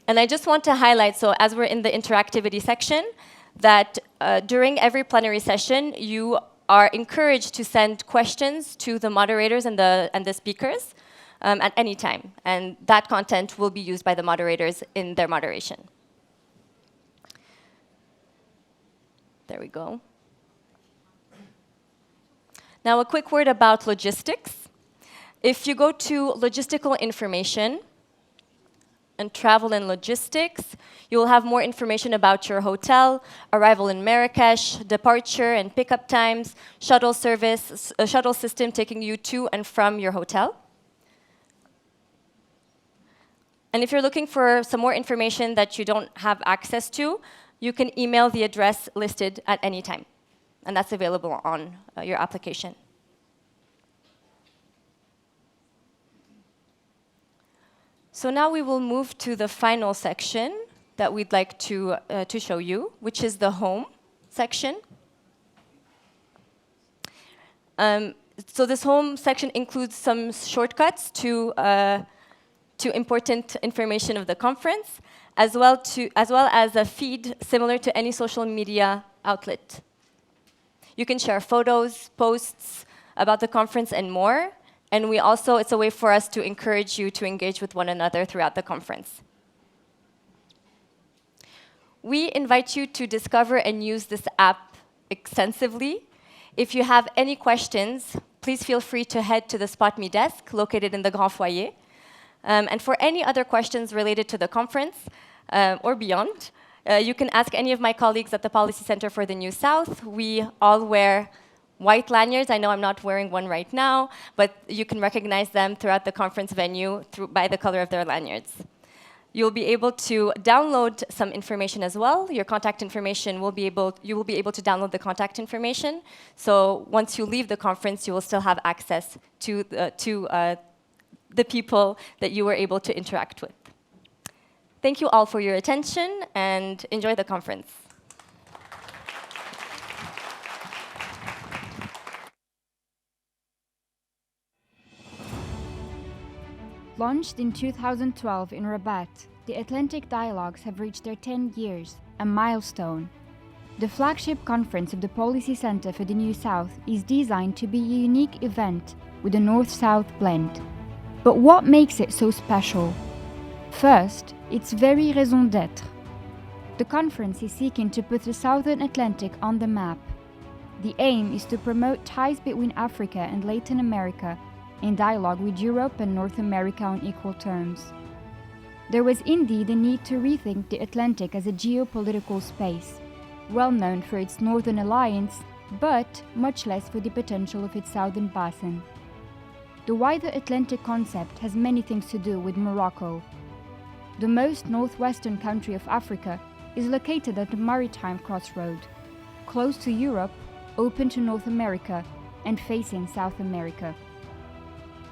And I just want to highlight, so as we're in the interactivity section, that during every plenary session, you are encouraged to send questions to the moderators and the speakers at any time. And that content will be used by the moderators in their moderation. There we go. Now, a quick word about logistics. If you go to logistical information and travel and logistics, you will have more information about your hotel, arrival in Marrakesh, departure and pickup times, shuttle service, a shuttle system taking you to and from your hotel. And if you're looking for some more information that you don't have access to, you can email the address listed at any time. And that's available on your application. So now we will move to the final section that we'd like to show you, which is the home section. So this home section includes some shortcuts to important information of the conference, as well as a feed similar to any social media outlet. You can share photos, posts about the conference, and more. And we also, it's a way for us to encourage you to engage with one another throughout the conference. We invite you to discover and use this app extensively. If you have any questions, please feel free to head to the Spot Me desk located in the Grand Foyer. And for any other questions related to the conference or beyond, you can ask any of my colleagues at the Policy Center for the New South. We all wear white lanyards. I know I'm not wearing one right now, but you can recognize them throughout the conference venue by the color of their lanyards. You'll be able to download some information as well. Your contact information you will be able to download the contact information. So once you leave the conference, you will still have access to the people that you were able to interact with. Thank you all for your attention and enjoy the conference. Launched in 2012 in Rabat, the Atlantic Dialogues have reached their 10 years, a milestone. The flagship conference of the Policy Center for the New South is designed to be a unique event with a North-South blend. But what makes it so special? First, its very raison d'être. The conference is seeking to put the Southern Atlantic on the map. The aim is to promote ties between Africa and Latin America in dialogue with Europe and North America on equal terms. There was indeed a need to rethink the Atlantic as a geopolitical space, well known for its northern alliance, but much less for the potential of its southern basin. The wider Atlantic concept has many things to do with Morocco. The most northwestern country of Africa is located at a maritime crossroad, close to Europe, open to North America, and facing South America.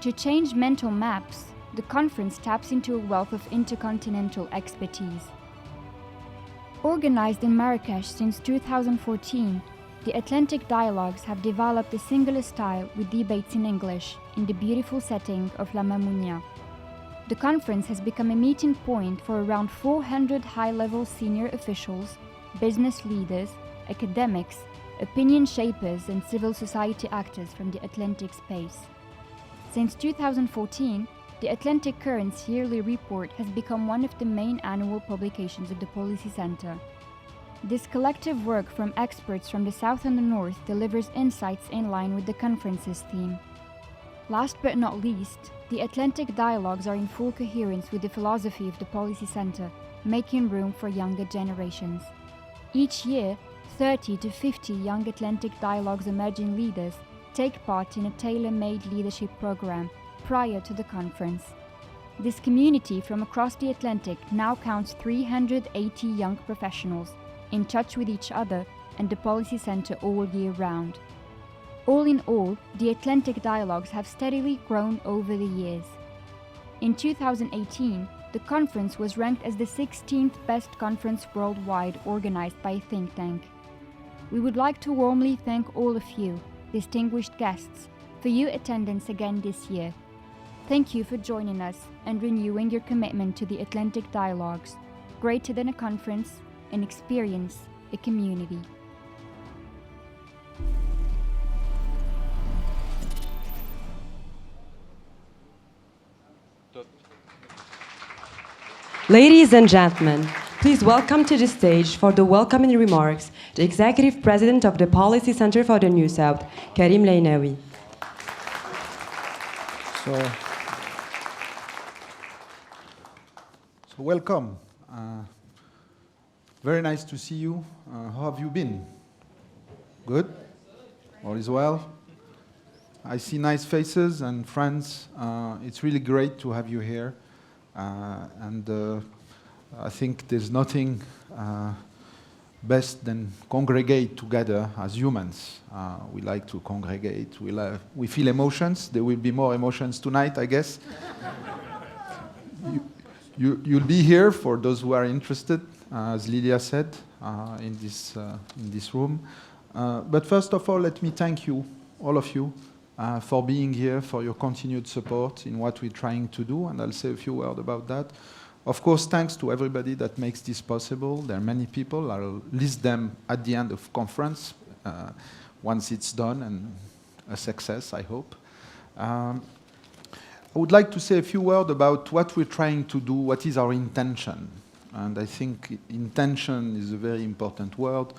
To change mental maps, the conference taps into a wealth of intercontinental expertise. Organized in Marrakesh since 2014, the Atlantic Dialogues have developed a singular style with debates in English in the beautiful setting of La Mamounia. The conference has become a meeting point for around 400 high-level senior officials, business leaders, academics, opinion shapers, and civil society actors from the Atlantic space. Since 2014, the Atlantic Currents yearly report has become one of the main annual publications of the Policy Center. This collective work from experts from the South and the North delivers insights in line with the conference's theme. Last but not least, the Atlantic dialogues are in full coherence with the philosophy of the Policy Center, making room for younger generations. Each year, 30 to 50 young Atlantic Dialogues emerging leaders take part in a tailor-made leadership program prior to the conference. This community from across the Atlantic now counts 380 young professionals in touch with each other and the Policy Center all year round. All in all, the Atlantic Dialogues have steadily grown over the years. In 2018, the conference was ranked as the 16th best conference worldwide organized by a think tank. We would like to warmly thank all of you, distinguished guests, for your attendance again this year. Thank you for joining us and renewing your commitment to the Atlantic Dialogues. Greater than a conference, an experience, a community. Ladies and gentlemen, please welcome to the stage for the welcoming remarks the Executive President of the Policy Center for the New South, Karim Lainawi. So welcome. Very nice to see you. How have you been? Good? All is well? I see nice faces and friends. It's really great to have you here. I think there's nothing best than congregate together as humans. We like to congregate. We feel emotions. There will be more emotions tonight, I guess. You'll be here for those who are interested, as Lilia said, in this room. But first of all, let me thank you, all of you, for being here, for your continued support in what we're trying to do, and I'll say a few words about that. Of course, thanks to everybody that makes this possible. There are many people. I'll list them at the end of conference, once it's done, and a success, I hope. I would like to say a few words about what we're trying to do, what is our intention. And I think intention is a very important word.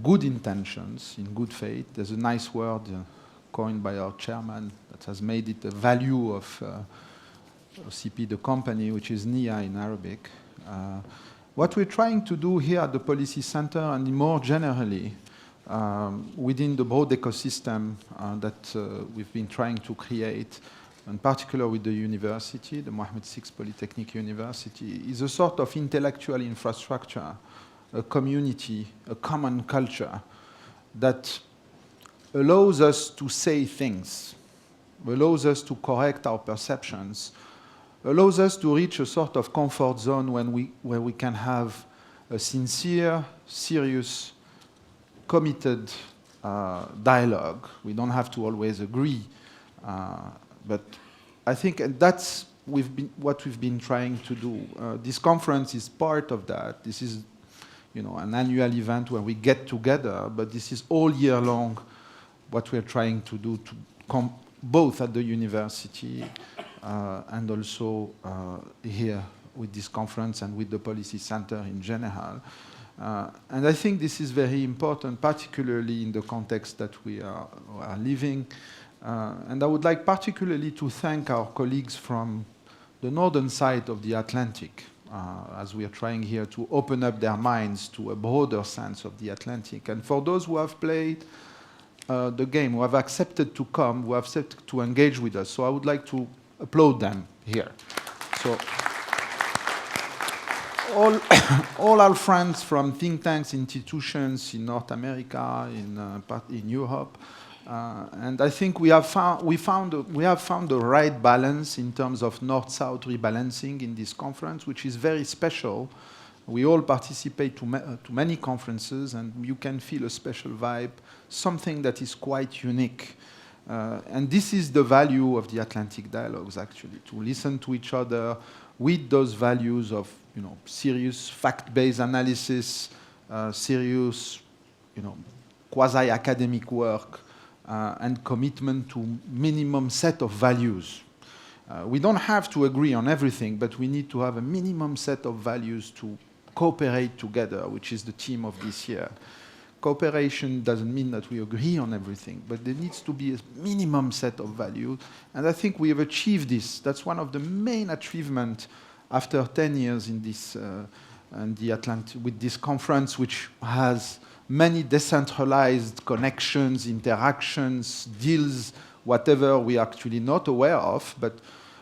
Good intentions, in good faith. There's a nice word coined by our chairman that has made it a value of OCP, the company, which is NIA in Arabic. What we're trying to do here at the Policy Center, and more generally, within the broad ecosystem that we've been trying to create, in particular with the university, the Mohammed VI Polytechnic University, is a sort of intellectual infrastructure, a community, a common culture that allows us to say things, allows us to correct our perceptions, allows us to reach a sort of comfort zone where we can have a sincere, serious, committed dialogue. We don't have to always agree, but I think that's what we've been trying to do. This conference is part of that. This is, an annual event where we get together, but this is all year long what we're trying to do, both at the university and also here with this conference and with the Policy Center in general. And I think this is very important, particularly in the context that we are living. And I would like particularly to thank our colleagues from the northern side of the Atlantic, as we are trying here to open up their minds to a broader sense of the Atlantic. And for those who have played the game, who have accepted to come, who have accepted to engage with us, so I would like to applaud them here. So all our friends from think tanks, institutions in North America, in Europe, and I think we have found the right balance in terms of North-South rebalancing in this conference, which is very special. We all participate to many conferences, and you can feel a special vibe, something that is quite unique. And this is the value of the Atlantic Dialogues, actually, to listen to each other with those values of, serious fact-based analysis, serious, quasi-academic work, and commitment to minimum set of values. We don't have to agree on everything, but we need to have a minimum set of values to cooperate together, which is the theme of this year. Cooperation doesn't mean that we agree on everything, but there needs to be a minimum set of values, and I think we have achieved this. That's one of the main achievements after 10 years in this, with this conference, which has many decentralized connections, interactions, deals, whatever we are actually not aware of, but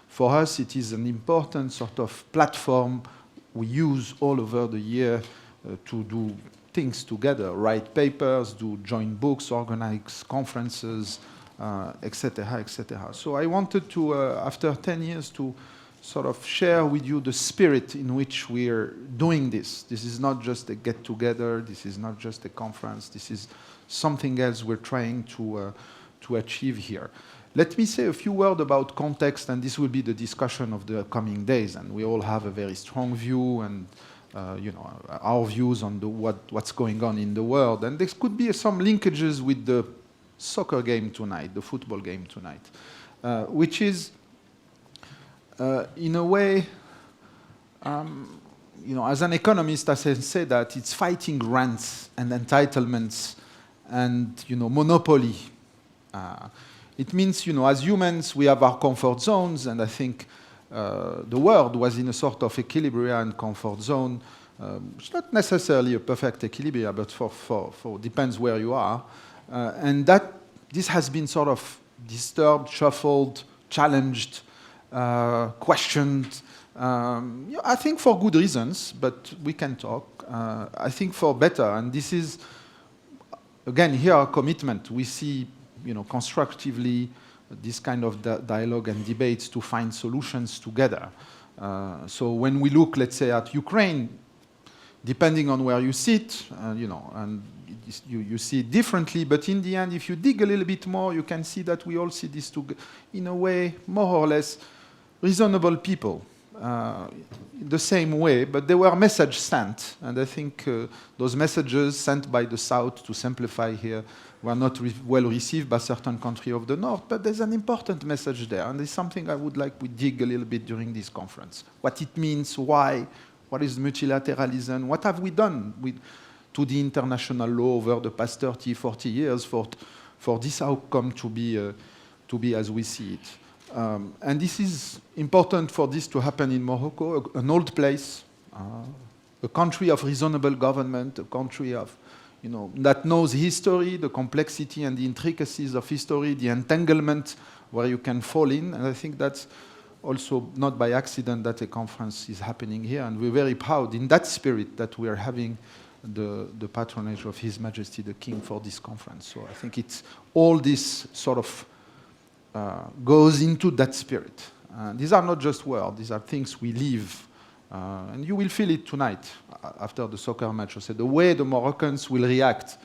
for us it is an important sort of platform we use all over the year to do things together, write papers, do joint books, organize conferences, etc., etc. So I wanted to, after 10 years, to sort of share with you the spirit in which we're doing this. This is not just a get-together, this is not just a conference, this is something else we're trying to achieve here. Let me say a few words about context, and this will be the discussion of the coming days, and we all have a very strong view and our views on what's going on in the world. And there could be some linkages with the soccer game tonight, the football game tonight, which is, in a way, as an economist, I say that it's fighting rents and entitlements and, monopoly. It means, as humans, we have our comfort zones, and I think the world was in a sort of equilibrium and comfort zone. It's not necessarily a perfect equilibrium, but for depends where you are. And this has been sort of disturbed, shuffled, challenged, questioned. I think for good reasons, but we can talk. I think for better, and this is, again, here our commitment. We see, constructively this kind of dialogue and debates to find solutions together. So when we look, let's say, at Ukraine, depending on where you sit, and you see it differently, but in the end, if you dig a little bit more, you can see that we all see this in a way, more or less, reasonable people, the same way, but there were messages sent, and I think those messages sent by the South, to simplify here, were not well received by certain countries of the North, but there's an important message there, and it's something I would like we dig a little bit during this conference. What it means, why, what is multilateralism, what have we done to the international law over the past 30, 40 years for this outcome to be as we see it. And this is important for this to happen in Morocco, an old place, a country of reasonable government, a country of, that knows history, the complexity and the intricacies of history, the entanglement where you can fall in. And I think that's also not by accident that a conference is happening here. And we're very proud in that spirit that we are having the patronage of His Majesty the King for this conference. So I think it's all this sort of goes into that spirit. These are not just words, these are things we live. And you will feel it tonight after the soccer match. I said the way the Moroccans will react,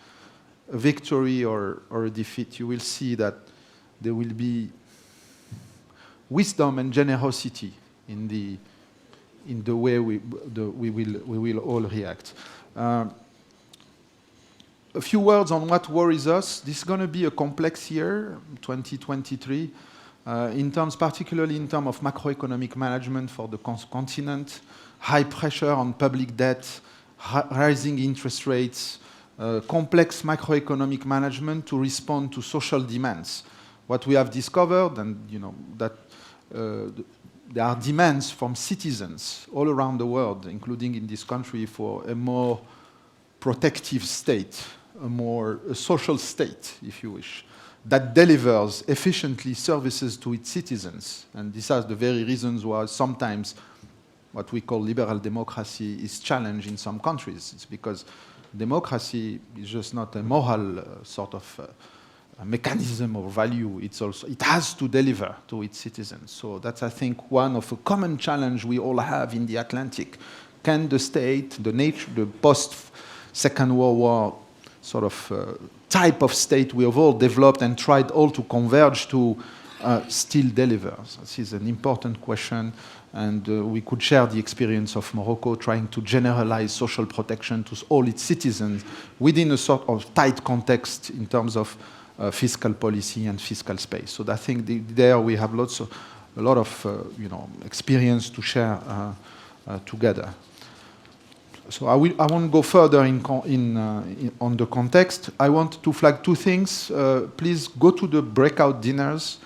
a victory or a defeat, you will see that there will be wisdom and generosity in the way we will all react. A few words on what worries us. This is going to be a complex year, 2023, particularly in terms of macroeconomic management for the continent, high pressure on public debt, rising interest rates, complex macroeconomic management to respond to social demands. What we have discovered, and that there are demands from citizens all around the world, including in this country, for a more protective state, a social state, if you wish, that delivers efficiently services to its citizens. And these are the very reasons why sometimes what we call liberal democracy is challenged in some countries. It's because democracy is just not a moral sort of a mechanism or value. It has to deliver to its citizens. So that's, I think, one of a common challenge we all have in the Atlantic. Can the state, the post-Second World War sort of type of state we have all developed and tried all to converge to still deliver? So this is an important question, and we could share the experience of Morocco trying to generalize social protection to all its citizens within a sort of tight context in terms of fiscal policy and fiscal space. So I think there we have lots of a lot of experience to share together. So I won't go further on the context. I want to flag two things. Please go to the breakout dinners.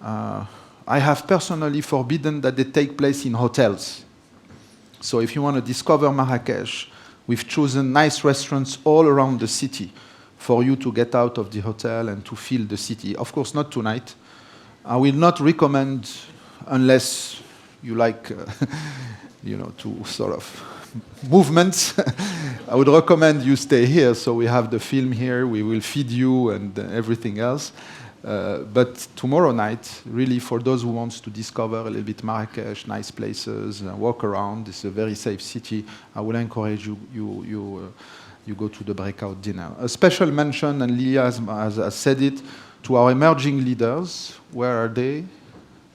I have personally forbidden that they take place in hotels. So if you want to discover Marrakesh, we've chosen nice restaurants all around the city for you to get out of the hotel and to feel the city. Of course, not tonight. I will not recommend, unless you like, to sort of movements. I would recommend you stay here. So we have the film here. We will feed you and everything else. But tomorrow night, really, for those who want to discover a little bit Marrakesh, nice places, walk around, it's a very safe city, I will encourage you go to the breakout dinner. A special mention, and Lilia has said it, to our emerging leaders. Where are they?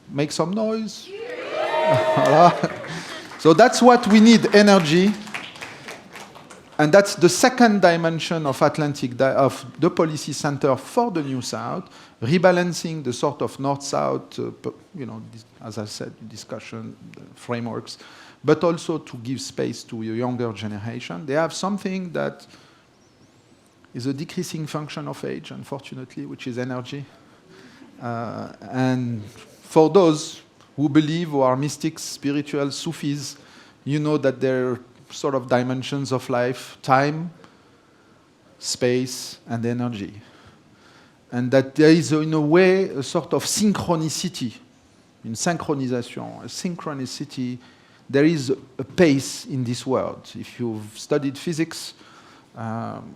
Make some noise. So that's what we need, energy. And that's the second dimension of of the Policy Center for the New South, rebalancing the sort of North-South, as I said, discussion frameworks, but also to give space to a younger generation. They have something that is a decreasing function of age, unfortunately, which is energy. And for those who believe, who are mystics, spiritual, Sufis, you know that there are sort of dimensions of life: time, space, and energy. And that there is, in a way, a sort of synchronicity, in synchronisation, a synchronicity. There is a pace in this world. If you've studied physics,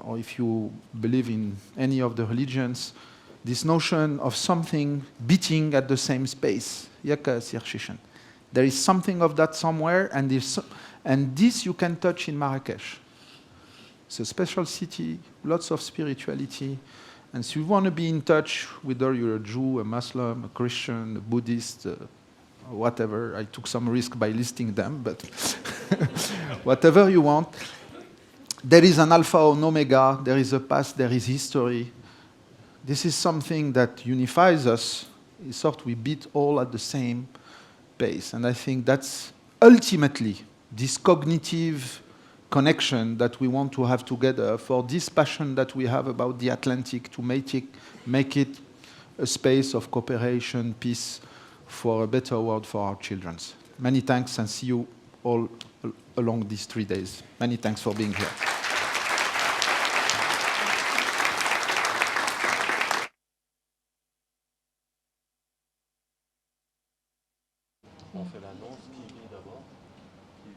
or if you believe in any of the religions, this notion of something beating at the same space, there is something of that somewhere, and this you can touch in Marrakesh. It's a special city, lots of spirituality, and so you want to be in touch, whether you're a Jew, a Muslim, a Christian, a Buddhist, whatever. I took some risk by listing them, but whatever you want. There is an alpha and omega, there is a past, there is history. This is something that unifies us. It's sort of we beat all at the same pace. And I think that's ultimately this cognitive connection that we want to have together for this passion that we have about the Atlantic to make it a space of cooperation, peace, for a better world for our children. Many thanks, and see you all along these 3 days. Many thanks for being here. On fait l'annonce, qui vit d'abord? Qui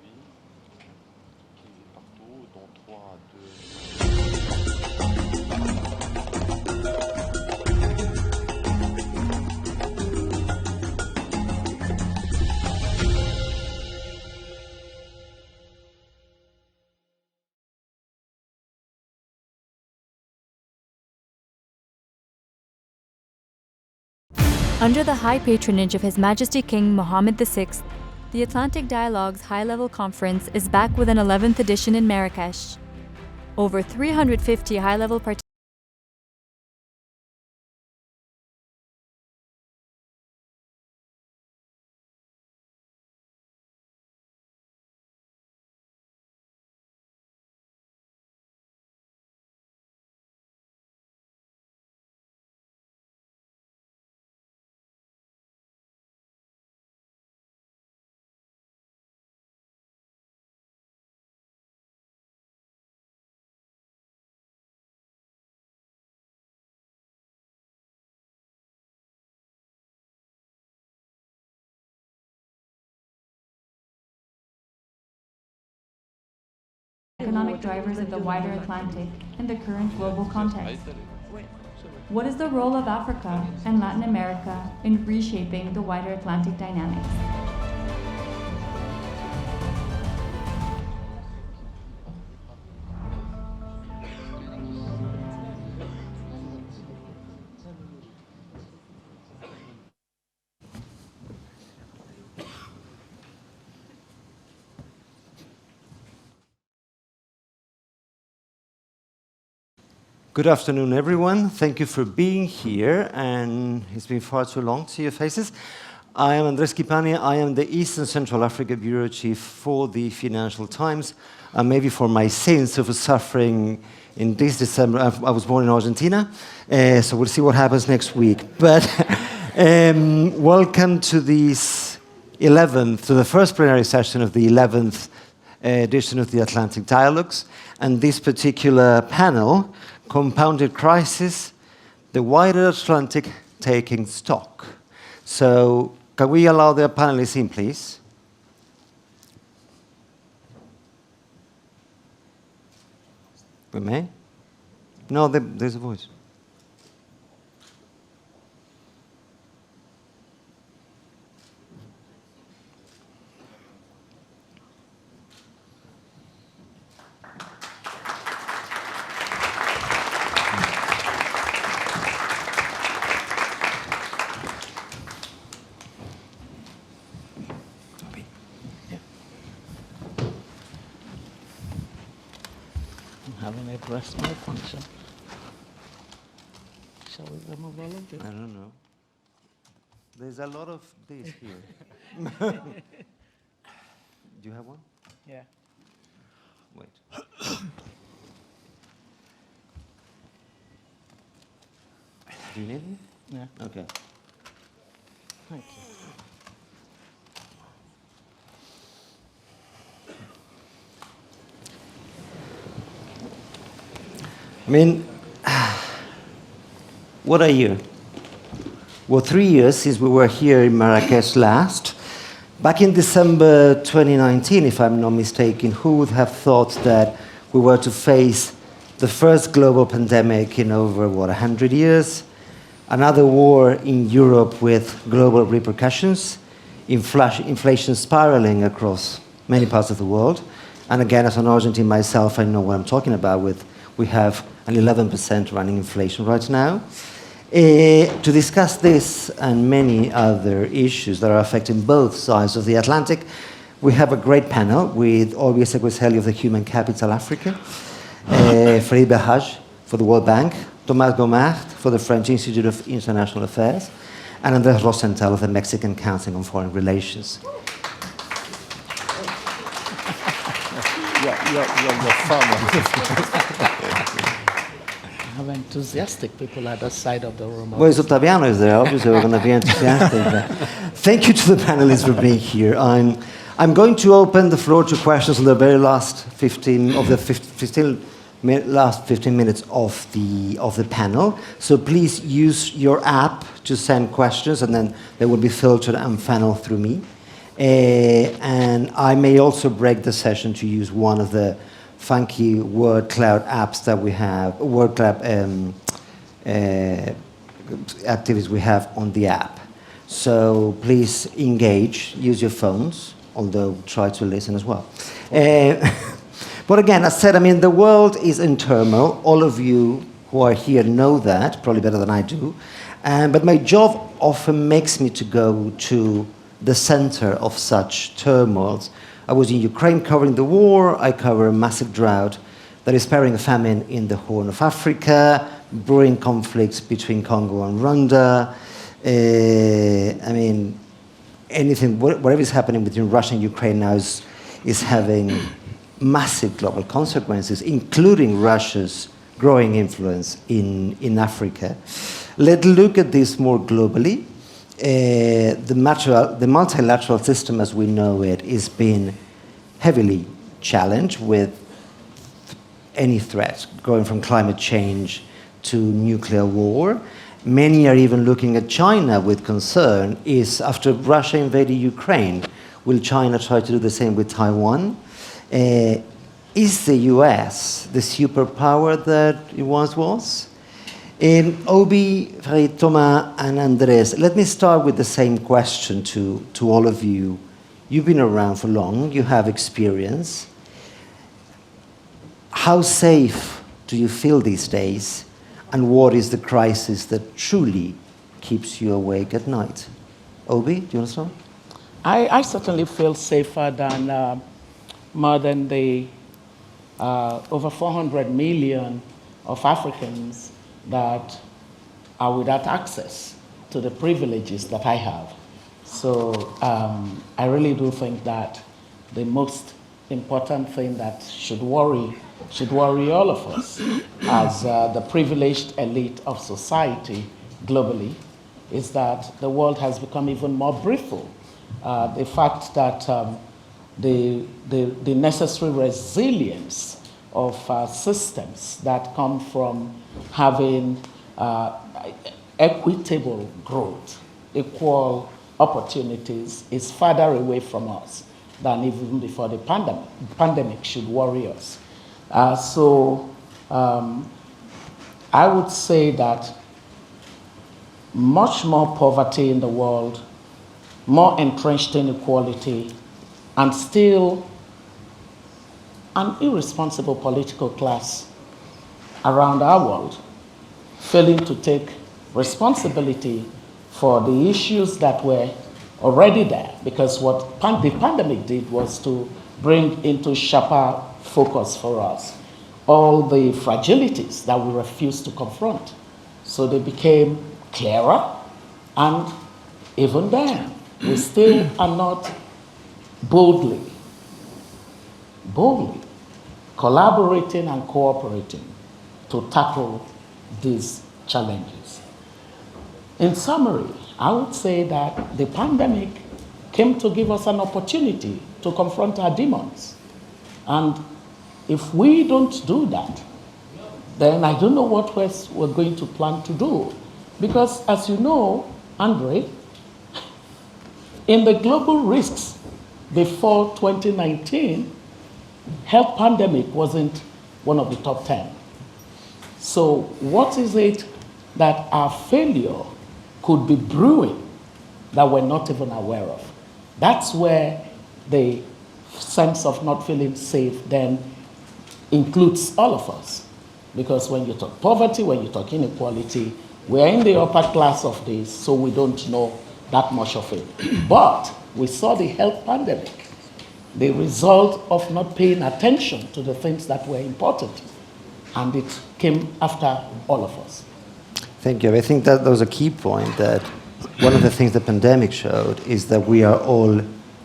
vit partout, dont 3, 2. Under the high patronage of His Majesty King Mohammed VI, the Atlantic Dialogues High-Level Conference is back with an 11th edition in Marrakesh. Over 350 high-level participants economic drivers of the wider Atlantic in the current global context. What is the role of Africa and Latin America in reshaping the wider Atlantic dynamics? Good afternoon, everyone. Thank you for being here, and it's been far too long to see your faces. I am Andres Kipania. I am the East and Central Africa Bureau Chief for the Financial Times. And maybe for my sins of suffering in this December, I was born in Argentina, so we'll see what happens next week. But welcome to this 11th, to the first plenary session of the 11th edition of the Atlantic Dialogues. And this particular panel, Compounded Crisis, the Wider Atlantic Taking Stock. So can we allow the panelists in, please? We may? No, there's a voice. Having a press malfunction. Shall we remove all of this? I don't know. There's a lot of this here. Do you have one? Yeah. Wait. Do you need it? Yeah. Okay. Thank you. I mean, what a year. Well, 3 years since we were here in Marrakesh last. Back in December 2019, if I'm not mistaken, who would have thought that we were to face the first global pandemic in over, 100 years? Another war in Europe with global repercussions, inflation spiraling across many parts of the world. And again, as an Argentine myself, I know what I'm talking about we have an 11% running inflation right now. To discuss this and many other issues that are affecting both sides of the Atlantic, we have a great panel with Olbia Segueseli of the Human Capital Africa, Frédéric Berhage for the World Bank, Thomas Gomard for the French Institute of International Affairs, and Andrés Rosenthal of the Mexican Council on Foreign Relations. You're I have enthusiastic people at the side of the room. Well, Ottaviano is there. Obviously, we're going to be enthusiastic. Thank you to the panelists for being here. I'm going to open the floor to questions on the very last 15 minutes of the panel. So please use your app to send questions, and then they will be filtered and funneled through me. And I may also break the session to use one of the funky word cloud apps that we have, word cloud activities we have on the app. So please engage, use your phones, although try to listen as well. But again, as said, I mean, the world is in turmoil. All of you who are here know that, probably better than I do. But my job often makes me to go to the center of such turmoils. I was in Ukraine covering the war. I cover a massive drought that is sparing a famine in the Horn of Africa, brewing conflicts between Congo and Rwanda. I mean, whatever is happening between Russia and Ukraine now is having massive global consequences, including Russia's growing influence in Africa. Let's look at this more globally. The multilateral system as we know it is being heavily challenged with any threat, going from climate change to nuclear war. Many are even looking at China with concern. Is after Russia invaded Ukraine, will China try to do the same with Taiwan? Is the US the superpower that it once was? Obi, Frédéric, Thomas, and Andrés, let me start with the same question to all of you. You've been around for long, you have experience. How safe do you feel these days? And what is the crisis that truly keeps you awake at night? Obi, do you want to start? I certainly feel safer than more than the over 400 million of Africans that are without access to the privileges that I have. So I really do think that the most important thing that should worry all of us as the privileged elite of society globally is that the world has become even more brittle. The fact that the necessary resilience of systems that come from having equitable growth, equal opportunities is farther away from us than even before the pandemic should worry us. So I would say that much more poverty in the world, more entrenched inequality, and still an irresponsible political class around our world failing to take responsibility for the issues that were already there, because what the pandemic did was to bring into sharper focus for us all the fragilities that we refused to confront. So they became clearer, and even then, we still are not boldly collaborating and cooperating to tackle these challenges. In summary, I would say that the pandemic came to give us an opportunity to confront our demons. And if we don't do that, then I don't know what else we're going to plan to do. Because as you know, Andre, in the global risks before 2019, health pandemic wasn't one of the top 10. So what is it that our failure could be brewing that we're not even aware of? That's where the sense of not feeling safe then includes all of us. Because when you talk poverty, when you talk inequality, we're in the upper class of this, so we don't know that much of it. But we saw the health pandemic, the result of not paying attention to the things that were important. And it came after all of us. Thank you. I think that was a key point, that one of the things the pandemic showed is that we are all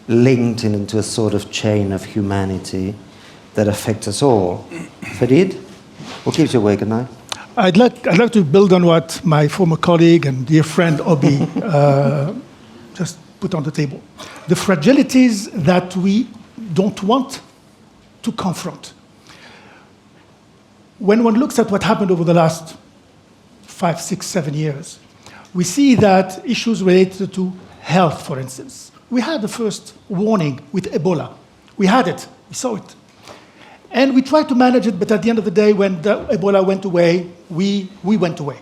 linked into a sort of chain of humanity that affects us all. Farid, what keeps you awake at night? I'd like to build on what my former colleague and dear friend Obi just put on the table. The fragilities that we don't want to confront. When one looks at what happened over the last 5, 6, 7 years, we see that issues related to health, for instance. We had the first warning with Ebola. We had it, we saw it. And we tried to manage it, but at the end of the day, when the Ebola went away, we went away.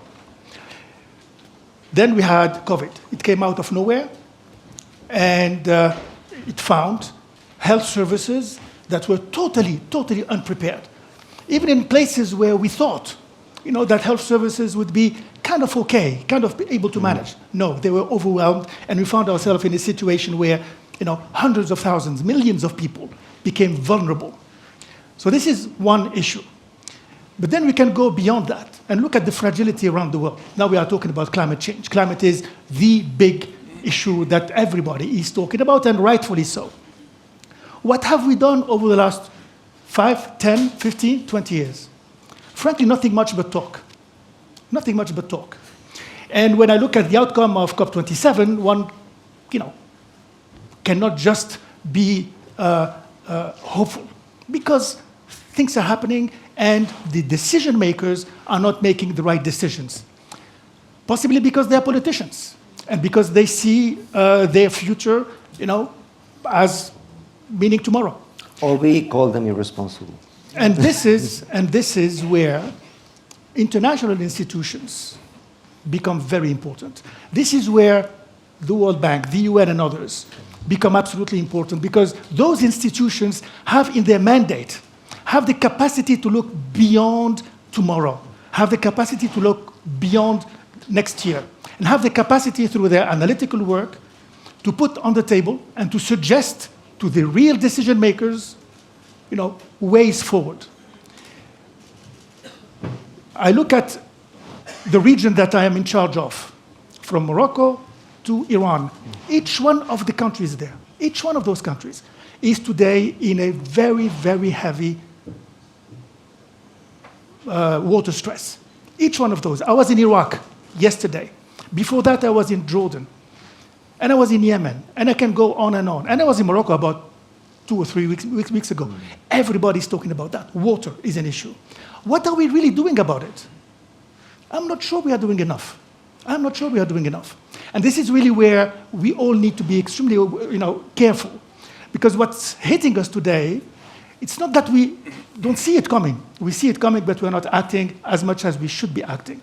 Then we had COVID. It came out of nowhere, and it found health services that were totally unprepared. Even in places where we thought, that health services would be kind of okay, kind of able to manage. No, they were overwhelmed, and we found ourselves in a situation where, hundreds of thousands, millions of people became vulnerable. So this is one issue. But then we can go beyond that and look at the fragility around the world. Now we are talking about climate change. Climate is the big issue that everybody is talking about, and rightfully so. What have we done over the last 5, 10, 15, 20 years? Frankly, nothing much but talk. Nothing much but talk. And when I look at the outcome of COP27, one, cannot just be hopeful, because things are happening and the decision makers are not making the right decisions. Possibly because they're politicians and because they see their future, as meaning tomorrow. Or we call them irresponsible. And this is where international institutions become very important. This is where the World Bank, the UN, and others become absolutely important, because those institutions have in their mandate, have the capacity to look beyond tomorrow, have the capacity to look beyond next year, and have the capacity through their analytical work to put on the table and to suggest to the real decision makers, ways forward. I look at the region that I am in charge of, from Morocco to Iran. Each one of the countries there, each one of those countries is today in a very, very heavy water stress. Each one of those. I was in Iraq yesterday. Before that, I was in Jordan. And I was in Yemen. And I can go on. And I was in Morocco about 2 or 3 weeks ago. Everybody's talking about that. Water is an issue. What are we really doing about it? I'm not sure we are doing enough. I'm not sure we are doing enough. And this is really where we all need to be extremely careful. Because what's hitting us today, it's not that we don't see it coming. We see it coming, but we're not acting as much as we should be acting.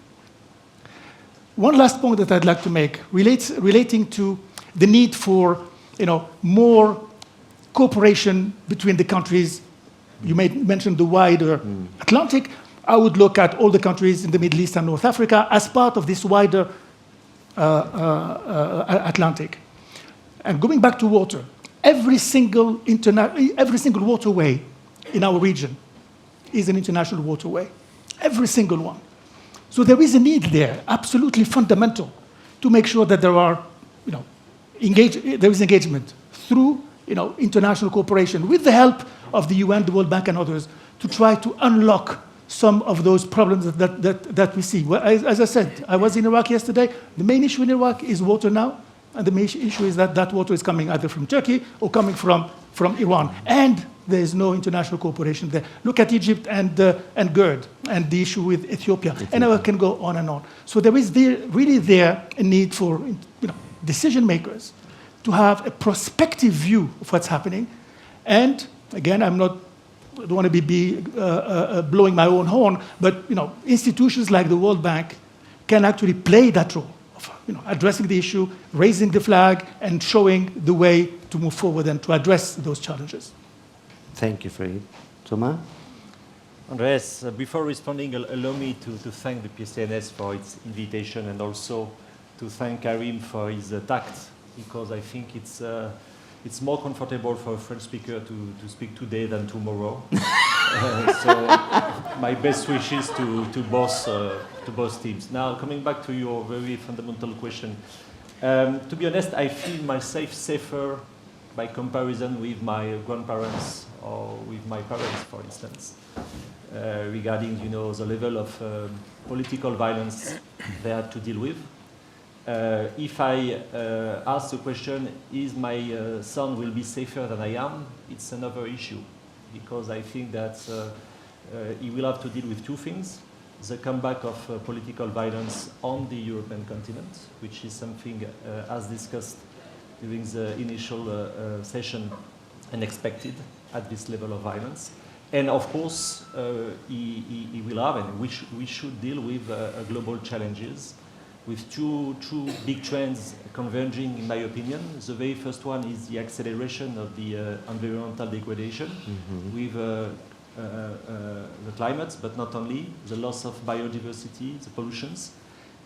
One last point that I'd like to make relating to the need for more cooperation between the countries. You mentioned the wider Atlantic. I would look at all the countries in the Middle East and North Africa as part of this wider Atlantic. And going back to water, every single waterway in our region is an international waterway. Every single one. So there is a need there, absolutely fundamental, to make sure that there is engagement through international cooperation with the help of the UN, the World Bank, and others to try to unlock some of those problems that we see. Well, as I said, I was in Iraq yesterday. The main issue in Iraq is water now, and the main issue is that water is coming either from Turkey or coming from Iran. And there is no international cooperation there. Look at Egypt and GERD and the issue with Ethiopia. And I can go on and on. So there is really a need for decision makers to have a prospective view of what's happening. And again, I don't want to be blowing my own horn, but institutions like the World Bank can actually play that role of addressing the issue, raising the flag, and showing the way to move forward and to address those challenges. Thank you, Farid. Thomas? Andreas, before responding, allow me to thank the PSTNS for its invitation and also to thank Karim for his tact, because I think it's more comfortable for a French speaker to speak today than tomorrow. So my best wishes to both teams. Now, coming back to your very fundamental question, to be honest, I feel myself safer by comparison with my grandparents or with my parents, for instance, regarding the level of political violence they had to deal with. If I ask the question, is my son will be safer than I am, it's another issue, because I think that he will have to deal with two things: the comeback of political violence on the European continent, which is something, as discussed during the initial session, unexpected at this level of violence. And of course, he will have, and we should deal with global challenges, with two big trends converging, in my opinion. The very first one is the acceleration of the environmental degradation with the climate, but not only, the loss of biodiversity, the pollutions.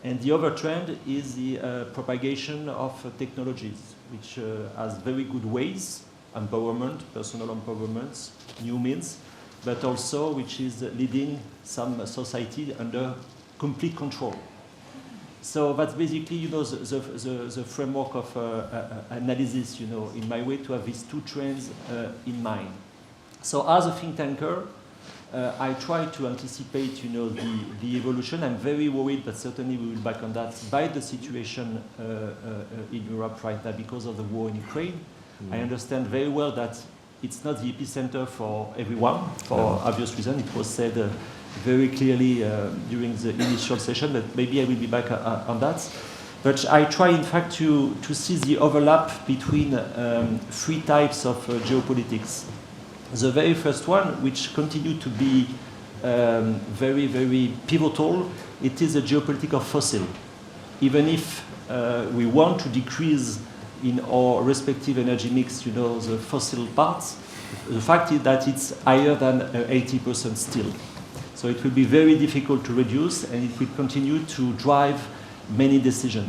And the other trend is the propagation of technologies, which has very good ways, empowerment, personal empowerment, new means, but also which is leading some society under complete control. So that's basically, the framework of analysis, in my way to have these two trends in mind. So as a think tanker, I try to anticipate, the evolution. I'm very worried, but certainly we will back on that, by the situation in Europe right now because of the war in Ukraine. I understand very well that it's not the epicenter for everyone, for obvious reasons. It was said very clearly during the initial session, but maybe I will be back on that. But I try, in fact, to see the overlap between three types of geopolitics. The very first one, which continued to be very, very pivotal, it is a geopolitics of fossil. Even if we want to decrease in our respective energy mix, the fossil parts, the fact is that it's higher than 80% still. So it will be very difficult to reduce, and it will continue to drive many decisions.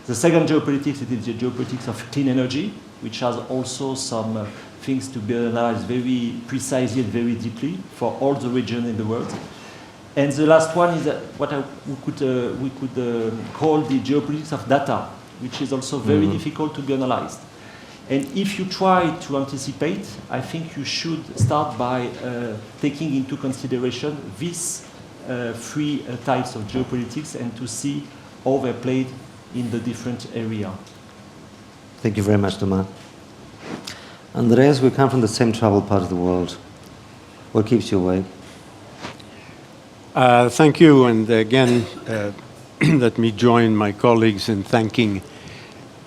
The second geopolitics, it is the geopolitics of clean energy, which has also some things to be analyzed very precisely and very deeply for all the regions in the world. And the last one is what we could call the geopolitics of data, which is also very difficult to be analyzed. And if you try to anticipate, I think you should start by taking into consideration these three types of geopolitics and to see how they're played in the different area. Thank you very much, Thomas. Andreas, we come from the same travel part of the world. What keeps you awake? Thank you, and again, let me join my colleagues in thanking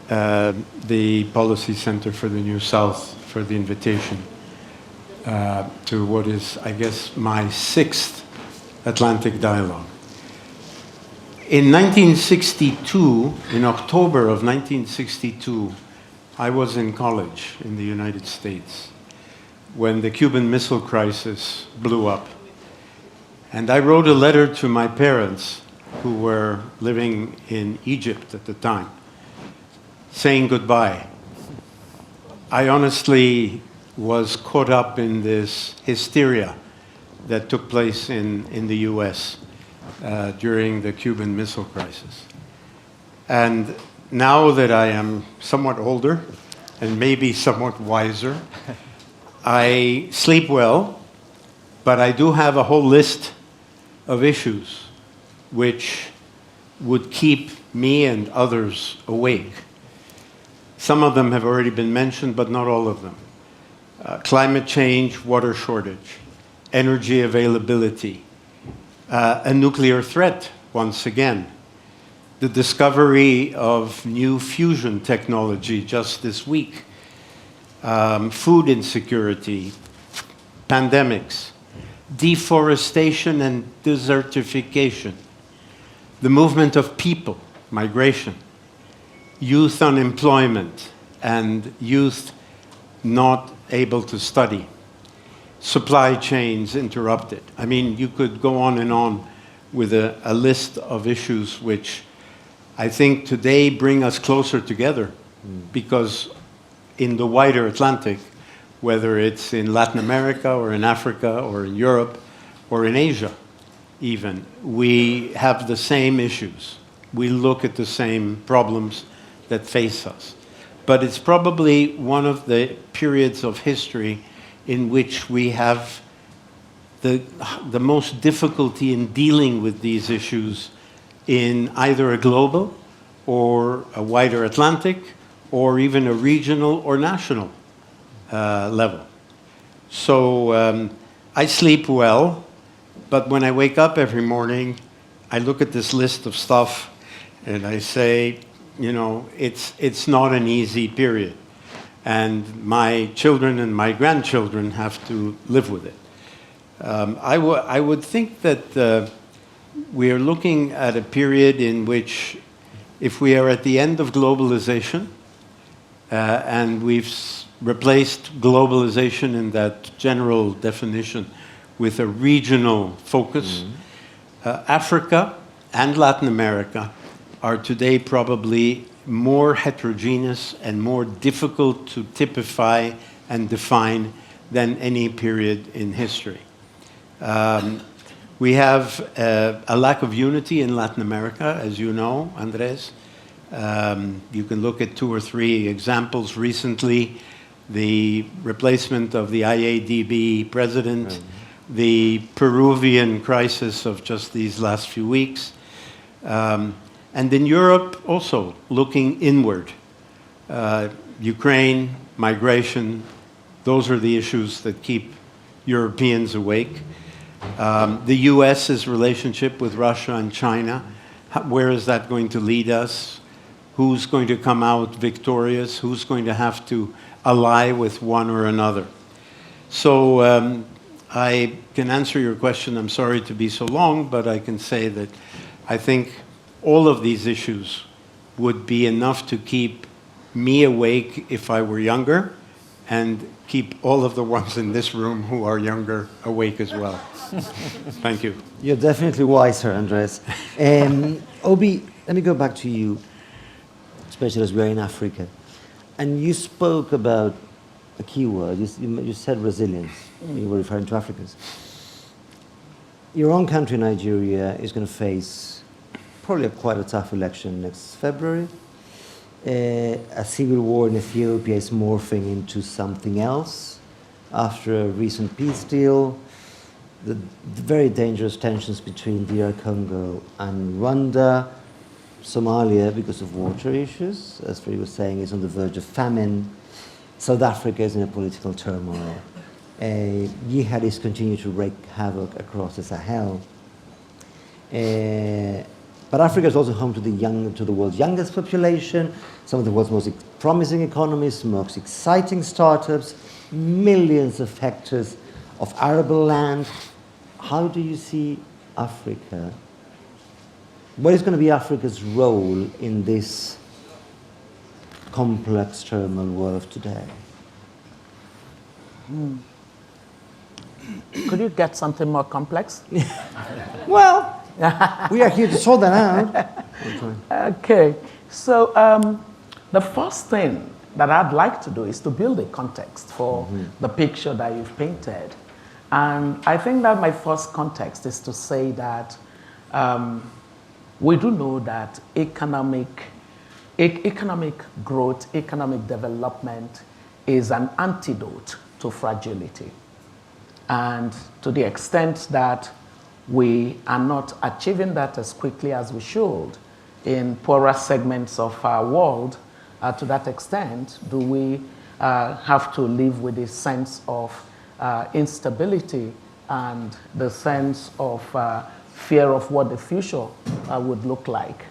the Policy Center for the New South for the invitation to what is, I guess, my 6th Atlantic Dialogue. In 1962, in October of 1962, I was in college in the United States when the Cuban Missile Crisis blew up. And I wrote a letter to my parents, who were living in Egypt at the time, saying goodbye. I honestly was caught up in this hysteria that took place in the US during the Cuban Missile Crisis. And now that I am somewhat older and maybe somewhat wiser, I sleep well, but I do have a whole list of issues which would keep me and others awake. Some of them have already been mentioned, but not all of them. Climate change, water shortage, energy availability, a nuclear threat, once again, the discovery of new fusion technology just this week, food insecurity, pandemics, deforestation and desertification, the movement of people, migration, youth unemployment and youth not able to study, supply chains interrupted. I mean, you could go on and on with a list of issues which I think today bring us closer together because in the wider Atlantic, whether it's in Latin America or in Africa or in Europe or in Asia even, we have the same issues. We look at the same problems that face us. But it's probably one of the periods of history in which we have the most difficulty in dealing with these issues in either a global or a wider Atlantic or even a regional or national level. So I sleep well, but when I wake up every morning, I look at this list of stuff and I say, you know, it's not an easy period. And my children and my grandchildren have to live with it. I would think that we are looking at a period in which, if we are at the end of globalization, and we've replaced globalization in that general definition with a regional focus, Africa and Latin America are today probably more heterogeneous and more difficult to typify and define than any period in history. We have a lack of unity in Latin America, as you know, Andres. You can look at 2 or 3 examples recently. The replacement of the IADB president, the Peruvian crisis of just these last few weeks, and in Europe also looking inward. Ukraine, migration, those are the issues that keep Europeans awake. The US's relationship with Russia and China, where is that going to lead us? Who's going to come out victorious? Who's going to have to ally with one or another? So I can answer your question. I'm sorry to be so long, but I can say that I think all of these issues would be enough to keep me awake if I were younger, and keep all of the ones in this room who are younger awake as well. Thank you. You're definitely wiser, Andres. Obi, let me go back to you, especially as we're in Africa. And you spoke about a key word. You said resilience. You were referring to Africans. Your own country, Nigeria, is going to face probably quite a tough election next February. A civil war in Ethiopia is morphing into something else after a recent peace deal. The very dangerous tensions between DR Congo and Rwanda. Somalia, because of water issues, as Free was saying, is on the verge of famine. South Africa is in a political turmoil. Jihadists continue to wreak havoc across the Sahel. But Africa is also home to the world's youngest population, some of the world's most promising economies, most exciting startups, millions of hectares of arable land. How do you see Africa? What is going to be Africa's role in this complex turmoil world of today? Could you get something more complex? Well, we are here to sort that out. Okay, so the first thing that I'd like to do is to build a context for the picture that you've painted. And I think that my first context is to say that we do know that economic growth, economic development is an antidote to fragility. And to the extent that we are not achieving that as quickly as we should in poorer segments of our world, to that extent, do we have to live with a sense of instability and the sense of fear of what the future would look like.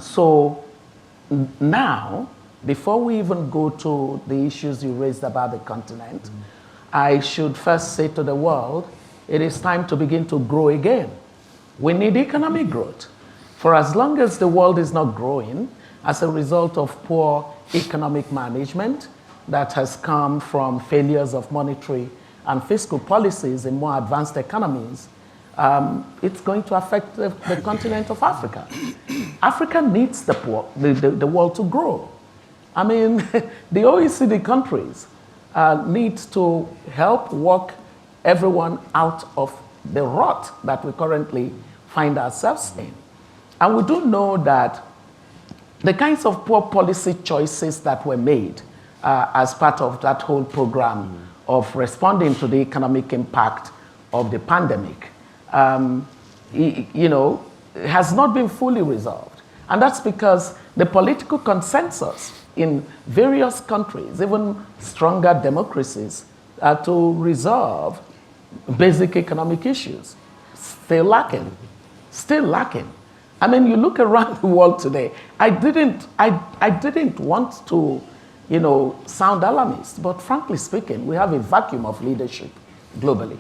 So now, before we even go to the issues you raised about the continent, I should first say to the world, it is time to begin to grow again. We need economic growth. For as long as the world is not growing as a result of poor economic management that has come from failures of monetary and fiscal policies in more advanced economies, it's going to affect the continent of Africa. Africa needs the world to grow. I mean, the OECD countries need to help work everyone out of the rut that we currently find ourselves in. And we do know that the kinds of poor policy choices that were made as part of that whole program of responding to the economic impact of the pandemic, has not been fully resolved. And that's because the political consensus in various countries, even stronger democracies, to resolve basic economic issues, still lacking. I mean, you look around the world today. I didn't want to, sound alarmist, but frankly speaking, we have a vacuum of leadership globally.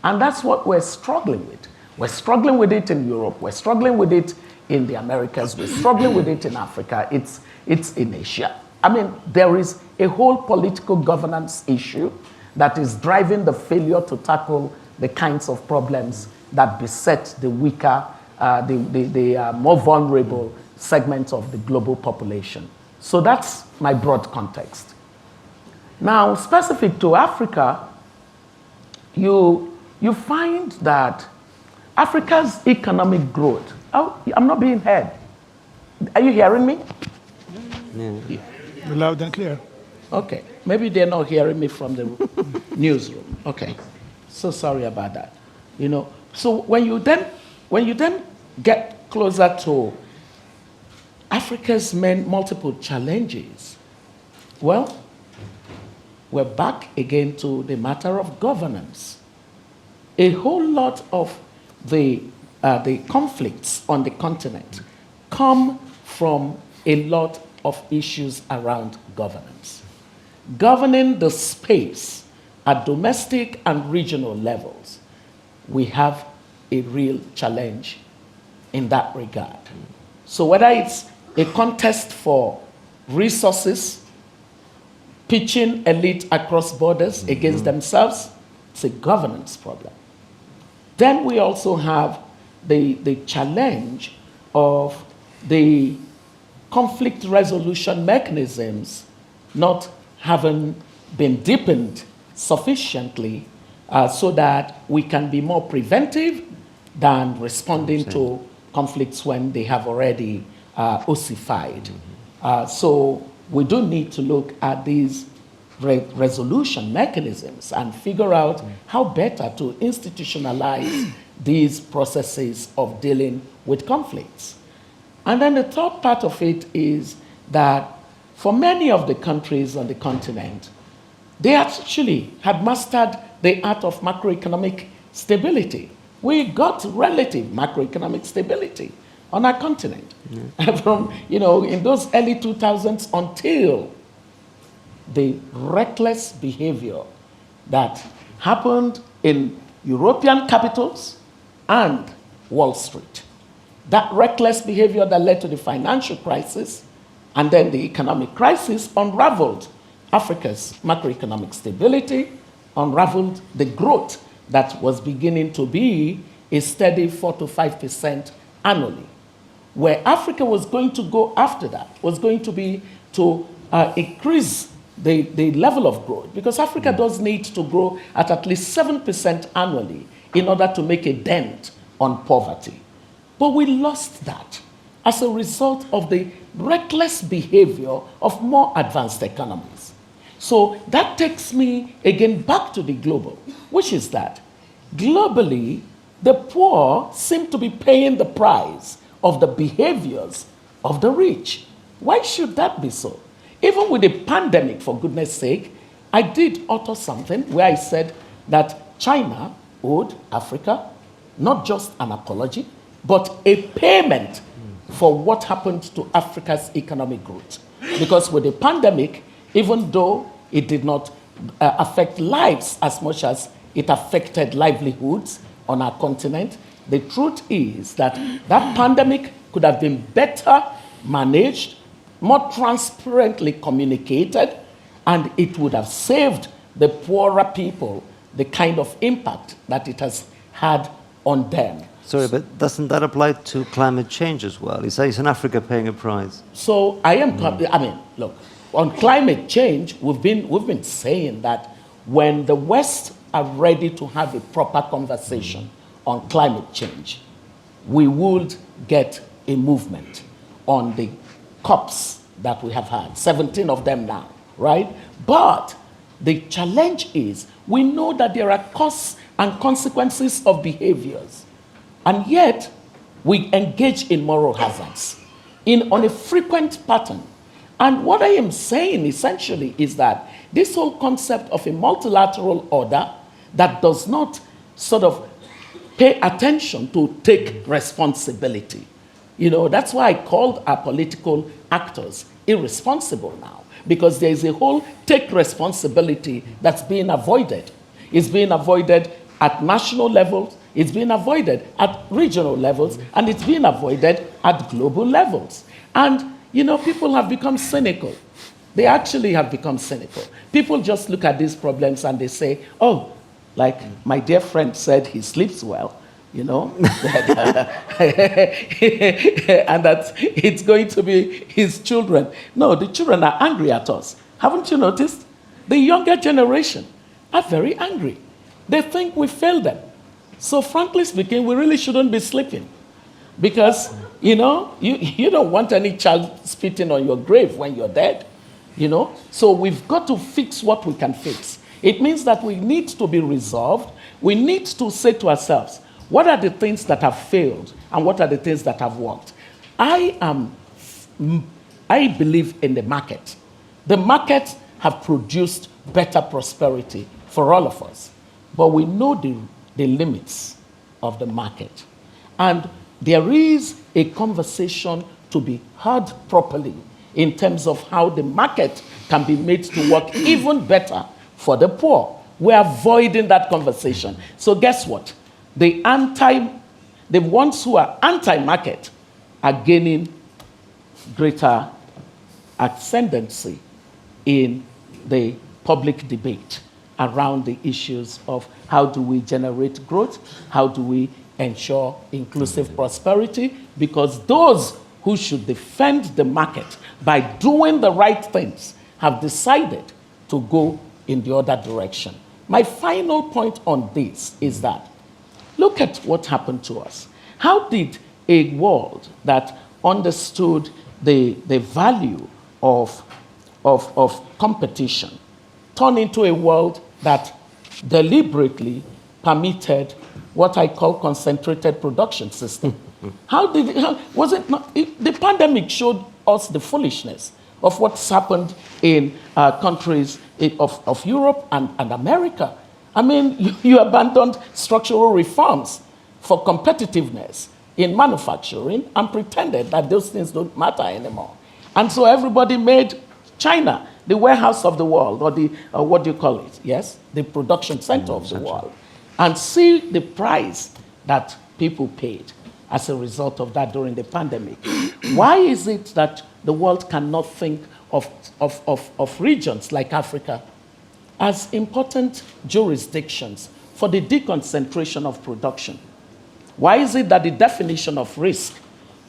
And that's what we're struggling with. We're struggling with it in Europe. We're struggling with it in the Americas. We're struggling with it in Africa. It's in Asia. I mean, there is a whole political governance issue that is driving the failure to tackle the kinds of problems that beset the weaker, the more vulnerable segments of the global population. So that's my broad context. Now, specific to Africa, you find that Africa's economic growth, I'm not being heard. Are you hearing me? Yeah. Loud and clear. Okay, maybe they're not hearing me from the newsroom. Okay, so sorry about that. So when you then get closer to Africa's multiple challenges, well, we're back again to the matter of governance. A whole lot of the conflicts on the continent come from a lot of issues around governance. Governing the space at domestic and regional levels, we have a real challenge in that regard. So whether it's a contest for resources, pitching elite across borders against themselves, it's a governance problem. Then we also have the challenge of the conflict resolution mechanisms not having been deepened sufficiently so that we can be more preventive than responding to conflicts when they have already ossified. So we do need to look at these resolution mechanisms and figure out how better to institutionalize these processes of dealing with conflicts. And then the third part of it is that for many of the countries on the continent, they actually had mastered the art of macroeconomic stability. We got relative macroeconomic stability on our continent. From, in those early 2000s until the reckless behavior that happened in European capitals and Wall Street. That reckless behavior that led to the financial crisis and then the economic crisis unraveled Africa's macroeconomic stability, unraveled the growth that was beginning to be a steady 4 to 5% annually. Where Africa was going to go after that was going to be to increase the level of growth, because Africa does need to grow at least 7% annually in order to make a dent on poverty. But we lost that as a result of the reckless behavior of more advanced economies. So that takes me again back to the global, which is that globally, the poor seem to be paying the price of the behaviors of the rich. Why should that be so? Even with the pandemic, for goodness sake, I did utter something where I said that China owed Africa not just an apology, but a payment for what happened to Africa's economic growth. Because with the pandemic, even though it did not affect lives as much as it affected livelihoods on our continent, the truth is that that pandemic could have been better managed, more transparently communicated, and it would have saved the poorer people the kind of impact that it has had on them. Sorry, but doesn't that apply to climate change as well? Isn't Africa paying a price? So look, on climate change, we've been saying that when the West are ready to have a proper conversation on climate change, we would get a movement on the COPs that we have had, 17 of them now, right? But the challenge is we know that there are costs and consequences of behaviors, and yet we engage in moral hazards on a frequent pattern. And what I am saying essentially is that this whole concept of a multilateral order that does not sort of pay attention to take responsibility. That's why I called our political actors irresponsible now, because there is a whole take responsibility that's being avoided. It's being avoided at national levels, it's being avoided at regional levels, and it's being avoided at global levels. And, people have become cynical. They actually have become cynical. People just look at these problems and they say, oh, like my dear friend said, he sleeps well, and that it's going to be his children. No, the children are angry at us. Haven't you noticed? The younger generation are very angry. They think we failed them. So frankly speaking, we really shouldn't be sleeping. Because, you don't want any child spitting on your grave when you're dead. So we've got to fix what we can fix. It means that we need to be resolved. We need to say to ourselves, what are the things that have failed and what are the things that have worked? I believe in the market. The market have produced better prosperity for all of us. But we know the limits of the market. And there is a conversation to be had properly in terms of how the market can be made to work even better for the poor. We're avoiding that conversation. So guess what? The ones who are anti-market are gaining greater ascendancy in the public debate around the issues of how do we generate growth, how do we ensure inclusive prosperity, because those who should defend the market by doing the right things have decided to go in the other direction. My final point on this is that look at what happened to us. How did a world that understood the value of competition turned into a world that deliberately permitted what I call concentrated production system. Was it not? The pandemic showed us the foolishness of what's happened in countries of Europe and America. I mean, you abandoned structural reforms for competitiveness in manufacturing and pretended that those things don't matter anymore. And so everybody made China the warehouse of the world, or the, what do you call it? Yes, the production center of the world. And see the price that people paid as a result of that during the pandemic. Why is it that the world cannot think of regions like Africa as important jurisdictions for the deconcentration of production? Why is it that the definition of risk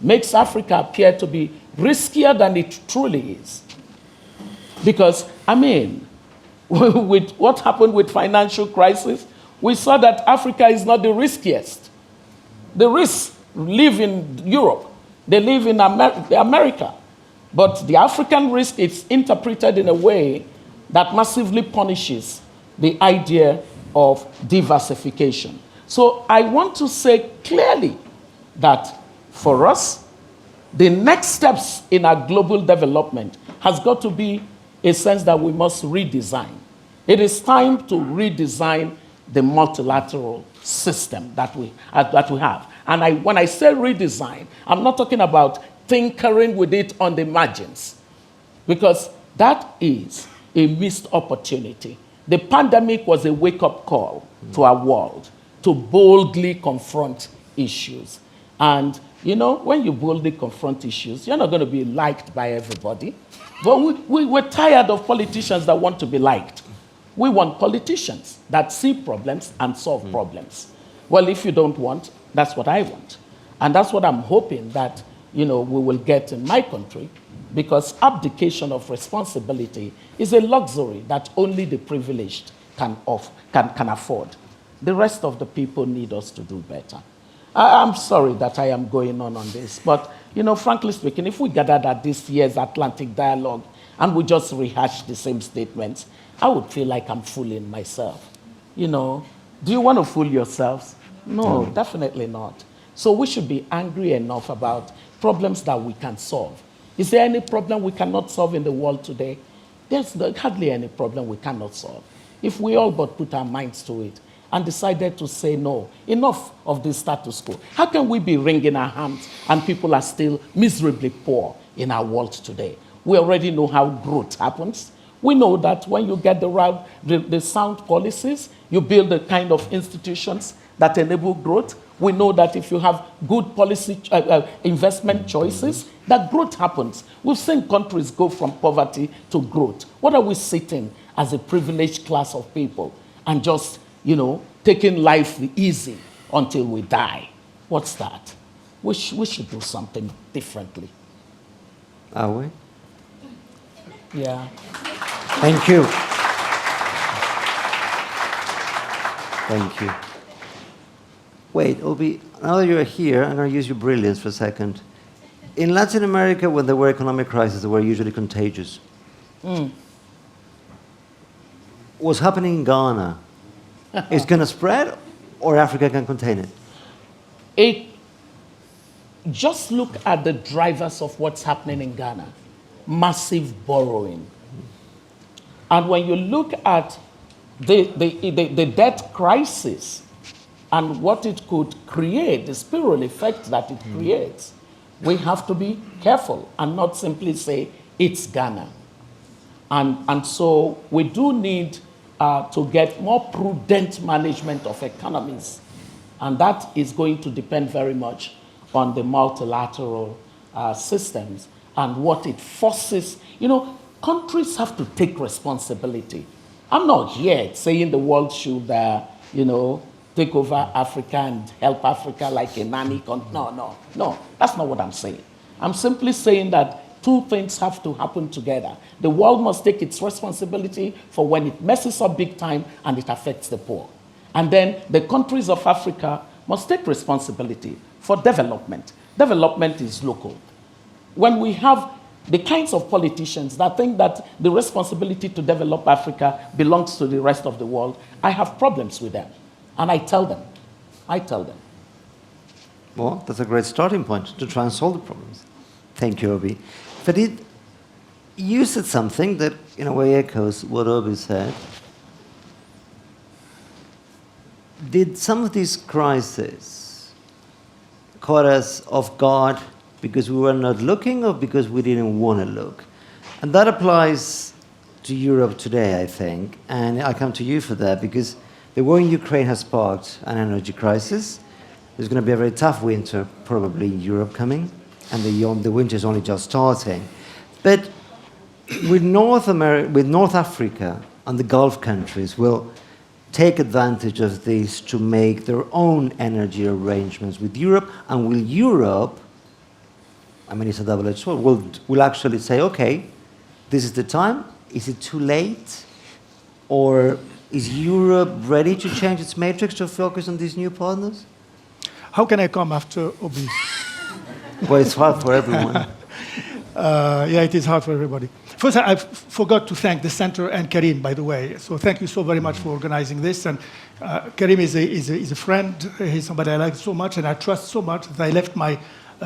makes Africa appear to be riskier than it truly is? Because, I mean, with what happened with financial crisis, we saw that Africa is not the riskiest. The risks live in Europe. They live in America. But the African risk is interpreted in a way that massively punishes the idea of diversification. So I want to say clearly that for us, the next steps in our global development has got to be a sense that we must redesign. It is time to redesign the multilateral system that we have. And when I say redesign, I'm not talking about tinkering with it on the margins, because that is a missed opportunity. The pandemic was a wake-up call to our world to boldly confront issues. And, you know, when you boldly confront issues, you're not going to be liked by everybody. But we're tired of politicians that want to be liked. We want politicians that see problems and solve problems. Well, if you don't want, that's what I want. And that's what I'm hoping that, you know, we will get in my country, because abdication of responsibility is a luxury that only the privileged can afford. The rest of the people need us to do better. I'm sorry that I am going on this, but, you know, frankly speaking, if we gathered at this year's Atlantic Dialogue and we just rehash the same statements, I would feel like I'm fooling myself. You know, do you want to fool yourselves? No, definitely not. So we should be angry enough about problems that we can solve. Is there any problem we cannot solve in the world today? There's hardly any problem we cannot solve. If we all but put our minds to it and decided to say no, enough of this status quo. How can we be wringing our hands and people are still miserably poor in our world today? We already know how growth happens. We know that when you get the sound policies, you build the kind of institutions that enable growth. We know that if you have good policy investment choices, that growth happens. We've seen countries go from poverty to growth. What are we sitting as a privileged class of people and just, you know, taking life easy until we die? What's that? We should do something differently. Are we? Yeah. Thank you. Thank you. Wait, Obi, now that you're here, I'm going to use your brilliance for a second. In Latin America, when there were economic crises, they were usually contagious. What's happening in Ghana is going to spread, or Africa can contain it? Just look at the drivers of what's happening in Ghana. Massive borrowing. And when you look at the debt crisis and what it could create, the spiral effect that it creates, we have to be careful and not simply say, it's Ghana. And so we do need to get more prudent management of economies. And that is going to depend very much on the multilateral systems and what it forces. You know, countries have to take responsibility. I'm not here saying the world should, you know, take over Africa and help Africa like a nanny. No, that's not what I'm saying. I'm simply saying that two things have to happen together. The world must take its responsibility for when it messes up big time and it affects the poor. And then the countries of Africa must take responsibility for development. Development is local. When we have the kinds of politicians that think that the responsibility to develop Africa belongs to the rest of the world, I have problems with them. And I tell them. Well, that's a great starting point to try and solve the problems. Thank you, Obi. Farid, you said something that in a way echoes what Obi said. Did some of these crises caught us off guard because we were not looking or because we didn't want to look? And that applies to Europe today, I think. And I come to you for that because the war in Ukraine has sparked an energy crisis. There's going to be a very tough winter probably in Europe coming, and the winter is only just starting. But with North Africa and the Gulf countries will take advantage of this to make their own energy arrangements with Europe, and will Europe, I mean, it's a double-edged sword, will actually say, okay, this is the time. Is it too late? Or is Europe ready to change its matrix to focus on these new partners? How can I come after Obi? Well, it's hard for everyone. Yeah, it is hard for everybody. First, I forgot to thank the center and Karim, by the way. So thank you so very much for organizing this. And Karim is a friend. He's somebody I like so much and I trust so much that I left my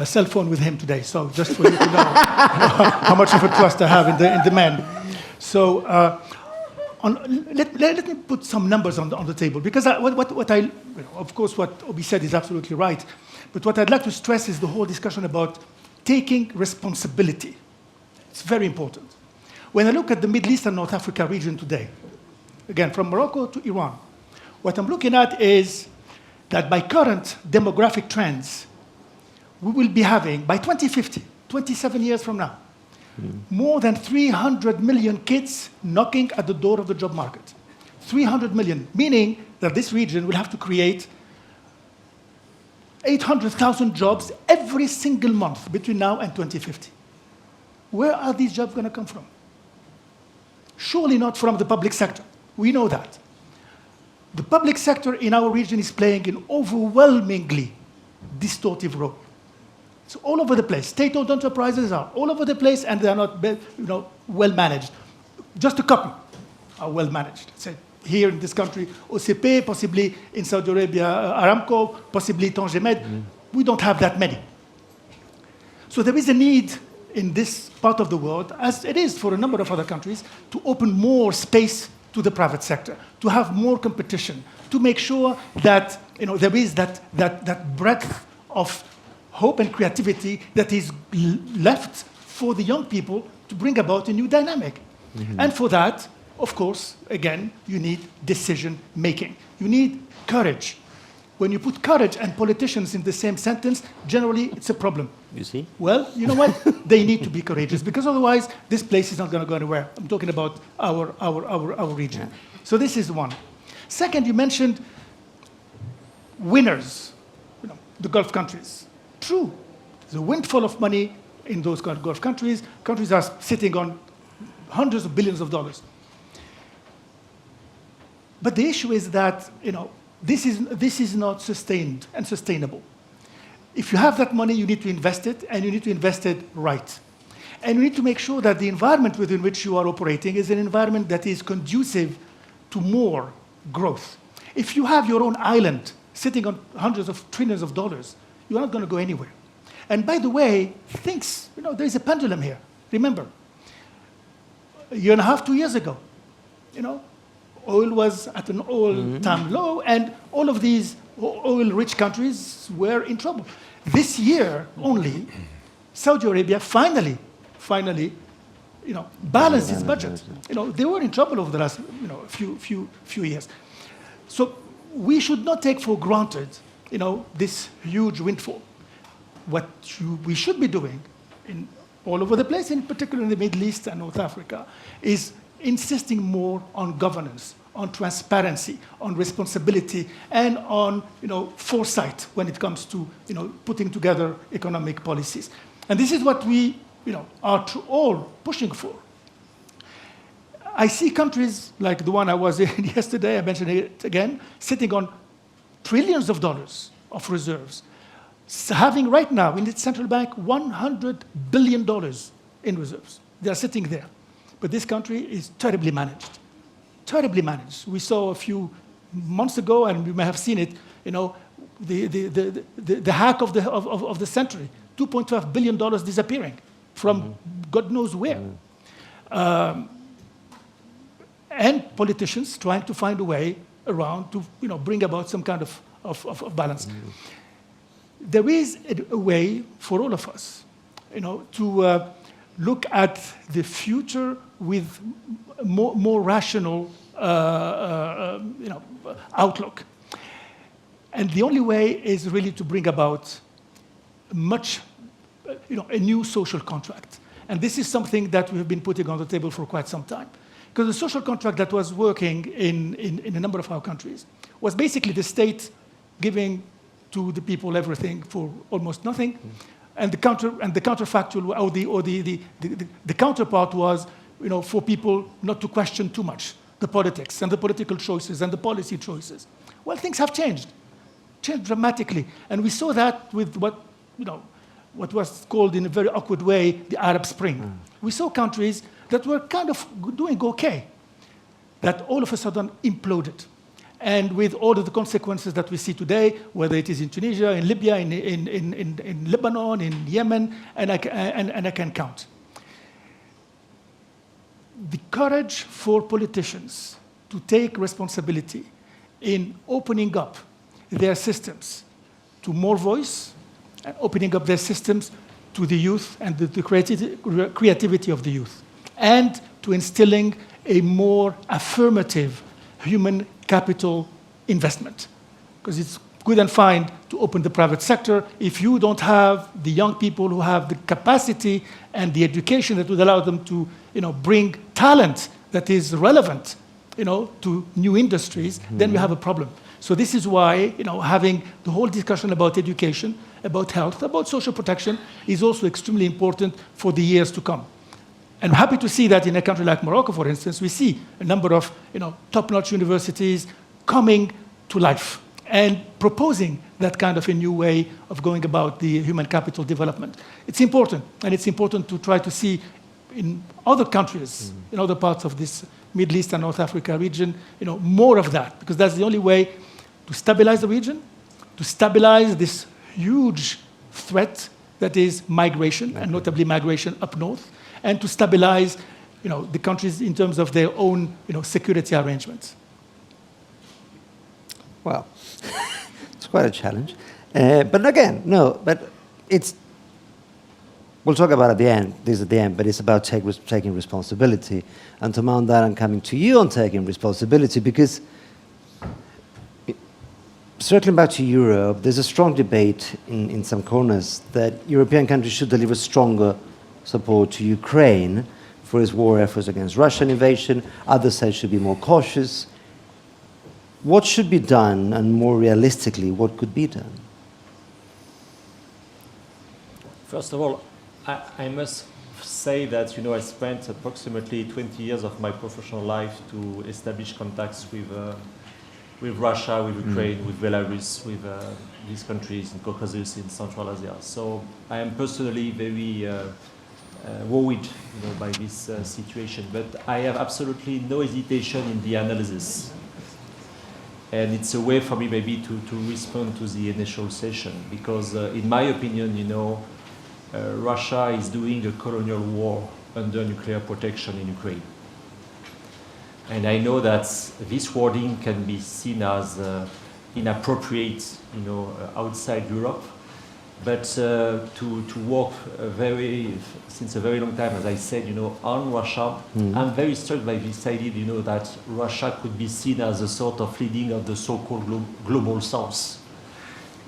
cell phone with him today. So just for you to know how much of a trust I have in the man. So let me put some numbers on the table, because of course, what Obi said is absolutely right. But what I'd like to stress is the whole discussion about taking responsibility. It's very important. When I look at the Middle East and North Africa region today, again, from Morocco to Iran, what I'm looking at is that by current demographic trends, we will be having, by 2050, 27 years from now, more than 300 million kids knocking at the door of the job market. 300 million, meaning that this region will have to create 800,000 jobs every single month between now and 2050. Where are these jobs going to come from? Surely not from the public sector. We know that. The public sector in our region is playing an overwhelmingly distortive role. It's all over the place. State-owned enterprises are all over the place, and they are not well managed. Just a couple are well managed. Say, here in this country, OCP, possibly in Saudi Arabia, Aramco, possibly Tangemed. We don't have that many. So there is a need in this part of the world, as it is for a number of other countries, to open more space to the private sector, to have more competition, to make sure that there is that breadth of hope and creativity that is left for the young people to bring about a new dynamic. And for that, of course, again, you need decision making. You need courage. When you put courage and politicians in the same sentence, generally it's a problem. You see? Well, you know what? They need to be courageous, because otherwise this place is not going to go anywhere. I'm talking about our region. Yeah. So this is one. Second, you mentioned winners, the Gulf countries. True. There's a windfall of money in those Gulf countries. Countries are sitting on hundreds of billions of dollars. But the issue is that, this is not sustained and sustainable. If you have that money, you need to invest it, and you need to invest it right. And you need to make sure that the environment within which you are operating is an environment that is conducive to more growth. If you have your own island sitting on hundreds of trillions of dollars, you're not going to go anywhere. And by the way, there's a pendulum here. Remember, a year and a half, 2 years ago, oil was at an all-time low, and all of these oil-rich countries were in trouble. This year only, Saudi Arabia finally, balanced its budget. They were in trouble over the last, few years. So we should not take for granted, this huge windfall. What we should be doing all over the place, in particular in the Middle East and North Africa, is insisting more on governance, on transparency, on responsibility, and on foresight when it comes to putting together economic policies. And this is what we are all pushing for. I see countries like the one I was in yesterday, I mentioned it again, sitting on trillions of dollars of reserves, having right now in its central bank $100 billion in reserves. They are sitting there. But this country is terribly managed. Terribly managed. We saw a few months ago, and we may have seen it, the hack of the century, $2.5 billion disappearing from God knows where. And politicians trying to find a way around to bring about some kind of balance. There is a way for all of us to look at the future with more rational outlook. And the only way is really to bring about a new social contract. And this is something that we have been putting on the table for quite some time. Because the social contract that was working in a number of our countries was basically the state giving to the people everything for almost nothing. And the counterfactual, or the counterpart was, for people not to question too much the politics and the political choices and the policy choices. Well, things have changed dramatically, and we saw that with what was called in a very awkward way the Arab Spring. We saw countries that were kind of doing okay, that all of a sudden imploded. And with all of the consequences that we see today, whether it is in Tunisia, in Libya, in Lebanon, in Yemen, and I can count. The courage for politicians to take responsibility in opening up their systems to more voice, and opening up their systems to the youth and the creativity of the youth, and to instilling a more affirmative human capital investment. Because it's good and fine to open the private sector if you don't have the young people who have the capacity and the education that would allow them to bring talent that is relevant to new industries, then we have a problem. So this is why having the whole discussion about education, about health, about social protection is also extremely important for the years to come. And I'm happy to see that in a country like Morocco, for instance, we see a number of top-notch universities coming to life and proposing that kind of a new way of going about the human capital development. It's important, and it's important to try to see in other countries, in other parts of this Middle East and North Africa region, more of that, because that's the only way to stabilize the region, to stabilize this huge threat that is migration, and notably migration up north, and to stabilize the countries in terms of their own security arrangements. Well, it's quite a challenge. But again, we'll talk about it at the end, this is at the end, but it's about taking responsibility. And to mount that, I'm coming to you on taking responsibility, because circling back to Europe, there's a strong debate in some corners that European countries should deliver stronger support to Ukraine for its war efforts against Russian invasion. Others say it should be more cautious. What should be done, and more realistically, what could be done? First of all, I must say that I spent approximately 20 years of my professional life to establish contacts with Russia, with Ukraine, with Belarus, with these countries in Caucasus, in Central Asia. So I am personally very worried by this situation, but I have absolutely no hesitation in the analysis. And it's a way for me maybe to respond to the initial session, because in my opinion, Russia is doing a colonial war under nuclear protection in Ukraine. And I know that this wording can be seen as inappropriate, outside Europe, but to work since a very long time, as I said, on Russia, I'm very struck by this idea, that Russia could be seen as a sort of leading of the so-called global south.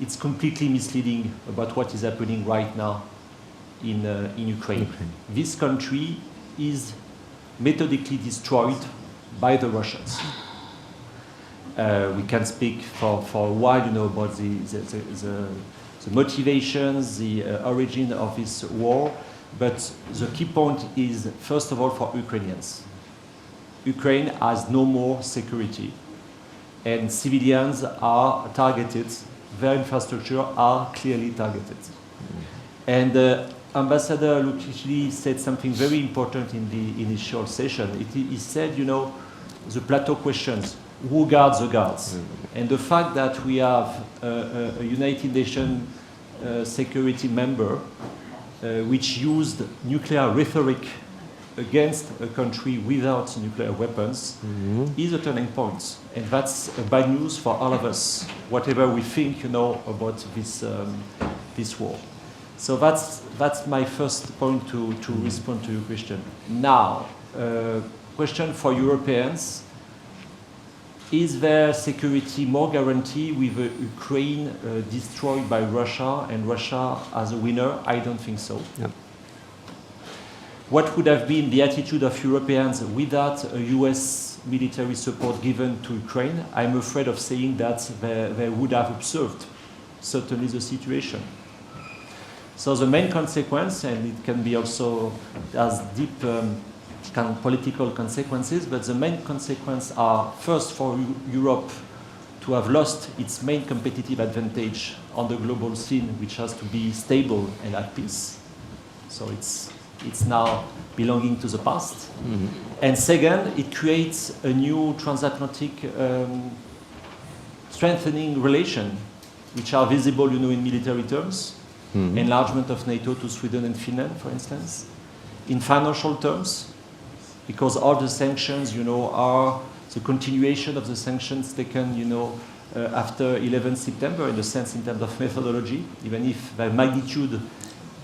It's completely misleading about what is happening right now in Ukraine. This country is methodically destroyed by the Russians. We can speak for a while, about the motivations, the origin of this war, but the key point is, first of all, for Ukrainians. Ukraine has no more security, and civilians are targeted, their infrastructure are clearly targeted. And Ambassador Lucchini said something very important in the initial session. He said, you know, the plateau questions, who guards the guards? And the fact that we have a United Nations security member which used nuclear rhetoric against a country without nuclear weapons is a turning point. And that's bad news for all of us, whatever we think, you know, about this war. So that's my first point to respond to your question. Now, question for Europeans: is there security more guarantee with Ukraine destroyed by Russia and Russia as a winner? I don't think so. Yeah. What would have been the attitude of Europeans without a US military support given to Ukraine? I'm afraid of saying that they would have observed certainly the situation. So the main consequence, and it can be also as deep political consequences, but the main consequences are first for Europe to have lost its main competitive advantage on the global scene, which has to be stable and at peace. So it's now belonging to the past. And second, it creates a new transatlantic strengthening relation, which are visible, you know, in military terms. Enlargement of NATO to Sweden and Finland, for instance. In financial terms, because all the sanctions, you know, are the continuation of the sanctions taken, you know, after 11 September, in the sense in terms of methodology, even if the magnitude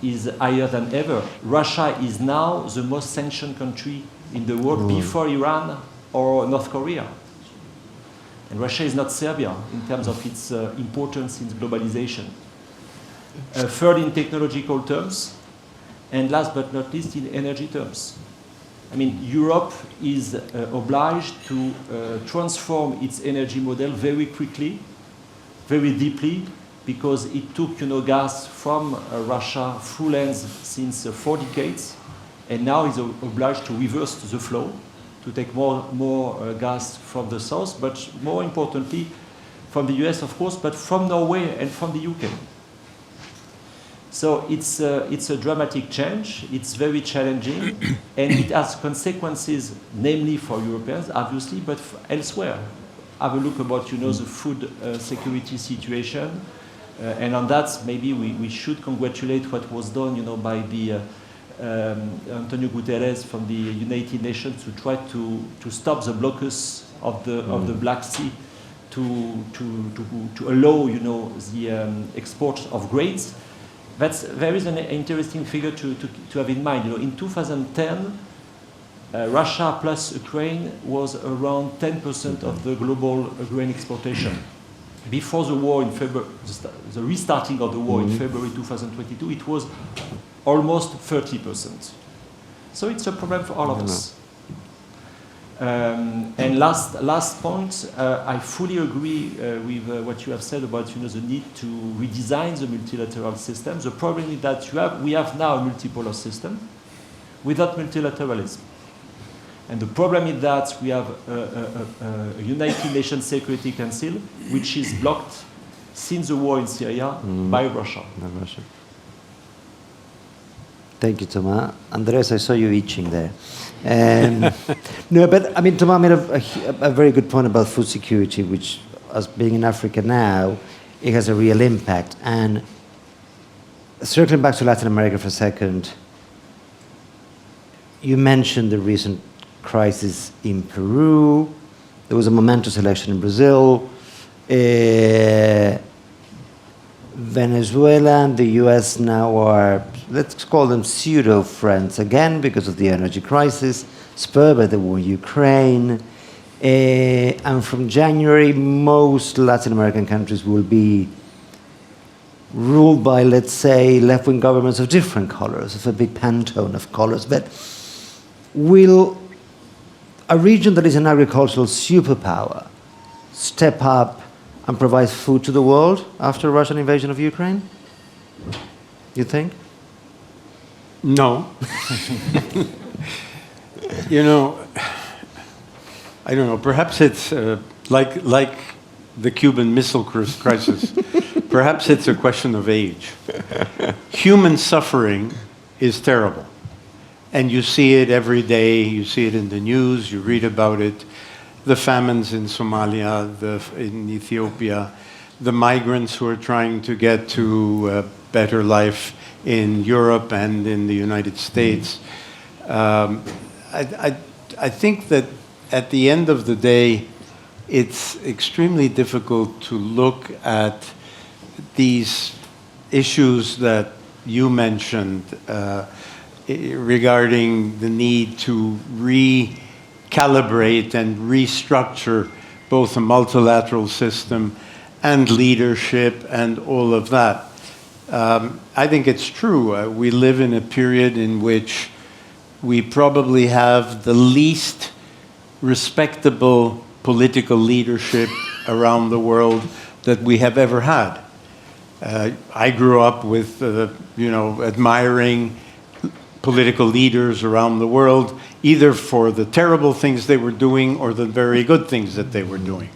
is higher than ever. Russia is now the most sanctioned country in the world before Iran or North Korea. And Russia is not Serbia in terms of its importance in globalization. Third, in technological terms, and last but not least, in energy terms. I mean, Europe is obliged to transform its energy model very quickly, very deeply, because it took, you know, gas from Russia through lands since 4 decades, and now is obliged to reverse the flow, to take more gas from the south, but more importantly, from the US, of course, but from Norway and from the UK. So it's a dramatic change, it's very challenging, and it has consequences, namely for Europeans, obviously, but elsewhere. Have a look about, you know, the food security situation, and on that, maybe we should congratulate what was done, you know, by the Antonio Guterres from the United Nations to try to stop the blocus of the Black Sea, to allow, you know, the export of grains. There is an interesting figure to have in mind. You know, in 2010, Russia plus Ukraine was around 10% of the global grain exportation. Before the war in February, the restarting of the war in February 2022, it was almost 30%. So it's a problem for all of us. And last point, I fully agree with what you have said about, you know, the need to redesign the multilateral system. The problem is that we have now a multipolar system without multilateralism. And the problem is that we have a United Nations Security Council which is blocked since the war in Syria by Russia. Thank you, Thomas. Andres, I saw you itching there. No, but I mean, Thomas made a very good point about food security, which, as being in Africa now, it has a real impact. And circling back to Latin America for a second, you mentioned the recent crisis in Peru. There was a momentous election in Brazil. Venezuela and the US now are, let's call them pseudo-friends again because of the energy crisis, spurred by the war in Ukraine. And from January, most Latin American countries will be ruled by, let's say, left-wing governments of different colors, of a big Pantone of colors. But will a region that is an agricultural superpower step up and provide food to the world after Russian invasion of Ukraine? You think? No. You know, I don't know. Perhaps it's like the Cuban Missile Crisis. Perhaps it's a question of age. Human suffering is terrible. And you see it every day, you see it in the news, you read about it, the famines in Somalia, in Ethiopia, the migrants who are trying to get to a better life in Europe and in the United States. I think that at the end of the day, it's extremely difficult to look at these issues that you mentioned regarding the need to recalibrate and restructure both a multilateral system and leadership and all of that. I think it's true. We live in a period in which we probably have the least respectable political leadership around the world that we have ever had. I grew up with, admiring political leaders around the world, either for the terrible things they were doing or the very good things that they were doing.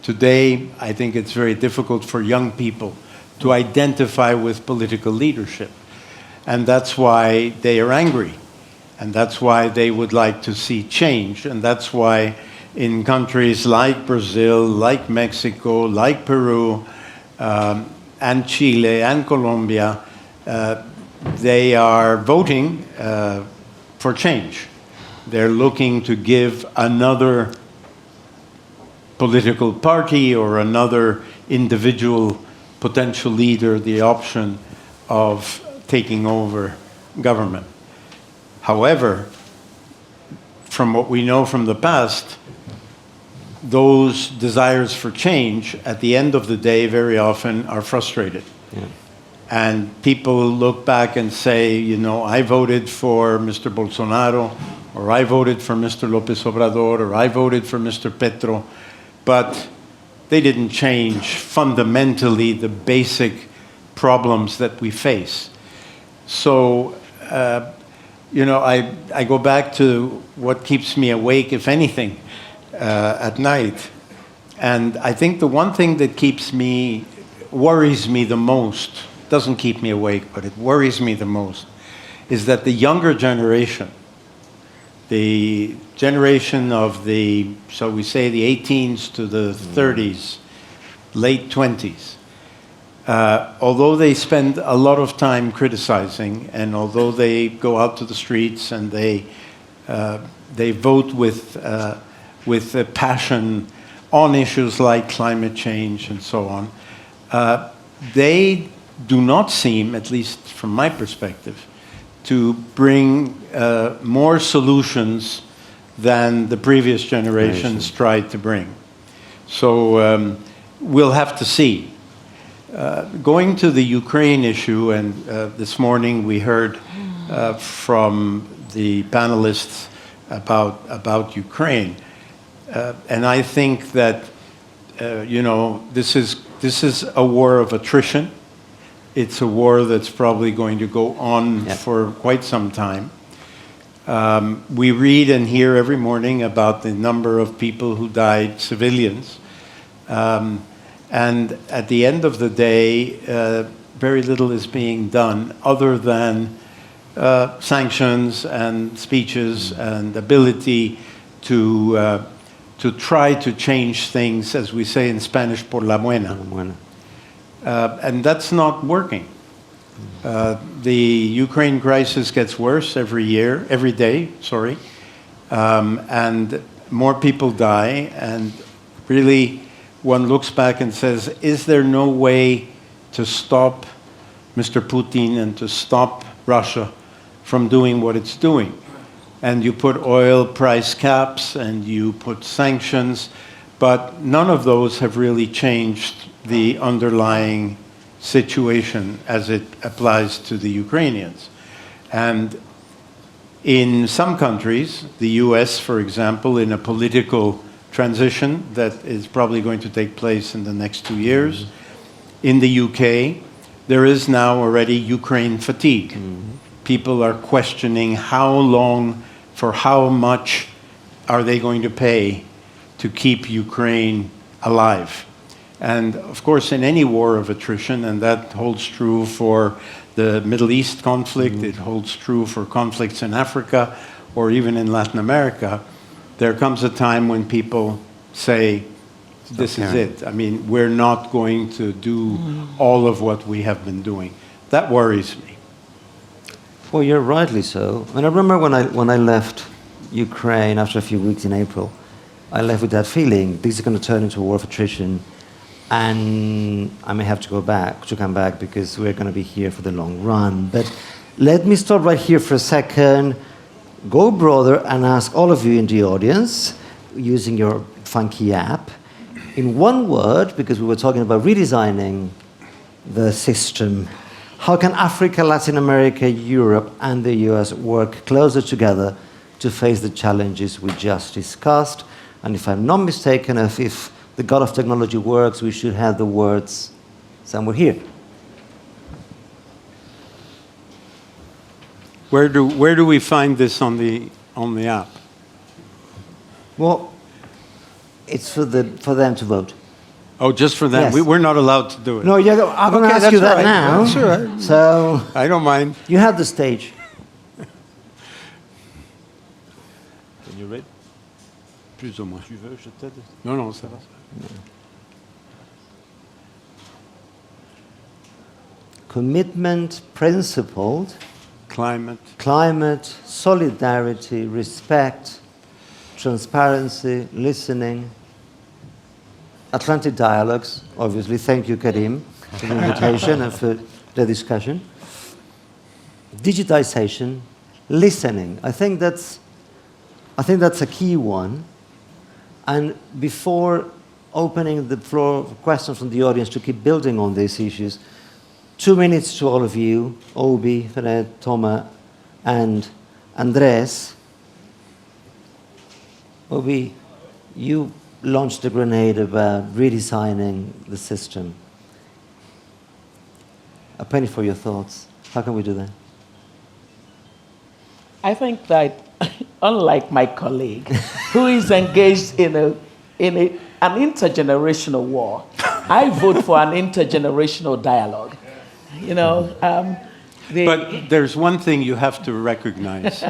Today, I think it's very difficult for young people to identify with political leadership. And that's why they are angry. And that's why they would like to see change. And that's why in countries like Brazil, like Mexico, like Peru, and Chile and Colombia, they are voting for change. They're looking to give another political party or another individual potential leader the option of taking over government. However, from what we know from the past, those desires for change, at the end of the day, very often are frustrated. Yeah. And people look back and say, I voted for Mr. Bolsonaro, or I voted for Mr. López Obrador, or I voted for Mr. Petro, but they didn't change fundamentally the basic problems that we face. So, I go back to what keeps me awake, if anything, at night. And I think the one thing that worries me the most, doesn't keep me awake, but it worries me the most, is that the younger generation, the generation of shall we say, the 18s to the 30s, late 20s, although they spend a lot of time criticizing, and although they go out to the streets and they vote with passion on issues like climate change and so on, they do not seem, at least from my perspective, to bring more solutions than the previous generations tried to bring. So we'll have to see. Going to the Ukraine issue, and this morning we heard from the panelists about Ukraine, and I think that this is a war of attrition. It's a war that's probably going to go on for quite some time. We read and hear every morning about the number of people who died, civilians. And at the end of the day, very little is being done other than sanctions and speeches and ability to try to change things, as we say in Spanish, por la buena. And that's not working. The Ukraine crisis gets worse every day, and more people die, and really one looks back and says, is there no way to stop Mr. Putin and to stop Russia from doing what it's doing? And you put oil price caps and you put sanctions, but none of those have really changed the underlying situation as it applies to the Ukrainians. And in some countries, the US, for example, in a political transition that is probably going to take place in the next 2 years. In the UK, there is now already Ukraine fatigue. People are questioning how long, for how much are they going to pay to keep Ukraine alive. And of course, in any war of attrition, and that holds true for the Middle East conflict, it holds true for conflicts in Africa or even in Latin America, there comes a time when people say, this is it. I mean, we're not going to do all of what we have been doing. That worries me. Well, you're rightly so. And I remember when I left Ukraine after a few weeks in April, I left with that feeling, this is going to turn into a war of attrition, and I may have to come back because we're going to be here for the long run. But let me stop right here for a second, go broader and ask all of you in the audience, using your funky app, in one word, because we were talking about redesigning the system, how can Africa, Latin America, Europe, and the US work closer together to face the challenges we just discussed? And if I'm not mistaken, if the God of technology works, we should have the words somewhere here. Where do we find this on the app? Well, it's for them to vote. Oh, just for them? Yes. We're not allowed to do it. No, I'm going to ask you that right. now. That's all right. So I don't mind. You have the stage. Can you read? Plus ou moins. Tu veux, je t'aide? Non, non, ça va. Commitment, principled. Climate, solidarity, respect, transparency, listening. Atlantic Dialogues, obviously. Thank you, Karim, for the invitation and for the discussion. Digitization, listening. I think that's a key one. And before opening the floor for questions from the audience to keep building on these issues, 2 minutes to all of you, Obi, Fred, Thomas, and Andres. Obi, you launched a grenade about redesigning the system. A penny for your thoughts. How can we do that? I think that, unlike my colleague, who is engaged in an intergenerational war, I vote for an intergenerational dialogue. You know, but there's one thing you have to recognize.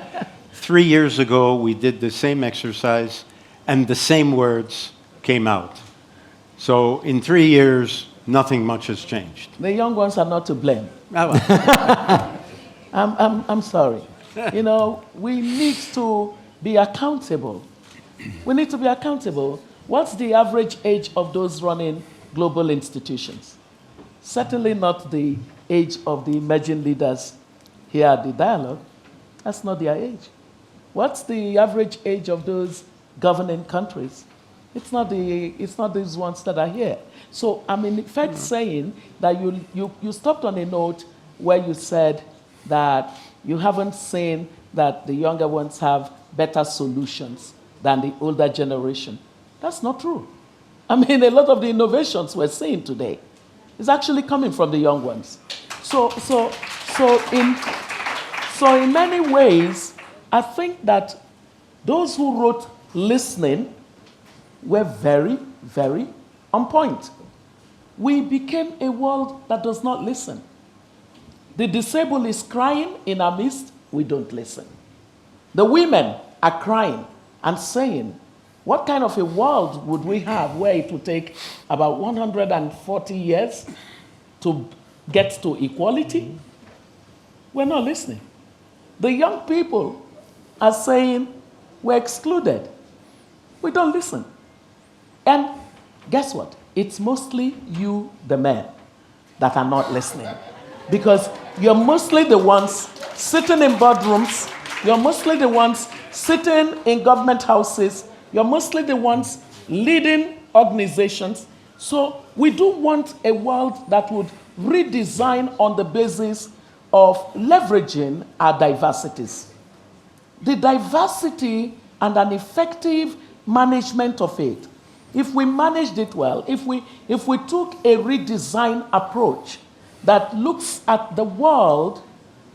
3 years ago, we did the same exercise, and the same words came out. So in 3 years, nothing much has changed. The young ones are not to blame. I'm sorry. You know, we need to be accountable. We need to be accountable. What's the average age of those running global institutions? Certainly not the age of the emerging leaders here at the dialogue. That's not their age. What's the average age of those governing countries? It's not these ones that are here. So I'm in fact saying that you stopped on a note where you said that you haven't seen that the younger ones have better solutions than the older generation. That's not true. I mean, a lot of the innovations we're seeing today is actually coming from the young ones. So in many ways, I think that those who wrote listening were very, very on point. We became a world that does not listen. The disabled is crying in our midst, we don't listen. The women are crying and saying, what kind of a world would we have where it would take about 140 years to get to equality? We're not listening. The young people are saying, we're excluded. We don't listen. And guess what? It's mostly you, the men, that are not listening. Because you're mostly the ones sitting in boardrooms, you're mostly the ones sitting in government houses, you're mostly the ones leading organizations. So we do want a world that would redesign on the basis of leveraging our diversities. The diversity and an effective management of it. If we managed it well, if we took a redesign approach that looks at the world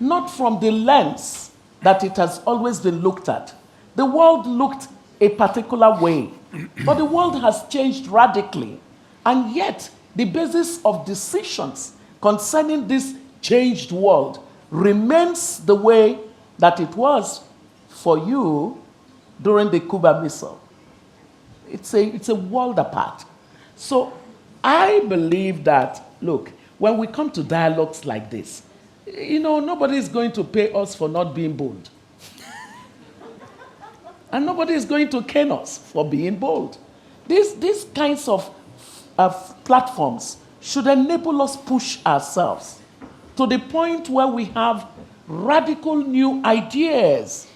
not from the lens that it has always been looked at. The world looked a particular way, but the world has changed radically And yet, the basis of decisions concerning this changed world remains the way that it was for you during the Cuba Missile. It's a world apart. So I believe that, look, when we come to dialogues like this, nobody is going to pay us for not being bold. And nobody is going to cane us for being bold. These kinds of platforms should enable us push ourselves to the point where we have radical new ideas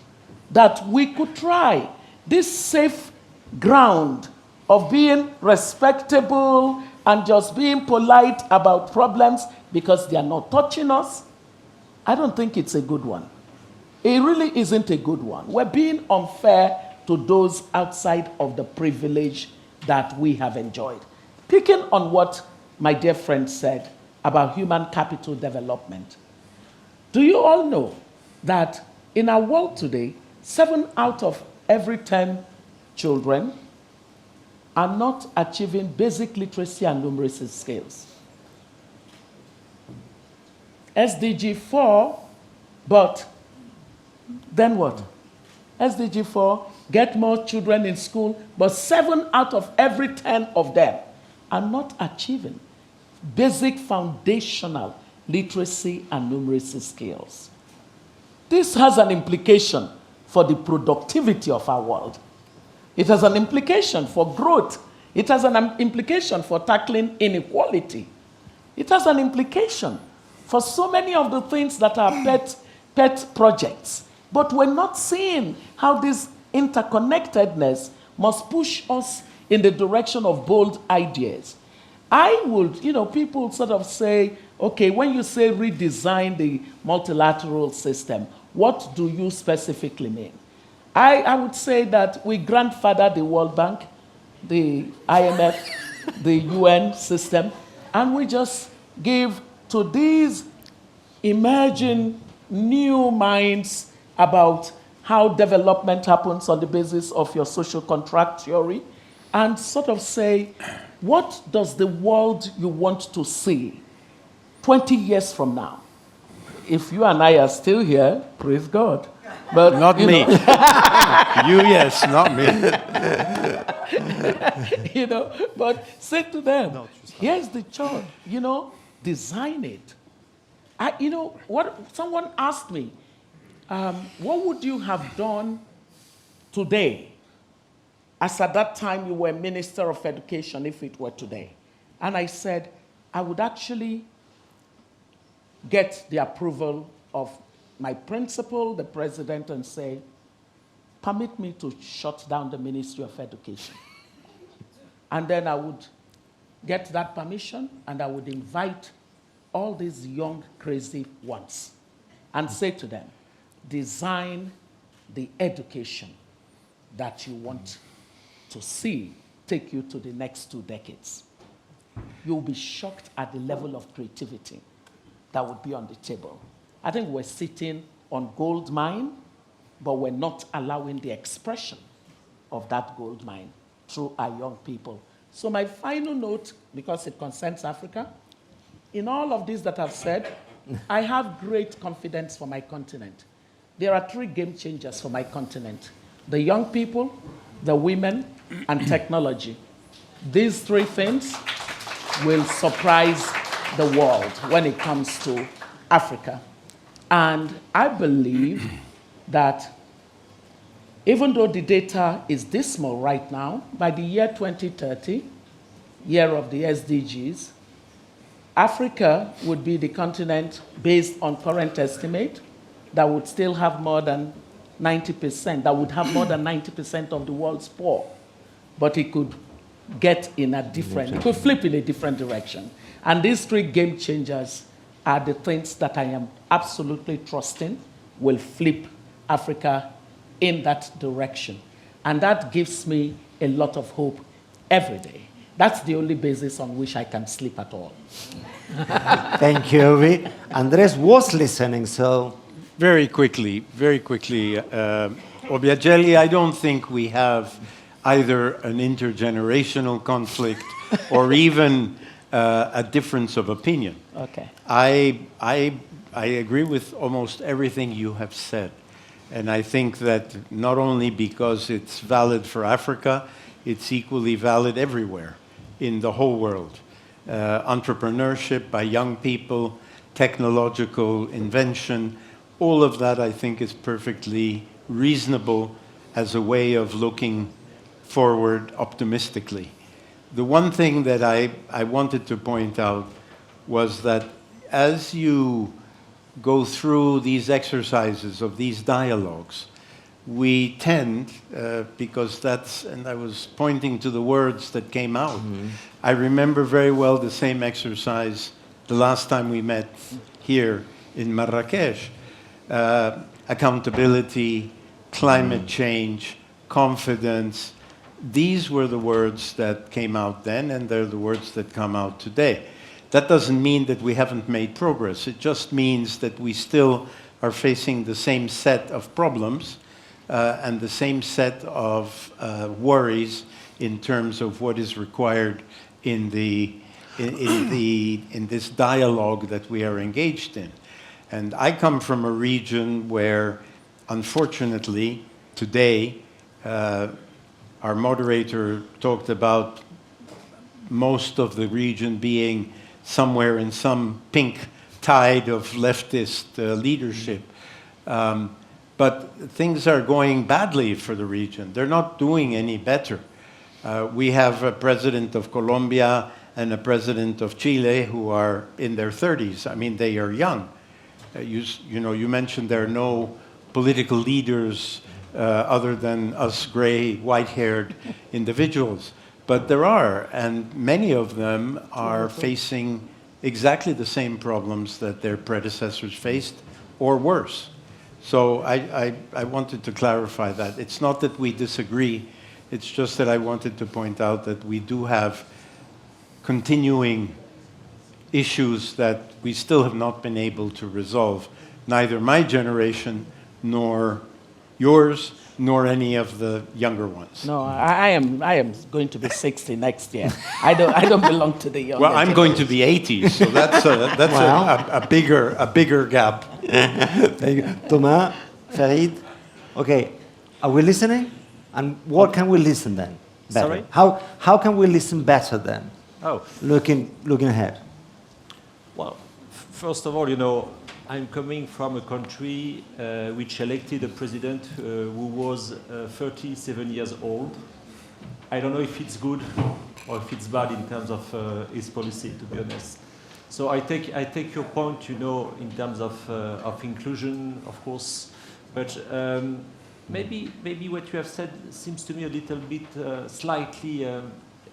that we could try. This safe ground of being respectable and just being polite about problems because they are not touching us, I don't think it's a good one. It really isn't a good one. We're being unfair to those outside of the privilege that we have enjoyed. Picking on what my dear friend said about human capital development, do you all know that in our world today, 7 out of every 10 children are not achieving basic literacy and numeracy skills? SDG 4, but then what? SDG 4, get more children in school, but 7 out of every 10 of them are not achieving basic foundational literacy and numeracy skills. This has an implication for the productivity of our world. It has an implication for growth. It has an implication for tackling inequality. It has an implication for so many of the things that are pet projects. But we're not seeing how this interconnectedness must push us in the direction of bold ideas. I would, people sort of say, okay, when you say redesign the multilateral system, what do you specifically mean? I would say that we grandfather the World Bank, the IMF, the UN system, and we just give to these emerging new minds about how development happens on the basis of your social contract theory, and sort of say, what does the world you want to see 20 years from now? If you and I are still here, praise God. But not me. You, yes, not me. But say to them, here's the chart, design it. Someone asked me, what would you have done today as at that time you were Minister of Education if it were today? And I said, I would actually get the approval of my principal, the president, and say, permit me to shut down the Ministry of Education. And then I would get that permission, and I would invite all these young, crazy ones and say to them, design the education that you want to see take you to the next 2 decades. You'll be shocked at the level of creativity that would be on the table. I think we're sitting on gold mine, but we're not allowing the expression of that gold mine through our young people. So my final note, because it concerns Africa, in all of this that I've said, I have great confidence for my continent. There are 3 game changers for my continent: the young people, the women, and technology. These 3 things will surprise the world when it comes to Africa. And I believe that even though the data is dismal right now, by the year 2030, year of the SDGs, Africa would be the continent, based on current estimate, that would still have more than 90%, that would have more than 90% of the world's poor. But it could get in a different, it could flip in a different direction. And these 3 game changers are the things that I am absolutely trusting will flip Africa in that direction. And that gives me a lot of hope every day. That's the only basis on which I can sleep at all. Thank you, Obi. Andres was listening, so... Very quickly, Obiageli, I don't think we have either an intergenerational conflict or even a difference of opinion. Okay. I agree with almost everything you have said. And I think that not only because it's valid for Africa, it's equally valid everywhere in the whole world. Entrepreneurship by young people, technological invention, all of that I think is perfectly reasonable as a way of looking forward optimistically. The one thing that I wanted to point out was that as you go through these exercises of these dialogues, we tend, because that's, and I was pointing to the words that came out. I remember very well the same exercise the last time we met here in Marrakesh. Accountability, climate change, confidence. These were the words that came out then, and they're the words that come out today. That doesn't mean that we haven't made progress. It just means that we still are facing the same set of problems and the same set of worries in terms of what is required in this dialogue that we are engaged in. And I come from a region where, unfortunately, today, our moderator talked about most of the region being somewhere in some pink tide of leftist leadership. But things are going badly for the region. They're not doing any better. We have a president of Colombia and a president of Chile who are in their 30s. I mean, they are young. You mentioned there are no political leaders other than us gray, white-haired individuals. But there are, and many of them are facing exactly the same problems that their predecessors faced, or worse. So I wanted to clarify that. It's not that we disagree, it's just that I wanted to point out that we do have continuing issues that we still have not been able to resolve, neither my generation nor yours, nor any of the younger ones. No, I am going to be 60 next year. I don't belong to the younger. Well, I'm going to be 80, so that's a bigger gap. Thank you. Thomas, Farid. Okay, are we listening? And what can we listen then? Better? Sorry? How can we listen better then? Oh. Looking ahead. Well, first of all, I'm coming from a country which elected a president who was 37 years old. I don't know if it's good or if it's bad in terms of his policy, to be honest. So I take your point, in terms of inclusion, of course, but maybe what you have said seems to me a little bit slightly,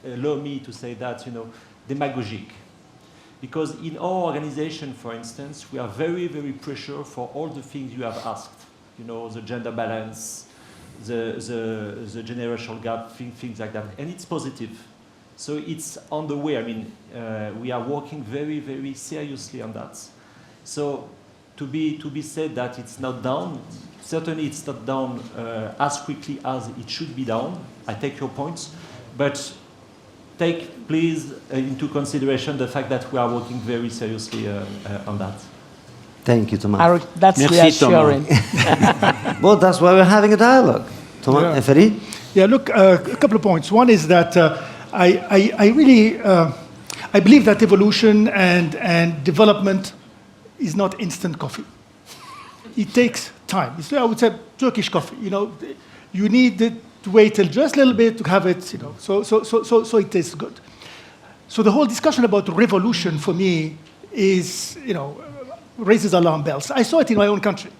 allow me to say that, demagogic. Because in our organization, for instance, we are very, very pressure for all the things you have asked. The gender balance, the generational gap, things like that. And it's positive. So it's on the way. I mean, we are working very, very seriously on that. So to be said that it's not down, certainly it's not down as quickly as it should be down. I take your points. But take, please, into consideration the fact that we are working very seriously on that. Thank you, Thomas. That's reassuring. Well, that's why we're having a dialogue. Thomas, Farid? Yeah, look, a couple of points. One is that I really I believe that evolution and development is not instant coffee. It takes time. I would say Turkish coffee. You need to wait till just a little bit to have it. So it tastes good. So the whole discussion about revolution for me is raises alarm bells. I saw it in my own country.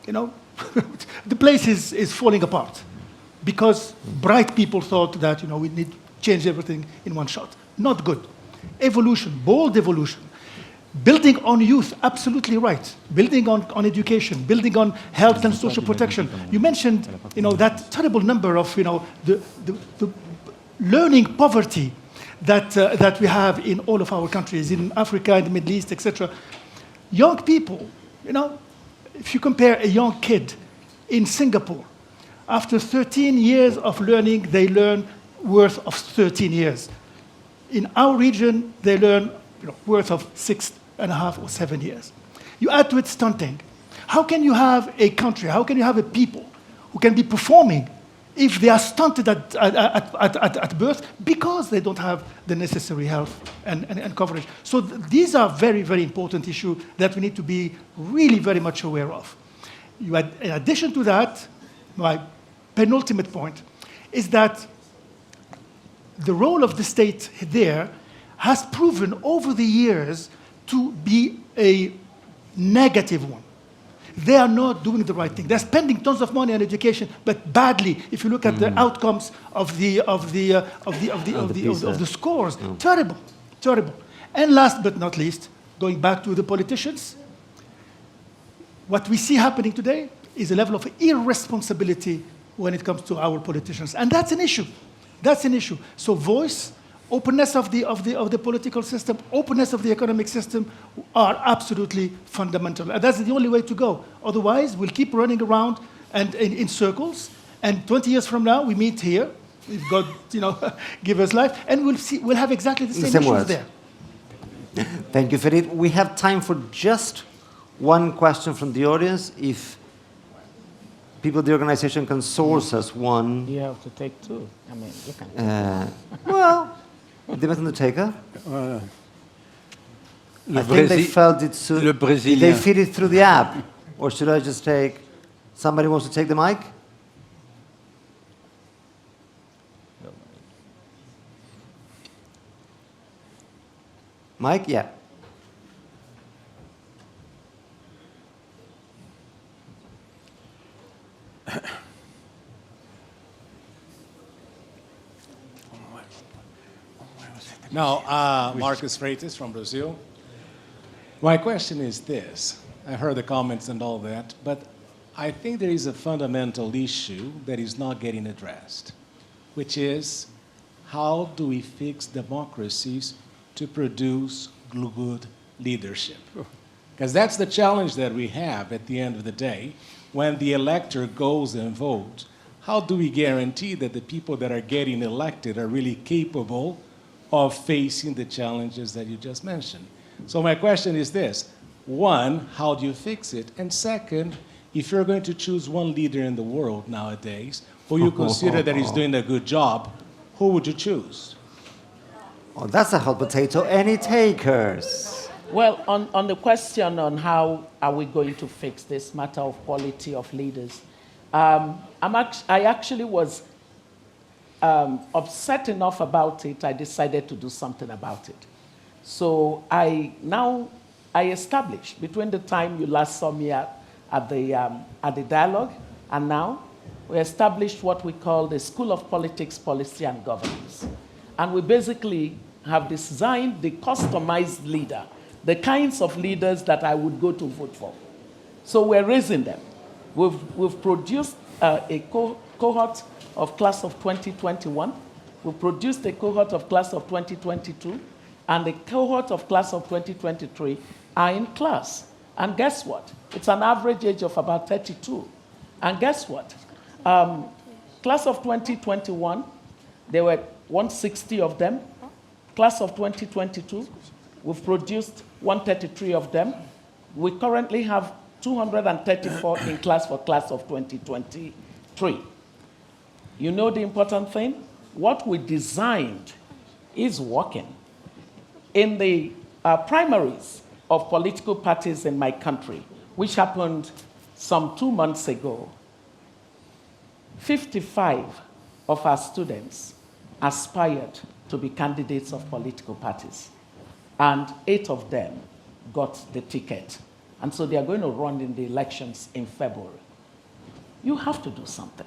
The place is falling apart because bright people thought that we need to change everything in one shot. Not good. Evolution, bold evolution. Building on youth, absolutely right. Building on education, building on health and social protection. You mentioned, that terrible number of, the learning poverty that we have in all of our countries, in Africa, in the Middle East, etc. Young people, if you compare a young kid in Singapore, after 13 years of learning, they learn worth of 13 years. In our region, they learn worth of 6.5 or 7 years. You add to it stunting. How can you have a country, how can you have a people who can be performing if they are stunted at birth because they don't have the necessary health and coverage? So these are very, very important issues that we need to be really very much aware of. In addition to that, my penultimate point is that the role of the state there has proven over the years to be a negative one. They are not doing the right thing. They're spending tons of money on education, but badly. If you look at the outcomes of the scores, terrible, terrible. And last but not least, going back to the politicians, what we see happening today is a level of irresponsibility when it comes to our politicians, and that's an issue. That's an issue. So voice, openness of the political system, openness of the economic system are absolutely fundamental. And that's the only way to go. Otherwise, we'll keep running around and in circles, and 20 years from now, we meet here, if God, give us life, and we'll have exactly the same issues there. Thank you, Ferit. We have time for just one question from the audience. If people of the organization can source us one. You have to take two. I mean, you can. Well, it depends on the taker. I think they felt it soon. Did they feed it through the app? Or should I just take... Somebody wants to take the mic? Mike? Yeah. Now, Marcus Freitas from Brazil. My question is this. I heard the comments and all that, but I think there is a fundamental issue that is not getting addressed, which is how do we fix democracies to produce good leadership? Because that's the challenge that we have at the end of the day. When the elector goes and votes, how do we guarantee that the people that are getting elected are really capable of facing the challenges that you just mentioned? So my question is this. One, how do you fix it? And second, if you're going to choose one leader in the world nowadays who you consider that is doing a good job, who would you choose? Oh, that's a hot potato. Any takers? Well, on the question on how are we going to fix this matter of quality of leaders, I actually was upset enough about it, I decided to do something about it. So I established, between the time you last saw me at the dialogue and now, we established what we call the School of Politics, Policy and Governance. And we basically have designed the customized leader, the kinds of leaders that I would go to vote for. So we're raising them. We've produced a cohort of class of 2021. We've produced a cohort of class of 2022. And the cohort of class of 2023 are in class. And guess what? It's an average age of about 32. And guess what? Class of 2021, there were 160 of them. Class of 2022, we've produced 133 of them. We currently have 234 in class for class of 2023. You know the important thing? What we designed is working. In the primaries of political parties in my country, which happened some 2 months ago, 55 of our students aspired to be candidates of political parties, and 8 of them got the ticket. And so they are going to run in the elections in February. You have to do something.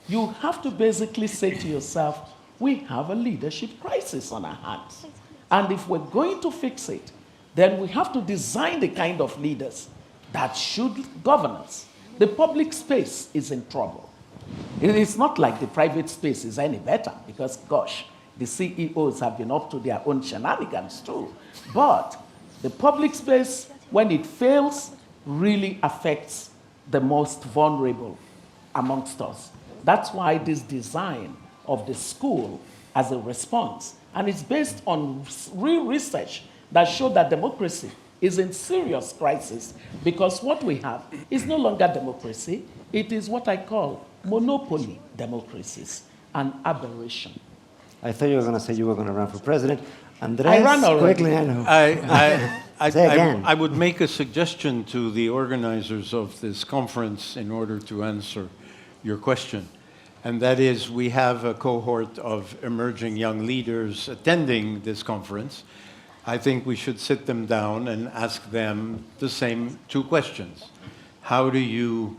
You have to basically say to yourself, we have a leadership crisis on our hands. And if we're going to fix it, then we have to design the kind of leaders that should govern us. The public space is in trouble. It's not like the private space is any better, because, gosh, the CEOs have been up to their own shenanigans too. But the public space, when it fails, really affects the most vulnerable amongst us. That's why this design of the school as a response And it's based on real research that showed that democracy is in serious crisis because what we have is no longer democracy. It is what I call monopoly democracies, an aberration. I thought you were going to say you were going to run for president. Andres, I ran already. quickly, I know. I would make a suggestion to the organizers of this conference in order to answer your question. And that is, we have a cohort of emerging young leaders attending this conference. I think we should sit them down and ask them the same two questions. How do you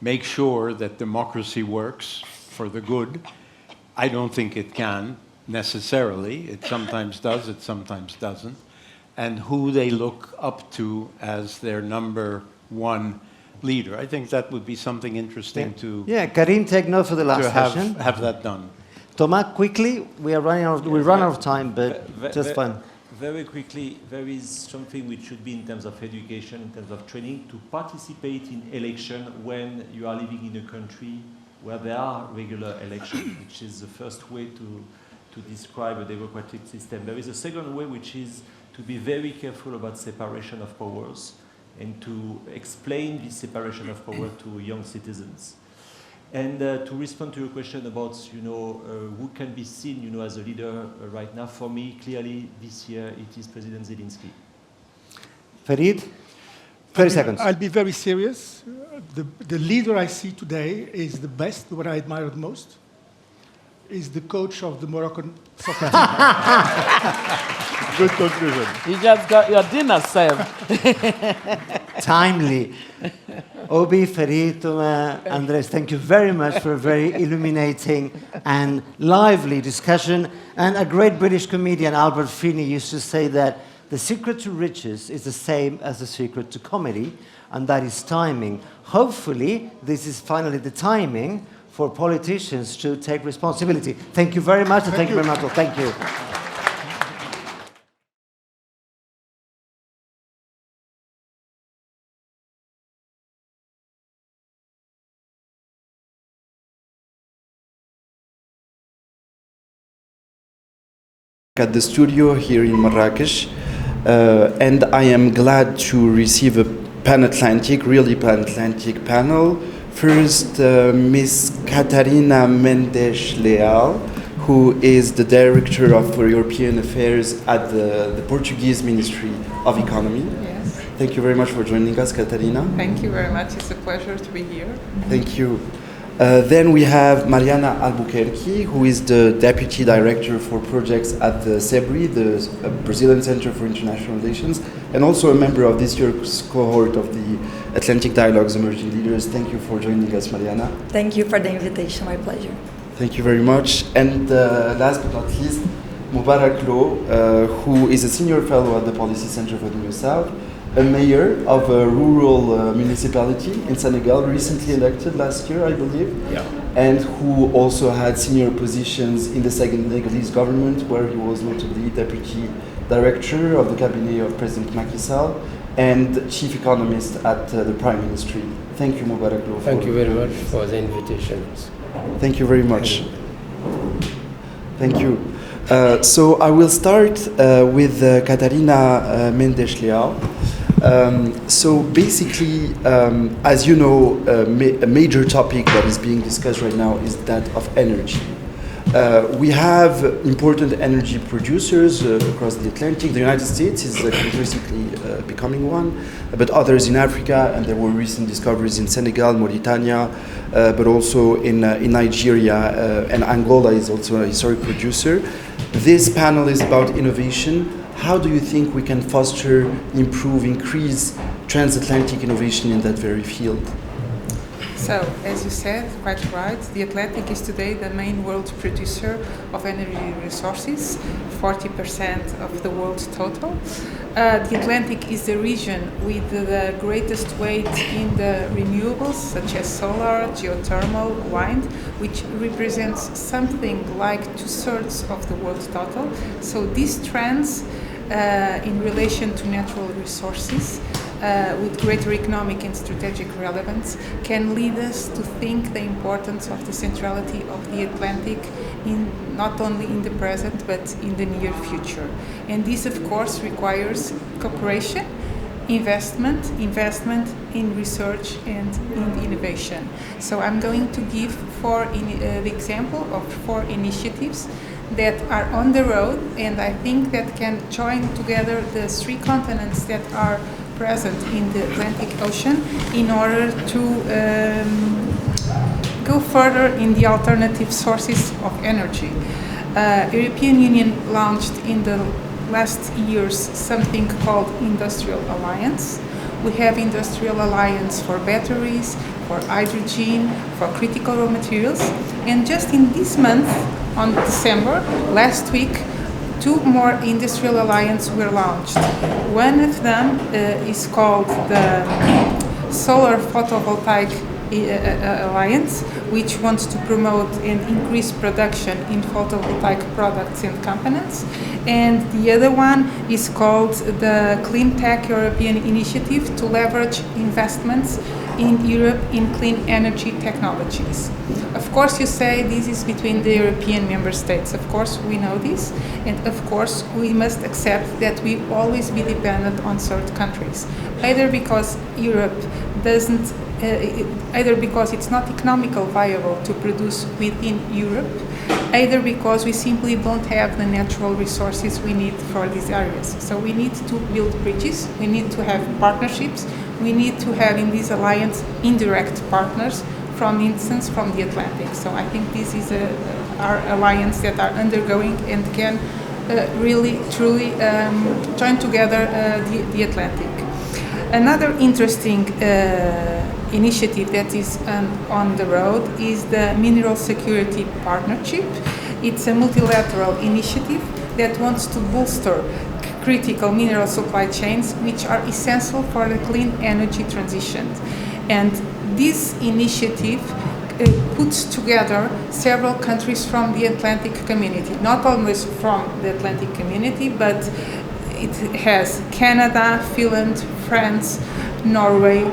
make sure that democracy works for the good? I don't think it can necessarily. It sometimes does, it sometimes doesn't. And who they look up to as their number one leader. I think that would be something interesting to... Yeah, Karim, take note for the last session. Have that done. Thomas, quickly, we run out of time, but just fun. Very quickly, there is something which should be in terms of education, in terms of training, to participate in election when you are living in a country where there are regular elections, which is the first way to describe a democratic system. There is a second way, which is to be very careful about separation of powers and to explain this separation of power to young citizens. And to respond to your question about, who can be seen, as a leader right now, for me, clearly, this year, it is President Zelensky. Farid, 30 seconds. I'll be very serious. The leader I see today is the best, what I admire the most, is the coach of the Moroccan soccer team. Good conclusion. You just got your dinner served. Timely. Obi, Farid, Thomas, Andres, thank you very much for a very illuminating and lively discussion. And a great British comedian, Albert Finney, used to say that the secret to riches is the same as the secret to comedy, and that is timing. Hopefully, this is finally the timing for politicians to take responsibility. Thank you very much, and thank you very much. Thank you. At the studio here in Marrakesh, and I am glad to receive a pan-Atlantic, really pan-Atlantic panel. First, Ms. Catarina Mendes Leal, who is the Director of European Affairs at the Portuguese Ministry of Economy. Yes. Thank you very much for joining us, Catarina. Thank you very much. It's a pleasure to be here. Thank you. Then we have Mariana Albuquerque, who is the Deputy Director for Projects at the CEBRI, the Brazilian Center for International Relations, and also a member of this year's cohort of the Atlantic Dialogue's Emerging Leaders. Thank you for joining us, Mariana. Thank you for the invitation, my pleasure. Thank you very much. And last but not least, Mubarak Lo, who is a Senior Fellow at the Policy Center for the New South, a mayor of a rural municipality in Senegal, recently elected last year, I believe, and who also had senior positions in the Senegalese government, where he was notably Deputy Director of the Cabinet of President Macky Sall and Chief Economist at the Prime Ministry. Thank you, Mubarak Lo. Thank you very much for the invitation. Thank you very much. Thank you. So I will start with Catarina Mendes Leal. So basically, as you know, a major topic that is being discussed right now is that of energy. We have important energy producers across the Atlantic. The United States is increasingly becoming one, but others in Africa, and there were recent discoveries in Senegal, Mauritania, but also in Nigeria, and Angola is also a historic producer. This panel is about innovation. How do you think we can foster, improve, increase transatlantic innovation in that very field? So, as you said, quite right, the Atlantic is today the main world producer of energy resources, 40% of the world's total. The Atlantic is the region with the greatest weight in the renewables, such as solar, geothermal, wind, which represents something like 2/3 of the world's total. So these trends in relation to natural resources with greater economic and strategic relevance can lead us to think the importance of the centrality of the Atlantic not only in the present but in the near future. And this of course requires cooperation, investment in research and in innovation. So I'm going to give the example of 4 initiatives that are on the road, and I think that can join together the 3 continents that are present in the Atlantic Ocean in order to go further in the alternative sources of energy. European Union launched in the last years something called Industrial Alliance. We have Industrial Alliance for batteries, for hydrogen, for critical raw materials, and just in this month, on December, last week, 2 more Industrial Alliance were launched. One of them is called the Solar Photovoltaic Alliance, which wants to promote and increase production in photovoltaic products and components. And the other one is called the Clean Tech European Initiative to leverage investments in Europe in clean energy technologies. Of course, you say this is between the European member states. Of course, we know this. And of course, we must accept that we always be dependent on third countries, either because Europe doesn't either because it's not economical viable to produce within Europe, either because we simply don't have the natural resources we need for these areas. So we need to build bridges, we need to have partnerships, we need to have in this alliance indirect partners, from instance from the Atlantic. So I think this is our alliance that are undergoing and can really truly join together the Atlantic. Another interesting initiative that is on the road is the Mineral Security Partnership. It's a multilateral initiative that wants to bolster critical mineral supply chains, which are essential for the clean energy transition. And this initiative puts together several countries from the Atlantic community, not always from the Atlantic community, but it has Canada, Finland, France, Norway,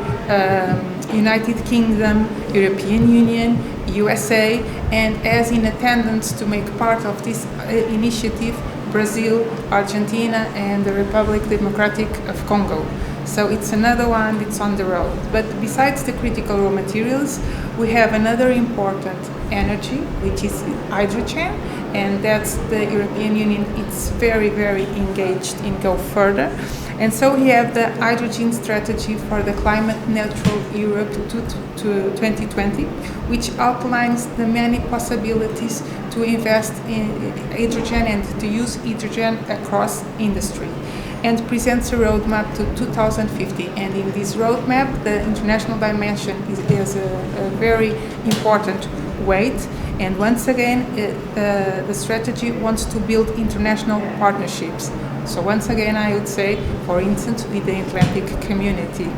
United Kingdom, European Union, USA, and as in attendance to make part of this initiative, Brazil, Argentina, and the Republic Democratic of Congo. So it's another one that's on the road. But besides the critical raw materials, we have another important energy, which is hydrogen, and that's the European Union. It's very, very engaged in go further. And so we have the hydrogen strategy for the climate neutral Europe to 2020, which outlines the many possibilities to invest in hydrogen and to use hydrogen across industry, and presents a roadmap to 2050. And in this roadmap, the international dimension is a very important weight. And once again, the strategy wants to build international partnerships. So once again, I would say, for instance, with the Atlantic community.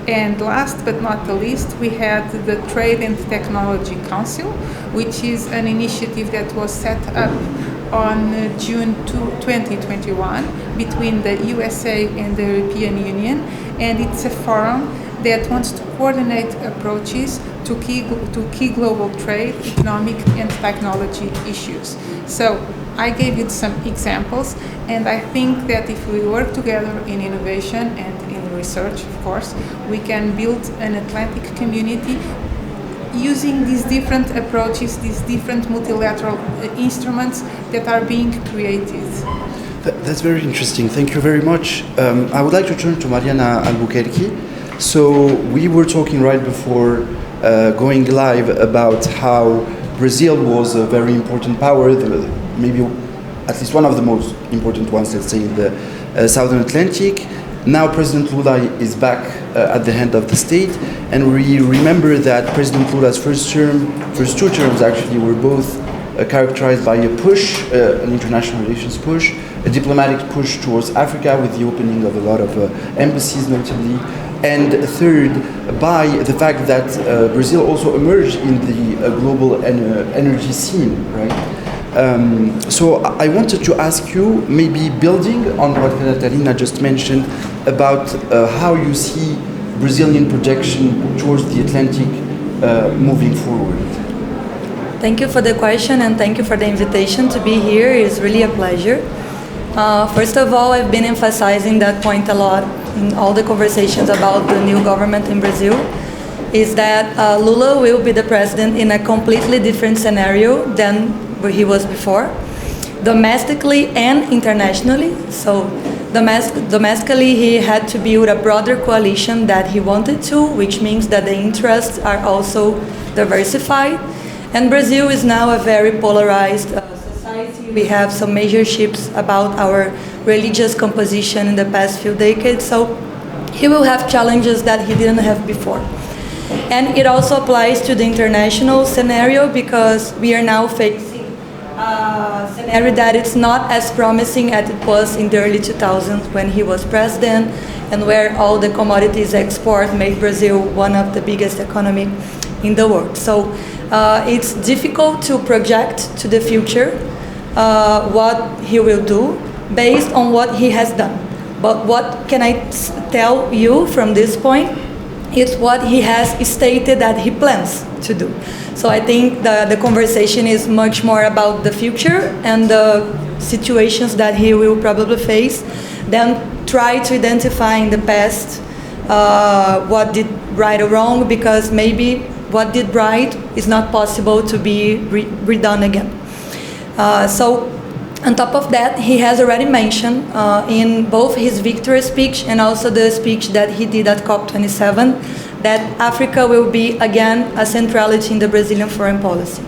And last but not the least, we had the Trade and Technology Council, which is an initiative that was set up on June 2021 between the USA and the European Union, and it's a forum that wants to coordinate approaches to key global trade, economic and technology issues. So I gave you some examples, and I think that if we work together in innovation and in research, of course, we can build an Atlantic community using these different approaches, these different multilateral instruments that are being created. That's very interesting. Thank you very much. I would like to turn to Mariana Albuquerque. So we were talking right before going live about how Brazil was a very important power, maybe at least one of the most important ones, let's say, in the Southern Atlantic. Now President Lula is back at the head of the state, and we remember that President Lula's first 2 terms actually were both characterized by a push, an international relations push, a diplomatic push towards Africa with the opening of a lot of embassies notably, and third, by the fact that Brazil also emerged in the global energy scene, right? So I wanted to ask you, maybe building on what Catarina just mentioned about how you see Brazilian projection towards the Atlantic moving forward. Thank you for the question and thank you for the invitation to be here. It's really a pleasure. First of all, I've been emphasizing that point a lot in all the conversations about the new government in Brazil, is that Lula will be the president in a completely different scenario than where he was before, domestically and internationally. So domestically, he had to build a broader coalition that he wanted to, which means that the interests are also diversified. And Brazil is now a very polarized society. We have some major shifts about our religious composition in the past few decades. So he will have challenges that he didn't have before. And it also applies to the international scenario because we are now facing a scenario that is not as promising as it was in the early 2000s when he was president and where all the commodities export made Brazil one of the biggest economies in the world. So it's difficult to project to the future what he will do based on what he has done. But what can I tell you from this point? It's what he has stated that he plans to do. So I think the conversation is much more about the future and the situations that he will probably face than try to identify in the past what did right or wrong, because maybe what did right is not possible to be redone again. So on top of that, he has already mentioned in both his victory speech and also the speech that he did at COP27 that Africa will be again a centrality in the Brazilian foreign policy.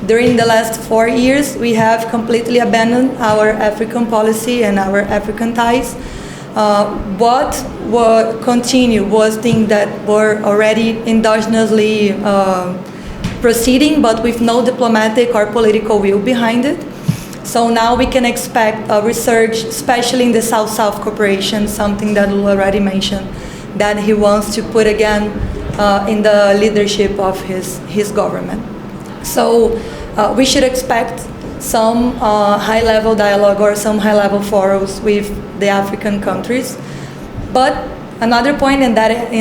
During the last 4 years, we have completely abandoned our African policy and our African ties. What will continue was things that were already endogenously proceeding, but with no diplomatic or political will behind it. So now we can expect a resurge, especially in the South-South cooperation, something that Lula already mentioned, that he wants to put again in the leadership of his government. So we should expect some high-level dialogue or some high-level forums with the African countries. But another point, and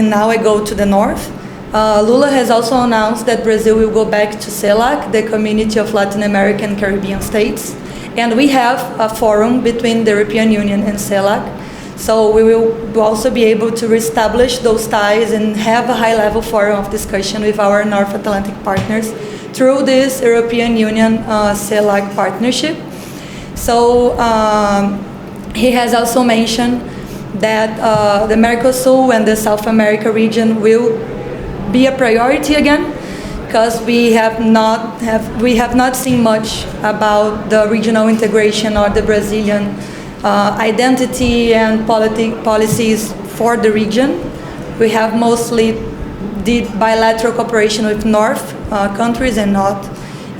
now I go to the north, Lula has also announced that Brazil will go back to CELAC, the Community of Latin American and Caribbean States. And we have a forum between the European Union and CELAC. So we will also be able to reestablish those ties and have a high-level forum of discussion with our North Atlantic partners through this European Union CELAC partnership. So he has also mentioned that the Mercosur and the South America region will be a priority again, because we have not seen much about the regional integration or the Brazilian identity and policies for the region. We have mostly did bilateral cooperation with North countries and not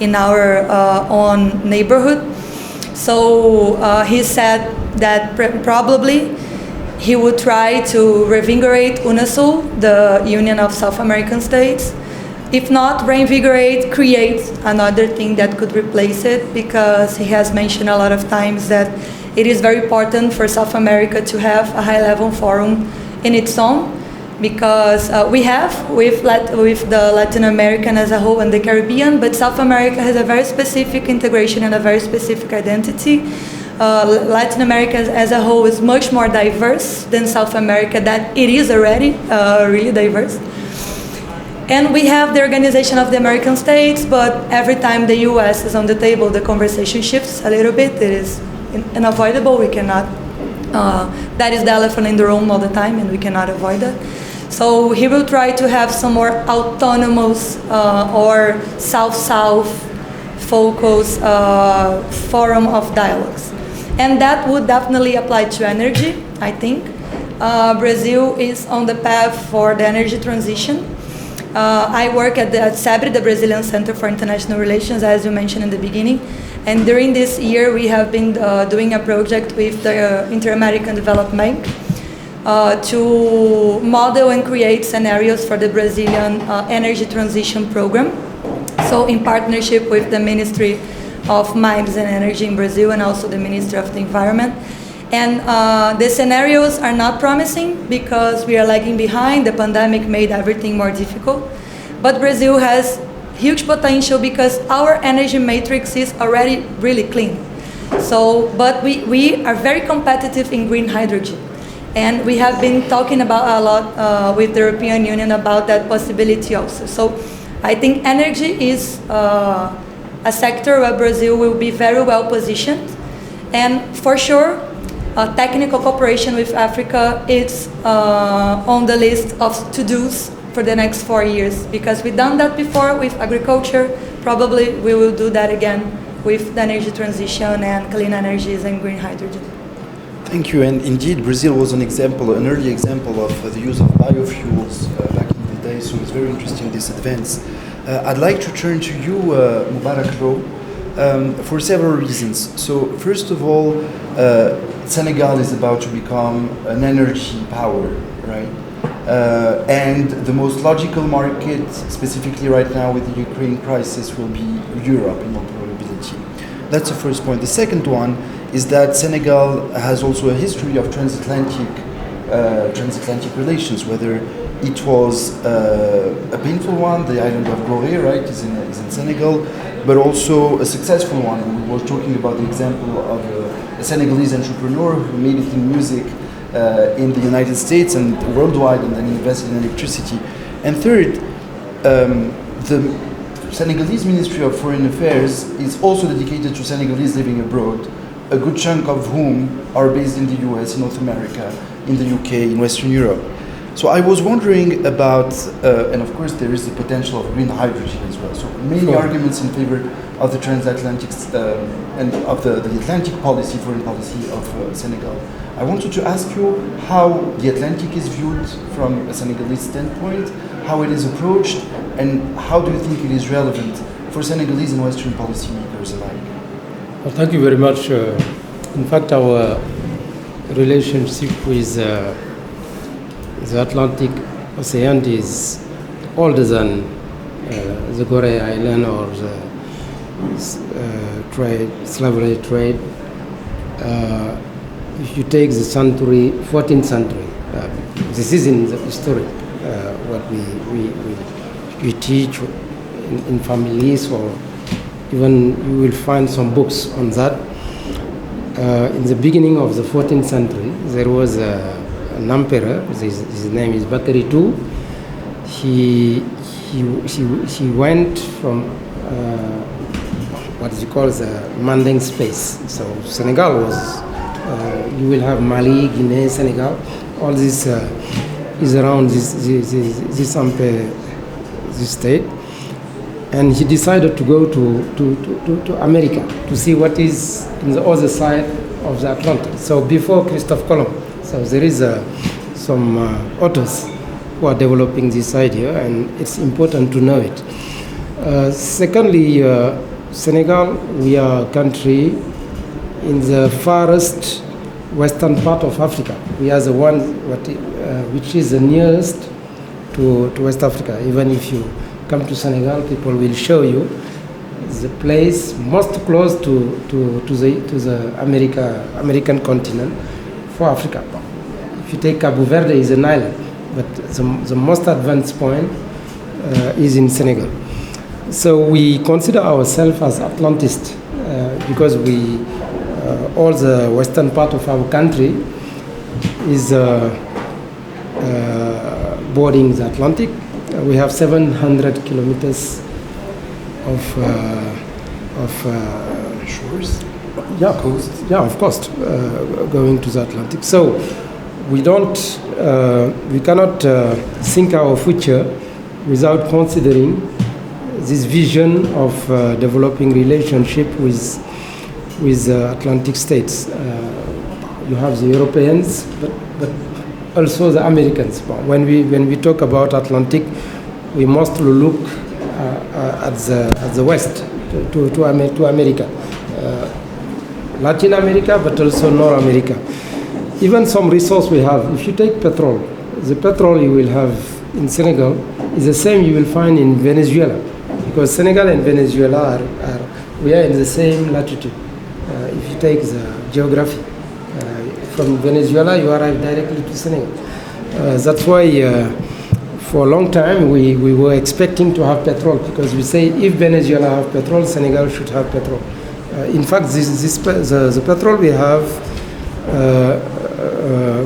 in our own neighborhood. So he said that probably he would try to reinvigorate UNASUL, the Union of South American States. If not reinvigorate, create another thing that could replace it, because he has mentioned a lot of times that it is very important for South America to have a high-level forum in its own, because we have with the Latin American as a whole and the Caribbean, but South America has a very specific integration and a very specific identity. Latin America as a whole is much more diverse than South America, that it is already really diverse. And we have the Organization of the American States, but every time the US is on the table, the conversation shifts a little bit. It is unavoidable. We cannot, that is the elephant in the room all the time, and we cannot avoid that. So he will try to have some more autonomous or South-South focused forum of dialogues. And that would definitely apply to energy, I think. Brazil is on the path for the energy transition. I work at the SEBRE, the Brazilian Center for International Relations, as you mentioned in the beginning. And during this year, we have been doing a project with the Inter-American Development Bank to model and create scenarios for the Brazilian energy transition program. So in partnership with the Ministry of Mines and Energy in Brazil and also the Ministry of the Environment. And the scenarios are not promising because we are lagging behind. The pandemic made everything more difficult. But Brazil has huge potential because our energy matrix is already really clean. So, but we are very competitive in green hydrogen. And we have been talking about a lot with the European Union about that possibility also. So I think energy is a sector where Brazil will be very well positioned. And for sure, technical cooperation with Africa is on the list of to-dos for the next 4 years, because we've done that before with agriculture. Probably we will do that again with the energy transition and clean energies and green hydrogen. Thank you. And indeed, Brazil was an example, an early example of the use of biofuels back in the day. So it's very interesting, this advance. I'd like to turn to you, Mubarak Lo, for several reasons. So first of all, Senegal is about to become an energy power, right? And the most logical market, specifically right now with the Ukraine crisis, will be Europe in all probability. That's the first point. The second one is that Senegal has also a history of transatlantic relations, whether it was a painful one, the island of Gorée, right, is in Senegal, but also a successful one. We were talking about the example of a Senegalese entrepreneur who made it in music in the United States and worldwide, and then invested in electricity. And third, the Senegalese Ministry of Foreign Affairs is also dedicated to Senegalese living abroad, a good chunk of whom are based in the US, in North America, in the UK, in Western Europe. So I was wondering about, and of course there is the potential of green hydrogen as well. So many arguments in favor of the transatlantic and of the Atlantic policy, foreign policy of Senegal. I wanted to ask you how the Atlantic is viewed from a Senegalese standpoint, how it is approached, and how do you think it is relevant for Senegalese and Western policymakers alike? Well, thank you very much. In fact, our relationship with the Atlantic Ocean is older than the Gorée Island or the slavery trade. If you take the 14th century, this is in the history, what we teach in families, or even you will find some books on that. In the beginning of the 14th century, there was an emperor, his name is Bakary II. He went from what is called the Manding space. So Senegal was, you will have Mali, Guinea, Senegal, all this is around this empire, this state. And he decided to go to America to see what is in the other side of the Atlantic. So before Christophe Colomb, so there is some authors who are developing this idea, and it's important to know it. Secondly, Senegal, we are a country in the farthest western part of Africa. We are the one which is the nearest to West Africa. Even if you come to Senegal, people will show you the place most close to the American continent for Africa. If you take Cabo Verde, is an island, but the most advanced point is in Senegal. So we consider ourselves as Atlantists because we all the western part of our country is bordering the Atlantic. We have 700 kilometers of shores. Yeah, coast. Yeah, of course, going to the Atlantic. So we cannot think our future without considering this vision of developing relationship with Atlantic states. You have the Europeans, but also the Americans. When we talk about Atlantic, we must look at the West, to America, Latin America, but also North America. Even some resource we have. If you take petrol, the petrol you will have in Senegal is the same you will find in Venezuela, because Senegal and Venezuela are we are in the same latitude. If you take the geography, from Venezuela you arrive directly to Senegal. That's why for a long time we were expecting to have petrol, because we say if Venezuela have petrol, Senegal should have petrol. In fact, the petrol we have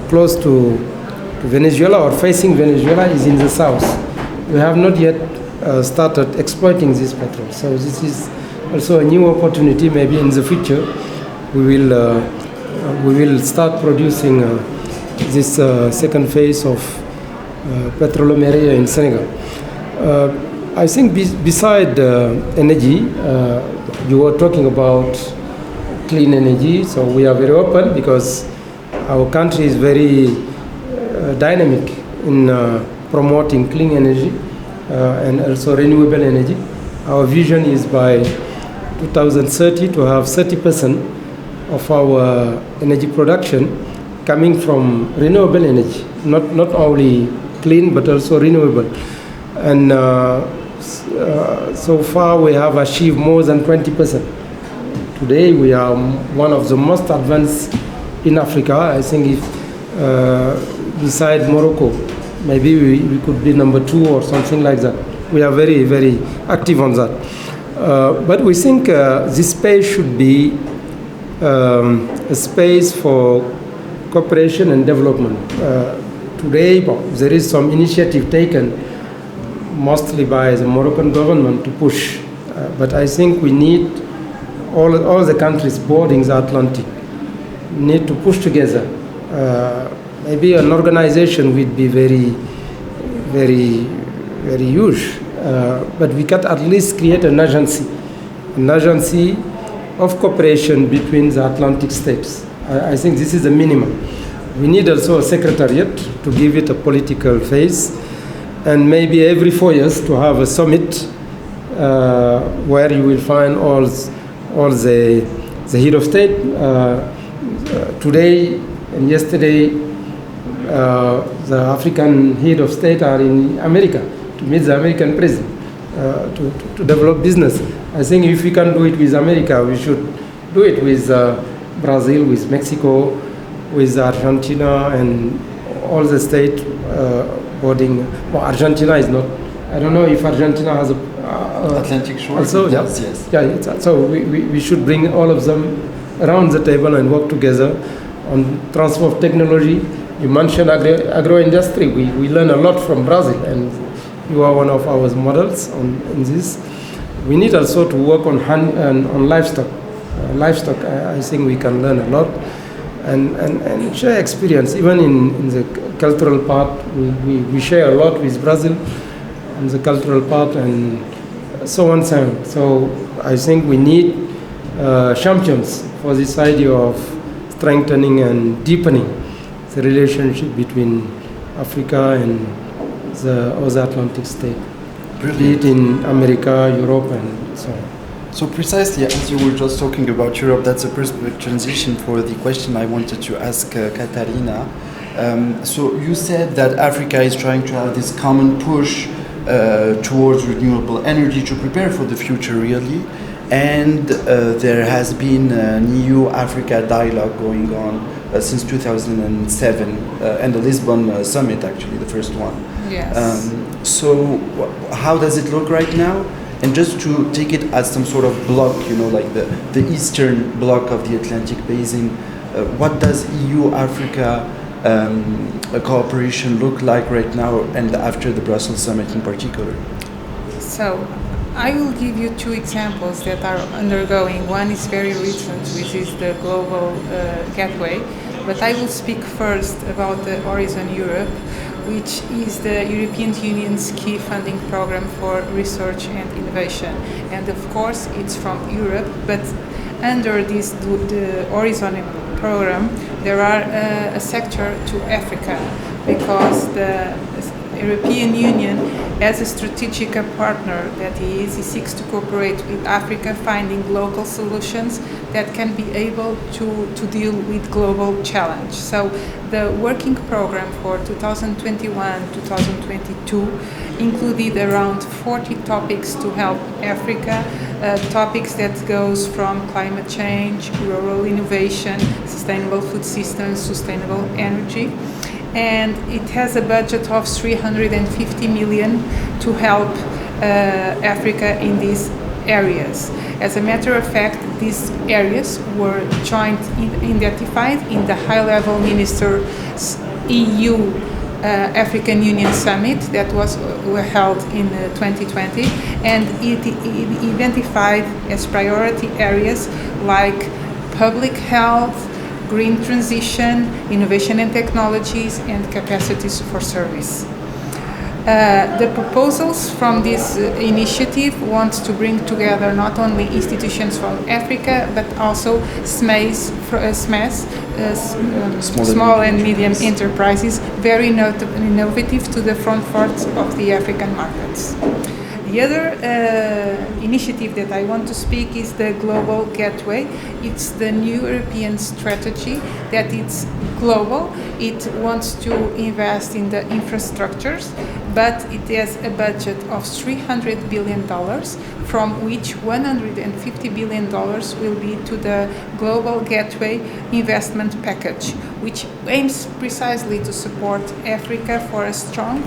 close to Venezuela or facing Venezuela is in the south. We have not yet started exploiting this petrol. So this is also a new opportunity. Maybe in the future we will start producing this second phase of petroleum area in Senegal. I think beside energy, you were talking about clean energy, so we are very open because our country is very dynamic in promoting clean energy and also renewable energy. Our vision is by 2030 to have 30% of our energy production coming from renewable energy, not only clean but also renewable. And so far we have achieved more than 20%. Today we are one of the most advanced in Africa. I think if beside Morocco, maybe we could be number 2 or something like that. We are very, very active on that. But we think this space should be a space for cooperation and development. Today, there is some initiative taken mostly by the Moroccan government to push, but I think we need all the countries bordering the Atlantic need to push together. Maybe an organization would be very, very, very huge, but we can at least create an agency of cooperation between the Atlantic states. I think this is the minimum. We need also a secretariat to give it a political face, and maybe every 4 years to have a summit where you will find all the head of state. Today and yesterday, the African head of state are in America to meet the American president to develop business. I think if we can do it with America, we should do it with Brazil, with Mexico, with Argentina, and all the state boarding. Well, Argentina is not. I don't know if Argentina has a Atlantic shore. Also, yes. Yeah. So we should bring all of them around the table and work together on transfer of technology. You mentioned agro-industry. We learn a lot from Brazil, and you are one of our models in this. We need also to work on livestock. I think we can learn a lot and share experience. Even in the cultural part, we share a lot with Brazil on the cultural part and so on. So I think we need champions for this idea of strengthening and deepening the relationship between Africa and the other Atlantic states, be it in America, Europe, and so on. So precisely, as you were just talking about Europe, that's a perfect transition for the question I wanted to ask Katarina. So you said that Africa is trying to have this common push towards renewable energy to prepare for the future, really. And there has been a new Africa dialogue going on since 2007, and the Lisbon summit, actually, the first one. Yes. So how does it look right now? And just to take it as some sort of block, like the eastern block of the Atlantic Basin, what does EU-Africa cooperation look like right now and after the Brussels summit in particular? So I will give you 2 examples that are undergoing. One is very recent, which is the Global Gateway, but I will speak first about the Horizon Europe, which is the European Union's key funding program for research and innovation. And of course, it's from Europe, but under the Horizon program, there are a sector to Africa, because the European Union As a strategic partner that he is, he seeks to cooperate with Africa, finding local solutions that can be able to deal with global challenge. So the working program for 2021-2022 included around 40 topics to help Africa, topics that goes from climate change, rural innovation, sustainable food systems, sustainable energy. And it has a budget of 350 million to help Africa in these areas. As a matter of fact, these areas were identified in the high-level ministers EU African Union Summit that was held in 2020, and it identified as priority areas like public health, green transition, innovation and technologies, and capacities for service. The proposals from this initiative want to bring together not only institutions from Africa, but also SMEs, small and medium enterprises, very innovative to the front of the African markets. The other initiative that I want to speak is the Global Gateway. It's the new European strategy that it's global. It wants to invest in the infrastructures, but it has a budget of $300 billion, from which $150 billion will be to the Global Gateway investment package, which aims precisely to support Africa for a strong,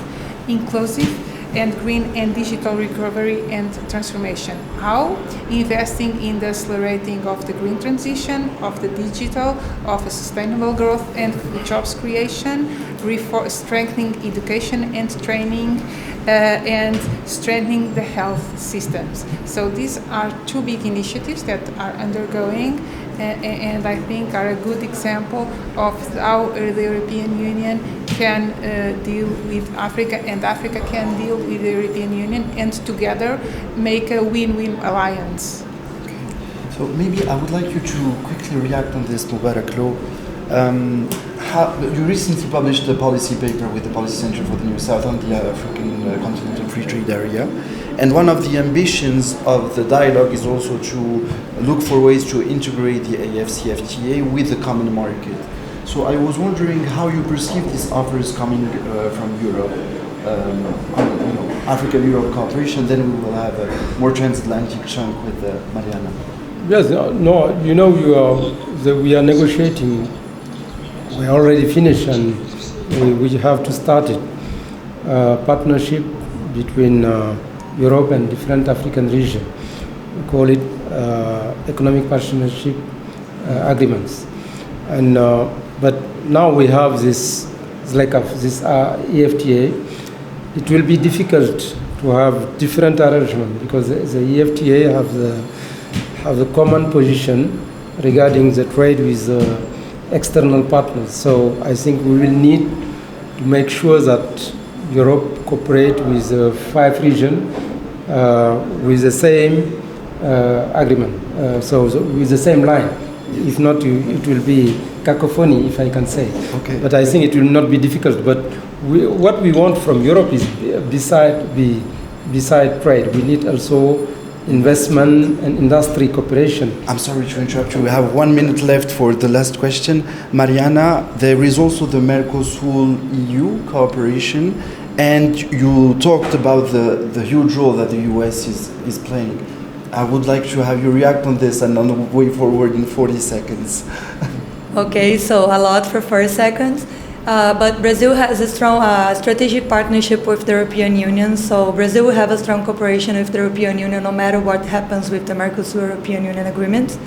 inclusive, and green and digital recovery and transformation. How? Investing in the accelerating of the green transition, of the digital, of a sustainable growth and jobs creation, strengthening education and training, and strengthening the health systems. So these are two big initiatives that are undergoing, and I think are a good example of how the European Union can deal with Africa, and Africa can deal with the European Union, and together make a win-win alliance. Okay. So maybe I would like you to quickly react on this Mubarak Law. You recently published a policy paper with the Policy Center for the New South on the African Continental Free Trade Area. And one of the ambitions of the dialogue is also to look for ways to integrate the AFCFTA with the common market. So I was wondering how you perceive these offers coming from Europe, Africa-Europe cooperation. Then we will have a more transatlantic chunk with Mariana. Yes, no, we are negotiating. We already finished, and we have to start it. Partnership between Europe and different African regions. We call it economic partnership agreements. And but now we have this EFTA. It will be difficult to have different arrangements because the EFTA have the common position regarding the trade with external partners. So I think we will need to make sure that Europe cooperate with the 5 regions with the same agreement, so with the same line. If not, it will be cacophony, if I can say. Okay. But I think it will not be difficult. But what we want from Europe is beside trade, we need also investment and industry cooperation. I'm sorry to interrupt you. We have 1 minute left for the last question. Mariana, there is also the Mercosur-EU cooperation, and you talked about the huge role that the US is playing. I would like to have you react on this and on the way forward in 40 seconds. Okay, so a lot for 4 seconds. But Brazil has a strong strategic partnership with the European Union. So Brazil will have a strong cooperation with the European Union no matter what happens with the Mercosur-European Union agreement.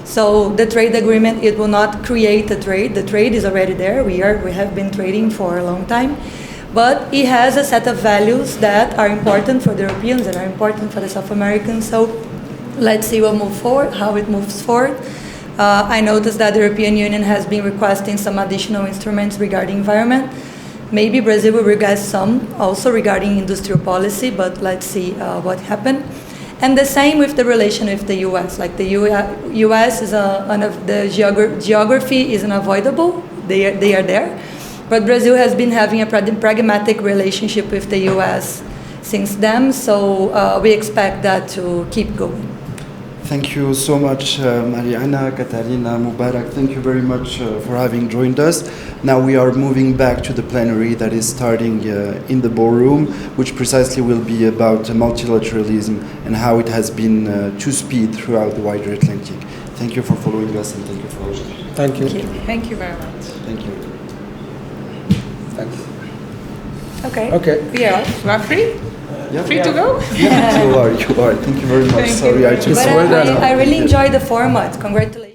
So the trade agreement, it will not create a trade. The trade is already there. We have been trading for a long time. But it has a set of values that are important for the Europeans and are important for the South Americans. So let's see how it moves forward. I noticed that the European Union has been requesting some additional instruments regarding environment. Maybe Brazil will request some also regarding industrial policy, but let's see what happens. And the same with the relation with the US. Like the US is the geography is unavoidable. They are there. But Brazil has been having a pragmatic relationship with the US since then. So we expect that to keep going. Thank you so much, Mariana, Katarina, Mubarak. Thank you very much for having joined us. Now we are moving back to the plenary that is starting in the ballroom, which precisely will be about multilateralism and how it has been to speed throughout the wider Atlantic. Thank you for following us and thank you for watching. Thank you. Thank you very much. Thank you. Thank you. Okay. Okay. Yeah, you are free? Yeah. Free to go? Yeah, you are. Thank you very much. Thank Sorry, you. I took But I really enjoyed the format. Congratulations.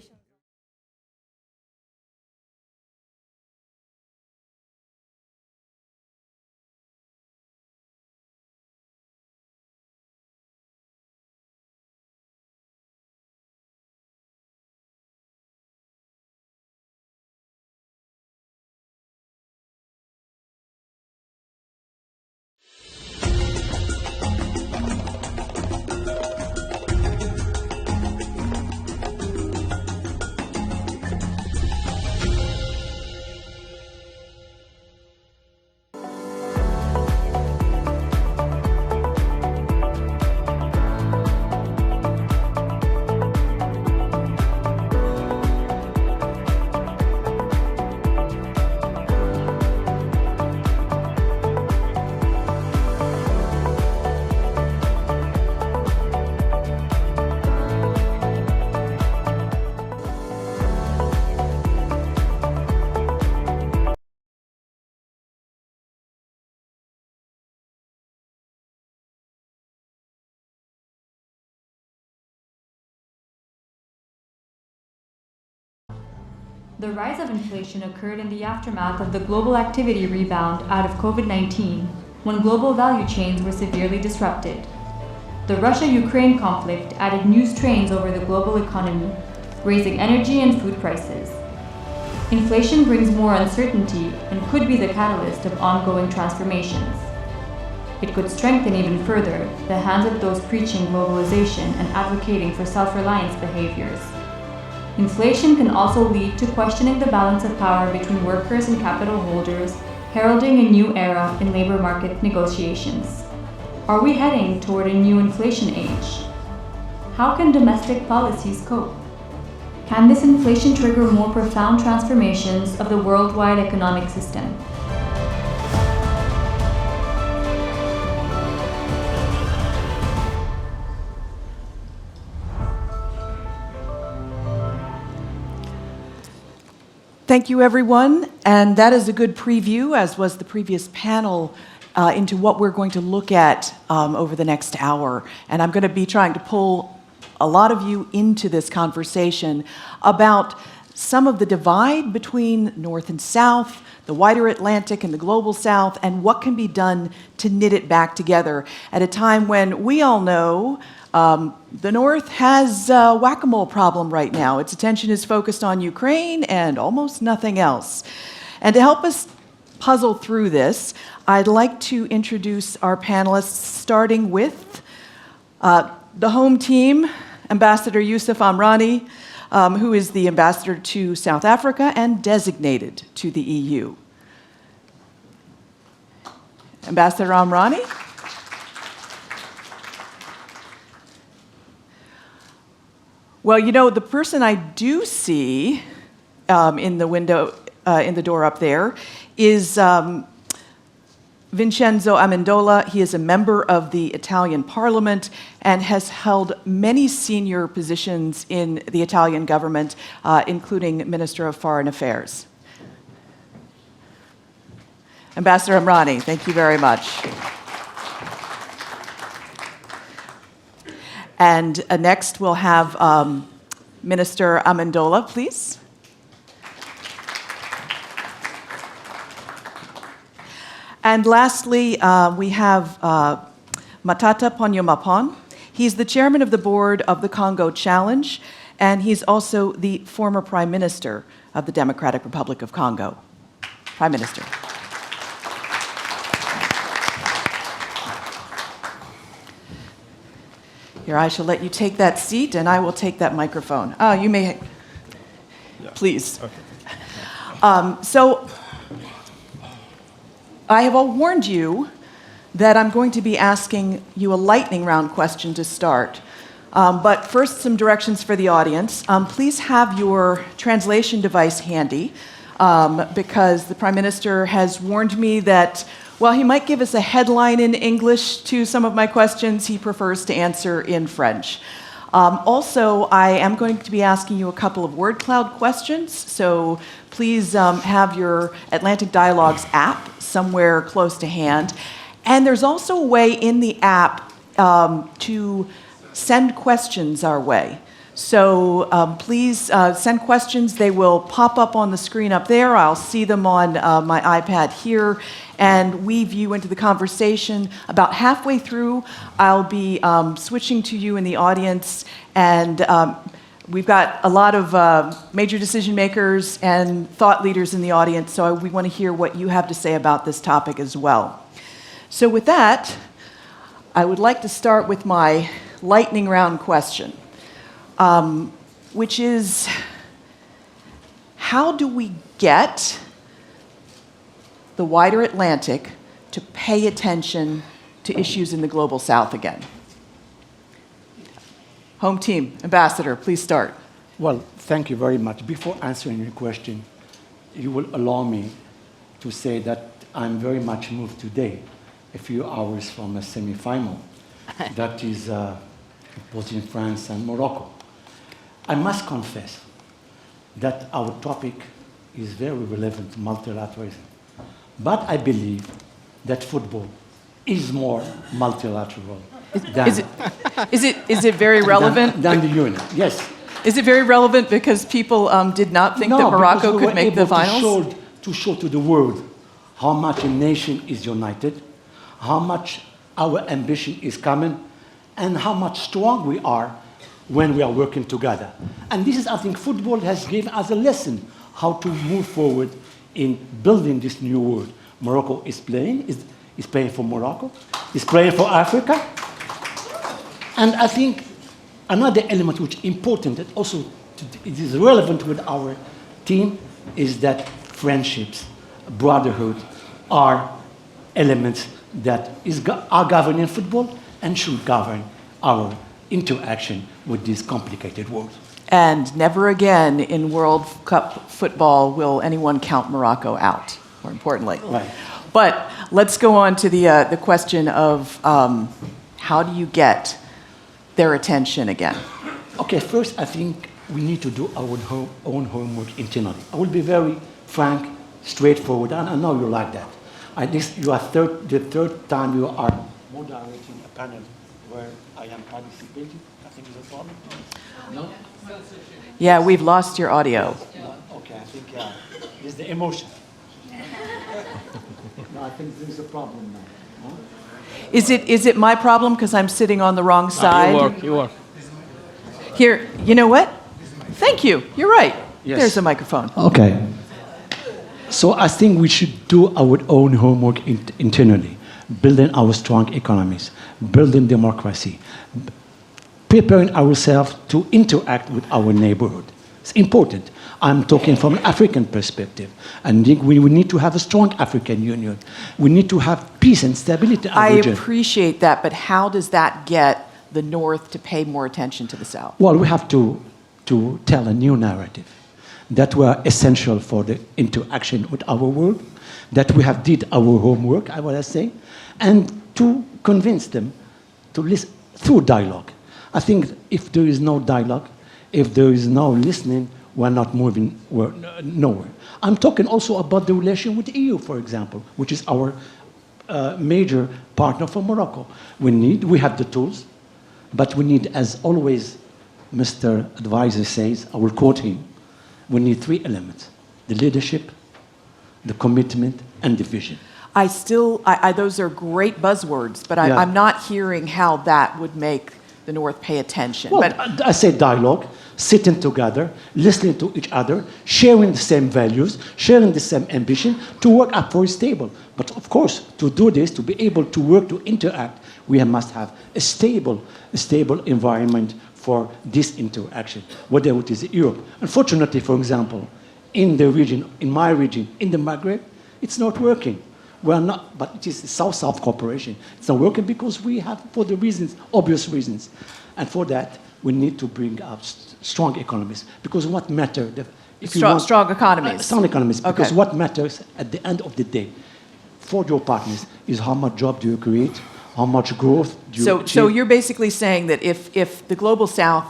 The rise of inflation occurred in the aftermath of the global activity rebound out of COVID-19, when global value chains were severely disrupted. The Russia-Ukraine conflict added new strains over the global economy, raising energy and food prices. Inflation brings more uncertainty and could be the catalyst of ongoing transformations. It could strengthen even further the hands of those preaching globalization and advocating for self-reliance behaviors. Inflation can also lead to questioning the balance of power between workers and capital holders, heralding a new era in labor market negotiations. Are we heading toward a new inflation age? How can domestic policies cope? Can this inflation trigger more profound transformations of the worldwide economic system? Thank you, everyone. And that is a good preview, as was the previous panel, into what we're going to look at over the next hour. And I'm going to be trying to pull a lot of you into this conversation about some of the divide between North and South, the wider Atlantic and the global South, and what can be done to knit it back together at a time when we all know the North has a whack-a-mole problem right now. Its attention is focused on Ukraine and almost nothing else. And to help us puzzle through this, I'd like to introduce our panelists, starting with the home team, Ambassador Yousef Amrani, who is the ambassador to South Africa and designated to the EU. Ambassador Amrani. Well, you know, the person I do see in the window, in the door up there, is Vincenzo Amendola. He is a member of the Italian Parliament and has held many senior positions in the Italian government, including Minister of Foreign Affairs. Ambassador Amrani, thank you very much. And next we'll have Minister Amendola, please. And lastly, we have Matata Ponyomapon. He's the chairman of the board of the Congo Challenge, and he's also the former prime minister of the Democratic Republic of Congo. Prime Minister. Here, I shall let you take that seat, and I will take that microphone. You may, please. Okay. So, I have all warned you that I'm going to be asking you a lightning round question to start. But first, some directions for the audience. Please have your translation device handy, because the Prime Minister has warned me that while he might give us a headline in English to some of my questions, he prefers to answer in French. Also, I am going to be asking you a couple of word cloud questions, so please have your Atlantic Dialogues app somewhere close to hand. And there's also a way in the app to send questions our way. So please send questions. They will pop up on the screen up there. I'll see them on my iPad here, and weave you into the conversation. About halfway through, I'll be switching to you in the audience, and we've got a lot of major decision makers and thought leaders in the audience, so we want to hear what you have to say about this topic as well. So with that, I would like to start with my lightning round question. Which is, how do we get the wider Atlantic to pay attention to issues in the global south again? Home team, Ambassador, please start. Well, thank you very much. Before answering your question, you will allow me to say that I'm very much moved today, a few hours from a semi-final that is both in France and Morocco. I must confess that our topic is very relevant to multilateralism. But I believe that football is more multilateral than... Is it very relevant? Than the Union, yes. Is it very relevant because people did not think that Morocco could make the finals? To show to the world how much a nation is united, how much our ambition is common, and how much strong we are when we are working together. And this is, I think, football has given us a lesson how to move forward in building this new world. Morocco is playing for Morocco, is playing for Africa. And I think another element which is important that also it is relevant with our team is that friendships, brotherhood are elements that are governing football and should govern our interaction with this complicated world. And never again in World Cup football will anyone count Morocco out, more importantly. Right. But let's go on to the question of how do you get their attention again? Okay, first I think we need to do our own homework internally. I will be very frank, straightforward, and I know you like that. You are the third time you are moderating a panel where I am participating. I think is a problem. No? Yeah, we've lost your audio. Okay, I think it's the emotion. No, I think there's a problem now. Huh? Is it my problem because I'm sitting on the wrong side? You are. Here, you know what? Thank you. You're right. Yes. There's a microphone. Okay. So I think we should do our own homework internally, building our strong economies, building democracy, preparing ourselves to interact with our neighborhood. It's important. I'm talking from an African perspective. And we need to have a strong African Union. We need to have peace and stability in the region. I appreciate that, but how does that get the North to pay more attention to the South? Well, we have to tell a new narrative that were essential for the interaction with our world, that we have did our homework, I want to say, and to convince them to listen through dialogue. I think if there is no dialogue, if there is no listening, we're not moving nowhere. I'm talking also about the relation with the EU, for example, which is our major partner for Morocco. We have the tools, but we need, as always, Mr. Advisor says, I will quote him, we need three elements: the leadership, the commitment, and the vision. Those are great buzzwords, but I'm not hearing how that would make the North pay attention. Well, but I say dialogue, sitting together, listening to each other, sharing the same values, sharing the same ambition to work up for a stable. But of course, to do this, to be able to work, to interact, we must have a stable environment for this interaction, whether it is Europe. Unfortunately, for example, in the region, in my region, in the Maghreb, it's not working. We are not, but it is South-South cooperation. It's not working because we have, for the reasons, obvious reasons. And for that, we need to bring up strong economies. Because what matters... Strong economies. Strong economies. Okay. Because what matters at the end of the day for your partners is how much job do you create, how much growth do you achieve. So you're basically saying that if the Global South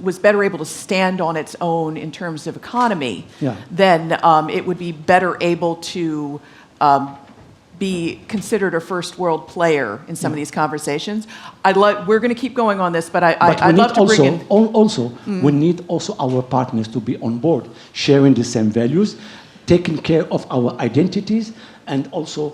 was better able to stand on its own in terms of economy, then it would be better able to be considered a first world player in some of these conversations. We're going to keep going on this, but I'd love to bring in... We need also our partners to be on board, sharing the same values, taking care of our identities, and also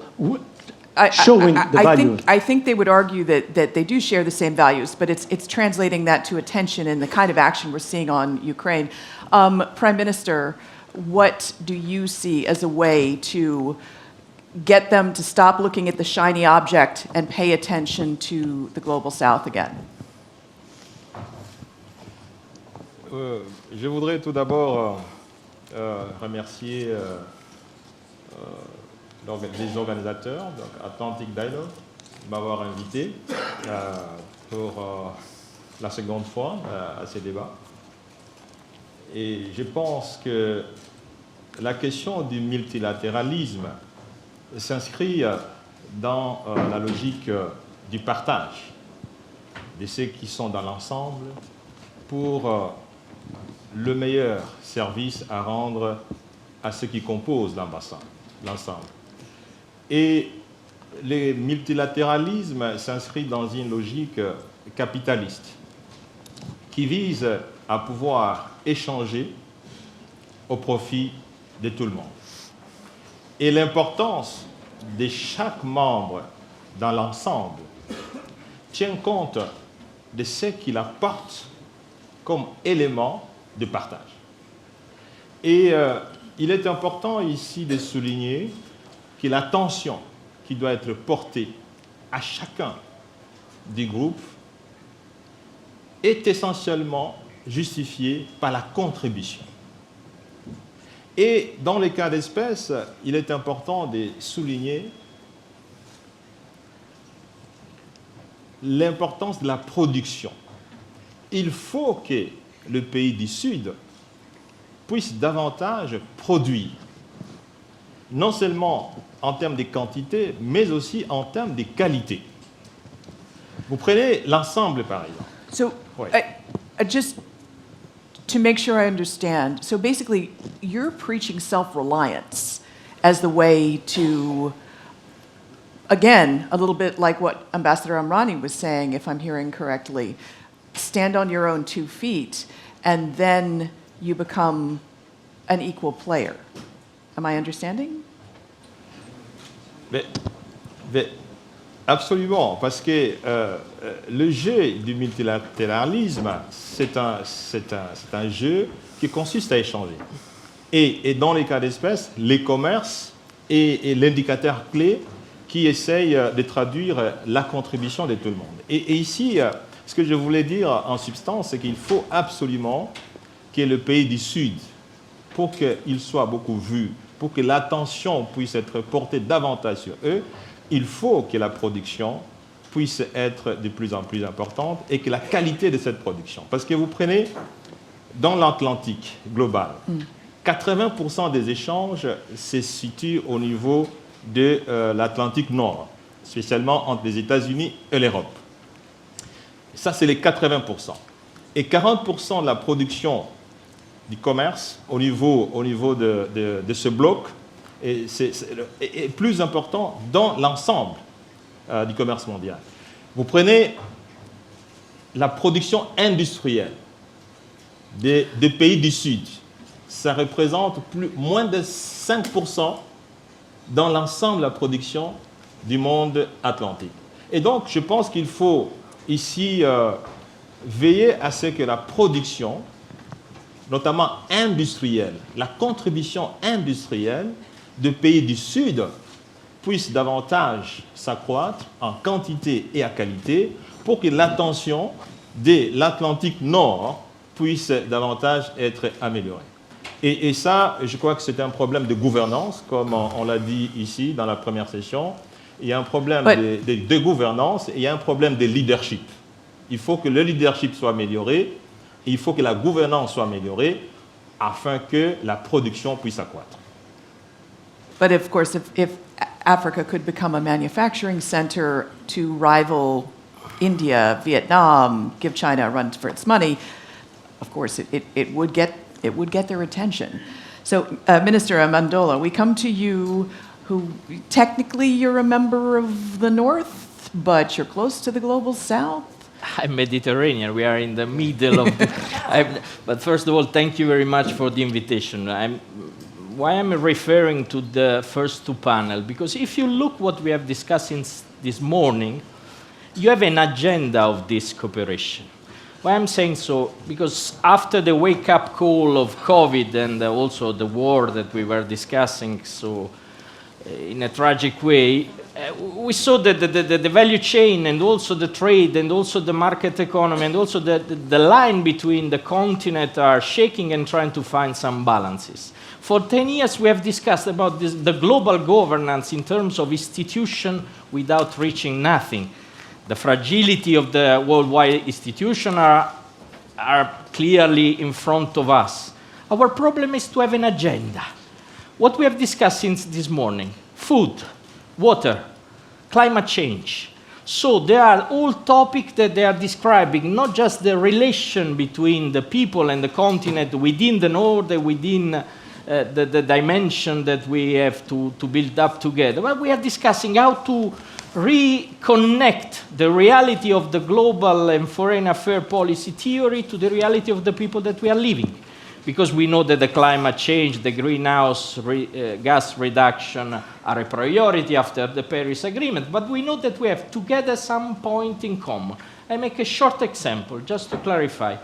showing the values. I think they would argue that they do share the same values, but it's translating that to attention and the kind of action we're seeing on Ukraine. Prime Minister, what do you see as a way to get them to stop looking at the shiny object and pay attention to the Global South again? Je voudrais tout d'abord remercier les organisateurs, donc Atlantic Dialogue, de m'avoir invité pour la seconde fois à ces débats. Et je pense que la question du multilatéralisme s'inscrit dans la logique du partage de ceux qui sont dans l'ensemble pour le meilleur service à rendre à ceux qui composent l'ensemble. Et le multilatéralisme s'inscrit dans une logique capitaliste qui vise à pouvoir échanger au profit de tout le monde. Et l'importance de chaque membre dans l'ensemble tient compte de ce qu'il apporte comme élément de partage. Et il est important ici de souligner que l'attention qui doit être portée à chacun des groupes est essentiellement justifiée par la contribution. Et dans les cas d'espèce, il est important de souligner l'importance de la production. Il faut que le pays du Sud puisse davantage produire, non seulement en termes de quantité, mais aussi en termes de qualité. Vous prenez l'ensemble, par exemple. So, just to make sure I understand, so basically, you're preaching self-reliance as the way to, again, a little bit like what Ambassador Amrani was saying, if I'm hearing correctly, stand on your own 2 feet, and then you become an equal player. Am I understanding? Mais absolument, parce que le jeu du multilatéralisme, c'est un jeu qui consiste à échanger. Et dans les cas d'espèce, les commerces est l'indicateur clé qui essaye de traduire la contribution de tout le monde. Et ici, ce que je voulais dire en substance, c'est qu'il faut absolument que le pays du Sud, pour qu'il soit beaucoup vu, pour que l'attention puisse être portée davantage sur eux, il faut que la production puisse être de plus en plus importante et que la qualité de cette production. Parce que vous prenez dans l'Atlantique global, 80% des échanges se situent au niveau de l'Atlantique Nord, spécialement entre les États-Unis et l'Europe. Ça, c'est les 80%. Et 40% de la production du commerce au niveau de ce bloc est plus important dans l'ensemble du commerce mondial. Vous prenez la production industrielle des pays du Sud, ça représente moins de 5% dans l'ensemble de la production du monde atlantique. Et donc, je pense qu'il faut ici veiller à ce que la production, notamment industrielle, la contribution industrielle des pays du Sud puisse davantage s'accroître en quantité et en qualité pour que l'attention de l'Atlantique Nord puisse davantage être améliorée. Et ça, je crois que c'est un problème de gouvernance, comme on l'a dit ici dans la première session. Il y a un problème de gouvernance et il y a un problème de leadership. Il faut que le leadership soit amélioré et il faut que la gouvernance soit améliorée afin que la production puisse accroître. But of course, if Africa could become a manufacturing center to rival India, Vietnam, give China a run for its money, of course, it would get their attention. So, Minister Amendola, we come to you, who technically you're a member of the North, but you're close to the global South. I'm Mediterranean. We are in the middle of. But first of all, thank you very much for the invitation. Why I'm referring to the first two panels, because if you look what we have discussed since this morning, you have an agenda of this cooperation. Why I'm saying so? Because after the wake-up call of COVID and also the war that we were discussing so in a tragic way, we saw that the value chain and also the trade and also the market economy and also the line between the continent are shaking and trying to find some balances. For 10 years, we have discussed about the global governance in terms of institution without reaching nothing. The fragility of the worldwide institutions are clearly in front of us. Our problem is to have an agenda. What we have discussed since this morning, food, water, climate change. So there are all topics that they are describing, not just the relation between the people and the continent within the North, within the dimension that we have to build up together. But we are discussing how to reconnect the reality of the global and foreign affairs policy theory to the reality of the people that we are living. Because we know that the climate change, the greenhouse gas reduction are a priority after the Paris Agreement, but we know that we have together some point in common. I make a short example, just to clarify.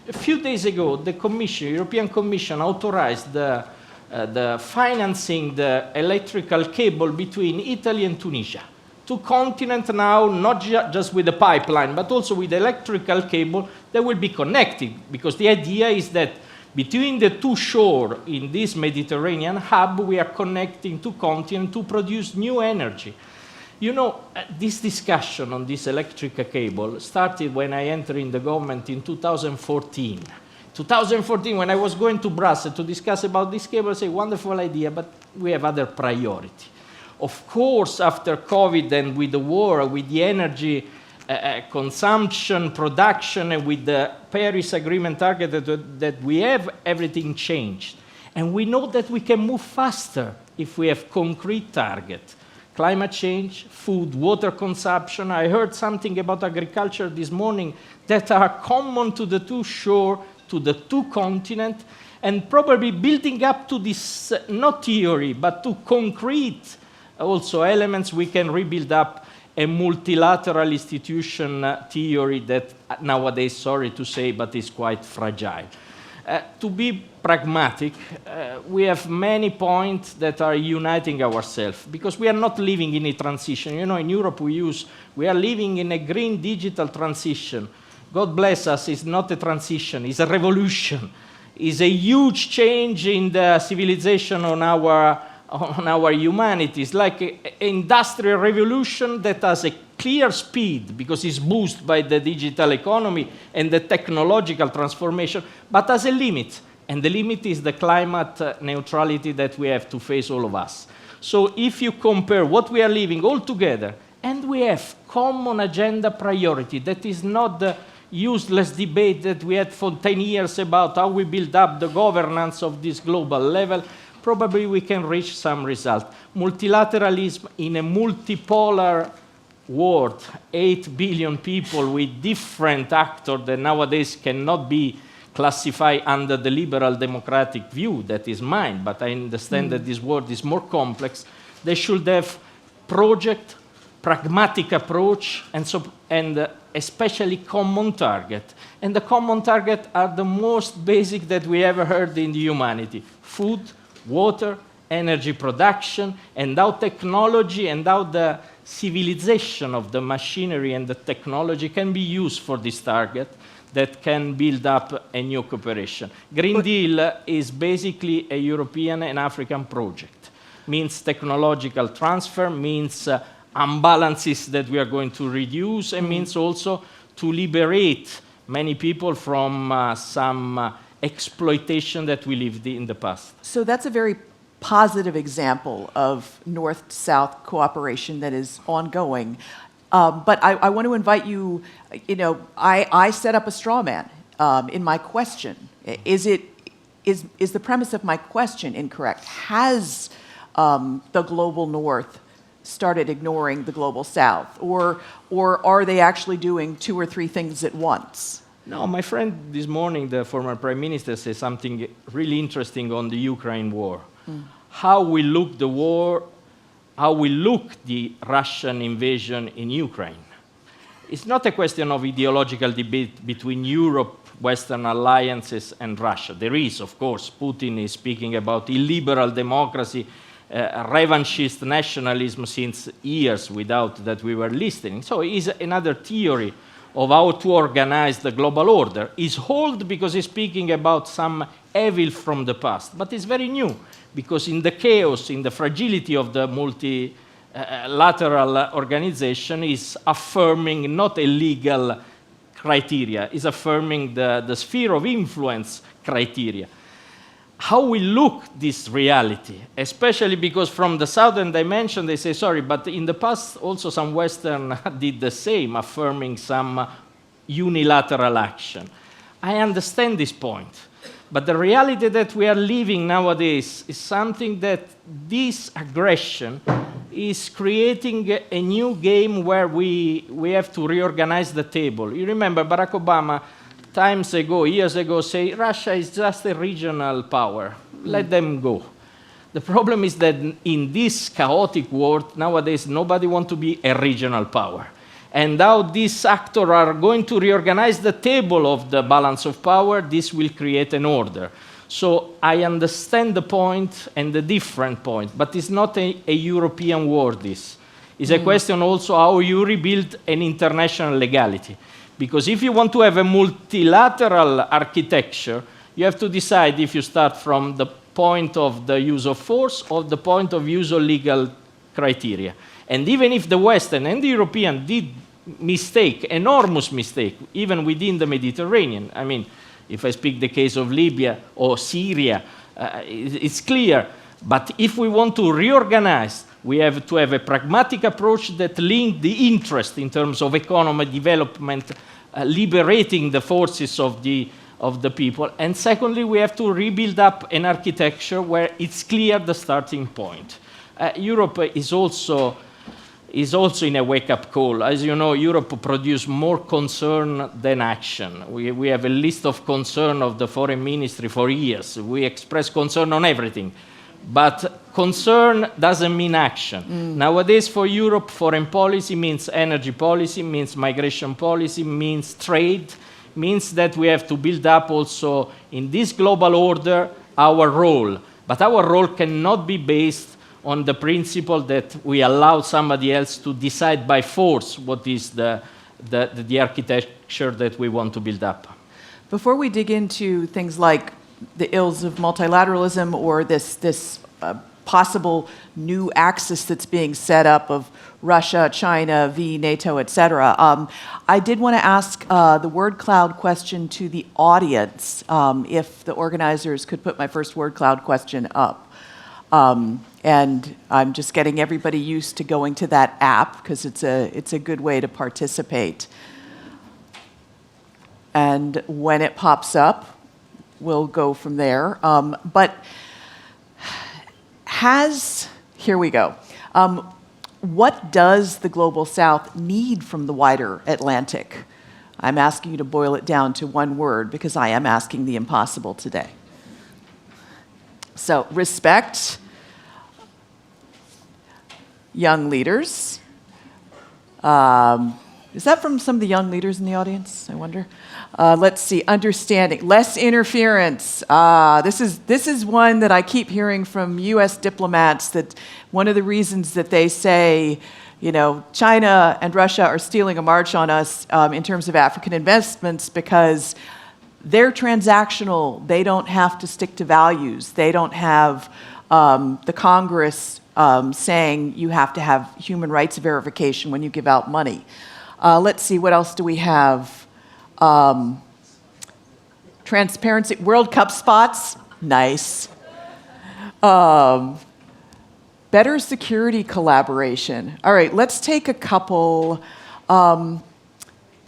A few days ago, the European Commission authorized the financing the electrical cable between Italy and Tunisia. Two continents now, not just with the pipeline, but also with the electrical cable that will be connected, because the idea is that between the two shores in this Mediterranean hub, we are connecting two continents to produce new energy. You know, this discussion on this electrical cable started when I entered in the government in 2014. 2014, when I was going to Brussels to discuss about this cable, I said, wonderful idea, but we have other priority. Of course, after COVID and with the war, with the energy consumption, production, and with the Paris Agreement target that we have, everything changed. And we know that we can move faster if we have concrete targets. Climate change, food, water consumption. I heard something about agriculture this morning that are common to the two shores, to the two continents, and probably building up to this, not theory, but to concrete also elements, we can rebuild up a multilateral institution theory that nowadays, sorry to say, but is quite fragile. To be pragmatic, we have many points that are uniting ourselves, because we are not living in a transition. You know, in Europe we are living in a green digital transition. God bless us, it's not a transition, it's a revolution. It's a huge change in the civilization on our humanity. It's like an industrial revolution that has a clear speed because it's boosted by the digital economy and the technological transformation, but has a limit. And the limit is the climate neutrality that we have to face, all of us. So if you compare what we are living all together, and we have common agenda priority, that is not the useless debate that we had for 10 years about how we build up the governance of this global level, probably we can reach some result. Multilateralism in a multipolar world, 8 billion people with different actors that nowadays cannot be classified under the liberal democratic view that is mine, but I understand that this world is more complex. They should have project, pragmatic approach, and especially common target. And the common target are the most basic that we ever heard in the humanity: food, water, energy production, and how technology and how the civilization of the machinery and the technology can be used for this target that can build up a new cooperation. Green Deal is basically a European and African project. Means technological transfer, means imbalances that we are going to reduce, and means also to liberate many people from some exploitation that we lived in the past. So that's a very positive example of North-South cooperation that is ongoing. But I want to invite you, I set up a straw man in my question. Is the premise of my question incorrect? Has the global North started ignoring the global South? Or are they actually doing 2 or 3 things at once? No, my friend this morning, the former prime minister, said something really interesting on the Ukraine war. How we look the war, how we look the Russian invasion in Ukraine. It's not a question of ideological debate between Europe, Western alliances, and Russia. There is, of course. Putin is speaking about illiberal democracy, revanchist nationalism since years without that we were listening. So it's another theory of how to organize the global order. Is old because he's speaking about some evil from the past, but it's very new because in the chaos, in the fragility of the multilateral organization, is affirming not a legal criteria, is affirming the sphere of influence criteria. How we look this reality, especially because from the southern dimension they say, sorry, but in the past also some Western did the same, affirming some unilateral action. I understand this point, but the reality that we are living nowadays is something that this aggression is creating a new game where we have to reorganize the table. You remember Barack Obama years ago, say Russia is just a regional power. Let them go. The problem is that in this chaotic world, nowadays, nobody wants to be a regional power. And how these actors are going to reorganize the table of the balance of power, this will create an order. So I understand the point and the different point, but it's not a European war, this. It's a question also how you rebuild an international legality. Because if you want to have a multilateral architecture, you have to decide if you start from the point of the use of force or the point of use of legal criteria. And even if the Western and the European did enormous mistake, even within the Mediterranean, I mean, if I speak the case of Libya or Syria, it's clear. But if we want to reorganize, we have to have a pragmatic approach that links the interest in terms of economy development, liberating the forces of the people. And secondly, we have to rebuild up an architecture where it's clear the starting point. Europe is also in a wake-up call. As you know, Europe produces more concern than action. We have a list of concern of the foreign ministry for years. We express concern on everything. But concern doesn't mean action. Nowadays, for Europe, foreign policy means energy policy, means migration policy, means trade, means that we have to build up also in this global order our role. But our role cannot be based on the principle that we allow somebody else to decide by force what is the architecture that we want to build up. Before we dig into things like the ills of multilateralism or this possible new axis that's being set up of Russia, China, v. NATO, et cetera, I did want to ask the word cloud question to the audience, if the organizers could put my first word cloud question up. And I'm just getting everybody used to going to that app because it's a good way to participate. And when it pops up, we'll go from there. Here we go. What does the Global South need from the wider Atlantic? I'm asking you to boil it down to one word because I am asking the impossible today. So, respect, young leaders. Is that from some of the young leaders in the audience, I wonder? Let's see, understanding, less interference. This is one that I keep hearing from U.S. diplomats, that one of the reasons that they say You know, China and Russia are stealing a march on us in terms of African investments because they're transactional. They don't have to stick to values. They don't have the Congress saying you have to have human rights verification when you give out money. Let's see, what else do we have? Transparency, World Cup spots, nice. Better security collaboration. All right, let's take a couple. Prime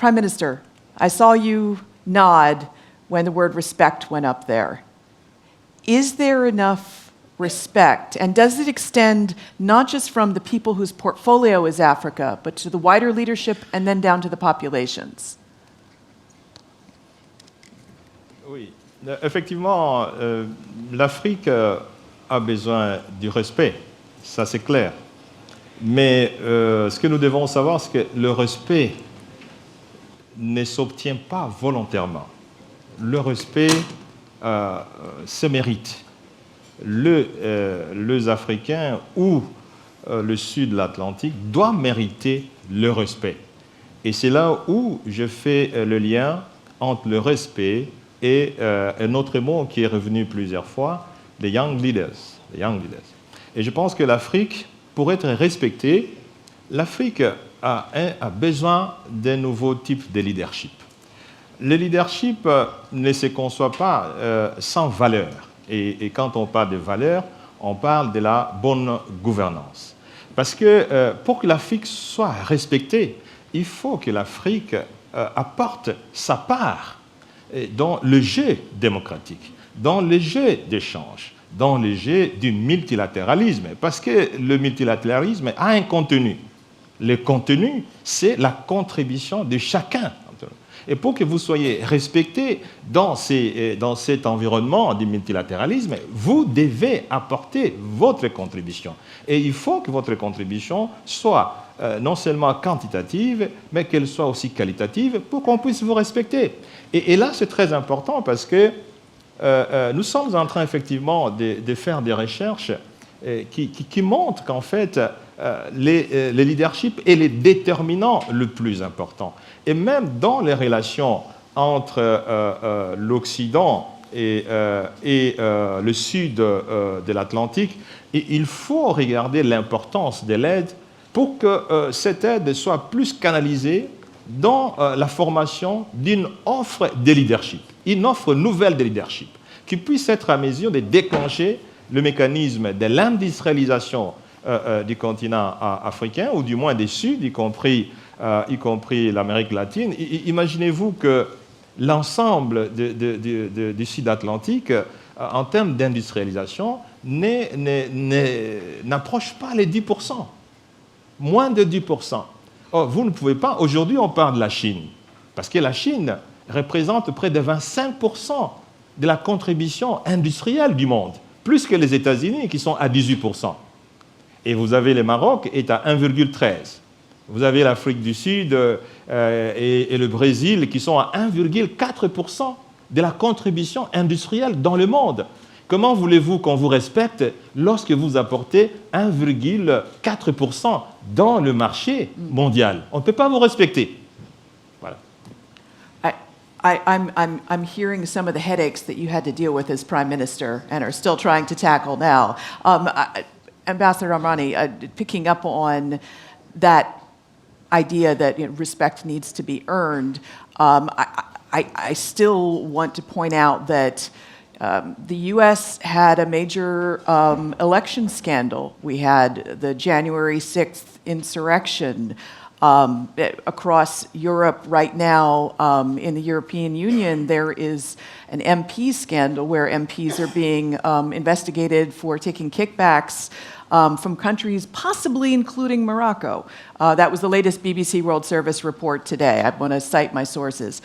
Minister, I saw you nod when the word respect went up there. Is there enough respect? And does it extend not just from the people whose portfolio is Africa, but to the wider leadership and then down to the populations? Oui, effectivement, l'Afrique a besoin du respect, ça c'est clair. Mais ce que nous devons savoir, c'est que le respect ne s'obtient pas volontairement. Le respect se mérite. Les Africains ou le sud de l'Atlantique doivent mériter le respect. Et c'est là où je fais le lien entre le respect et un autre mot qui est revenu plusieurs fois, les young leaders. Les young leaders. Et je pense que l'Afrique, pour être respectée, l'Afrique a besoin d'un nouveau type de leadership. Le leadership ne se conçoit pas sans valeur. Et quand on parle de valeur, on parle de la bonne gouvernance. Parce que pour que l'Afrique soit respectée, il faut que l'Afrique apporte sa part dans le jeu démocratique, dans le jeu d'échange, dans le jeu du multilatéralisme. Parce que le multilatéralisme a un contenu. Le contenu, c'est la contribution de chacun. Et pour que vous soyez respecté dans cet environnement du multilatéralisme, vous devez apporter votre contribution. Et il faut que votre contribution soit non seulement quantitative, mais qu'elle soit aussi qualitative pour qu'on puisse vous respecter. Et là, c'est très important parce que nous sommes en train effectivement de faire des recherches qui montrent qu'en fait, le leadership est le déterminant le plus important. Et même dans les relations entre l'Occident et le sud de l'Atlantique, il faut regarder l'importance de l'aide pour que cette aide soit plus canalisée dans la formation d'une offre de leadership, une offre nouvelle de leadership, qui puisse être à mesure de déclencher le mécanisme de l'industrialisation du continent africain, ou du moins du Sud, y compris l'Amérique latine. Imaginez-vous que l'ensemble du Sud-Atlantique, en termes d'industrialisation, n'approche pas les 10%. Moins de 10%. Or, vous ne pouvez pas... Aujourd'hui, on parle de la Chine, parce que la Chine représente près de 25% de la contribution industrielle du monde, plus que les États-Unis, qui sont à 18%. Et vous avez le Maroc, qui est à 1,13%. Vous avez l'Afrique du Sud et le Brésil, qui sont à 1,4% de la contribution industrielle dans le monde. Comment voulez-vous qu'on vous respecte lorsque vous apportez 1,4% dans le marché mondial? On ne peut pas vous respecter. Voilà. I'm hearing some of the headaches that you had to deal with as Prime Minister and are still trying to tackle now. Ambassador Amrani, picking up on that idea that respect needs to be earned, I still want to point out that the U.S. had a major election scandal. We had the January 6th insurrection. Across Europe right now, in the European Union, there is an MP scandal where MPs are being investigated for taking kickbacks from countries, possibly including Morocco. That was the latest BBC World Service report today. I want to cite my sources.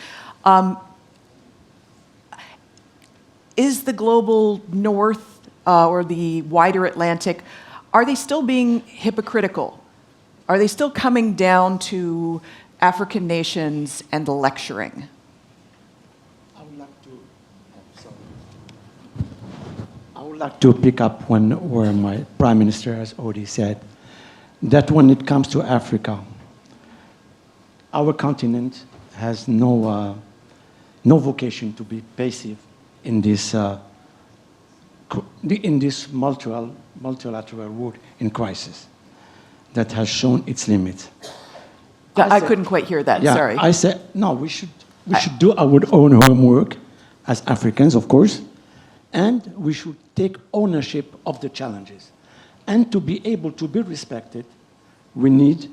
Is the global north or the wider Atlantic, are they still being hypocritical? Are they still coming down to African nations and lecturing? I would like to pick up where my Prime Minister has already said. that when it comes to Africa, our continent has no vocation to be passive in this multilateral world in crisis that has shown its limits. I couldn't quite hear that. Yeah, Sorry. I said no. We should do our own homework as Africans, of course, and we should take ownership of the challenges. And to be able to be respected, we need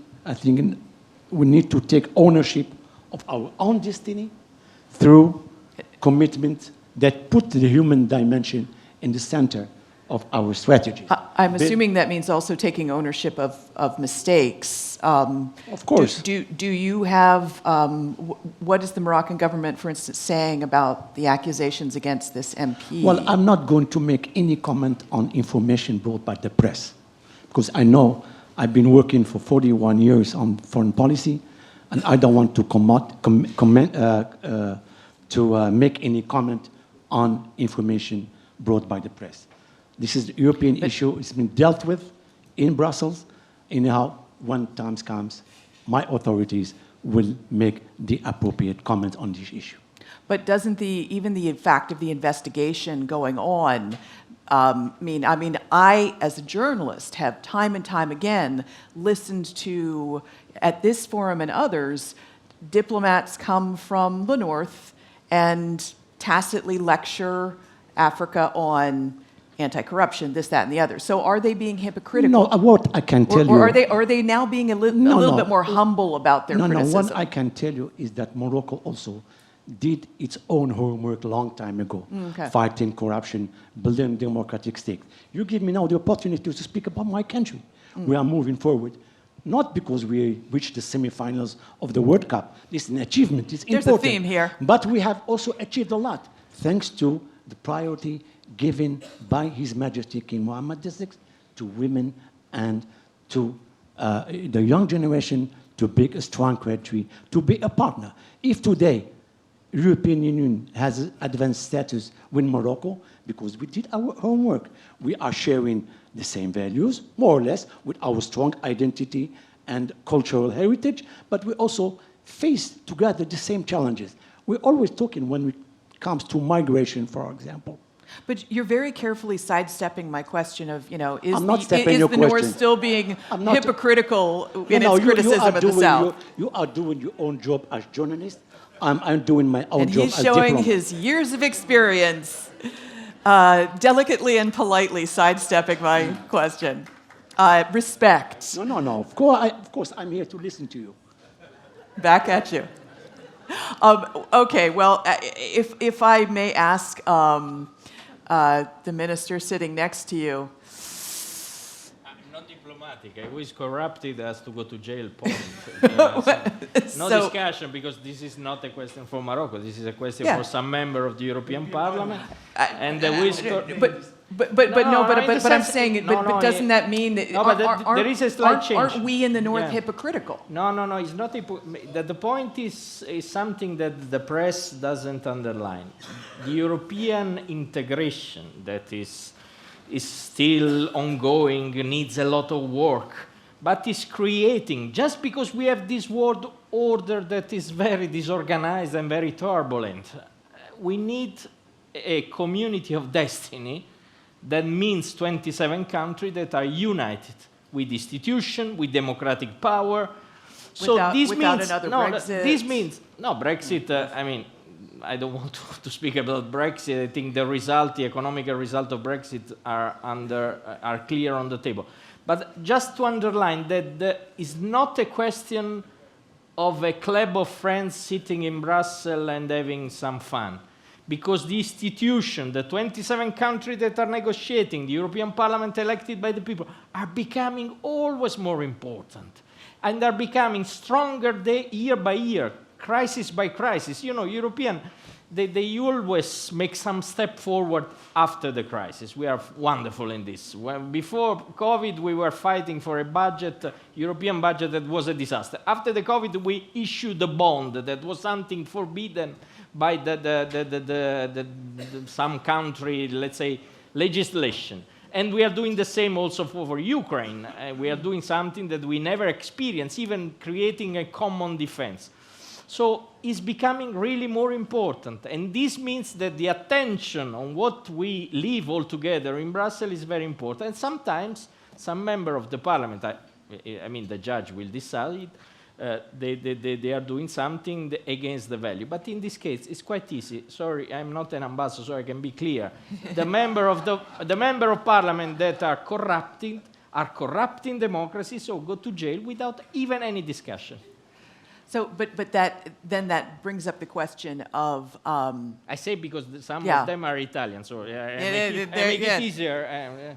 to take ownership of our own destiny through commitment that put the human dimension in the center of our strategies. I'm assuming that means also taking ownership of mistakes. Of course. Do you have, what is the Moroccan government, for instance, saying about the accusations against this MP? Well, I'm not going to make any comment on information brought by the press, because I know I've been working for 41 years on foreign policy, and I don't want to make any comment on information brought by the press. This is the European issue. It's been dealt with in Brussels. Anyhow, when time comes, my authorities will make the appropriate comment on this issue. But doesn't even the fact of the investigation going on mean, I, as a journalist, have time and time again listened to, at this forum and others, diplomats come from the north and tacitly lecture Africa on anti-corruption, this, that, and the other. So are they being hypocritical? No, what I can tell you... Or are they now being a little bit more humble about their criticism? No, what I can tell you is that Morocco also did its own homework a long time ago, fighting corruption, building democratic state. You give me now the opportunity to speak about my country. We are moving forward, not because we reached the semifinals of the World Cup. It's an achievement, it's important. There's a theme here. But we have also achieved a lot, thanks to the priority given by His Majesty King Mohammed VI to women and to the young generation to be a strong country, to be a partner. If today European Union has advanced status with Morocco, because we did our homework, we are sharing the same values, more or less, with our strong identity and cultural heritage, but we also face together the same challenges. We're always talking when it comes to migration, for example. But you're very carefully sidestepping my question of, is the North still being hypocritical in its criticism of the South? You are doing your own job as journalist. I'm doing my own job as diplomat. And he's showing diplomat. his years of experience, delicately and politely sidestepping my question. Respect. No. Of course, I'm here to listen to you. Back at you. Okay, well, if I may ask the minister sitting next to you. I'm not diplomatic. Who is corrupted has to go to jail. Point. No discussion, because this is not a question for Morocco. This is a question for some member of the European Parliament. And But I'm saying, but doesn't that mean that there is a slight change. Aren't we in the North hypocritical? No, it's not. The point is something that the press doesn't underline. The European integration that is still ongoing, needs a lot of work, but is creating, just because we have this world order that is very disorganized and very turbulent, we need a community of destiny. That means 27 countries that are united with institution, with democratic power. Brexit. I don't want to speak about Brexit. I think the economic result of Brexit are clear on the table. But just to underline that it's not a question of a club of friends sitting in Brussels and having some fun. Because the institution, the 27 countries that are negotiating, the European Parliament elected by the people, are becoming always more important. And are becoming stronger year by year, crisis by crisis. European, they always make some step forward after the crisis. We are wonderful in this. Before COVID, we were fighting for a European budget that was a disaster. After the COVID, we issued a bond that was something forbidden by some country, let's say, legislation. And we are doing the same also for Ukraine. We are doing something that we never experienced, even creating a common defense. So it's becoming really more important. And this means that the attention on what we live all together in Brussels is very important. And sometimes some member of the parliament, I mean the judge will decide, they are doing something against the value. But in this case, it's quite easy. Sorry, I'm not an ambassador, so I can be clear. The member of parliament that are corrupting democracy, so go to jail without even any discussion. So, but that brings up the question of. I say because some of them are Italian, so I make it easier.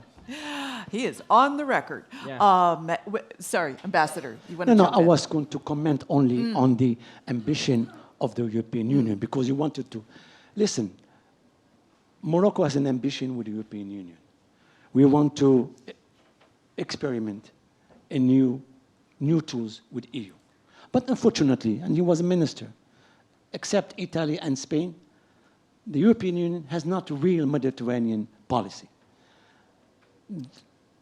He is on the record. Yeah. Sorry, Ambassador, you want to No, jump I in? was going to comment only on the ambition of the European Union because you wanted to. Listen, Morocco has an ambition with the European Union. We want to experiment in new tools with EU. But unfortunately, and he was a minister, except Italy and Spain, the European Union has not a real Mediterranean policy.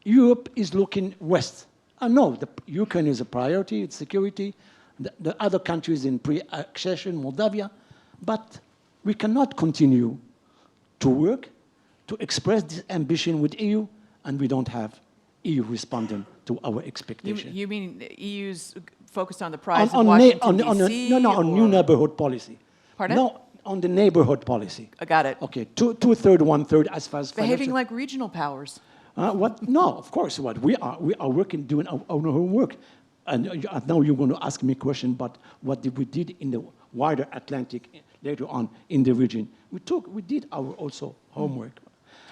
Europe is looking west. I know the Ukraine is a priority, it's security, the other countries in pre-accession, Moldavia, but we cannot continue to work to express this ambition with EU, and we don't have EU responding to our expectations. You mean the EU's focused on the prize of Washington, D.C.? No, on new neighborhood policy. Pardon? No, on the neighborhood policy. I got it. Okay, two-thirds, one-third as far as Behaving financial- like regional powers. What? No, of course. What we are working, doing our homework, and now you're going to ask me a question about what we did in the wider Atlantic later on in the region. We did our also homework,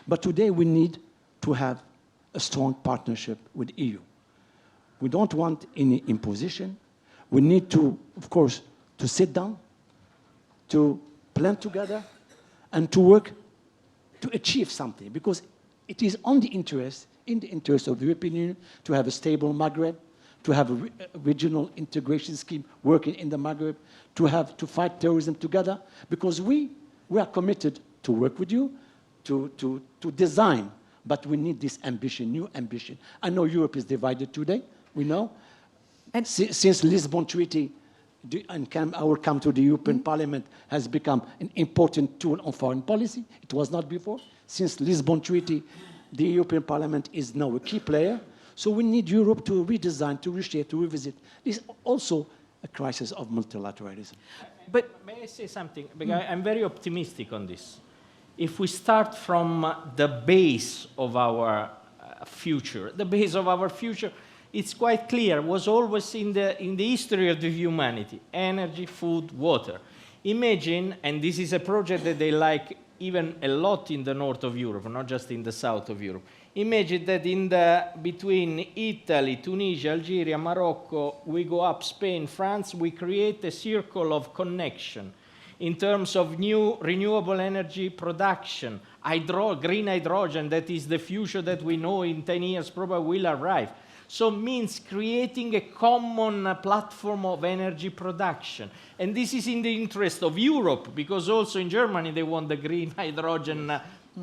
but today we need to have a strong partnership with EU. We don't want any imposition. We need to, of course, to sit down, to plan together, and to work to achieve something, because it is in the interest of the European Union to have a stable Maghreb, to have a regional integration scheme working in the Maghreb, to fight terrorism together, because we are committed to work with you, to design, but we need this ambition, new ambition. I know Europe is divided today, we know. And since Lisbon Treaty, our come to the European Parliament has become an important tool on foreign policy. It was not before. Since Lisbon Treaty, the European Parliament is now a key player. So we need Europe to redesign, to reshape, to revisit. This is also a crisis of multilateralism. But may I say something? Because I'm very optimistic on this. If we start from the base of our future, it's quite clear, was always in the history of the humanity: energy, food, water. Imagine, and this is a project that they like even a lot in the north of Europe, not just in the south of Europe. Imagine that between Italy, Tunisia, Algeria, Morocco, we go up Spain, France, we create a circle of connection in terms of new renewable energy production, green hydrogen, that is the future that we know in 10 years probably will arrive. So it means creating a common platform of energy production. And this is in the interest of Europe, because also in Germany they want the green hydrogen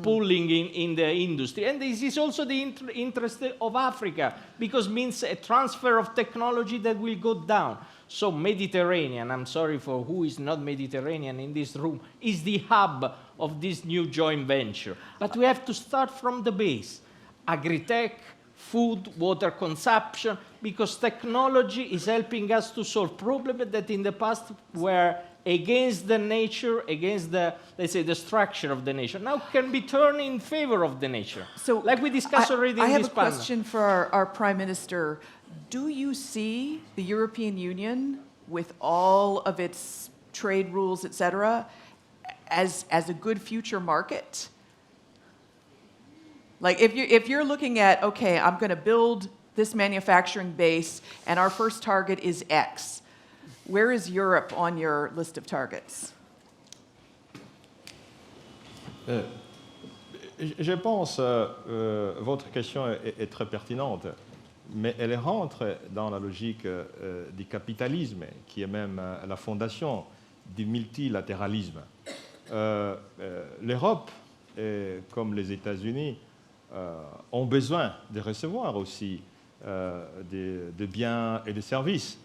pooling in the industry. And this is also the interest of Africa, because it means a transfer of technology that will go down. So Mediterranean, I'm sorry for who is not Mediterranean in this room, is the hub of this new joint venture. But we have to start from the base. Agri-tech, food, water consumption, because technology is helping us to solve problems that in the past were against the nature, against the, let's say, the structure of the nature. Now can be turned in favor of the nature. So, like we discussed already in this panel. I have a question for our Prime Minister. Do you see the European Union, with all of its trade rules, et cetera, as a good future market? Like if you're looking at, okay, I'm going to build this manufacturing base and our first target is X, where is Europe on your list of targets? Je pense votre question est très pertinente, mais elle rentre dans la logique du capitalisme, qui est même la fondation du multilatéralisme. L'Europe, comme les États-Unis, ont besoin de recevoir aussi des biens et des services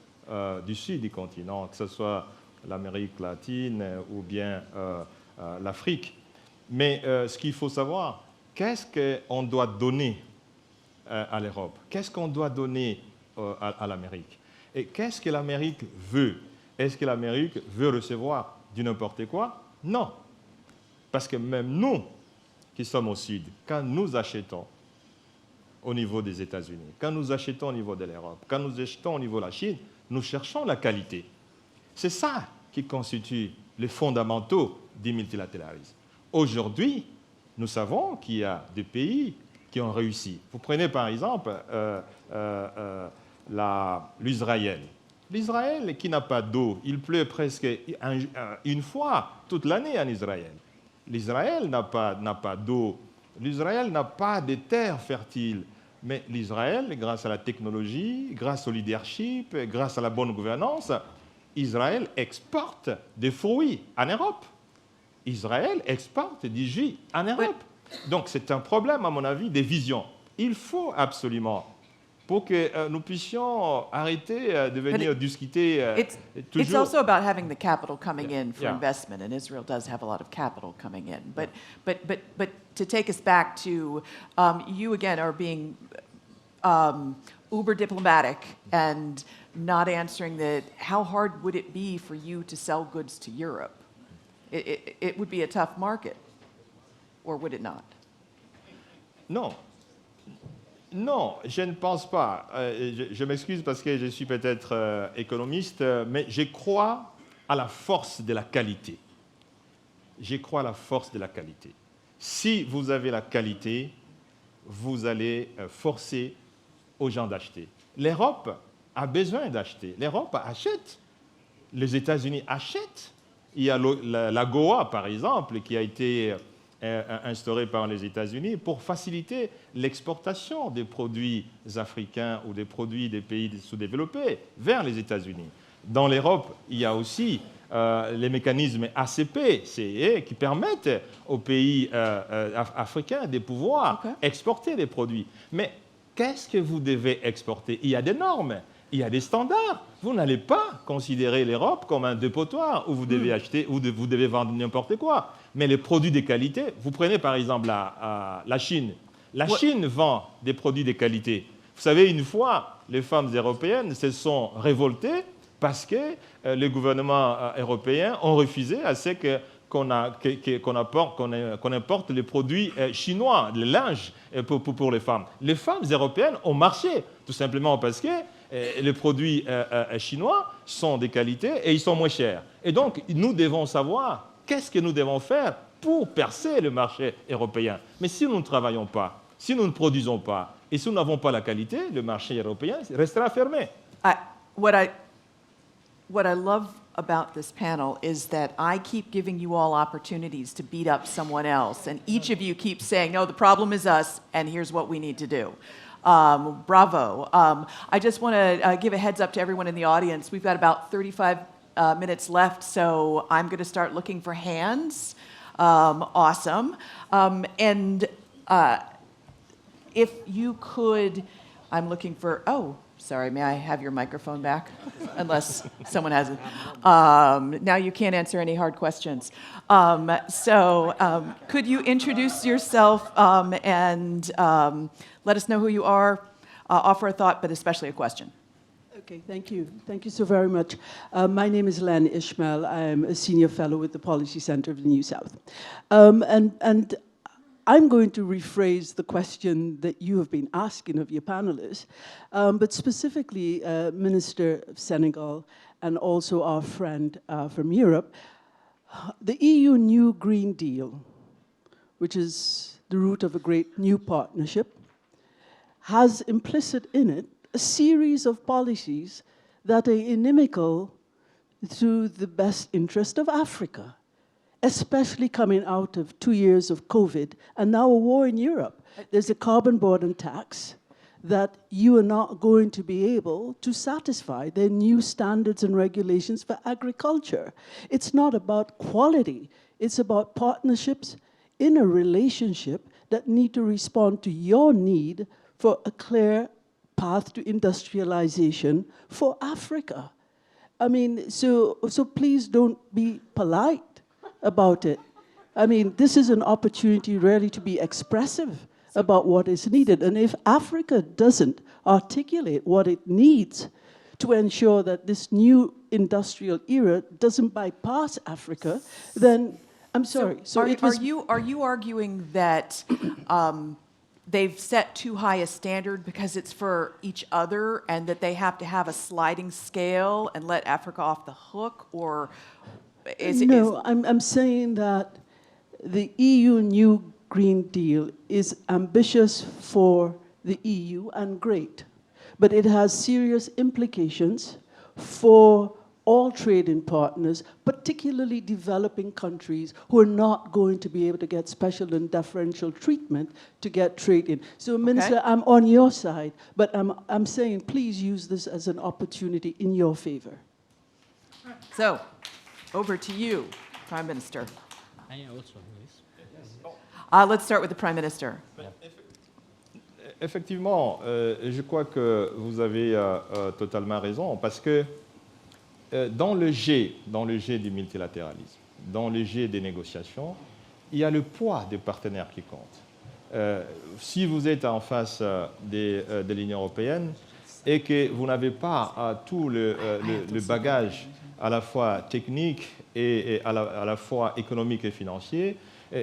du sud du continent, que ce soit l'Amérique latine ou bien l'Afrique. Mais ce qu'il faut savoir, qu'est-ce qu'on doit donner à l'Europe? Qu'est-ce qu'on doit donner à l'Amérique? Et qu'est-ce que l'Amérique veut? Est-ce que l'Amérique veut recevoir du n'importe quoi? Non. Parce que même nous, qui sommes au sud, quand nous achetons au niveau des États-Unis, quand nous achetons au niveau de l'Europe, quand nous achetons au niveau de la Chine, nous cherchons la qualité. C'est ça qui constitue les fondamentaux du multilatéralisme. Aujourd'hui, nous savons qu'il y a des pays qui ont réussi. Vous prenez par exemple l'Israël. L'Israël qui n'a pas d'eau, il pleut presque une fois toute l'année en Israël. L'Israël n'a pas d'eau, l'Israël n'a pas de terres fertiles. Mais l'Israël, grâce à la technologie, grâce au leadership, grâce à la bonne gouvernance, Israël exporte des fruits en Europe. Israël exporte du jus en Europe. Donc c'est un problème, à mon avis, des visions. Il faut absolument, pour que nous puissions arrêter de venir discuter toujours... It's also about having the capital coming in for investment, and Israel does have a lot of capital coming in. But to take us back to, you again are being uber diplomatic and not answering how hard would it be for you to sell goods to Europe? It would be a tough market, or would it not? Non. Non, je ne pense pas. Je m'excuse parce que je suis peut-être économiste, mais je crois à la force de la qualité. Je crois à la force de la qualité. Si vous avez la qualité, vous allez forcer aux gens d'acheter. L'Europe a besoin d'acheter. L'Europe achète. Les États-Unis achètent. Il y a l'AGOA, par exemple, qui a été instaurée par les États-Unis pour faciliter l'exportation des produits africains ou des produits des pays sous-développés vers les États-Unis. Dans l'Europe, il y a aussi les mécanismes ACP, CE, qui permettent aux pays africains de pouvoir exporter des produits. Mais qu'est-ce que vous devez exporter? Il y a des normes. Il y a des standards. Vous n'allez pas considérer l'Europe comme un dépotoir où vous devez acheter, où vous devez vendre n'importe quoi. Mais les produits de qualité, vous prenez par exemple la Chine. La Chine vend des produits de qualité. Vous savez, une fois, les femmes européennes se sont révoltées parce que les gouvernements européens ont refusé à ce qu'on importe les produits chinois, le linge pour les femmes. Les femmes européennes ont marché, tout simplement parce que les produits chinois sont de qualité et ils sont moins chers. Et donc, nous devons savoir qu'est-ce que nous devons faire pour percer le marché européen. Mais si nous ne travaillons pas, si nous ne produisons pas et si nous n'avons pas la qualité, le marché européen restera fermé. What I love about this panel is that I keep giving you all opportunities to beat up someone else, and each of you keeps saying, no, the problem is us, and here's what we need to do. Bravo. I just want to give a heads up to everyone in the audience. We've got about 35 minutes left, so I'm going to start looking for hands. Awesome. And if you could, I'm looking for, sorry, may I have your microphone back? Unless someone has it. Now you can't answer any hard questions. Could you introduce yourself and let us know who you are, offer a thought, but especially a question. Okay, thank you. Thank you so very much. My name is Len Ishmael. I'm a senior fellow with the Policy Center of the New South. And I'm going to rephrase the question that you have been asking of your panelists, but specifically Minister of Senegal and also our friend from Europe. The EU New Green Deal, which is the root of a great new partnership, has implicit in it a series of policies that are inimical to the best interest of Africa, especially coming out of 2 years of COVID and now a war in Europe. There's a carbon border tax that you are not going to be able to satisfy. There are new standards and regulations for agriculture. It's not about quality. It's about partnerships in a relationship that need to respond to your need for a clear path to industrialization for Africa. I mean, so please don't be polite about it. I mean, this is an opportunity really to be expressive about what is needed. And if Africa doesn't articulate what it needs to ensure that this new industrial era doesn't bypass Africa, then I'm sorry. Are you arguing that they've set too high a standard because it's for each other, and that they have to have a sliding scale and let Africa off the hook, or is it? No, I'm saying that the EU New Green Deal is ambitious for the EU and great, but it has serious implications for all trading partners, particularly developing countries who are not going to be able to get special and deferential treatment to get trade in. So, Minister, I'm on your side, but I'm saying please use this as an opportunity in your favor. So, over to you, Prime Minister. Let's start with the Prime Minister. Effectivement, je crois que vous avez totalement raison, parce que dans le G du multilatéralisme, dans le G des négociations, il y a le poids des partenaires qui compte. Si vous êtes en face de l'Union européenne et que vous n'avez pas tout le bagage à la fois technique et à la fois économique et financier,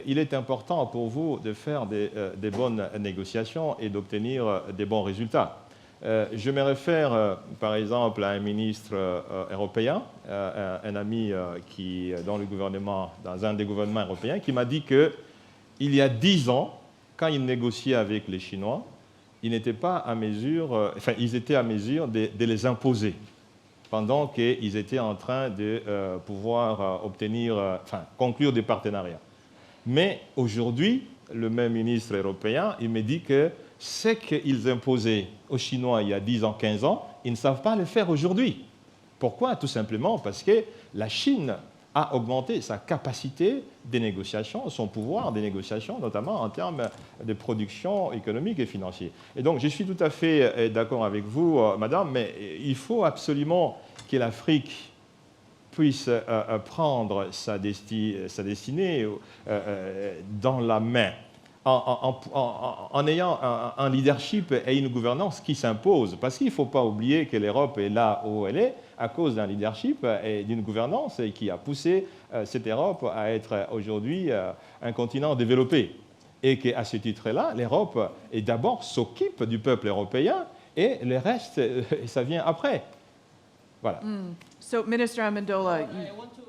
il est important pour vous de faire des bonnes négociations et d'obtenir des bons résultats. Je me réfère, par exemple, à un ministre européen, un ami qui dans un des gouvernements européens, qui m'a dit qu'il y a 10 ans, quand il négociait avec les Chinois, ils étaient à mesure de les imposer, pendant qu'ils étaient en train de pouvoir conclure des partenariats. Mais aujourd'hui, le même ministre européen, il me dit que ce qu'ils imposaient aux Chinois il y a 10 ans, 15 ans, ils ne savent pas le faire aujourd'hui. Pourquoi? Tout simplement parce que la Chine a augmenté sa capacité de négociation, son pouvoir de négociation, notamment en termes de production économique et financière. Et donc, je suis tout à fait d'accord avec vous, madame, mais il faut absolument que l'Afrique puisse prendre sa destinée dans la main, en ayant un leadership et une gouvernance qui s'impose. Parce qu'il ne faut pas oublier que l'Europe est là où elle est à cause d'un leadership et d'une gouvernance qui a poussé cette Europe à être aujourd'hui un continent développé. Et qu'à ce titre-là, l'Europe d'abord s'occupe du peuple européen et le reste, ça vient après. Voilà. So, Minister Amendola, I want to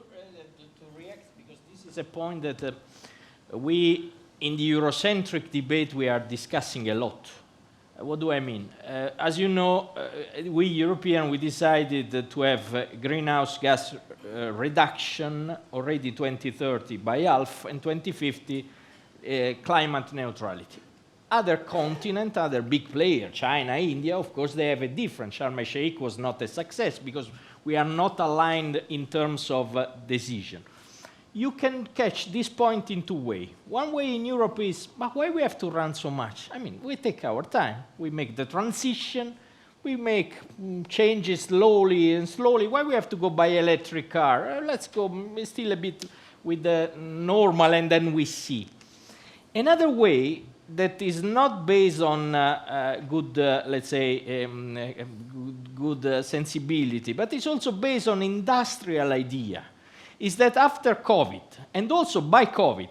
react because this is a point that we, in the Eurocentric debate, we are discussing a lot. What do I mean? As you know, we Europeans, we decided to have greenhouse gas reduction already 2030 by half, and 2050 climate neutrality. Other continents, other big players, China, India, of course, they have a different. Sharm el-Sheikh was not a success because we are not aligned in terms of decision. You can catch this point in two ways. One way in Europe is, but why we have to run so much? I mean, we take our time. We make the transition. We make changes slowly and slowly. Why we have to go buy electric car? Let's go still a bit with the normal and then we see. Another way that is not based on good, let's say, good sensibility, but it's also based on industrial idea, is that after COVID, and also by COVID,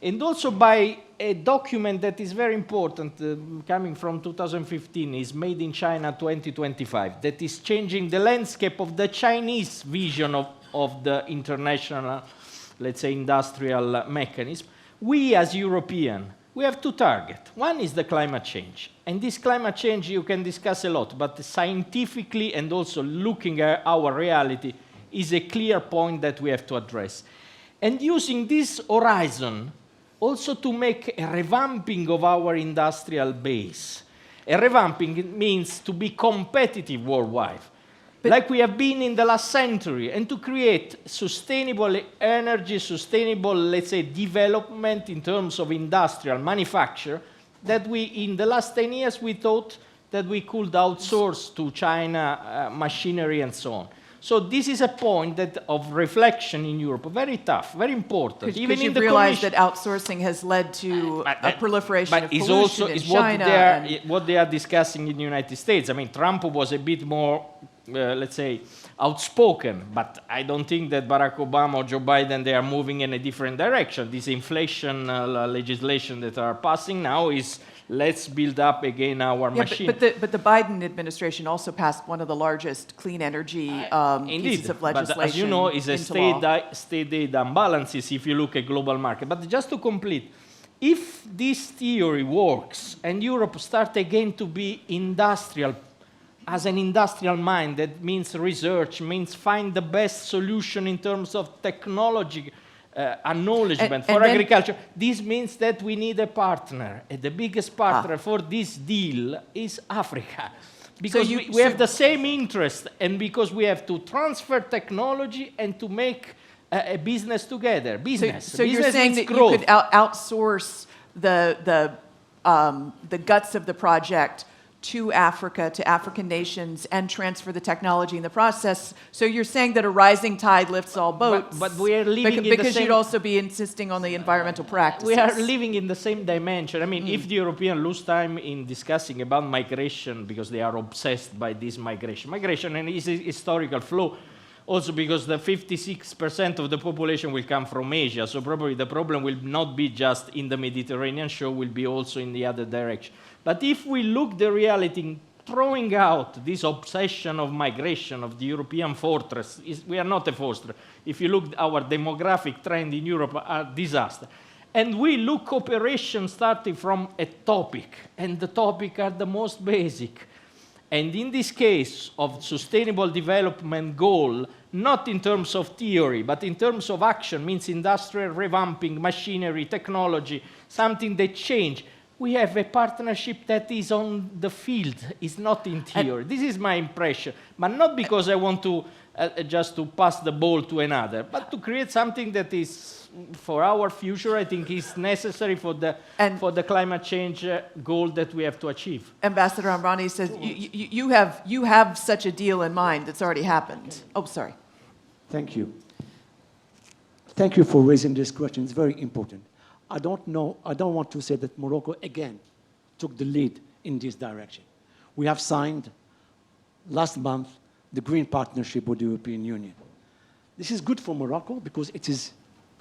and also by a document that is very important, coming from 2015, is Made in China 2025, that is changing the landscape of the Chinese vision of the international, let's say, industrial mechanism. We as Europeans, we have two targets. One is the climate change. And this climate change you can discuss a lot, but scientifically and also looking at our reality is a clear point that we have to address. And using this horizon also to make a revamping of our industrial base. A revamping means to be competitive worldwide. like we have been in the last century, and to create sustainable energy, sustainable, let's say, development in terms of industrial manufacture, that we, in the last 10 years, we thought that we could outsource to China machinery and so on. So this is a point of reflection in Europe, very tough, very important. Because you've realized that outsourcing has led to a proliferation of pollution in China. What they are discussing in the United States. I mean, Trump was a bit more, let's say, outspoken, but I don't think that Barack Obama or Joe Biden, they are moving in a different direction. This inflation legislation that are passing now is, let's build up again our machine. But the Biden administration also passed one of the largest clean energy pieces of legislation. But as you know, it's a state aid imbalances if you look at global market. But just to complete, if this theory works and Europe starts again to be industrial, as an industrial mind, that means research, means find the best solution in terms of technology, acknowledgement for agriculture. This means that we need a partner, and the biggest partner for this deal is Africa. Because we have the same interest, and because we have to transfer technology and to make a business together. So you're saying that you could outsource the guts of the project to Africa, to African nations, and transfer the technology in the process. So you're saying that a rising tide lifts all boats. But we are living in the same... Because you'd also be insisting on the environmental practices. We are living in the same dimension. I mean, if the Europeans lose time in discussing about migration, because they are obsessed by this migration. Migration and is a historical flow, also because the 56% of the population will come from Asia, so probably the problem will not be just in the Mediterranean shore, will be also in the other direction. But if we look the reality, throwing out this obsession of migration of the European fortress, we are not a fortress. If you look at our demographic trend in Europe, are disaster. And we look cooperation starting from a topic, and the topic are the most basic. And in this case of sustainable development goal, not in terms of theory, but in terms of action, means industrial revamping, machinery, technology, something that change. We have a partnership that is on the field, is not in theory. This is my impression, but not because I want to just to pass the ball to another, but to create something that is for our future. I think is necessary for the climate change goal that we have to achieve. Ambassador Amrani says you have such a deal in mind that's already happened. Oh, sorry. Thank you. Thank you for raising this question. It's very important. I don't want to say that Morocco, again, took the lead in this direction. We have signed last month the Green Partnership with the European Union. This is good for Morocco because it is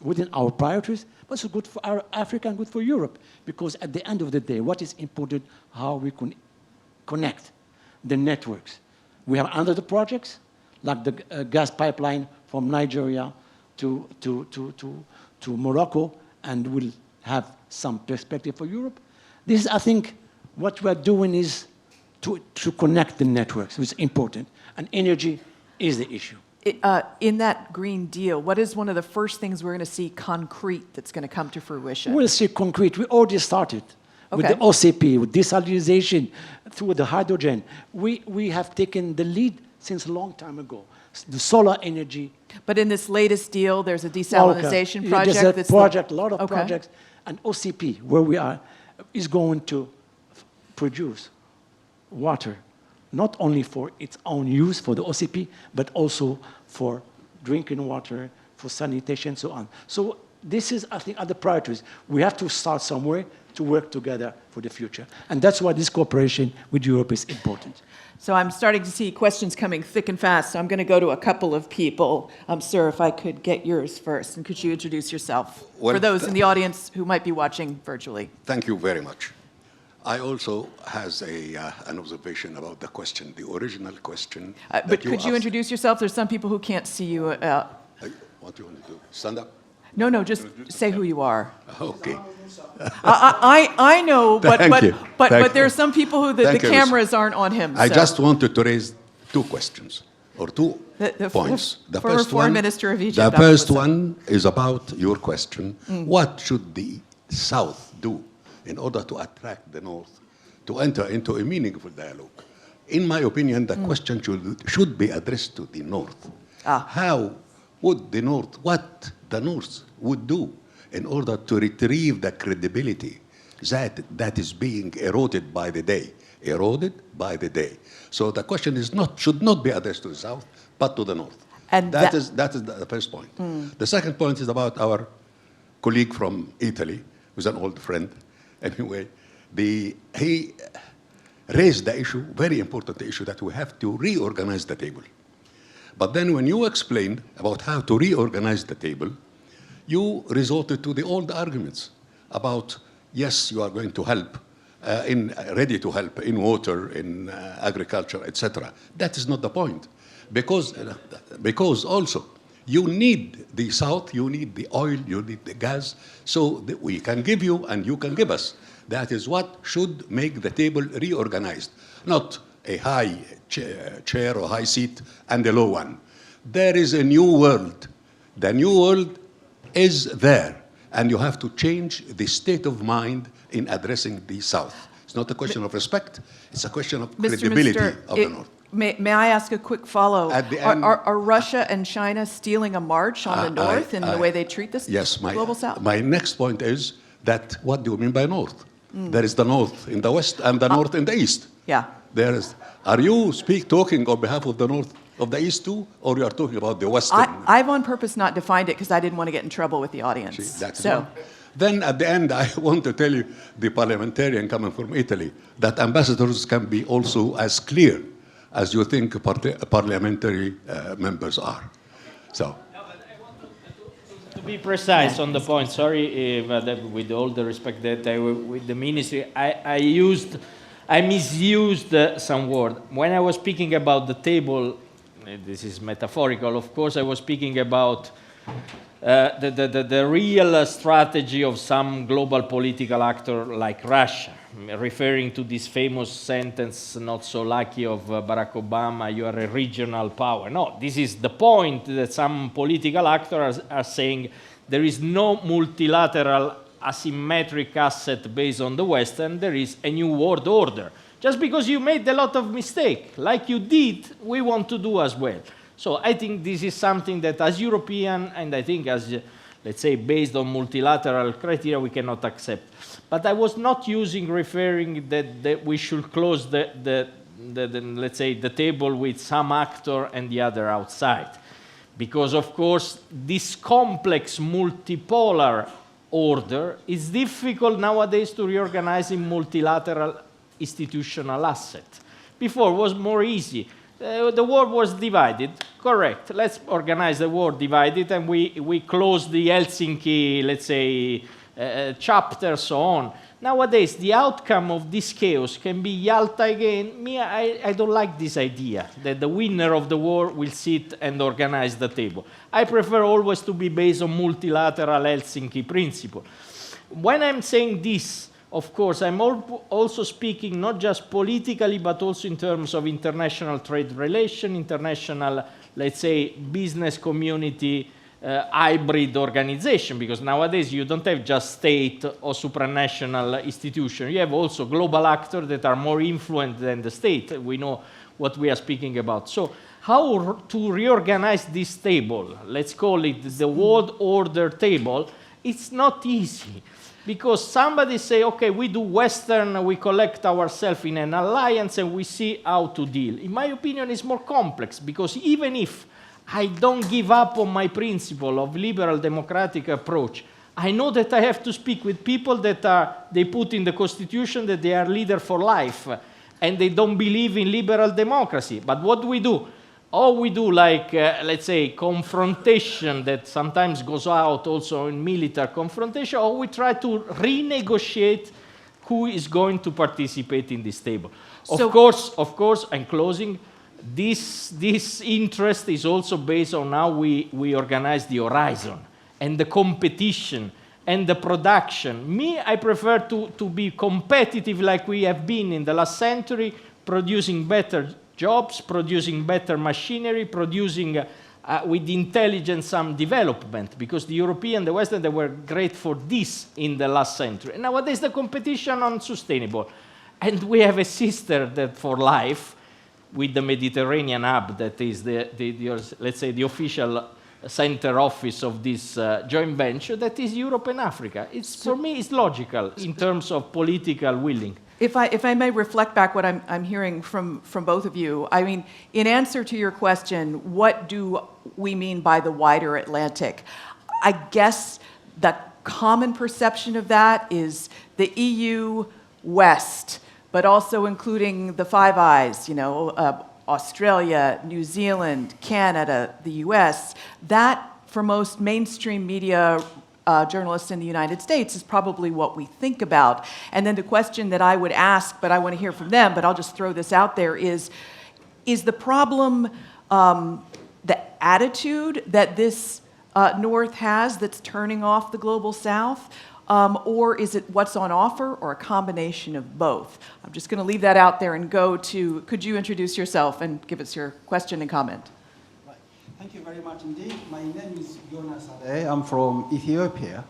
within our priorities, but it's good for Africa and good for Europe because at the end of the day, what is important, how we can connect the networks. We have other projects, like the gas pipeline from Nigeria to Morocco, and will have some perspective for Europe. This, I think, what we're doing is to connect the networks, which is important, and energy is the issue. In that Green Deal, what is one of the first things we're going to see concrete that's going to come to fruition? We'll see concrete. We already started with the OCP, with desalinization, through the hydrogen. We have taken the lead since a long time ago. The solar energy. But in this latest deal, there's a desalinization project. There's a lot of projects. And OCP, where we are, is going to produce water, not only for its own use, for the OCP, but also for drinking water, for sanitation, and so on. So this is, I think, other priorities. We have to start somewhere to work together for the future. And that's why this cooperation with Europe is important. So I'm starting to see questions coming thick and fast, so I'm going to go to a couple of people. Sir, if I could get yours first, and could you introduce yourself for those in the audience who might be watching virtually? Thank you very much. I also has an observation about the question, the original question. But could you introduce yourself? There's some people who can't see you. What do you want to do? Stand up? No, just say who you are. Okay. I know, but there are some people who the cameras aren't on him. I just wanted to raise two questions or two points. The first one, Minister of Egypt. The first one is about your question. What should the South do in order to attract the North to enter into a meaningful dialogue? in my opinion, the question should be addressed to the North. How would the North, what the North would do in order to retrieve the credibility that is being eroded by the day. So the question should not be addressed to the South, but to the North. And that is the first point. The second point is about our colleague from Italy, who's an old friend. Anyway, he raised the issue, very important issue, that we have to reorganize the table. But then when you explained about how to reorganize the table, you resorted to the old arguments about, yes, you are going to help, ready to help in water, in agriculture, etc. That is not the point. Because also, you need the South, you need the oil, you need the gas, so that we can give you and you can give us. That is what should make the table reorganized, not a high chair or high seat and a low one. There is a new world. The new world is there, and you have to change the state of mind in addressing the South. It's not a question of respect, it's a question of credibility of the North. May I ask a quick follow? At the end, are Russia and China stealing a march on the North in the way they treat this global South? My next point is that what do you mean by North? There is the North in the West and the North in the East. Yeah. Are you talking on behalf of the North of the East too, or you are talking about the Western? I've on purpose not defined it because I didn't want to get in trouble with the audience. Then at the end, I want to tell you, the parliamentarian coming from Italy, that ambassadors can be also as clear as you think parliamentary members are. So. To be precise on the point, sorry, with all the respect that with the ministry, I misused some word. When I was speaking about the table, this is metaphorical, of course, I was speaking about the real strategy of some global political actor like Russia, referring to this famous sentence, not so lucky, of Barack Obama, you are a regional power. No, this is the point that some political actors are saying there is no multilateral asymmetric asset based on the West, and there is a new world order. Just because you made a lot of mistakes, like you did, we want to do as well. So I think this is something that as European, and I think as, let's say, based on multilateral criteria, we cannot accept. But I was not referring that we should close let's say, the table with some actor and the other outside. Because, of course, this complex multipolar order is difficult nowadays to reorganize in multilateral institutional asset. Before it was more easy. The world was divided, correct. Let's organize the world divided, and we close the Helsinki, let's say, chapter, so on. Nowadays, the outcome of this chaos can be Yalta again. I don't like this idea that the winner of the war will sit and organize the table. I prefer always to be based on multilateral Helsinki principle. When I'm saying this, of course, I'm also speaking not just politically, but also in terms of international trade relation, international, let's say, business community hybrid organization, because nowadays you don't have just state or supranational institution. You have also global actors that are more influent than the state. We know what we are speaking about. So how to reorganize this table, let's call it the world order table, it's not easy. Because somebody say, okay, we do Western, we collect ourselves in an alliance and we see how to deal. In my opinion, it's more complex, because even if I don't give up on my principle of liberal democratic approach, I know that I have to speak with people that they put in the constitution that they are leader for life, and they don't believe in liberal democracy. But what do we do? Or we do like, let's say, confrontation that sometimes goes out also in military confrontation, or we try to renegotiate who is going to participate in this table. Of course, I'm closing, this interest is also based on how we organize the horizon and the competition and the production. I prefer to be competitive like we have been in the last century, producing better jobs, producing better machinery, producing with intelligence some development, because the European, the Western, they were great for this in the last century. And nowadays the competition on sustainable. And we have a sister that for life with the Mediterranean hub, that is let's say the official center office of this joint venture, that is Europe and Africa. For me, it's logical in terms of political willing. If I may reflect back what I'm hearing from both of you, I mean, in answer to your question, what do we mean by the wider Atlantic? I guess the common perception of that is the EU West, but also including the Five Eyes, Australia, New Zealand, Canada, the US. That, for most mainstream media journalists in the United States, is probably what we think about. And then the question that I would ask, but I want to hear from them, but I'll just throw this out there, is the problem the attitude that this North has that's turning off the global South? Or is it what's on offer, or a combination of both? I'm just going to leave that out there and go to, could you introduce yourself and give us your question and comment? Thank you very much indeed. My name is Jonas Ade. I'm from Ethiopia.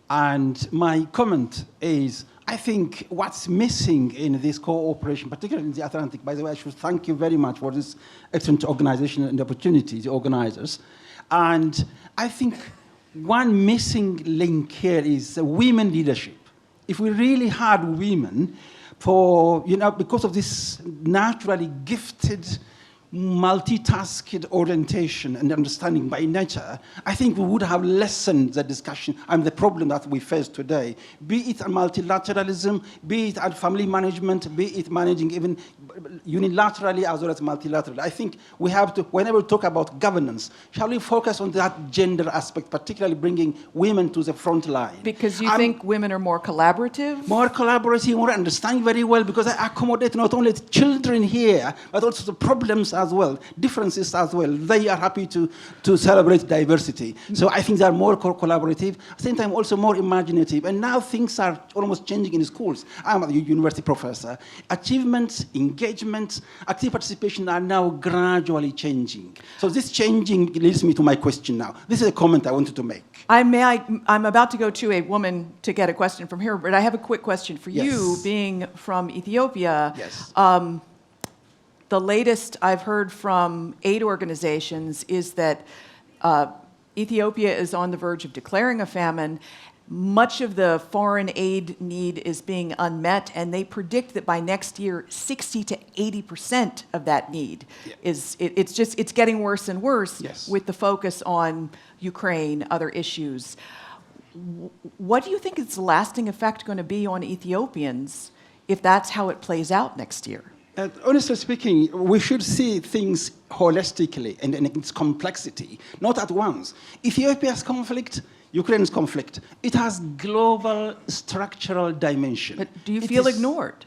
And my comment is, I think what's missing in this cooperation, particularly in the Atlantic, by the way, I should thank you very much for this excellent organization and the opportunity, the organizers. And I think one missing link here is women leadership. If we really had women because of this naturally gifted multitasked orientation and understanding by nature, I think we would have lessened the discussion and the problem that we face today, be it a multilateralism, be it at family management, be it managing even unilaterally as well as multilaterally. I think we have to, whenever we talk about governance, shall we focus on that gender aspect, particularly bringing women to the front line? Because you think women are more collaborative? More collaborative, more understanding very well, because I accommodate not only children here, but also the problems as well, differences as well. They are happy to celebrate diversity. So I think they are more collaborative, at the same time also more imaginative. And now things are almost changing in schools. I'm a university professor. Achievements, engagement, active participation are now gradually changing. So this changing leads me to my question now. This is a comment I wanted to make. I'm about to go to a woman to get a question from her, but I have a quick question for Yes. you, being from Ethiopia. Yes. The latest I've heard from aid organizations is that Ethiopia is on the verge of declaring a famine. Much of the foreign aid need is being unmet, and they predict that by next year, 60 to 80% of that need it's getting worse and worse with the focus on Ukraine, other issues. What do you think is the lasting effect going to be on Ethiopians if that's how it plays out next year? Honestly speaking, we should see things holistically and in its complexity, not at once. Ethiopia's conflict, Ukraine's conflict, it has global structural dimension. But do you feel ignored?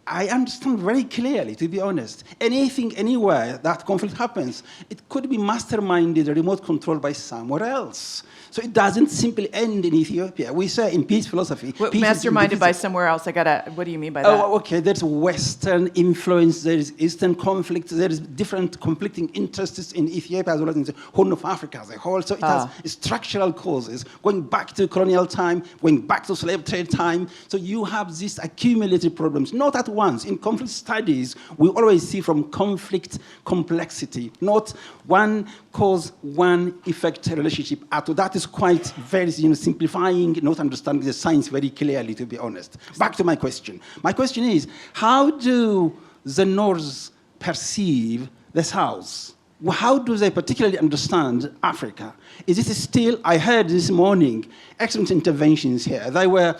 I understand very clearly, to be honest. Anything, anywhere that conflict happens, it could be masterminded or remote controlled by somewhere else. So it doesn't simply end in Ethiopia. We say in peace philosophy... peace masterminded by somewhere else, what do you mean by that? Oh, okay, there's Western influence, there is Eastern conflict, there is different conflicting interests in Ethiopia as well as in the Horn of Africa as a whole. So it has structural causes, going back to colonial time, going back to slave trade time. So you have these accumulated problems, not at once. In conflict studies, we always see from conflict complexity, not one cause, one effect relationship at all. That is quite very simplifying, not understanding the science very clearly, to be honest. Back to my question. My question is, how do the North perceive the South? How do they particularly understand Africa? Is it still, I heard this morning, excellent interventions here. They were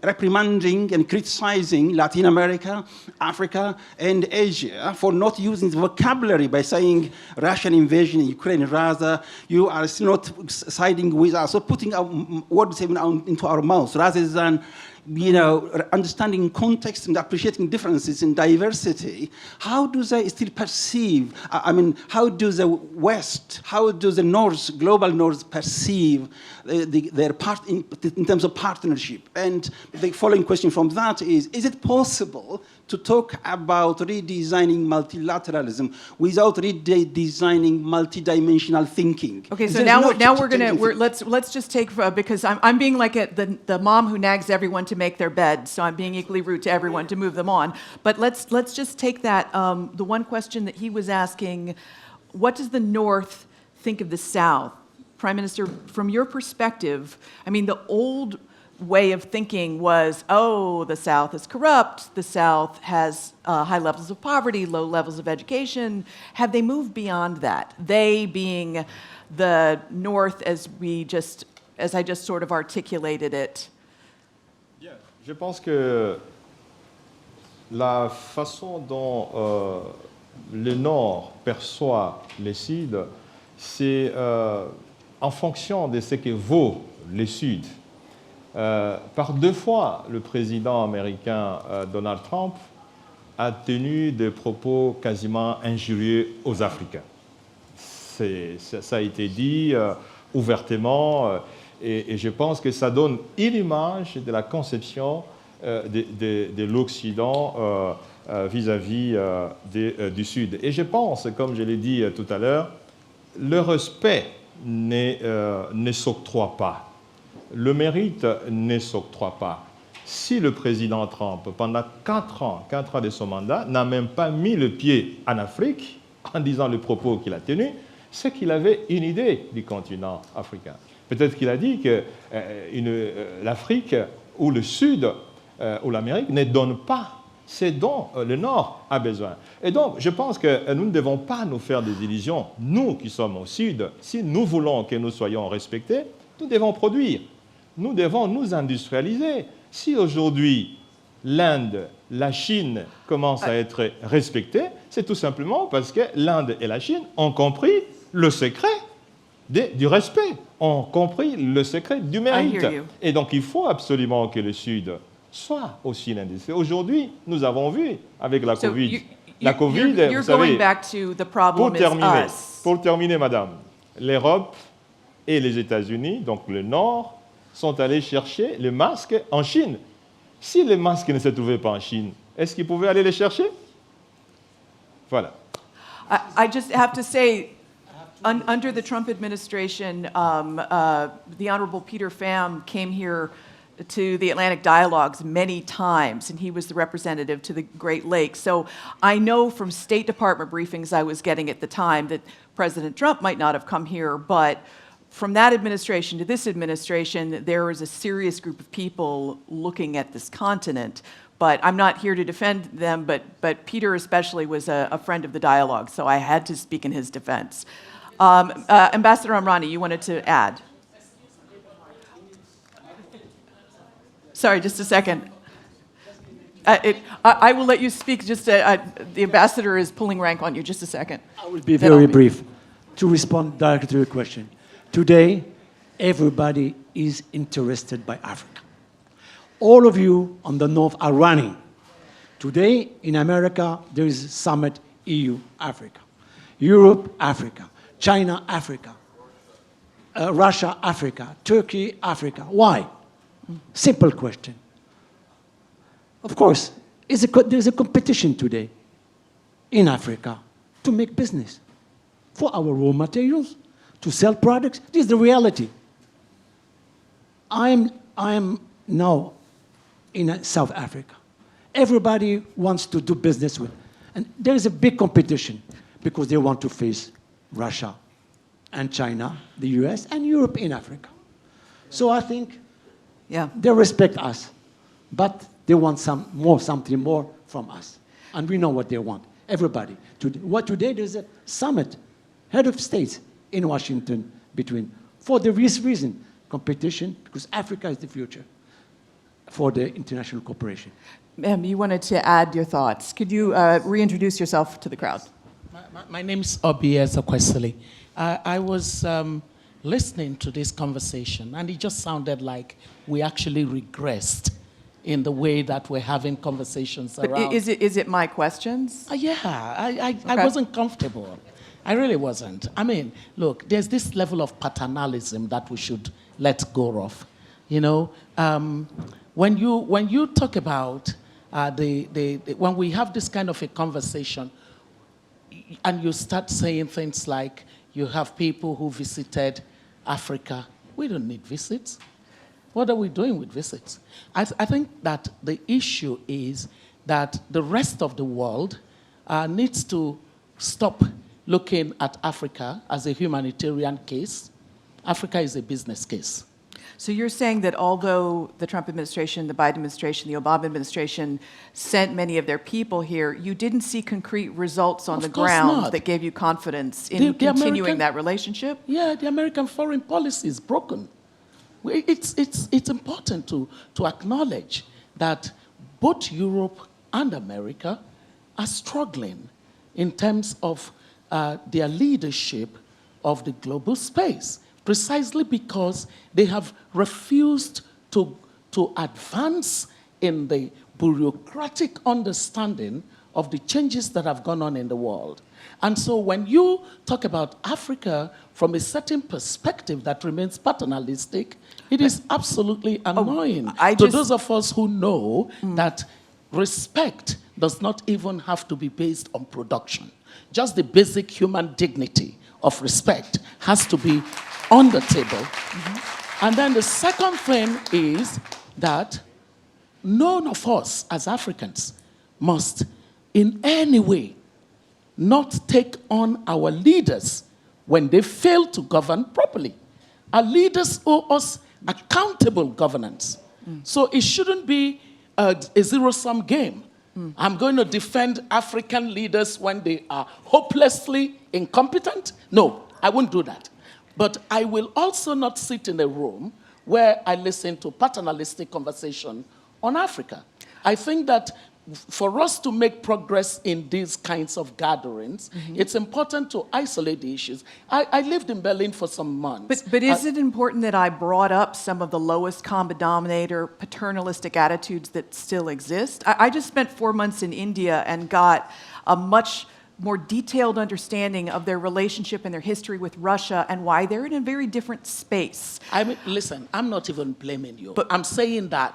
reprimanding and criticizing Latin America, Africa, and Asia for not using the vocabulary by saying Russian invasion in Ukraine. Rather, you are not siding with us, or putting our words into our mouths, rather than understanding context and appreciating differences in diversity. How do they still perceive, how do the West, how do the North, global North perceive their in terms of partnership. And the following question from that is it possible to talk about redesigning multilateralism without redesigning multidimensional thinking? Okay, so now let's just take, because I'm being like the mom who nags everyone to make their bed, so I'm being equally rude to everyone to move them on. But let's just take that, the one question that he was asking, what does the North think of the South? Prime Minister, from your perspective, I mean, the old way of thinking was, oh, the South is corrupt, the South has high levels of poverty, low levels of education. Have they moved beyond that? They being the North, as I just sort of articulated it. Bien. Je pense que la façon dont le Nord perçoit le Sud, c'est en fonction de ce que vaut le Sud. Par deux fois, le président américain Donald Trump a tenu des propos quasiment injurieux aux Africains. Ça a été dit ouvertement et je pense que ça donne une image de la conception de l'Occident vis-à-vis du Sud. Et je pense, comme je l'ai dit tout à l'heure, le respect ne s'octroie pas. Le mérite ne s'octroie pas. Si le président Trump, pendant 4 ans de son mandat, n'a même pas mis le pied en Afrique, en disant le propos qu'il a tenu, c'est qu'il avait une idée du continent africain. Peut-être qu'il a dit que l'Afrique ou le Sud ou l'Amérique ne donne pas ce dont le Nord a besoin. Et donc, je pense que nous ne devons pas nous faire des illusions. Nous qui sommes au Sud, si nous voulons que nous soyons respectés, nous devons produire. Nous devons nous industrialiser. Si aujourd'hui, l'Inde, la Chine commencent à être respectées, c'est tout simplement parce que l'Inde et la Chine ont compris le secret du respect, ont compris le secret du mérite. Et donc, il faut absolument que le Sud soit aussi l'industrie. Aujourd'hui, nous avons vu avec la Covid. La Covid, vous savez, pour terminer, madame, l'Europe et les États-Unis, donc le Nord, sont allés chercher les masques en Chine. Si les masques ne se trouvaient pas en Chine, est-ce qu'ils pouvaient aller les chercher? Voilà. I just have to say, under the Trump administration, the Honorable Peter Pham came here to the Atlantic Dialogues many times, and he was the representative to the Great Lakes. So I know from State Department briefings I was getting at the time that President Trump might not have come here, but from that administration to this administration, there is a serious group of people looking at this continent. But I'm not here to defend them, but Peter especially was a friend of the dialogue, so I had to speak in his defense. Ambassador Amrani, you wanted to add? Sorry, just a second. I will let you speak. Just the ambassador is pulling rank on you. Just a second. I will be very brief to respond directly to your question. Today, everybody is interested by Africa. All of you on the North are running. Today, in America, there is a summit EU-Africa. Europe, Africa. China, Africa. Russia, Africa. Turkey, Africa. Why? Simple question. Of course, there's a competition today in Africa to make business for our raw materials, to sell products. This is the reality. I am now in South Africa. Everybody wants to do business with. And there is a big competition because they want to face Russia and China, the US, and Europe in Africa. So I think they respect us, but they want something more from us. And we know what they want, everybody. Today there's a summit, head of states in Washington for the reason, competition, because Africa is the future for the international cooperation. Ma'am, you wanted to add your thoughts. Could you reintroduce yourself to the crowd? My name is Obieza Kwesili. I was listening to this conversation, and it just sounded like we actually regressed in the way that we're having conversations around. But is it my questions? I wasn't comfortable. I really wasn't. I mean, look, there's this level of paternalism that we should let go of. You know, when you talk about when we have this kind of a conversation, and you start saying things like you have people who visited Africa, we don't need visits. What are we doing with visits? I think that the issue is that the rest of the world needs to stop looking at Africa as a humanitarian case. Africa is a business case. So you're saying that although the Trump administration, the Biden administration, the Obama administration sent many of their people here, you didn't see concrete results on the ground that gave you confidence in continuing that relationship? Yeah, the American foreign policy is broken. It's important to acknowledge that both Europe and America are struggling in terms of their leadership of the global space, precisely because they have refused to advance in the bureaucratic understanding of the changes that have gone on in the world. And so when you talk about Africa from a certain perspective that remains paternalistic, it is absolutely annoying to those of us who know that respect does not even have to be based on production. Just the basic human dignity of respect has to be on the table. And then the second thing is that none of us as Africans must in any way not take on our leaders when they fail to govern properly. Our leaders owe us accountable governance. So it shouldn't be a zero-sum game. I'm going to defend African leaders when they are hopelessly incompetent. No, I won't do that. But I will also not sit in a room where I listen to paternalistic conversation on Africa. I think that for us to make progress in these kinds of gatherings, it's important to isolate the issues. I lived in Berlin for some months. But is it important that I brought up some of the lowest common denominator paternalistic attitudes that still exist? I just spent 4 months in India and got a much more detailed understanding of their relationship and their history with Russia and why they're in a very different space. I mean, listen, I'm not even blaming you, but I'm saying that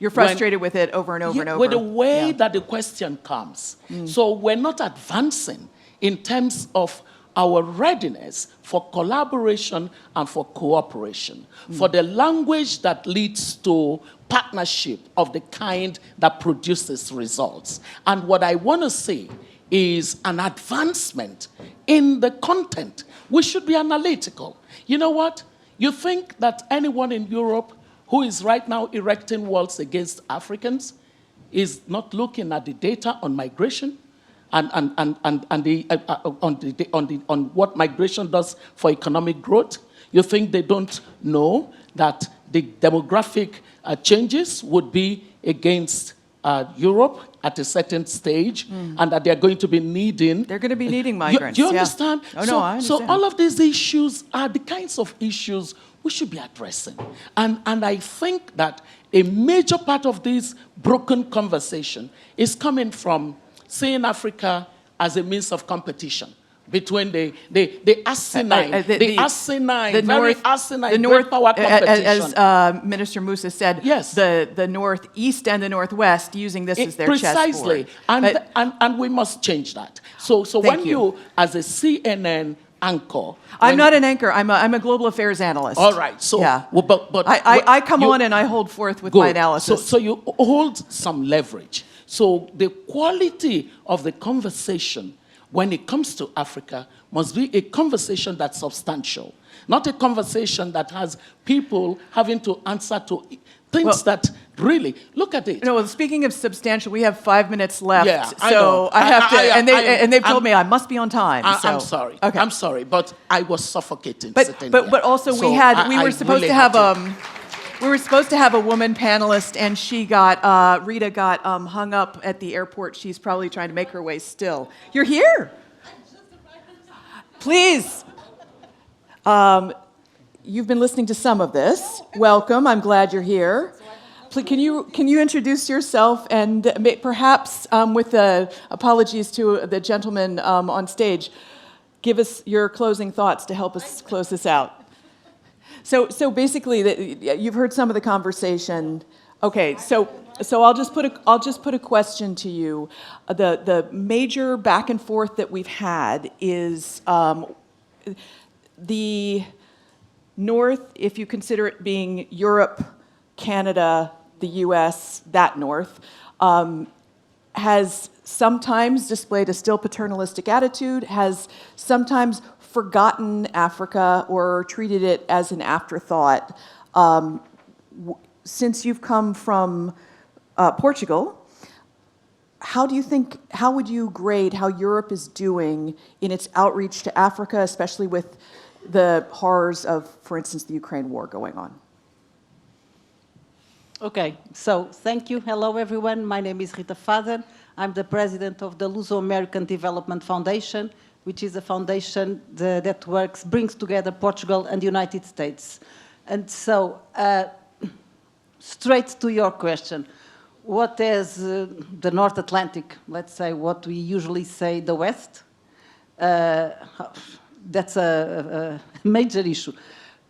you're frustrated with it over and over and over. With the way that the question comes. So we're not advancing in terms of our readiness for collaboration and for cooperation, for the language that leads to partnership of the kind that produces results. And what I want to say is an advancement in the content. We should be analytical. You know what? You think that anyone in Europe who is right now erecting walls against Africans is not looking at the data on migration and on what migration does for economic growth? You think they don't know that the demographic changes would be against Europe at a certain stage, and that they're going to be needing... They're going to be needing migrants. Do you understand? Oh, no, I understand. So all of these issues are the kinds of issues we should be addressing. And I think that a major part of this broken conversation is coming from seeing Africa as a means of competition between the asinine, very asinine great power competition. As Minister Musa said, yes, the Northeast and the Northwest using this as their chessboard. Precisely, and we must change that. So when you, as a CNN anchor. I'm not an anchor. I'm a global affairs analyst. All right. So, yeah. But I come on and I hold forth with my analysis. So you hold some leverage. So the quality of the conversation when it comes to Africa must be a conversation that's substantial, not a conversation that has people having to answer to things that really, look at it. No, speaking of substantial, we have 5 minutes left. Yeah, so I have to, and they've told me I must be on time. I'm sorry. Okay. I'm sorry, but I was suffocating. But also we were supposed to have we were supposed to have a woman panelist, and she got Rita got hung up at the airport. She's probably trying to make her way still. You're here. Please. You've been listening to some of this. Welcome. I'm glad you're here. Please, can you introduce yourself and perhaps, with apologies to the gentleman on stage, give us your closing thoughts to help us close this out. So basically, you've heard some of the conversation. Okay, so I'll just put a question to you. The major back and forth that we've had is the North, if you consider it being Europe, Canada, the U.S., that North, has sometimes displayed a still paternalistic attitude, has sometimes forgotten Africa or treated it as an afterthought. Since you've come from Portugal, how would you grade how Europe is doing in its outreach to Africa, especially with the horrors of, for instance, the Ukraine war going on? Okay, so thank you. Hello, everyone. My name is Rita Faden. I'm the president of the Luso-American Development Foundation, which is a foundation that brings together Portugal and the United States. And so, straight to your question, what is the North Atlantic, let's say what we usually say the West? That's a major issue.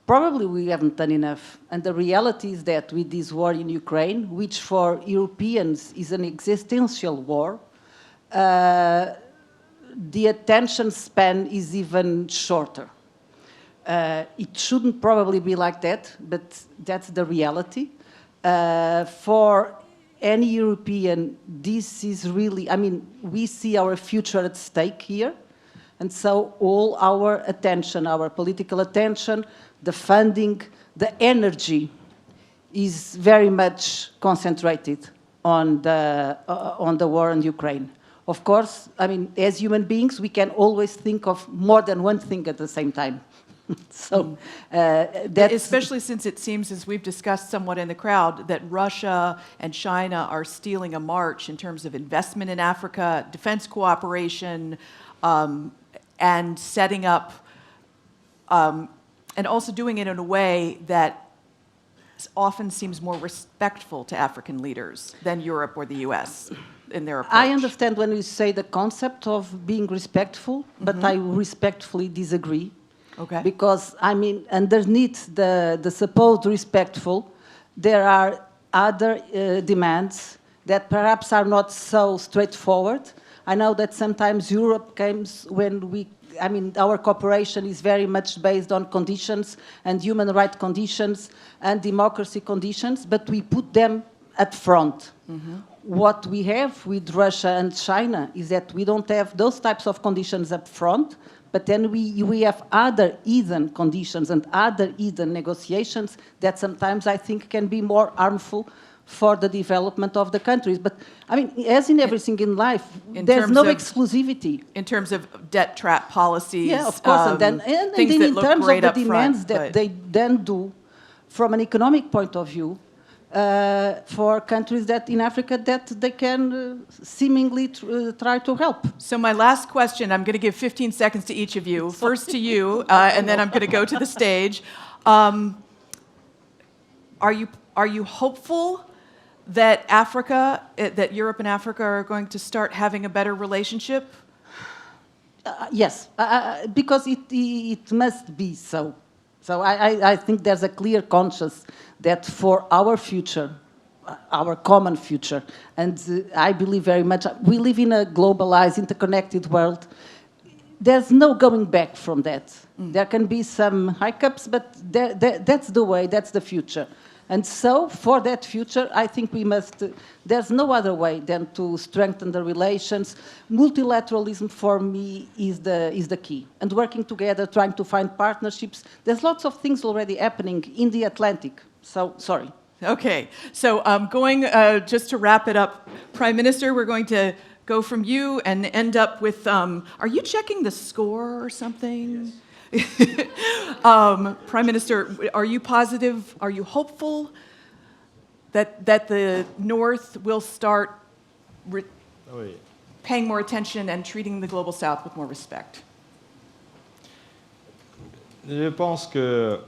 Probably we haven't done enough. And the reality is that with this war in Ukraine, which for Europeans is an existential war, the attention span is even shorter. It shouldn't probably be like that, but that's the reality. For any European, this is really, I mean, we see our future at stake here. And so all our attention, our political attention, the funding, the energy is very much concentrated on the war in Ukraine. Of course, I mean, as human beings, we can always think of more than one thing at the same time. So that's... Especially since it seems, as we've discussed somewhat in the crowd, that Russia and China are stealing a march in terms of investment in Africa, defense cooperation, and setting up, and also doing it in a way that often seems more respectful to African leaders than Europe or the US in their approach. I understand when you say the concept of being respectful, but I respectfully disagree. Okay. Because, I mean, underneath the supposed respectful, there are other demands that perhaps are not so straightforward. I know that sometimes Europe comes when our cooperation is very much based on conditions and human rights conditions and democracy conditions, but we put them at front. What we have with Russia and China is that we don't have those types of conditions up front, but then we have other hidden conditions and other hidden negotiations that sometimes I think can be more harmful for the development of the countries. But, I mean, as in everything in life, there's no exclusivity. In terms of debt trap policies. Yeah, of course. And then in terms of the demands that they then do from an economic point of view, for countries that in Africa that they can seemingly try to help. So my last question, I'm going to give 15 seconds to each of you. First to you, and then I'm going to go to the stage. Are you hopeful that that Europe and Africa are going to start having a better relationship? Yes, because it must be so. So I think there's a clear conscience that for our future, our common future, and I believe very much, we live in a globalized, interconnected world. There's no going back from that. There can be some hiccups, but that's the way, that's the future. And so, for that future, I think we must, there's no other way than to strengthen the relations. Multilateralism, for me, is the key. And working together, trying to find partnerships. There's lots of things already happening in the Atlantic. So, sorry. Okay. So, going, just to wrap it up, Prime Minister, we're going to go from you and end up with, are you checking the score or something? Yes. Prime Minister, are you positive, are you hopeful that the North will start paying more attention and treating the Global South with more respect? Je pense que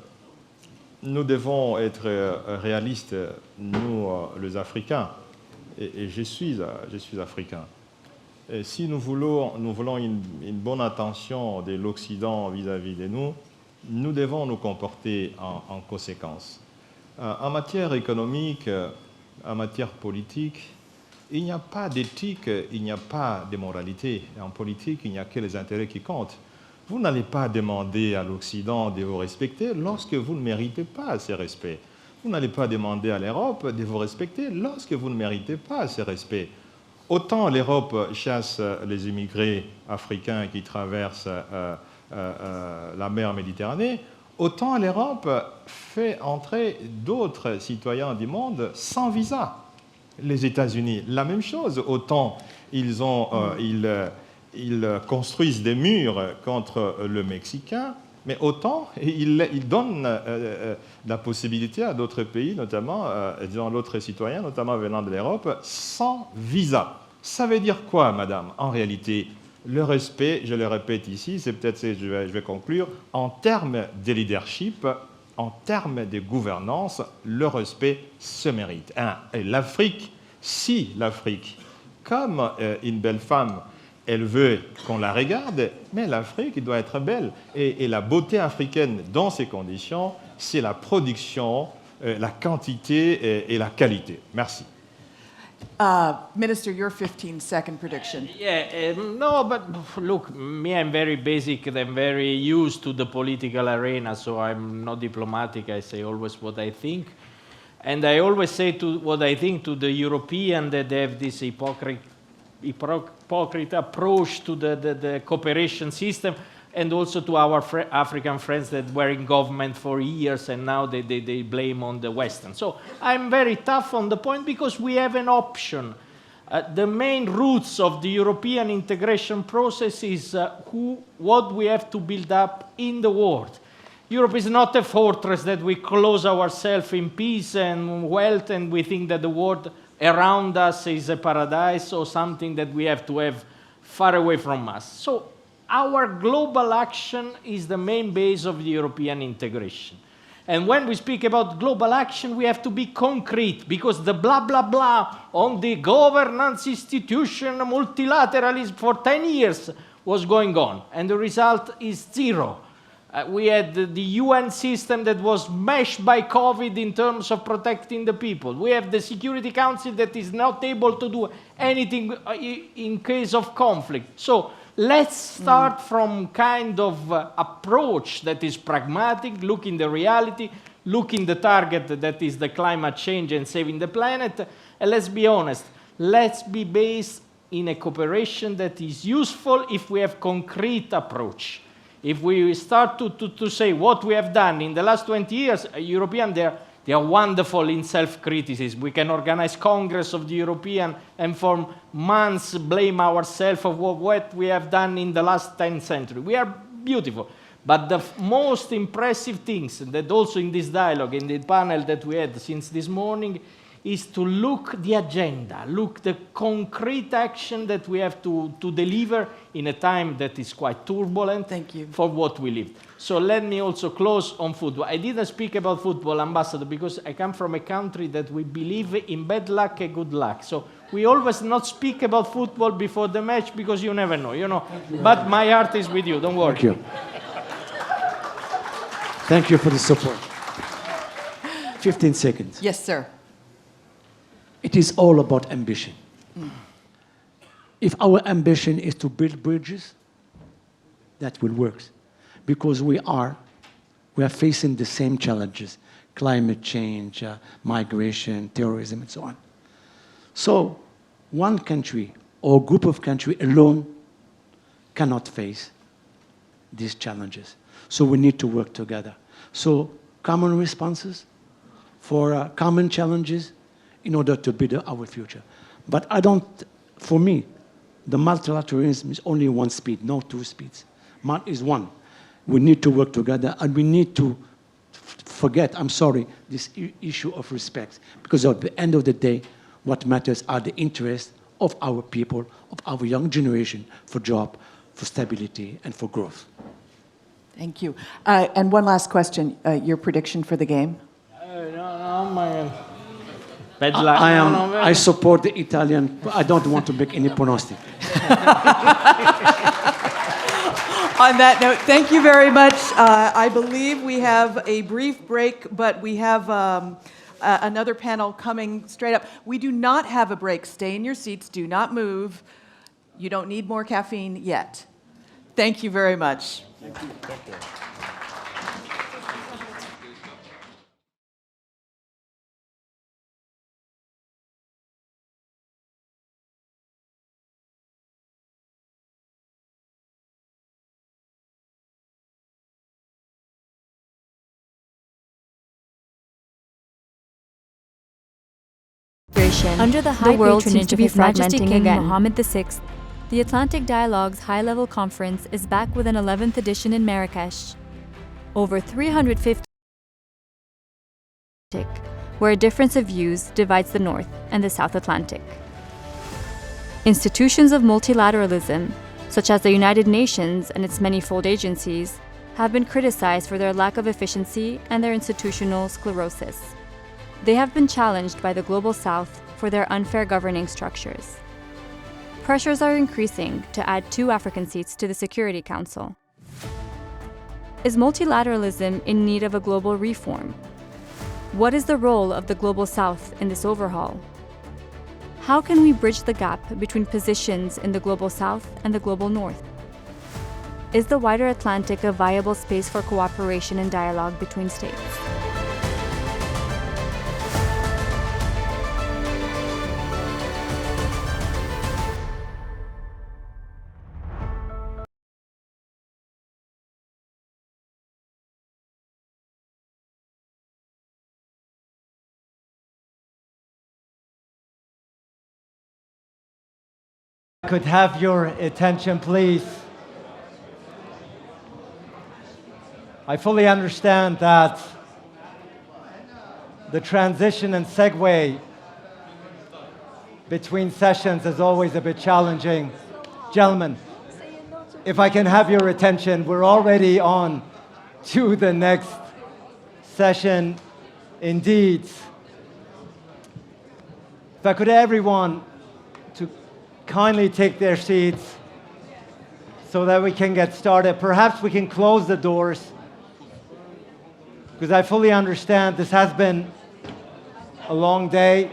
nous devons être réalistes, nous, les Africains, et je suis africain. Et si nous voulons une bonne attention de l'Occident vis-à-vis de nous, nous devons nous comporter en conséquence. En matière économique, en matière politique, il n'y a pas d'éthique, il n'y a pas de moralité. En politique, il n'y a que les intérêts qui comptent. Vous n'allez pas demander à l'Occident de vous respecter lorsque vous ne méritez pas ce respect. Vous n'allez pas demander à l'Europe de vous respecter lorsque vous ne méritez pas ce respect. Autant l'Europe chasse les immigrés africains qui traversent la mer Méditerranée, autant l'Europe fait entrer d'autres citoyens du monde sans visa. Les États-Unis, la même chose. Autant ils construisent des murs contre le Mexicain, mais autant ils donnent la possibilité à d'autres pays, notamment d'autres citoyens, notamment venant de l'Europe, sans visa. Ça veut dire quoi, madame? En réalité, le respect, je le répète ici, c'est peut-être je vais conclure, en termes de leadership, en termes de gouvernance, le respect se mérite. Et l'Afrique, si l'Afrique, comme une belle femme, elle veut qu'on la regarde, mais l'Afrique doit être belle. Et la beauté africaine, dans ces conditions, c'est la production, la quantité et la qualité. Merci. Minister, your 15-second prediction. No, but look, me, I'm very basic and I'm very used to the political arena, so I'm not diplomatic. I say always what I think. And I always say what I think to the European that they have this hypocrite approach to the cooperation system, and also to our African friends that were in government for years and now they blame on the Western. So I'm very tough on the point because we have an option. The main roots of the European integration process is what we have to build up in the world. Europe is not a fortress that we close ourselves in peace and wealth and we think that the world around us is a paradise or something that we have to have far away from us. So our global action is the main base of the European integration. And when we speak about global action, we have to be concrete, because the blah, blah, blah on the governance institution, multilateralism for 10 years was going on, and the result is zero. We had the UN system that was smashed by COVID in terms of protecting the people. We have the Security Council that is not able to do anything in case of conflict. So let's start from kind of approach that is pragmatic, look in the reality, look in the target that is the climate change and saving the planet. And let's be honest, let's be based in a cooperation that is useful if we have concrete approach. If we start to say what we have done in the last 20 years, Europeans, they are wonderful in self-criticism. We can organize Congress of the European and for months blame ourselves for what we have done in the last 10th century. We are beautiful. But the most impressive things that also in this dialogue, in the panel that we had since this morning, is to look the agenda, look the concrete action that we have to deliver in a time that is quite turbulent. Thank you. For what we live. So let me also close on football. I didn't speak about football, Ambassador, because I come from a country that we believe in bad luck and good luck. So we always not speak about football before the match because you never know, you know. But my heart is with you, don't worry. Thank you. Thank you for the support. 15 seconds. Yes, sir. It is all about ambition. If our ambition is to build bridges, that will work. Because we are facing the same challenges: climate change, migration, terrorism, and so on. So one country or group of countries alone cannot face these challenges. So we need to work together. So common responses for common challenges in order to build our future. But for me, the multilateralism is only one speed, no two speeds. MAL is one. We need to work together, and we need to forget, this issue of respect. Because at the end of the day, what matters are the interests of our people, of our young generation, for job, for stability, and for growth. Thank you. And one last question, your prediction for the game? Bad luck. I support the Italian. I don't want to make any pronostic. On that note, thank you very much. I believe we have a brief break, but we have another panel coming straight up. We do not have a break. Stay in your seats. Do not move. You don't need more caffeine yet. Thank you very much. Thank you. Thank you. Under the high patronage of His Majesty King Mohammed VI, the Atlantic Dialogues High-Level Conference is back with an 11th edition in Marrakesh. Over 350 where a difference of views divides the North and the South Atlantic. Institutions of multilateralism, such as the United Nations and its manifold agencies, have been criticized for their lack of efficiency and their institutional sclerosis. They have been challenged by the Global South for their unfair governing structures. Pressures are increasing to add 2 African seats to the Security Council. Is multilateralism in need of a global reform? What is the role of the Global South in this overhaul? How can we bridge the gap between positions in the Global South and the Global North? Is the wider Atlantic a viable space for cooperation and dialogue between states? Could have your attention, please. I fully understand that the transition and segue between sessions is always a bit challenging. Gentlemen, if I can have your attention, we're already on to the next session. Indeed. If I could everyone to kindly take their seats so that we can get started. Perhaps we can close the doors, because I fully understand this has been a long day,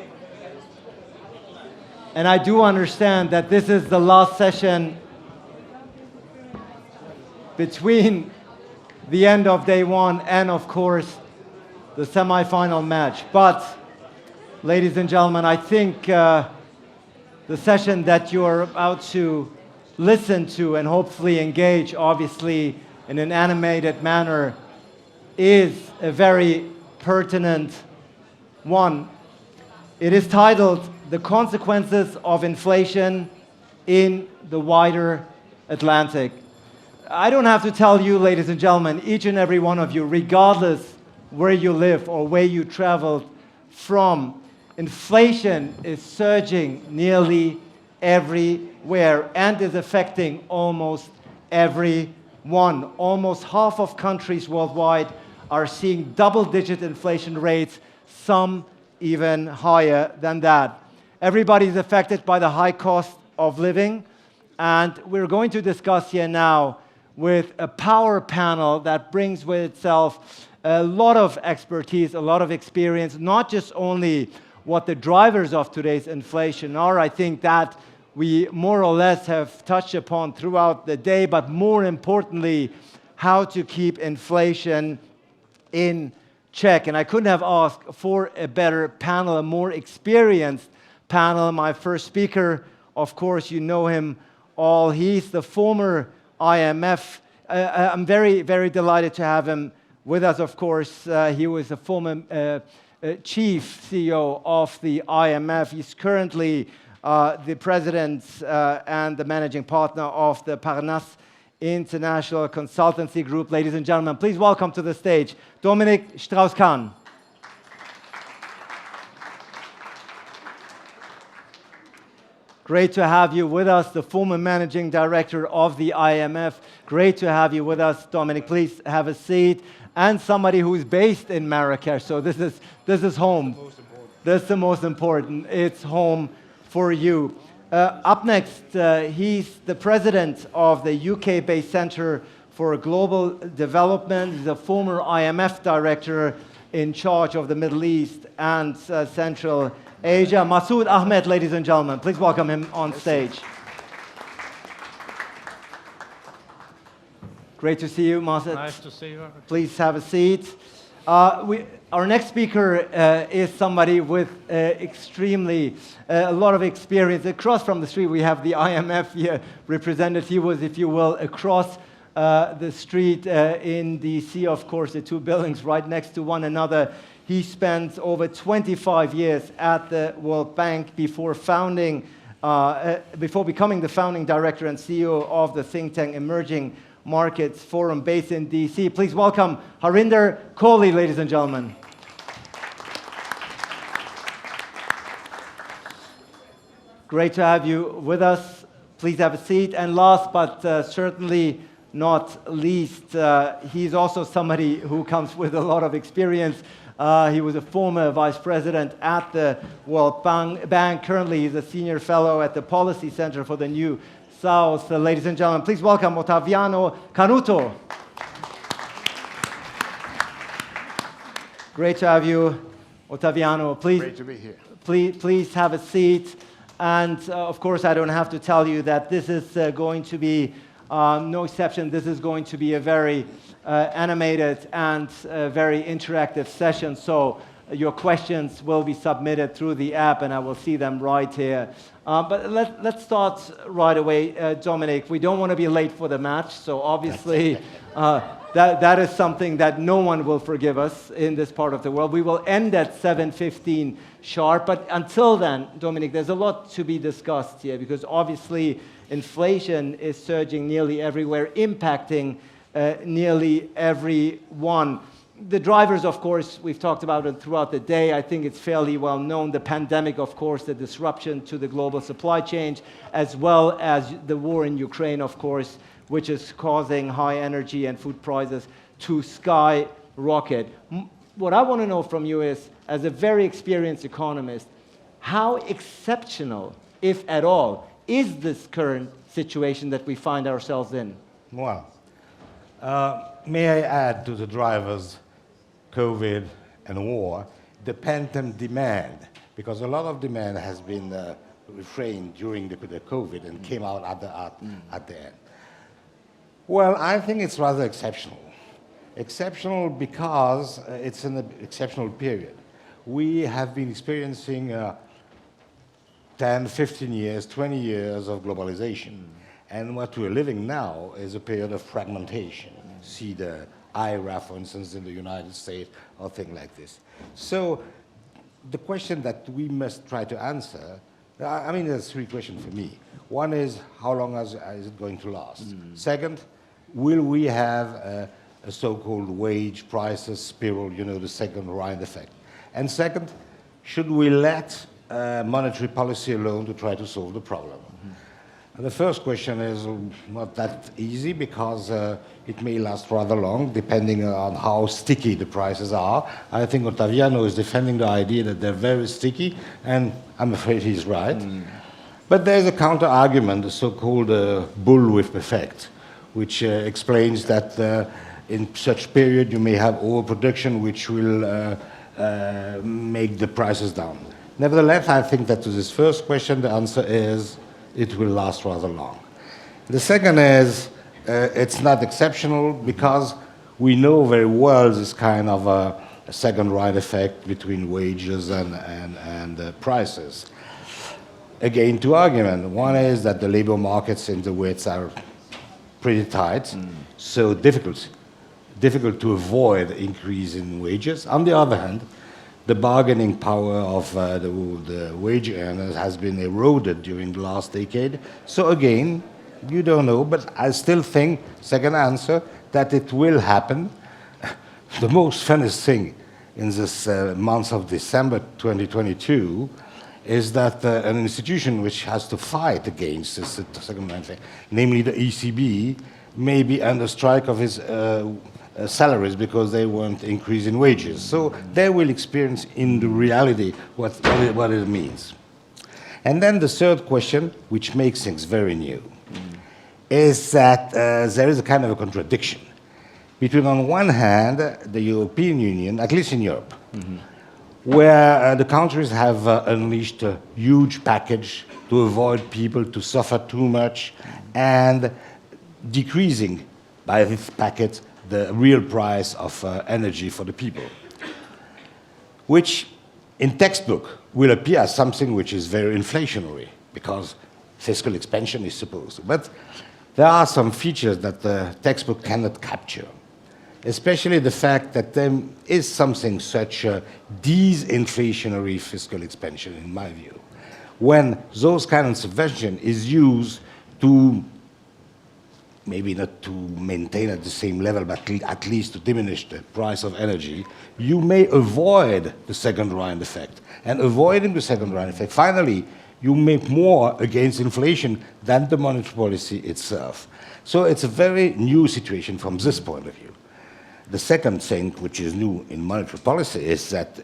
and I do understand that this is the last session between the end of day one and, of course, the semi-final match. But, ladies and gentlemen, I think the session that you're about to listen to and hopefully engage, obviously, in an animated manner, is a very pertinent one. It is titled, "The Consequences of Inflation in the Wider Atlantic." I don't have to tell you, ladies and gentlemen, each and every one of you, regardless where you live or where you traveled from, inflation is surging nearly everywhere and is affecting almost everyone. Almost half of countries worldwide are seeing double-digit inflation rates, some even higher than that. Everybody is affected by the high cost of living, and we're going to discuss here now with a power panel that brings with itself a lot of expertise, a lot of experience, not just only what the drivers of today's inflation are. I think that we more or less have touched upon throughout the day, but more importantly, how to keep inflation in check. And I couldn't have asked for a better panel, a more experienced panel. My first speaker, of course, you know him all. He's the former IMF. I'm very, very delighted to have him with us, of course. He was a former chief CEO of the IMF. He's currently the president and the managing partner of the Parnasse International Consultancy Group. Ladies and gentlemen, please welcome to the stage Dominique Strauss-Kahn. Great to have you with us, the former managing director of the IMF. Great to have you with us, Dominic. Please have a seat. And somebody who's based in Marrakesh, so this is home. That's the most important. It's home for you. Up next, he's the president of the UK-based Centre for Global Development. He's a former IMF director in charge of the Middle East and Central Asia. Masoud Ahmed, ladies and gentlemen. Please welcome him on stage. Great to see you, Masoud. Nice to see you. Please have a seat. Our next speaker is somebody with extremely a lot of experience. Across from the street, we have the IMF here represented. He was, if you will, across the street in DC, of course, the two buildings right next to one another. He spent over 25 years at the World Bank before becoming the founding director and CEO of the think tank Emerging Markets Forum based in DC. Please welcome Harinder Kohli, ladies and gentlemen. Great to have you with us. Please have a seat. And last but certainly not least, he's also somebody who comes with a lot of experience. He was a former vice president at the World Bank. Currently, he's a senior fellow at the Policy Center for the New South. Ladies and gentlemen, please welcome Ottaviano Canuto. Great to have you, Ottaviano. Please, great to be here. Please have a seat. And of course, I don't have to tell you that this is going to be no exception. This is going to be a very animated and very interactive session. So your questions will be submitted through the app, and I will see them right here. But let's start right away, Dominic. We don't want to be late for the match, so obviously that is something that no one will forgive us in this part of the world. We will end at 7:15 sharp, but until then, Dominic, there's a lot to be discussed here because obviously inflation is surging nearly everywhere, impacting nearly everyone. The drivers, of course, we've talked about it throughout the day. I think it's fairly well known. The pandemic, of course, the disruption to the global supply chain, as well as the war in Ukraine, of course, which is causing high energy and food prices to skyrocket. What I want to know from you is, as a very experienced economist, how exceptional, if at all, is this current situation that we find ourselves in? Well, may I add to the drivers, COVID and war, the pent-up demand, because a lot of demand has been refrained during the COVID and came out at the end. Well, I think it's rather exceptional. Exceptional because it's an exceptional period. We have been experiencing 10, 15 years, 20 years of globalization. And what we're living now is a period of fragmentation. See the IRA, for instance, in the United States, or things like this. So the question that we must try to answer, I mean, there's three questions for me. One is, how long is it going to last? Second, will we have a so-called wage prices spiral, you know, the second round effect? And second, should we let monetary policy alone to try to solve the problem? And the first question is not that easy because it may last rather long, depending on how sticky the prices are. I think Ottaviano is defending the idea that they're very sticky, and I'm afraid he's right. But there's a counter-argument, the so-called bullwhip effect, which explains that in such period you may have overproduction, which will make the prices down. Nevertheless, I think that to this first question, the answer is it will last rather long. The second is it's not exceptional because we know very well this kind of a second round effect between wages and prices. Again, two arguments. One is that the labor markets in the West are pretty tight, so difficult to avoid increase in wages. On the other hand, the bargaining power of the wage earners has been eroded during the last decade. So again, you don't know, but I still think, second answer, that it will happen. The most funniest thing in this month of December 2022 is that an institution which has to fight against this second effect, namely the ECB, may be under strike of its salaries because they won't increase in wages. So they will experience in the reality what it means. And then the third question, which makes things very new. is that there is a kind of a contradiction between, on one hand, the European Union, at least in Europe, where the countries have unleashed a huge package to avoid people to suffer too much and decreasing by this package the real price of energy for the people, which in textbook will appear as something which is very inflationary because fiscal expansion is supposed. But there are some features that the textbook cannot capture, especially the fact that there is something such a disinflationary fiscal expansion, in my view, when those kind of subvention is used to, maybe not to maintain at the same level, but at least to diminish the price of energy, you may avoid the second round effect. And avoiding the second round effect, finally, you make more against inflation than the monetary policy itself. So it's a very new situation from this point of view. The second thing which is new in monetary policy is that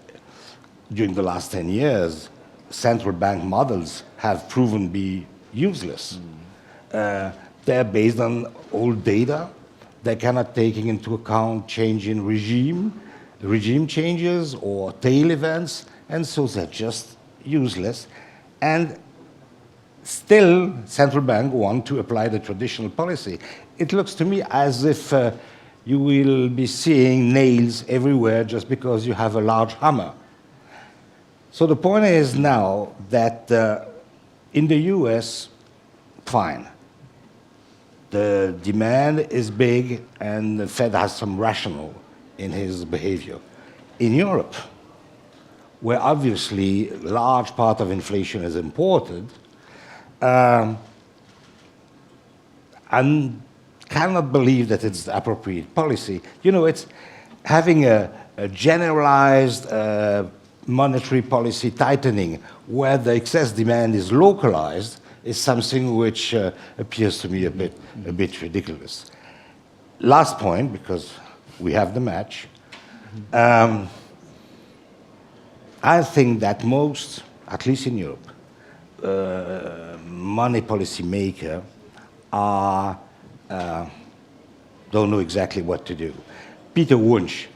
during the last 10 years, central bank models have proven to be useless. They're based on old data. They cannot take into account change in regime changes or tail events, and so they're just useless. And still, central bank want to apply the traditional policy. It looks to me as if you will be seeing nails everywhere just because you have a large hammer. So the point is now that in the US, fine. The demand is big and the Fed has some rational in his behavior. In Europe, where obviously a large part of inflation is imported, I cannot believe that it's the appropriate policy. You know, it's having a generalized monetary policy tightening where the excess demand is localized is something which appears to me a bit ridiculous. Last point, because we have the match. I think that most, at least in Europe, money policy makers don't know exactly what to do. Peter Wunsch,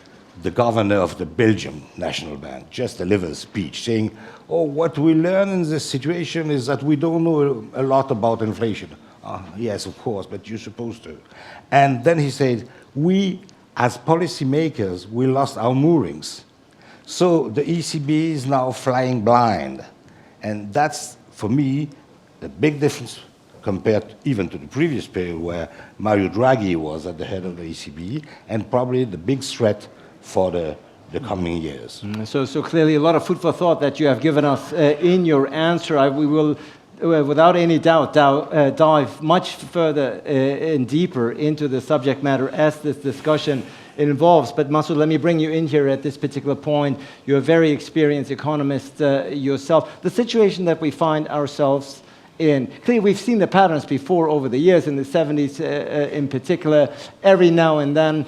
the governor of the Belgium National Bank, just delivered a speech saying, oh, what we learn in this situation is that we don't know a lot about inflation. Yes, of course, but you're supposed to. And then he said, we, as policymakers, we lost our moorings. So the ECB is now flying blind. And that's, for me, a big difference compared even to the previous period where Mario Draghi was at the head of the ECB, and probably the big threat for the coming years. So clearly a lot of food for thought that you have given us in your answer. We will, without any doubt, dive much further and deeper into the subject matter as this discussion involves. But Masoud, let me bring you in here at this particular point. You're a very experienced economist yourself. The situation that we find ourselves in, clearly we've seen the patterns before over the years, in the 70s in particular, every now and then.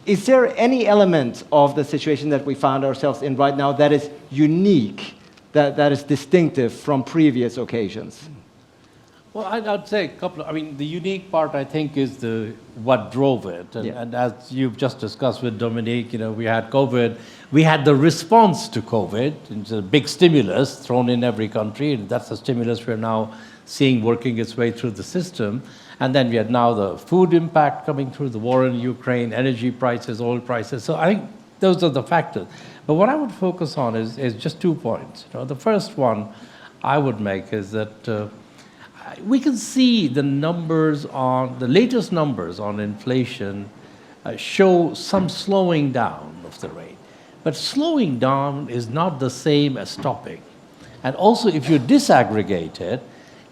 Is there any element of the situation that we found ourselves in right now that is unique, that is distinctive from previous occasions? Well, I'd say a couple of, I mean, the unique part, I think, is what drove it. And as you've just discussed with Dominique, you know, we had COVID. We had the response to COVID. It's a big stimulus thrown in every country. And that's the stimulus we're now seeing working its way through the system. And then we had now the food impact coming through, the war in Ukraine, energy prices, oil prices. So I think those are the factors. But what I would focus on is just 2 points. You know, the first one I would make is that we can see the latest numbers on inflation show some slowing down of the rate. But slowing down is not the same as stopping. And also, if you disaggregate it,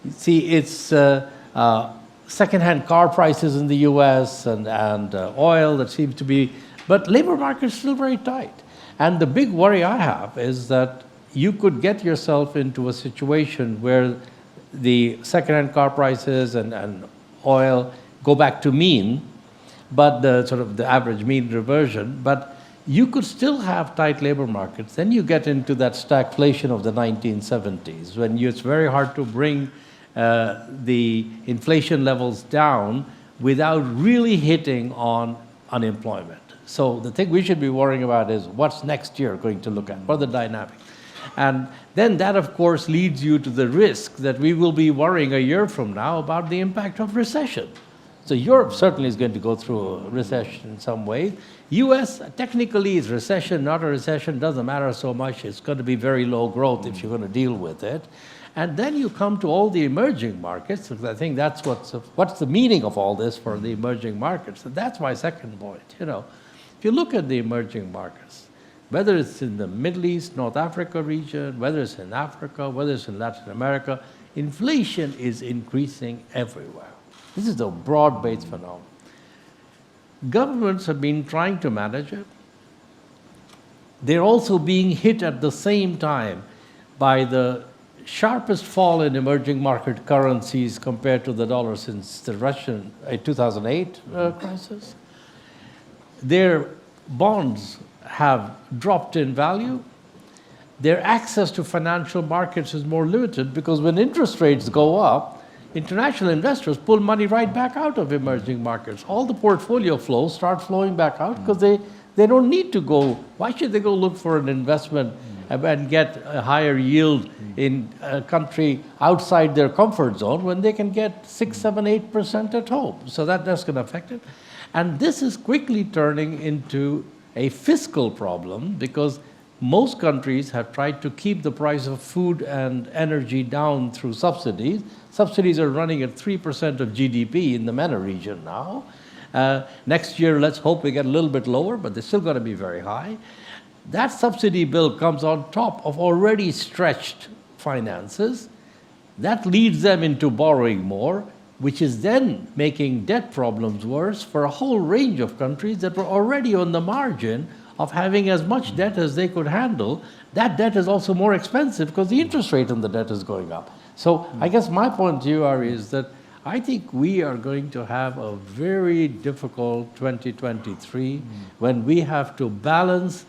you see it's second-hand car prices in the US and oil that seems to be, but labor market is still very tight. And the big worry I have is that you could get yourself into a situation where the second-hand car prices and oil go back to mean, but the average mean reversion, but you could still have tight labor markets. Then you get into that stagflation of the 1970s when it's very hard to bring the inflation levels down without really hitting on unemployment. So the thing we should be worrying about is what's next year going to look at, what are the dynamics? And then that, of course, leads you to the risk that we will be worrying a year from now about the impact of recession. So Europe certainly is going to go through a recession in some ways. US, technically, is recession, not a recession, doesn't matter so much. It's going to be very low growth if you're going to deal with it. And then you come to all the emerging markets, because I think that's what's the meaning of all this for the emerging markets. And that's my second point. If you look at the emerging markets, whether it's in the Middle East, North Africa region, whether it's in Africa, whether it's in Latin America, inflation is increasing everywhere. This is a broad-based phenomenon. Governments have been trying to manage it. They're also being hit at the same time by the sharpest fall in emerging market currencies compared to the dollar since the Russian 2008 crisis. Their bonds have dropped in value. Their access to financial markets is more limited because when interest rates go up, international investors pull money right back out of emerging markets. All the portfolio flows start flowing back out because they don't need to go. Why should they go look for an investment and get a higher yield in a country outside their comfort zone when they can get 6, 7, 8% at home? So that's going to affect it. And this is quickly turning into a fiscal problem because most countries have tried to keep the price of food and energy down through subsidies. Subsidies are running at 3% of GDP in the MENA region now. Next year, let's hope we get a little bit lower, but they're still going to be very high. That subsidy bill comes on top of already stretched finances. That leads them into borrowing more, which is then making debt problems worse for a whole range of countries that were already on the margin of having as much debt as they could handle. That debt is also more expensive because the interest rate on the debt is going up. So I guess my point to you, Ari, is that I think we are going to have a very difficult 2023 when we have to balance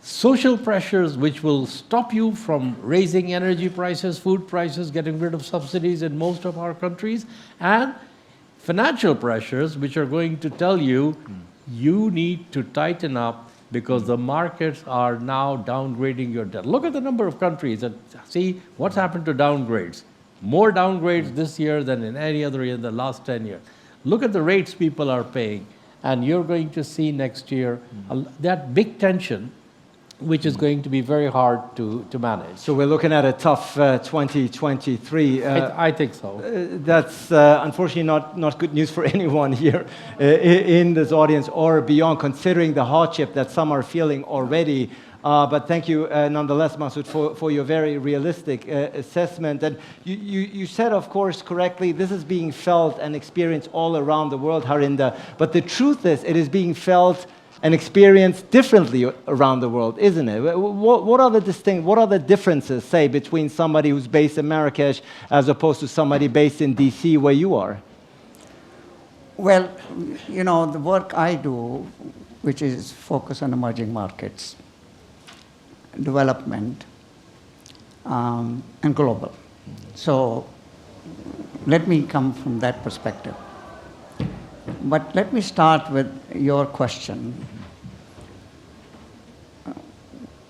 social pressures which will stop you from raising energy prices, food prices, getting rid of subsidies in most of our countries, and financial pressures which are going to tell you you need to tighten up because the markets are now downgrading your debt. Look at the number of countries and see what's happened to downgrades. More downgrades this year than in any other year in the last 10 years. Look at the rates people are paying, and you're going to see next year that big tension, which is going to be very hard to manage. So we're looking at a tough 2023. I think so. That's unfortunately not good news for anyone here in this audience or beyond, considering the hardship that some are feeling already. But thank you nonetheless, Masoud, for your very realistic assessment. And you said, of course, correctly, this is being felt and experienced all around the world, Harinder. But the truth is, it is being felt and experienced differently around the world, isn't it? What are the differences, say, between somebody who's based in Marrakesh as opposed to somebody based in DC where you are? Well, the work I do, which is focus on emerging markets, development, and global. So let me come from that perspective. But let me start with your question.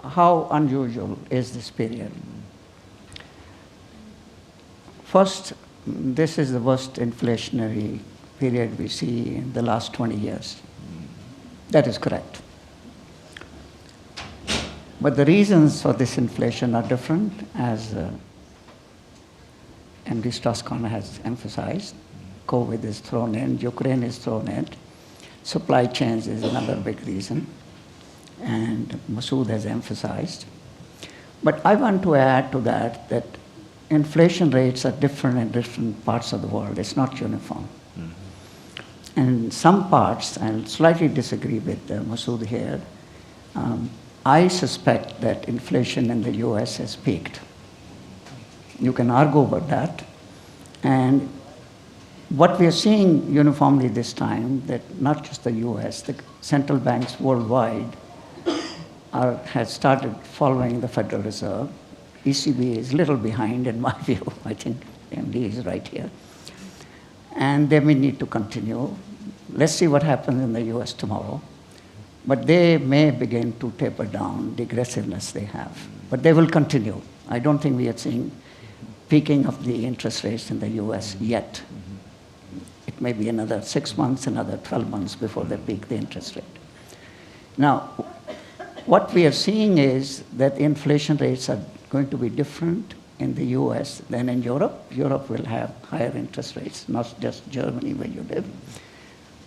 How unusual is this period? First, this is the worst inflationary period we see in the last 20 years. That is correct. But the reasons for this inflation are different, as MD Strauss-Kahn has emphasized. COVID is thrown in, Ukraine is thrown in, supply chains is another big reason, and Masoud has emphasized. But I want to add to that inflation rates are different in different parts of the world. It's not uniform. And in some parts, I'll slightly disagree with Masoud here, I suspect that inflation in the US has peaked. You can argue about that. And what we are seeing uniformly this time, that not just the US, the central banks worldwide has started following the Federal Reserve. ECB is a little behind in my view. I think MD is right here. And they may need to continue. Let's see what happens in the US tomorrow. But they may begin to taper down the aggressiveness they have. But they will continue. I don't think we are seeing peaking of the interest rates in the US yet. It may be another 6 months, another 12 months before they peak the interest rate. Now, what we are seeing is that inflation rates are going to be different in the US than in Europe. Europe will have higher interest rates, not just Germany where you live.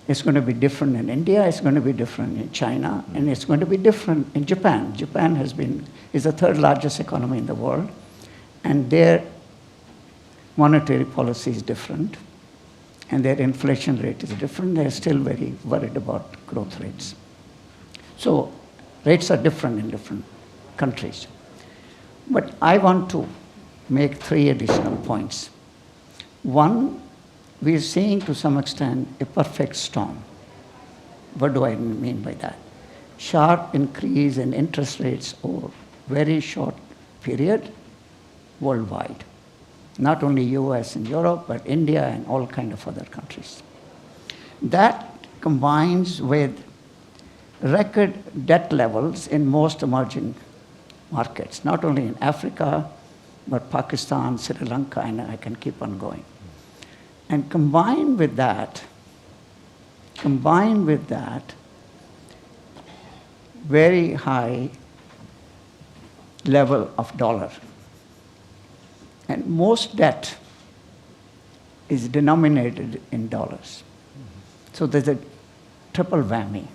It's going to be different in India, it's going to be different in China, and it's going to be different in Japan. Japan is the third largest economy in the world, and their monetary policy is different, and their inflation rate is different. They're still very worried about growth rates. So rates are different in different countries. But I want to make 3 additional points. One, we are seeing to some extent a perfect storm. What do I mean by that? Sharp increase in interest rates over very short period worldwide. Not only US and Europe, but India and all kind of other countries. That combines with record debt levels in most emerging markets, not only in Africa, but Pakistan, Sri Lanka, and I can keep on going. And combined with that, very high level of dollar. And most debt is denominated in dollars. So there's a triple whammy.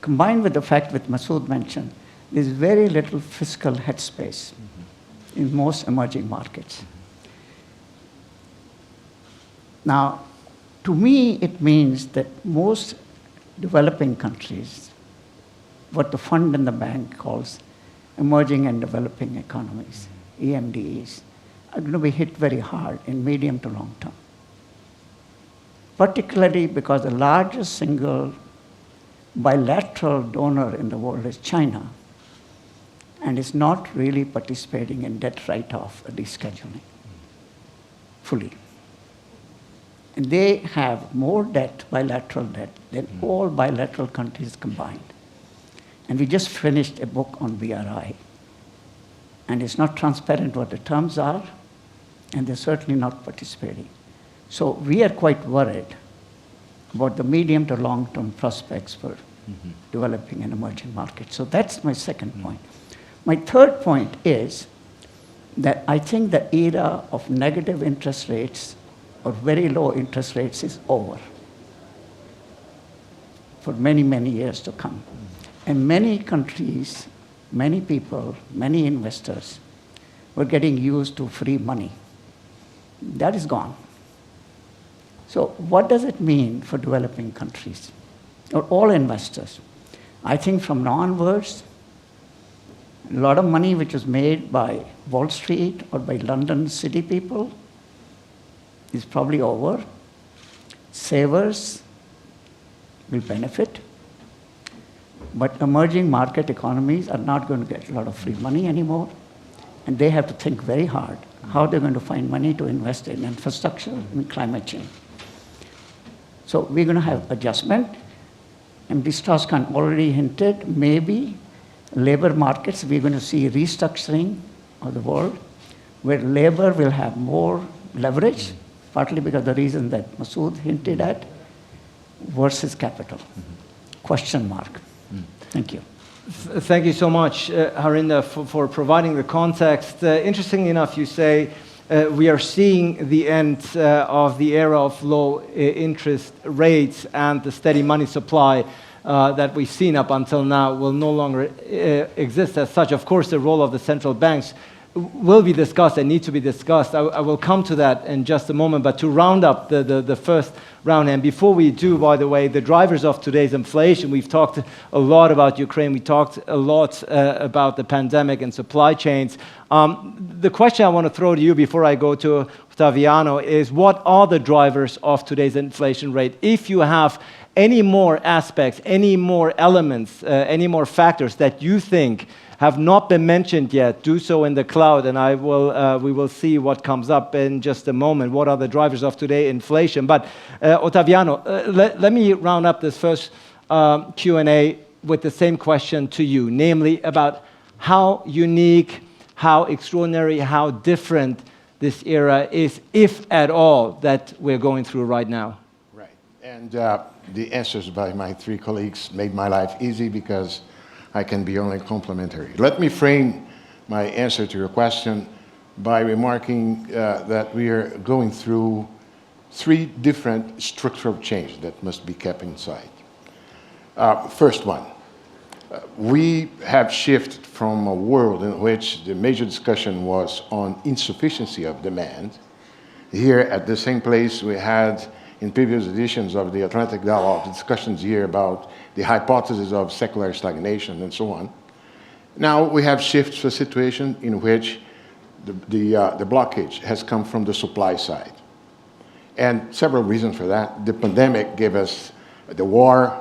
Combined with the fact that Masood mentioned, there's very little fiscal headspace in most emerging markets. Now, to me, it means that most developing countries, what the fund and the bank calls emerging and developing economies, EMDEs, are going to be hit very hard in medium to long term. Particularly because the largest single bilateral donor in the world is China, and is not really participating in debt write-off or descheduling fully. And they have more debt, bilateral debt, than all bilateral countries combined. And we just finished a book on BRI. And it's not transparent what the terms are, and they're certainly not participating. So we are quite worried about the medium to long-term prospects for developing and emerging markets. So that's my second point. My third point is that I think the era of negative interest rates or very low interest rates is over for many, many years to come. And many countries, many people, many investors were getting used to free money. That is gone. So what does it mean for developing countries or all investors? I think from now onwards, a lot of money which was made by Wall Street or by London city people is probably over. Savers will benefit, but emerging market economies are not going to get a lot of free money anymore, and they have to think very hard how they're going to find money to invest in infrastructure and climate change. So we're going to have adjustment, and Strauss-Kahn already hinted maybe labor markets, we're going to see restructuring of the world, where labor will have more leverage, partly because of the reason that Masood hinted at, versus capital. Question mark. Thank you. Thank you so much, Harinder, for providing the context. Interestingly enough, you say we are seeing the end of the era of low interest rates, and the steady money supply that we've seen up until now will no longer exist as such. Of course, the role of the central banks will be discussed and need to be discussed. I will come to that in just a moment, but to round up the first round, and before we do, by the way, the drivers of today's inflation, we've talked a lot about Ukraine, we talked a lot about the pandemic and supply chains. The question I want to throw to you before I go to Ottaviano is, what are the drivers of today's inflation rate? If you have any more aspects, any more elements, any more factors that you think have not been mentioned yet, do so in the cloud, and we will see what comes up in just a moment. What are the drivers of today? Inflation. But Ottaviano, let me round up this first Q&A with the same question to you, namely about how unique, how extraordinary, how different this era is, if at all, that we're going through right now. Right. And the answers by my three colleagues made my life easy because I can be only complimentary. Let me frame my answer to your question by remarking that we are going through three different structural changes that must be kept in sight. First one, we have shifted from a world in which the major discussion was on insufficiency of demand. Here at the same place we had in previous editions of the Atlantic Dialogue discussions here about the hypothesis of secular stagnation and so on. Now we have shifted to a situation in which the blockage has come from the supply side. And several reasons for that. The pandemic gave us the war,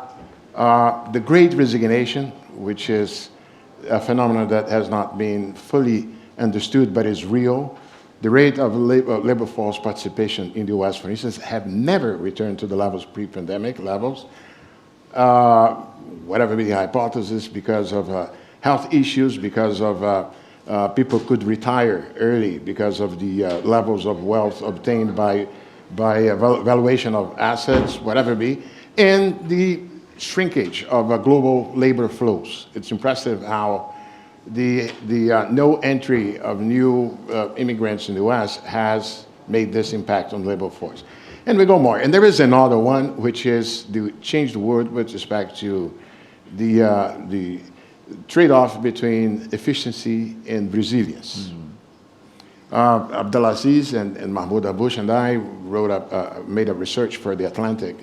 the Great Resignation, which is a phenomenon that has not been fully understood but is real. The rate of labor force participation in the US, for instance, have never returned to the levels pre-pandemic levels. Whatever be the hypothesis, because of health issues, because of people could retire early, because of the levels of wealth obtained by valuation of assets, whatever it be, and the shrinkage of global labor flows. It's impressive how the no entry of new immigrants in the US has made this impact on labor force. And we go more. And there is another one, which is the change the word with respect to the trade-off between efficiency and resilience. Abdelaziz and Mahmoud Abush and I made a research for The Atlantic.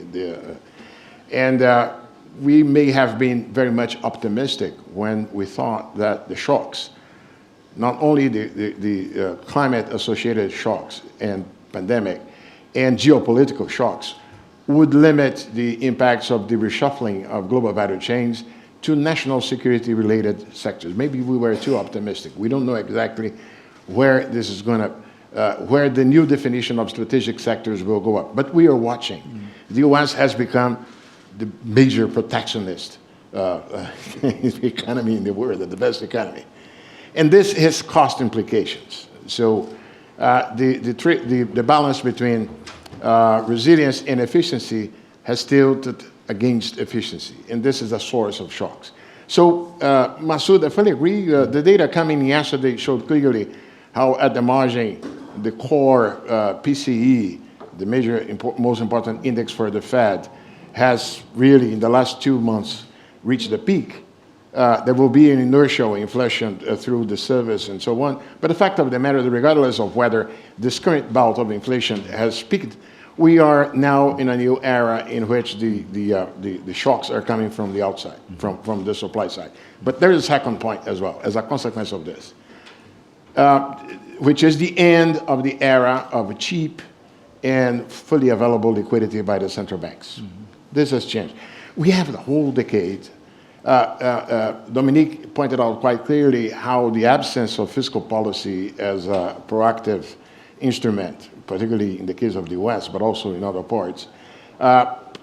We may have been very much optimistic when we thought that the shocks, not only the climate-associated shocks and pandemic and geopolitical shocks, would limit the impacts of the reshuffling of global value chains to national security-related sectors. Maybe we were too optimistic. We don't know exactly where this is going to, where the new definition of strategic sectors will go up. But we are watching. The US has become the major protectionist economy in the world, the best economy. And this has cost implications. So the balance between resilience and efficiency has tilted against efficiency, and this is a source of shocks. So, Masoud, I fully agree. The data coming yesterday showed clearly how at the margin, the core PCE, the most important index for the Fed, has really, in the last 2 months, reached the peak. There will be an inertial inflation through the service and so on. But the fact of the matter is, regardless of whether this current bout of inflation has peaked, we are now in a new era in which the shocks are coming from the outside, from the supply side. But there is a second point as well, as a consequence of this, which is the end of the era of cheap and fully available liquidity by the central banks. This has changed. We have the whole decade. Dominique pointed out quite clearly how the absence of fiscal policy as a proactive instrument, particularly in the case of the US, but also in other parts,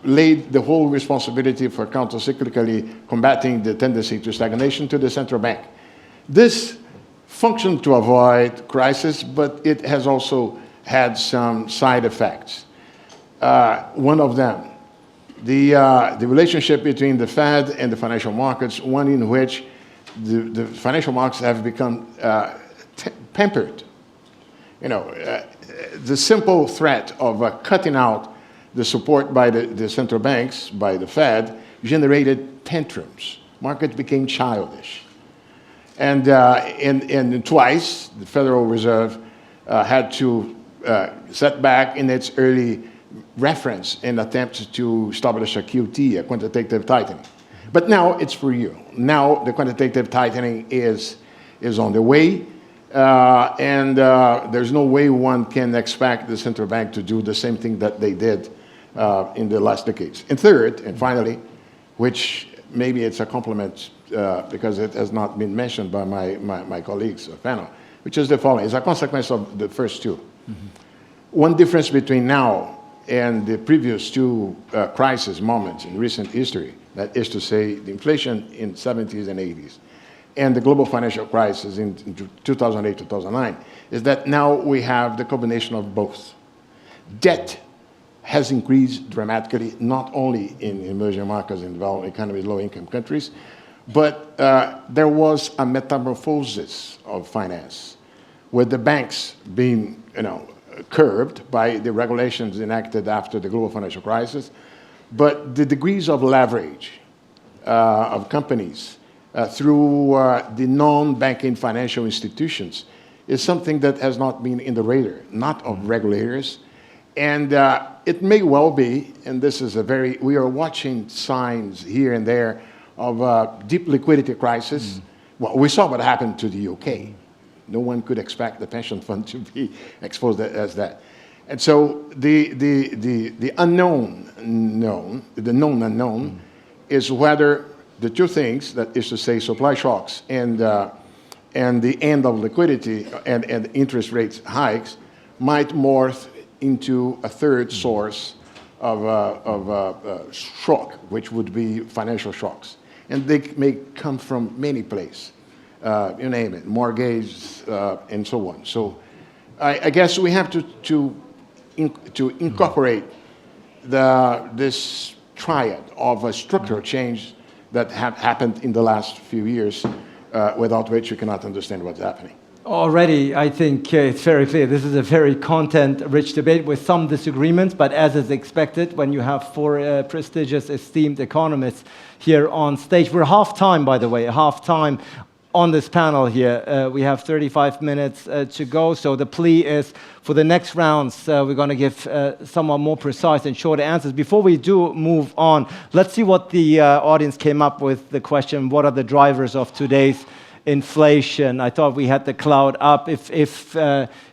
laid the whole responsibility for countercyclically combating the tendency to stagnation to the central bank. This functioned to avoid crisis, but it has also had some side effects. One of them, the relationship between the Fed and the financial markets, one in which the financial markets have become pampered. You know, the simple threat of cutting out the support by the central banks, by the Fed, generated tantrums. Markets became childish. And twice, the Federal Reserve had to set back in its early reference in attempts to establish a QT, a quantitative tightening. But now it's for you. Now the quantitative tightening is on the way, and there's no way one can expect the central bank to do the same thing that they did in the last decades. And third, and finally, which maybe it's a compliment because it has not been mentioned by my colleagues panel, which is the following. It's a consequence of the first two. One difference between now and the previous two crisis moments in recent history, that is to say, the inflation in 70s and 80s, and the global financial crisis in 2008, 2009, is that now we have the combination of both. Debt has increased dramatically, not only in emerging markets and developing economies, low-income countries, but there was a metamorphosis of finance, with the banks being, curbed by the regulations enacted after the global financial crisis, but the degrees of leverage of companies through the non-banking financial institutions is something that has not been in the radar, not of regulators. And it may well be, and this is we are watching signs here and there of a deep liquidity crisis. Well, we saw what happened to the UK. No one could expect the pension fund to be exposed as that. And so the unknown unknown is whether the two things, that is to say supply shocks and the end of liquidity and interest rates hikes, might morph into a third source of shock, which would be financial shocks. And they may come from many places, you name it, mortgages and so on. So I guess we have to incorporate this triad of a structural change that have happened in the last few years, without which you cannot understand what's happening. Already, I think it's very clear. This is a very content-rich debate with some disagreements, but as is expected when you have four prestigious, esteemed economists here on stage. We're half-time, by the way, half-time on this panel here. We have 35 minutes to go, so the plea is for the next rounds, we're going to give somewhat more precise and shorter answers. Before we do move on, let's see what the audience came up with, the question, what are the drivers of today's inflation? I thought we had the cloud up. If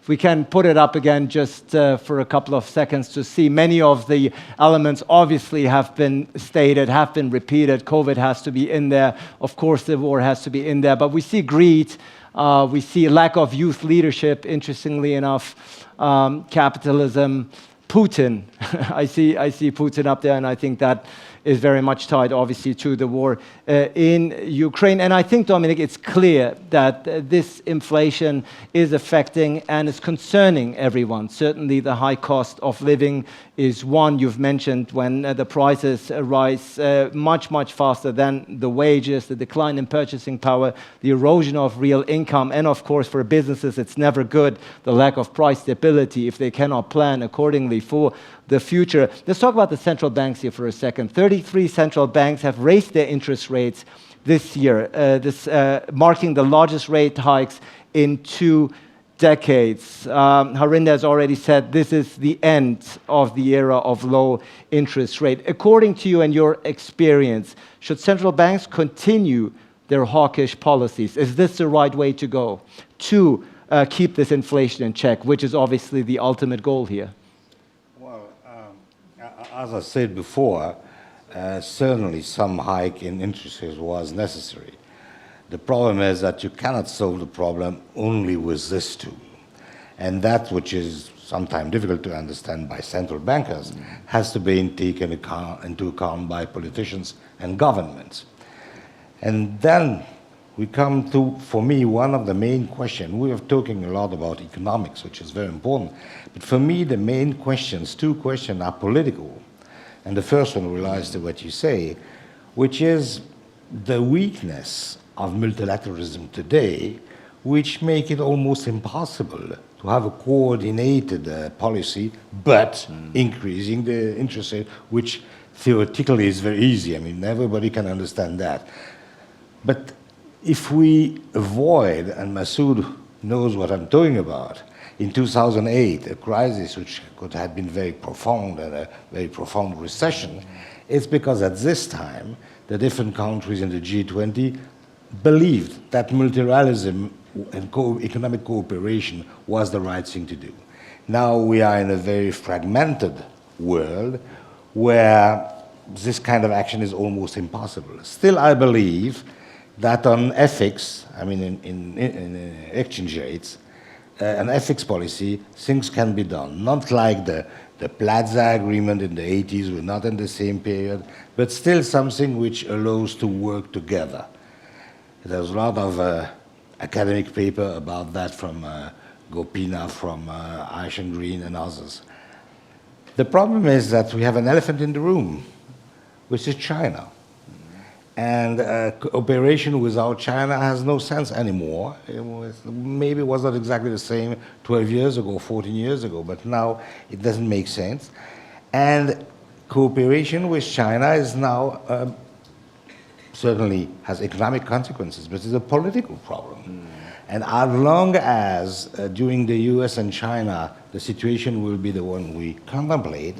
we can put it up again just for a couple of seconds to see. Many of the elements obviously have been stated, have been repeated. COVID has to be in there. Of course, the war has to be in there. But we see greed. We see lack of youth leadership, interestingly enough, capitalism, Putin. I see Putin up there, and I think that is very much tied, obviously, to the war in Ukraine. And I think, Dominic, it's clear that this inflation is affecting and is concerning everyone. Certainly, the high cost of living is one you've mentioned when the prices rise much, much faster than the wages, the decline in purchasing power, the erosion of real income, and of course, for businesses, it's never good, the lack of price stability if they cannot plan accordingly for the future. Let's talk about the central banks here for a second. 33 central banks have raised their interest rates this year, marking the largest rate hikes in 2 decades. Harinder has already said this is the end of the era of low interest rate. According to you and your experience, should central banks continue their hawkish policies? Is this the right way to go to keep this inflation in check, which is obviously the ultimate goal here? As I said before, certainly some hike in interest rates was necessary. The problem is that you cannot solve the problem only with this tool. And that which is sometimes difficult to understand by central bankers has to be taken into account by politicians and governments. And then we come to, for me, one of the main questions. We are talking a lot about economics, which is very important. But for me, the main questions, 2 questions, are political. And the first one relates to what you say, which is the weakness of multilateralism today, which make it almost impossible to have a coordinated policy, but increasing the interest rate, which theoretically is very easy. I mean, everybody can understand that. But if we avoid, and Masoud knows what I'm talking about, in 2008, a crisis which could have been very profound and a very profound recession, it's because at this time, the different countries in the G20 believed that multilateralism and economic cooperation was the right thing to do. Now we are in a very fragmented world where this kind of action is almost impossible. Still, I believe that on ethics, I mean in exchange rates, an ethics policy, things can be done. Not like the Plaza Agreement in the 80s, we're not in the same period, but still something which allows to work together. There's a lot of academic paper about that from Gopinath, from Aishan Green and others. The problem is that we have an elephant in the room, which is China. And cooperation without China has no sense anymore. Maybe it was not exactly the same 12 years ago, 14 years ago, but now it doesn't make sense. And cooperation with China is now certainly has economic consequences, but it's a political problem. And as long as during the US and China the situation will be the one we contemplate,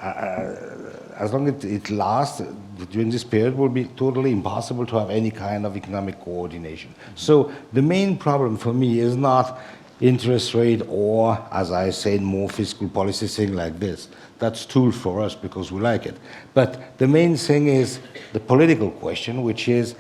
as long as it lasts, during this period it will be totally impossible to have any kind of economic coordination. So the main problem for me is not interest rate or, as I said, more fiscal policy thing like this. That's tool for us because we like it. But the main thing is the political question, which is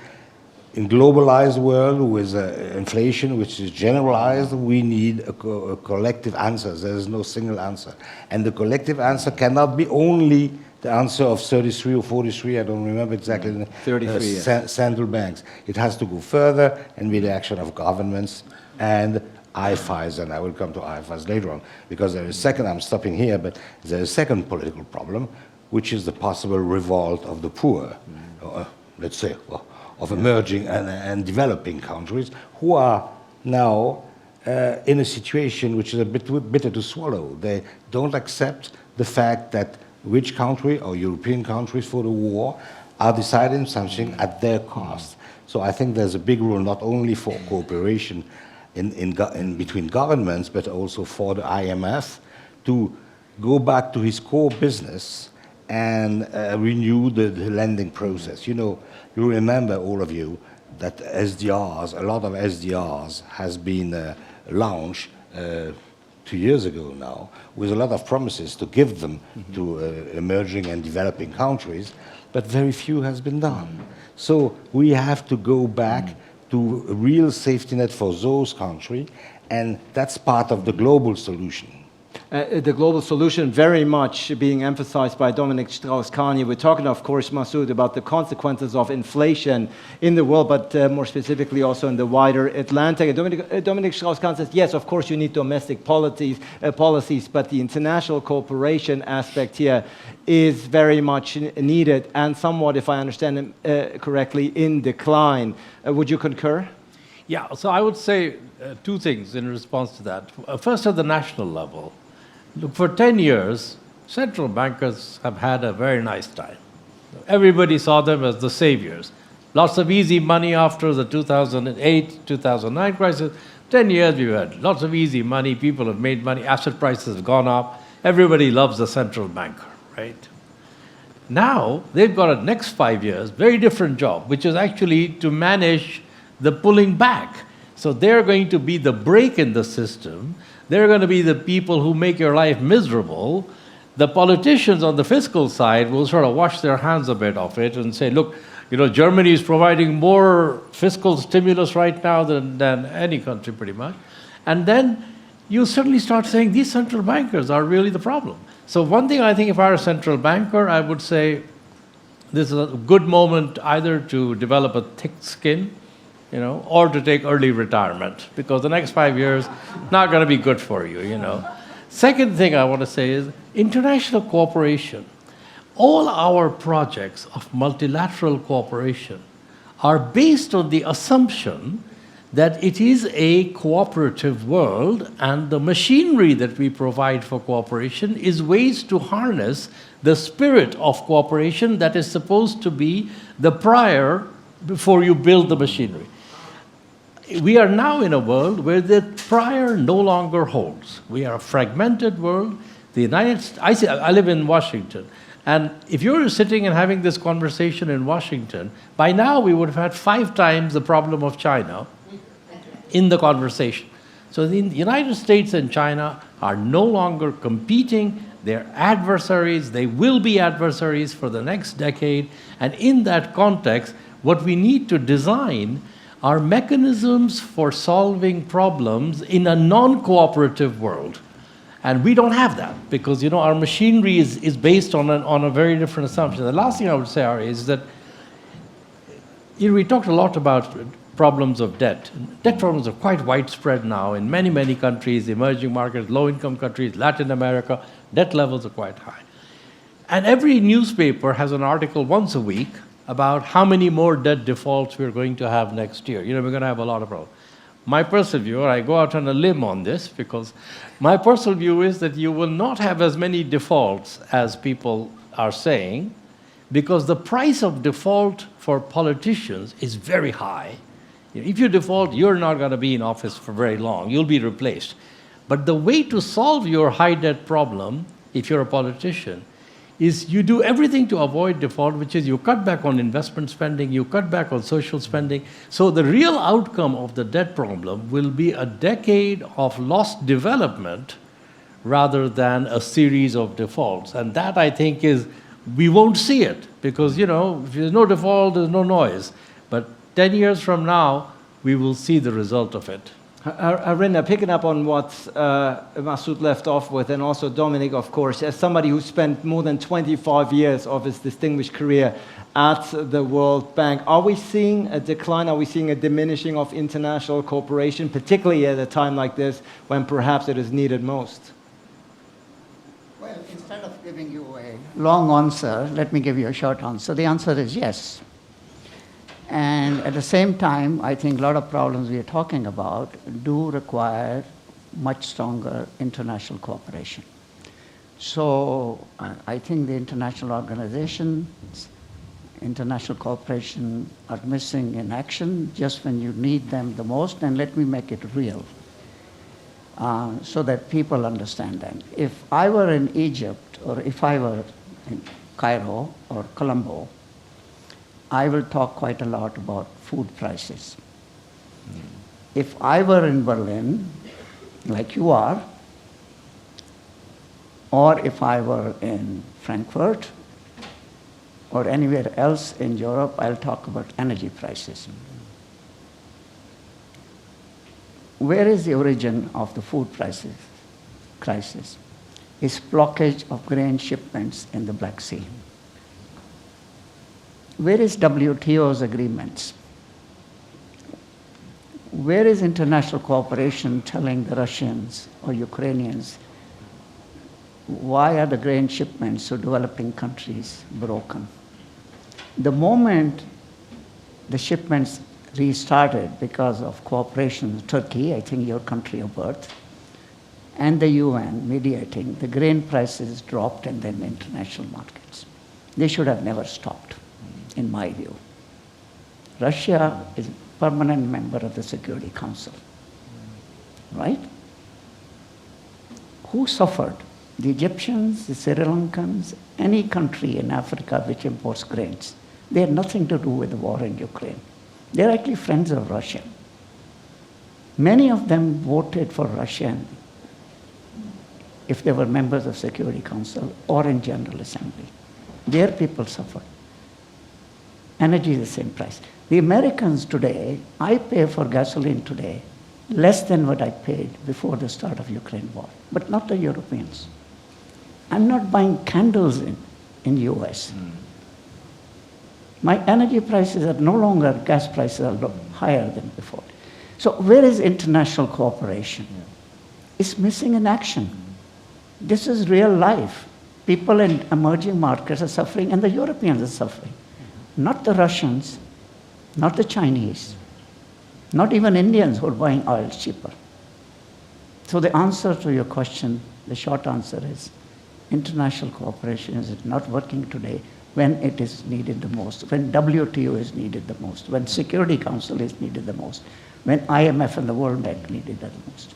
in globalized world with inflation, which is generalized, we need a collective answer. There is no single answer. And the collective answer cannot be only the answer of 33 or 43, I don't remember exactly, 33, central banks. It has to go further and be the action of governments and IFIs, and I will come to IFIs later on, because there is a second, I'm stopping here, but there is a second political problem, which is the possible revolt of the poor, let's say, of emerging and developing countries, who are now in a situation which is a bit bitter to swallow. They don't accept the fact that rich country or European countries for the war are deciding something at their cost. So I think there's a big role not only for cooperation in between governments, but also for the IMF to go back to his core business and renew the lending process. You know, you remember, all of you, that SDRs, a lot of SDRs has been launched 2 years ago now, with a lot of promises to give them to emerging and developing countries, but very few has been done. So we have to go back to a real safety net for those countries, and that's part of the global solution. The global solution very much being emphasized by Dominic Strauss-Kahn. We're talking, of course, Masoud, about the consequences of inflation in the world, but more specifically also in the wider Atlantic. Dominic Strauss-Kahn says, yes, of course, you need domestic policies, but the international cooperation aspect here is very much needed and somewhat, if I understand him correctly, in decline. Would you concur? Yeah, so I would say two things in response to that. First, at the national level, look, for 10 years, central bankers have had a very nice time. Everybody saw them as the saviors. Lots of easy money after the 2008, 2009 crisis. 10 years we've had lots of easy money. People have made money. Asset prices have gone up. Everybody loves the central banker, right? Now, they've got a next 5 years, very different job, which is actually to manage the pulling back. So they're going to be the brake in the system. They're going to be the people who make your life miserable. The politicians on the fiscal side will sort of wash their hands a bit of it and say, look, you know, Germany is providing more fiscal stimulus right now than any country pretty much. And then you suddenly start saying these central bankers are really the problem. So one thing I think, if I were a central banker, I would say this is a good moment either to develop a thick skin, you know, or to take early retirement, because the next 5 years not going to be good for you, you know. Second thing I want to say is international cooperation. All our projects of multilateral cooperation are based on the assumption that it is a cooperative world, and the machinery that we provide for cooperation is ways to harness the spirit of cooperation that is supposed to be the prior before you build the machinery. We are now in a world where the prior no longer holds. We are a fragmented world. I live in Washington, and if you were sitting and having this conversation in Washington, by now we would have had 5 times the problem of China in the conversation. So the United States and China are no longer competing. They're adversaries. They will be adversaries for the next decade. And in that context, What we need to design are mechanisms for solving problems in a non-cooperative world. And we don't have that because, our machinery is based on a very different assumption. The last thing I would say, Ari, is that we talked a lot about problems of debt. Debt problems are quite widespread now in many, many countries, emerging markets, low-income countries, Latin America. Debt levels are quite high. And every newspaper has an article once a week about how many more debt defaults we're going to have next year. We're going to have a lot of problems. My personal view, I go out on a limb on this, because my personal view is that you will not have as many defaults as people are saying, because the price of default for politicians is very high. If you default, you're not going to be in office for very long. You'll be replaced. But the way to solve your high debt problem, if you're a politician, is you do everything to avoid default, which is you cut back on investment spending, you cut back on social spending. So the real outcome of the debt problem will be a decade of lost development rather than a series of defaults. And that, I think, we won't see it, because, if there's no default, there's no noise. But 10 years from now, we will see the result of it. Arinda, picking up on what Masoud left off with, and also Dominic, of course, as somebody who spent more than 25 years of his distinguished career at the World Bank, are we seeing a decline? Are we seeing a diminishing of international cooperation, particularly at a time like this when perhaps it is needed most? Well, instead of giving you a long answer, let me give you a short answer. The answer is yes. And at the same time, I think a lot of problems we are talking about do require much stronger international cooperation. So I think the international organizations, international cooperation are missing in action just when you need them the most, and let me make it real so that people understand that. If I were in Egypt, or if I were in Cairo or Colombo, I will talk quite a lot about food prices. If I were in Berlin, like you are, or if I were in Frankfurt, or anywhere else in Europe, I'll talk about energy prices. Where is the origin of the food prices crisis? It's blockage of grain shipments in the Black Sea. Where is WTO's agreements? Where is international cooperation telling the Russians or Ukrainians why are the grain shipments to developing countries broken? The moment the shipments restarted because of cooperation with Turkey, I think your country of birth, and the UN mediating, the grain prices dropped and then the international markets. They should have never stopped, in my view. Russia is a permanent member of the Security Council, right? Who suffered? The Egyptians, the Sri Lankans, any country in Africa which imports grains. They had nothing to do with the war in Ukraine. They're actually friends of Russia. Many of them voted for Russia if they were members of Security Council or in General Assembly. Their people suffered. Energy is the same price. The Americans today, I pay for gasoline today less than what I paid before the start of Ukraine war, but not the Europeans. I'm not buying candles in US. My energy prices are no longer, gas prices are higher than before. So where is international cooperation? It's missing in action. This is real life. People in emerging markets are suffering and the Europeans are suffering. Not the Russians, not the Chinese, not even Indians who are buying oil cheaper. So the answer to your question, the short answer is, international cooperation is not working today when it is needed the most, when WTO is needed the most, when Security Council is needed the most, when IMF and the World Bank needed the most.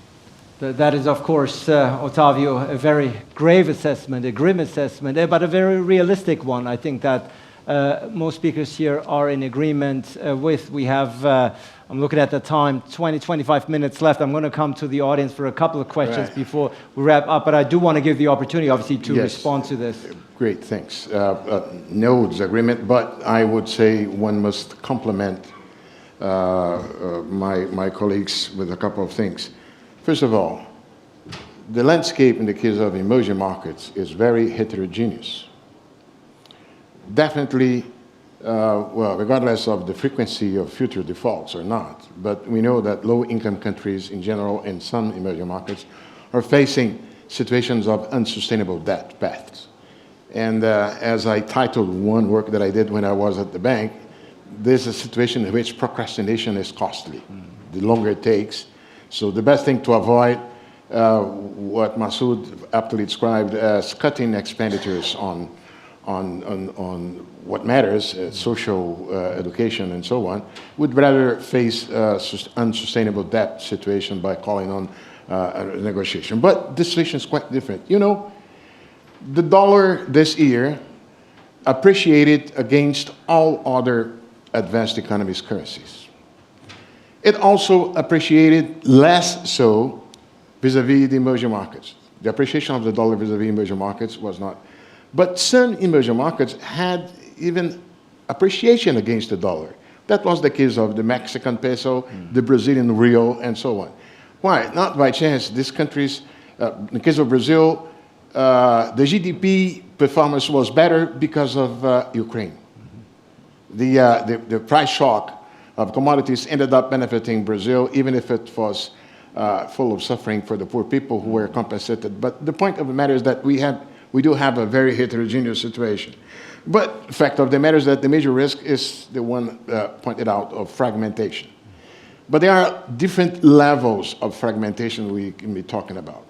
That is, of course, Ottavio, a very grave assessment, a grim assessment, but a very realistic one. I think that most speakers here are in agreement with. We have, I'm looking at the time, 20, 25 minutes left. I'm going to come to the audience for a couple of questions before we wrap up, but I do want to give the opportunity, obviously, to respond to this. Great, thanks. No disagreement, but I would say one must compliment my colleagues with a couple of things. First of all, the landscape in the case of emerging markets is very heterogeneous. Definitely, well, regardless of the frequency of future defaults or not, but we know that low-income countries in general and some emerging markets are facing situations of unsustainable debt paths. And as I titled one work that I did when I was at the bank, there's a situation in which procrastination is costly, the longer it takes. So the best thing to avoid, what Masoud aptly described as cutting expenditures on what matters, social education and so on, would rather face unsustainable debt situation by calling on a negotiation. But the situation is quite different. You know, the dollar this year appreciated against all other advanced economies' currencies. It also appreciated less so vis-à-vis the emerging markets. The appreciation of the dollar vis-à-vis emerging markets was not. But some emerging markets had even appreciation against the dollar. That was the case of the Mexican peso, the Brazilian real, and so on. Why? Not by chance. These countries, in the case of Brazil, the GDP performance was better because of Ukraine. The price shock of commodities ended up benefiting Brazil, even if it was full of suffering for the poor people who were compensated. But the point of the matter is that we do have a very heterogeneous situation. But the fact of the matter is that the major risk is the one pointed out of fragmentation. But there are different levels of fragmentation we can be talking about.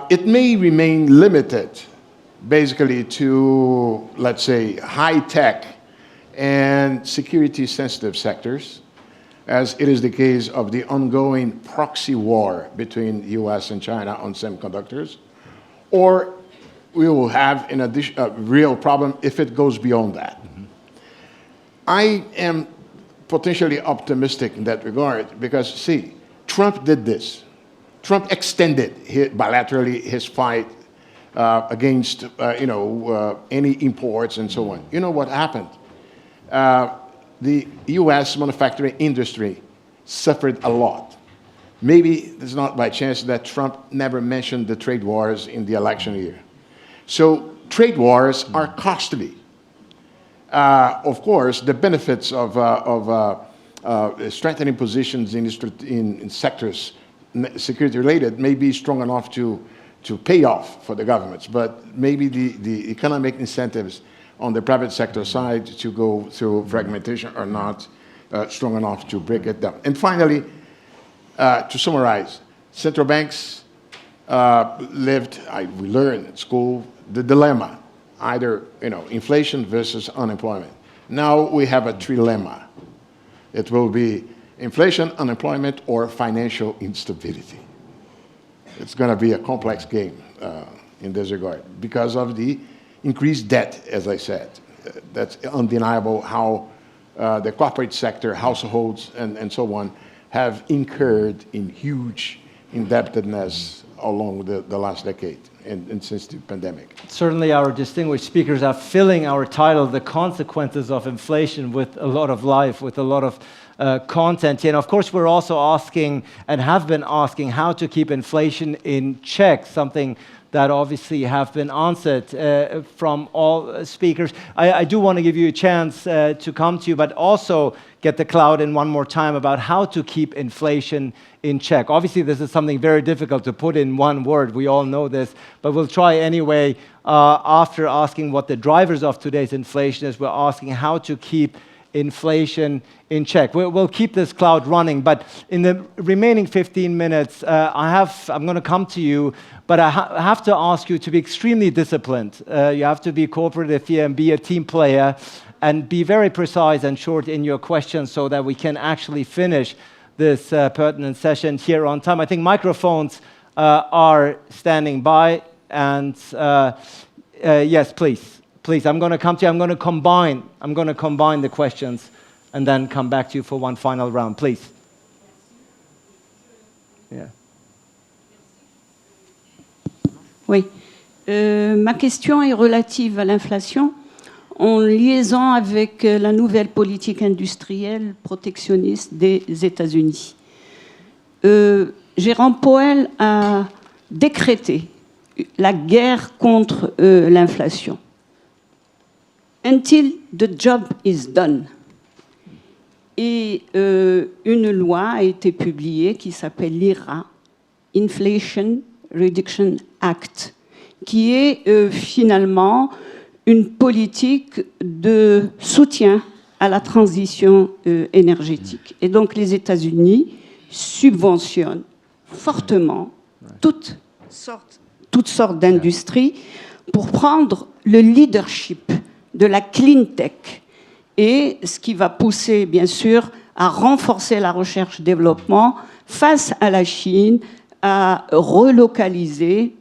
It may remain limited basically to, let's say, high-tech and security-sensitive sectors, as it is the case of the ongoing proxy war between the US and China on semiconductors, or we will have a real problem if it goes beyond that. I am potentially optimistic in that regard because, see, Trump did this. Trump extended bilaterally his fight against, any imports and so on. You know what happened? The U.S. manufacturing industry suffered a lot. Maybe it's not by chance that Trump never mentioned the trade wars in the election year. So trade wars are costly. Of course, the benefits of strengthening positions in sectors security-related may be strong enough to pay off for the governments, but maybe the economic incentives on the private sector side to go through fragmentation are not strong enough to break it down. And finally, to summarize, central banks we learned at school, the dilemma, either inflation versus unemployment. Now we have a trilemma. It will be inflation, unemployment, or financial instability. It's going to be a complex game in this regard because of the increased debt, as I said. That's undeniable how the corporate sector, households, and so on have incurred in huge indebtedness along the last decade and since the pandemic. Certainly our distinguished speakers are filling our title, The Consequences of Inflation, with a lot of life, with a lot of content. And of course, we're also asking and have been asking how to keep inflation in check, something that obviously have been answered from all speakers. I do want to give you a chance to come to you, but also get the cloud in one more time about how to keep inflation in check. Obviously, this is something very difficult to put in one word. We all know this, but we'll try anyway. After asking what the drivers of today's inflation is, we're asking how to keep inflation in check. We'll keep this cloud running, but in the remaining 15 minutes, I'm going to come to you, but I have to ask you to be extremely disciplined. You have to be cooperative here and be a team player and be very precise and short in your questions so that we can actually finish this pertinent session here on time. I think microphones are standing by, and yes, please. Please, I'm going to come to you. I'm going to combine the questions and then come back to you for one final round. Please. Yeah. Oui. Ma question est relative à l'inflation en liaison avec la nouvelle politique industrielle protectionniste des États-Unis. Jérôme Powell a décrété la guerre contre l'inflation. Until the job is done. Et une loi a été publiée qui s'appelle l'IRA, Inflation Reduction Act, qui est finalement une politique de soutien à la transition énergétique. Et donc les États-Unis subventionnent fortement toutes sortes d'industries pour prendre le leadership de la clean tech, et ce qui va pousser, bien sûr, à renforcer la recherche-développement face à la Chine, à relocaliser,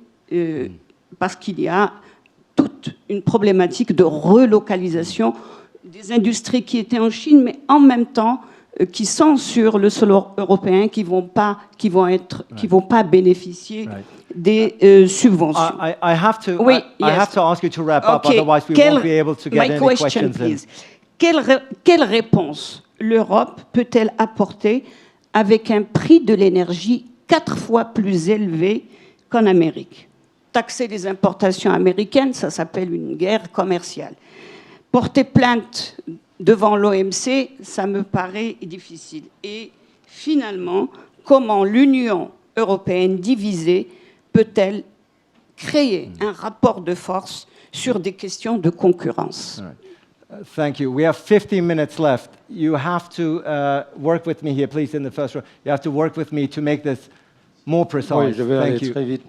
parce qu'il y a toute une problématique de relocalisation des industries qui étaient en Chine, mais en même temps qui sont sur le sol européen, qui vont pas bénéficier des subventions. I have to ask you to wrap up, otherwise we won't be able to get any questions in. Quelle réponse l'Europe peut-elle apporter avec un prix de l'énergie 4 fois plus élevé qu'en Amérique? Taxer les importations américaines, ça s'appelle une guerre commerciale. Porter plainte devant l'OMC, ça me paraît difficile. Et finalement, comment l'Union européenne divisée peut-elle créer un rapport de force sur des questions de concurrence? Thank you. We have 15 minutes left. You have to work with me here, please, in the first row. You have to work with me to make this more precise. Oui, je vais Thank aller you. très vite.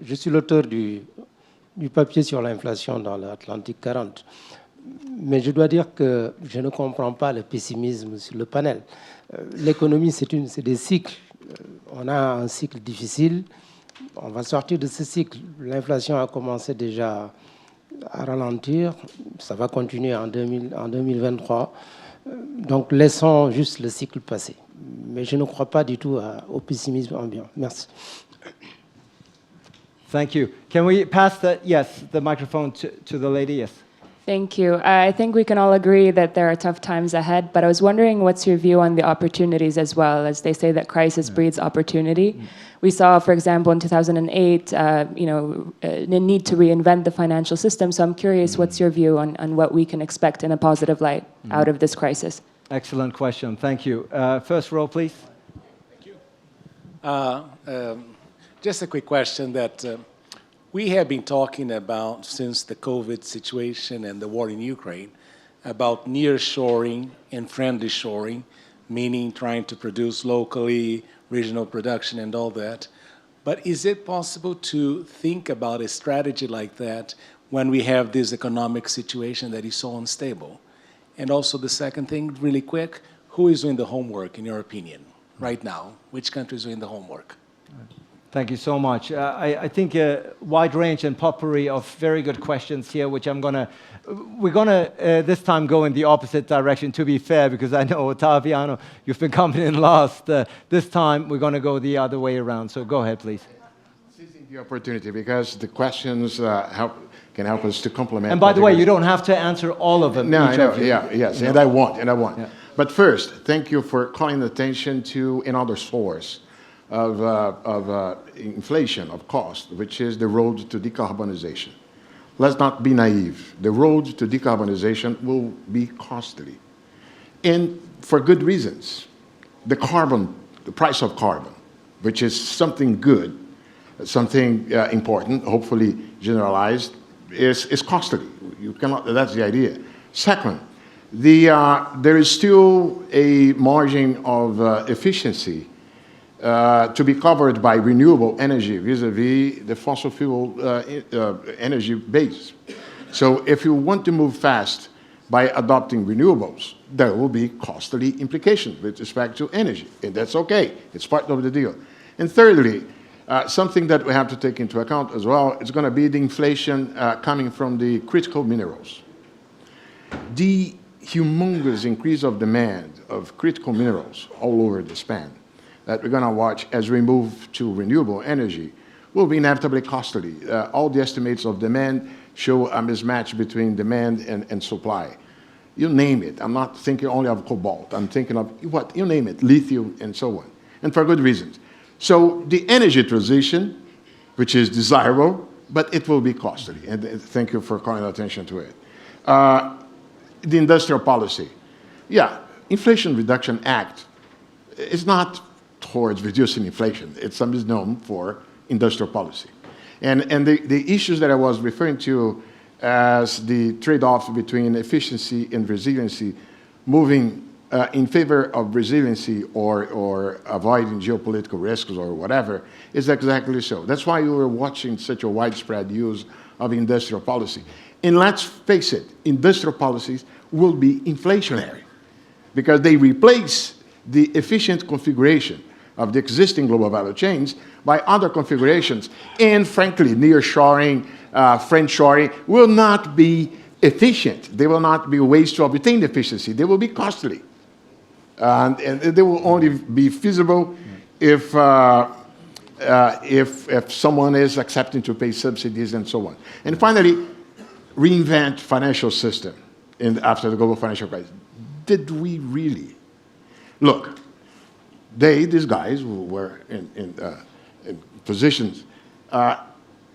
Je suis l'auteur du papier sur l'inflation dans l'Atlantique 40. Mais je dois dire que je ne comprends pas le pessimisme sur le panel. L'économie, c'est des cycles. On a un cycle difficile. On va sortir de ce cycle. L'inflation a commencé déjà à ralentir. Ça va continuer en 2023. Donc, laissons juste le cycle passer. Mais je ne crois pas du tout au pessimisme ambiant. Merci. Thank you. Can we pass the microphone to the lady? Yes. Thank you. I think we can all agree that there are tough times ahead, but I was wondering what's your view on the opportunities as well, as they say that crisis breeds opportunity. We saw, for example, in 2008, the need to reinvent the financial system. So I'm curious, what's your view on what we can expect in a positive light out of this crisis? Excellent question. Thank you. First row, please. Thank you. Just a quick question that we have been talking about since the COVID situation and the war in Ukraine about nearshoring and friendly shoring, meaning trying to produce locally, regional production and all that. But is it possible to think about a strategy like that when we have this economic situation that is so unstable? And also the second thing, really quick, who is doing the homework in your opinion right now? Which country is doing the homework? Thank you so much. I think a wide range and potpourri of very good questions here, which we're gonna this time go in the opposite direction, to be fair, because I know, Ottaviano, you've been coming in last. This time, we're gonna go the other way around. So go ahead, please. Seizing the opportunity, because the questions can help us to complement. And by the way, you don't have to answer all of them. No, I know, No. and I won't. Yeah. But first, thank you for calling attention to another source of inflation, of cost, which is the road to decarbonization. Let's not be naive. The road to decarbonization will be costly, and for good reasons. The price of carbon, which is something good, something important, hopefully generalized, is costly. You cannot. That's the idea. Second, there is still a margin of efficiency to be covered by renewable energy vis-a-vis the fossil fuel energy base. So if you want to move fast by adopting renewables, there will be costly implications with respect to energy, and that's okay. It's part of the deal. And thirdly, something that we have to take into account as well is going to be the inflation coming from the critical minerals. The humongous increase of demand of critical minerals all over the span that we're going to watch as we move to renewable energy will be inevitably costly. All the estimates of demand show a mismatch between demand and supply. You name it. I'm not thinking only of cobalt. I'm thinking of what, you name it, lithium and so on, and for good reasons. So the energy transition, which is desirable, but it will be costly, and thank you for calling attention to it. The industrial policy. Yeah, Inflation Reduction Act is not towards reducing inflation. It's a misnomer for industrial policy. And the issues that I was referring to as the trade-off between efficiency and resiliency, moving in favor of resiliency or avoiding geopolitical risks or whatever, is exactly so. That's why you were watching such a widespread use of industrial policy. And let's face it, industrial policies will be inflationary because they replace the efficient configuration of the existing global value chains by other configurations. And frankly, nearshoring, friendshoring will not be efficient. They will not be ways to obtain efficiency. They will be costly. And they will only be feasible if someone is accepting to pay subsidies and so on. And finally, reinvent financial system after the global financial crisis. Did we really? Look, these guys who were in positions,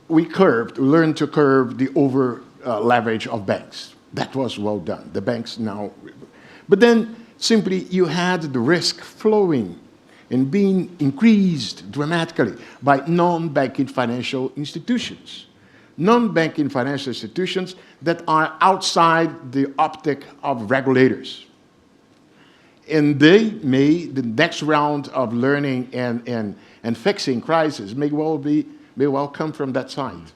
we learned to curb the over leverage of banks. That was well done. The banks now, but then simply you had the risk flowing and being increased dramatically by non-banking financial institutions. Non-banking financial institutions that are outside the optic of regulators. And they the next round of learning and fixing crisis may well come from that side.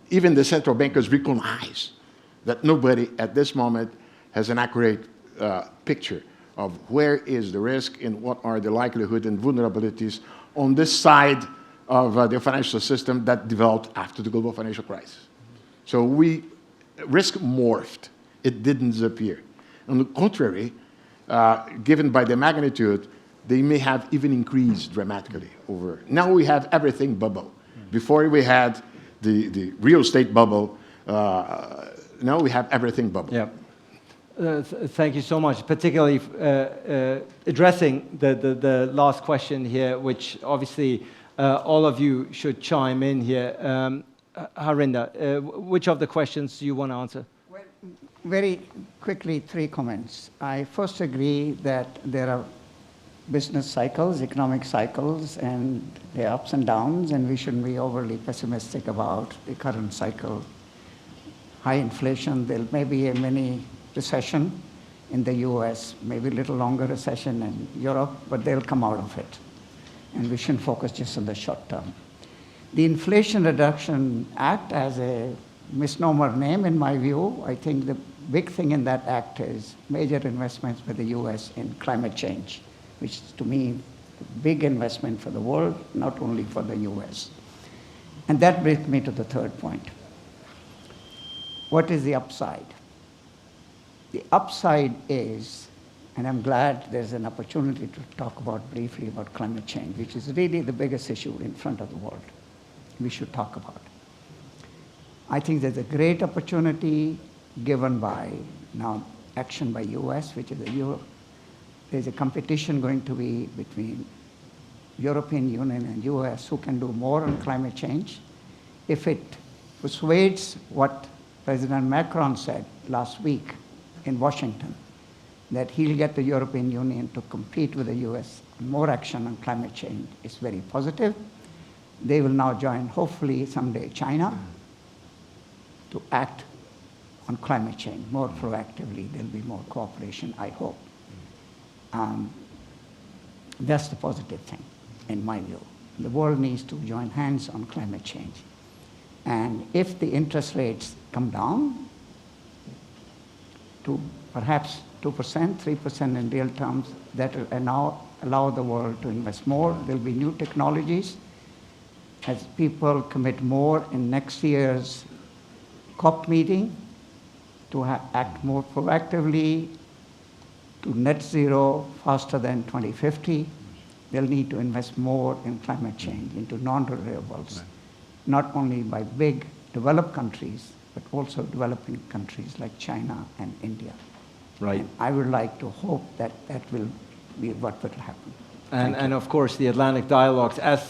Even the central bankers recognize that nobody at this moment has an accurate picture of where is the risk and what are the likelihood and vulnerabilities on this side of the financial system that developed after the global financial crisis. So risk morphed. It didn't disappear. On the contrary, given by the magnitude, they may have even increased dramatically over. Now we have everything bubble. Before we had the real estate bubble, now we have everything bubble. Yeah. Thank you so much, particularly addressing the last question here, which obviously all of you should chime in here. Harinder, which of the questions do you want to answer? Well, very quickly, 3 comments. I first agree that there are business cycles, economic cycles, and there are ups and downs, and we shouldn't be overly pessimistic about the current cycle. High inflation, there may be a mini recession in the US, maybe a little longer recession in Europe, but they'll come out of it. And we shouldn't focus just on the short term. The Inflation Reduction Act has a misnomer name in my view. I think the big thing in that act is major investments by the US in climate change, which is to me a big investment for the world, not only for the US. And that brings me to the third point. What is the upside? The upside is, and I'm glad there's an opportunity to talk briefly about climate change, which is really the biggest issue in front of the world. We should talk about. I think there's a great opportunity given by now action by US, which is there's a competition going to be between European Union and US who can do more on climate change. If it persuades what President Macron said last week in Washington, that he'll get the European Union to compete with the US on more action on climate change, is very positive. They will now join, hopefully someday, China to act on climate change more proactively. There'll be more cooperation, I hope. That's the positive thing, in my view. The world needs to join hands on climate change. And if the interest rates come down to perhaps 2%, 3% in real terms, that will now allow the world to invest more. There'll be new technologies. As people commit more in next year's COP meeting to act more proactively to net zero faster than 2050, they'll need to invest more in climate change, into non-renewables, not only by big developed countries, but also developing countries like China and India. Right. And I would like to hope that that will be what will happen. And of course, the Atlantic dialogues, as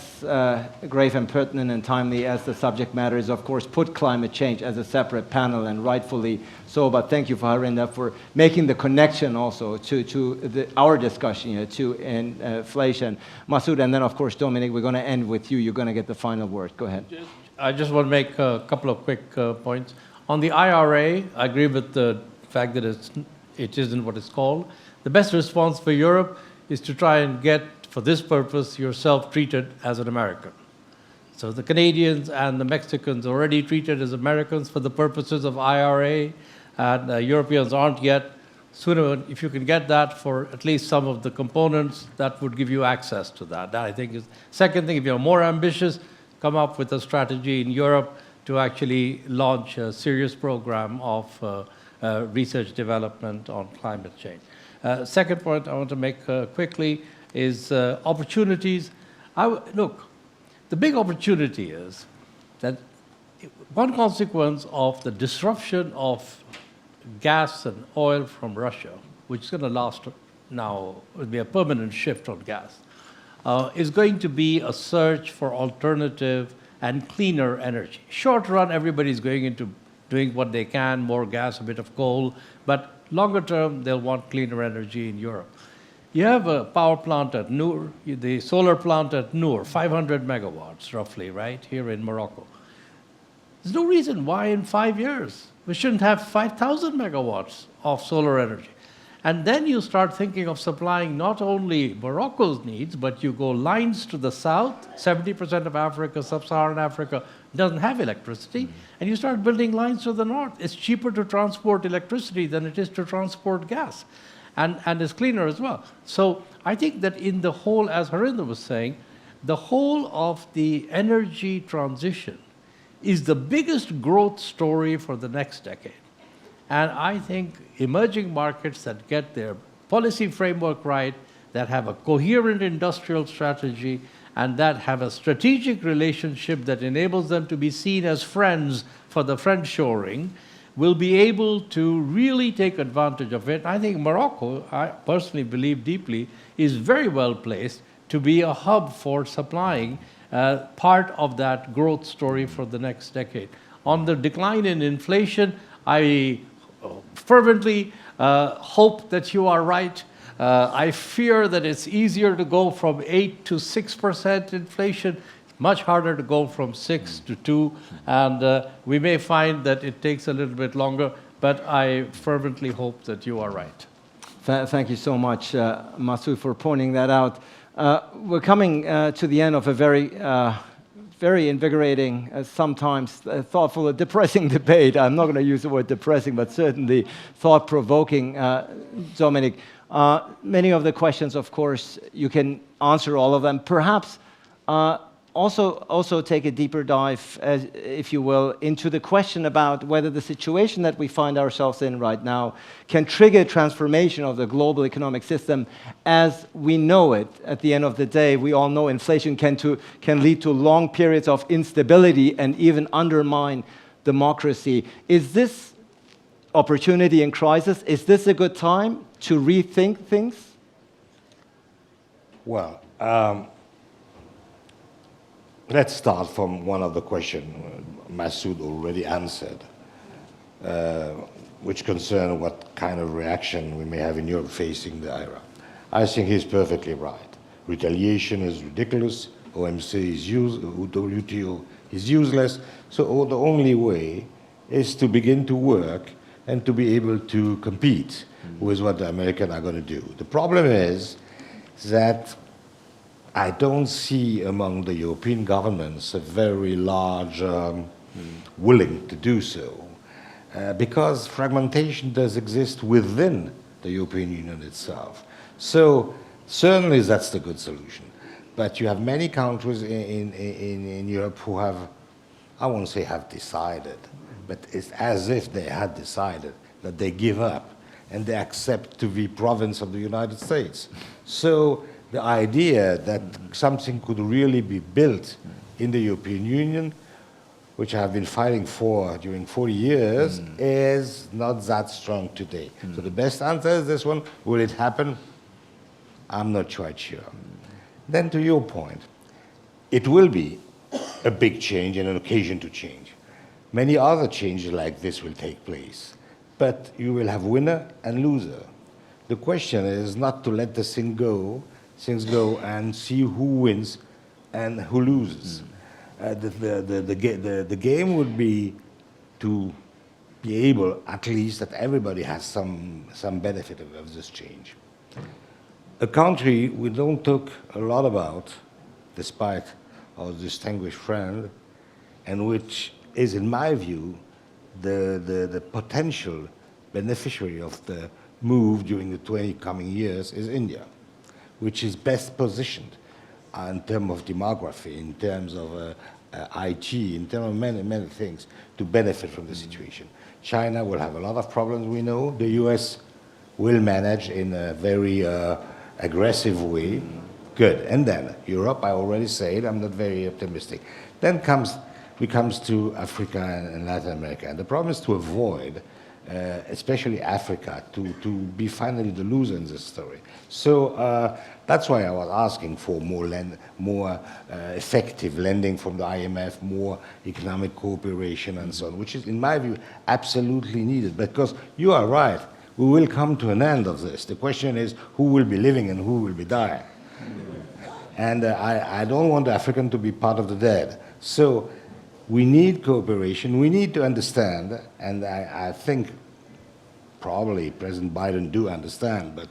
grave and pertinent and timely as the subject matter is, of course, put climate change as a separate panel, and rightfully so. But thank you, Harinder, for making the connection also to our discussion here, to inflation. Masoud, and then, of course, Dominic, we're going to end with you. You're going to get the final word. Go ahead. I just want to make a couple of quick points. On the IRA, I agree with the fact that it isn't what it's called. The best response for Europe is to try and get, for this purpose, yourself treated as an American. So the Canadians and the Mexicans are already treated as Americans for the purposes of IRA, and Europeans aren't yet. Sooner, if you can get that for at least some of the components, that would give you access to that. That, I think, is second thing. If you're more ambitious, come up with a strategy in Europe to actually launch a serious program of research development on climate change. Second point I want to make quickly is opportunities. Look, the big opportunity is that one consequence of the disruption of gas and oil from Russia, which is going to last now, will be a permanent shift on gas, is going to be a search for alternative and cleaner energy. Short run, everybody's going into doing what they can, more gas, a bit of coal, but longer term, they'll want cleaner energy in Europe. You have a power plant at Noor, the solar plant at Noor, 500 megawatts roughly, right, here in Morocco. There's no reason why in 5 years we shouldn't have 5,000 megawatts of solar energy. And then you start thinking of supplying not only Morocco's needs, but you go lines to the south. 70% of Africa, sub-Saharan Africa, doesn't have electricity. And you start building lines to the north. It's cheaper to transport electricity than it is to transport gas. And it's cleaner as well. So I think that in the whole, as Harinder was saying, the whole of the energy transition is the biggest growth story for the next decade. And I think emerging markets that get their policy framework right, that have a coherent industrial strategy, and that have a strategic relationship that enables them to be seen as friends for the friendshoring, will be able to really take advantage of it. I think Morocco, I personally believe deeply, is very well placed to be a hub for supplying part of that growth story for the next decade. On the decline in inflation, I fervently hope that you are right. I fear that it's easier to go from 8 to 6% inflation. It's much harder to go from 6 to 2, and we may find that it takes a little bit longer, but I fervently hope that you are right. Thank you so much, Masoud, for pointing that out. We're coming to the end of a very invigorating, sometimes thoughtful, depressing debate. I'm not going to use the word depressing, but certainly thought-provoking, Dominic. Many of the questions, of course, you can answer all of them. Perhaps also take a deeper dive, if you will, into the question about whether the situation that we find ourselves in right now can trigger transformation of the global economic system as we know it. At the end of the day, we all know inflation can lead to long periods of instability and even undermine democracy. Is this opportunity in crisis? Is this a good time to rethink things? Well, let's start from one of the questions Masoud already answered, which concerned what kind of reaction we may have in Europe facing the IRA. I think he's perfectly right. Retaliation is ridiculous. OMC is WTO is useless. So the only way is to begin to work and to be able to compete with what the Americans are going to do. The problem is that I don't see among the European governments a very large willing to do so, because fragmentation does exist within the European Union itself. So certainly that's the good solution. But you have many countries in Europe who have, I won't say have decided, but it's as if they had decided that they give up and they accept to be province of the United States. So the idea that something could really be built in the European Union, which I have been fighting for during 40 years, is not that strong today. So the best answer is this one. Will it happen? I'm not quite sure. Then to your point, it will be a big change and an occasion to change. Many other changes like this will take place, but you will have winner and loser. The question is not to let the things go and see who wins and who loses. The game would be to be able, at least, that everybody has some benefit of this change. A country we don't talk a lot about, despite our distinguished friend, and which is, in my view, the potential beneficiary of the move during the 20 coming years is India, which is best positioned in terms of demography, in terms of IT, in terms of many things, to benefit from the situation. China will have a lot of problems, we know. The US will manage in a very aggressive way. Good. And then Europe, I already said, I'm not very optimistic. Then we comes to Africa and Latin America. And the problem is to avoid, especially Africa, to be finally the loser in this story. So that's why I was asking for more effective lending from the IMF, more economic cooperation and so on, which is, in my view, absolutely needed. Because you are right, we will come to an end of this. The question is who will be living and who will be dying. And I don't want the African to be part of the dead. So we need cooperation. We need to understand, and I think probably President Biden do understand, but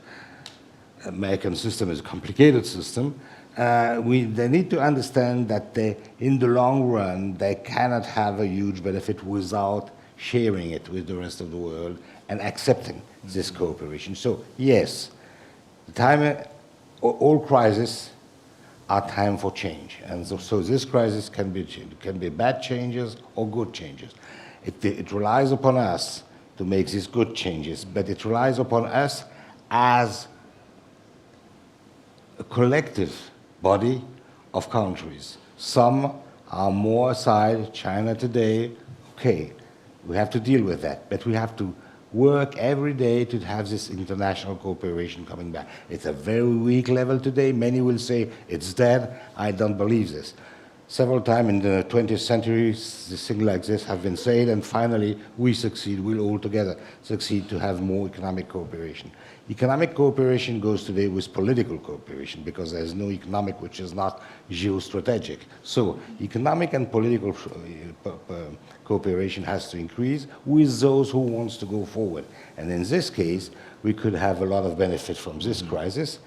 American system is a complicated system. They need to understand that in the long run, they cannot have a huge benefit without sharing it with the rest of the world and accepting this cooperation. So yes, all crises are time for change. And so this crisis can be bad changes or good changes. It relies upon us to make these good changes, but it relies upon us as a collective body of countries. Some are more side China today. Okay, we have to deal with that, but we have to work every day to have this international cooperation coming back. It's a very weak level today. Many will say it's dead. I don't believe this. Several times in the 20th century, things like this have been said, and finally we succeed, we'll all together succeed to have more economic cooperation. Economic cooperation goes today with political cooperation because there's no economic which is not geostrategic. So economic and political cooperation has to increase with those who wants to go forward. And in this case, we could have a lot of benefit from this crisis.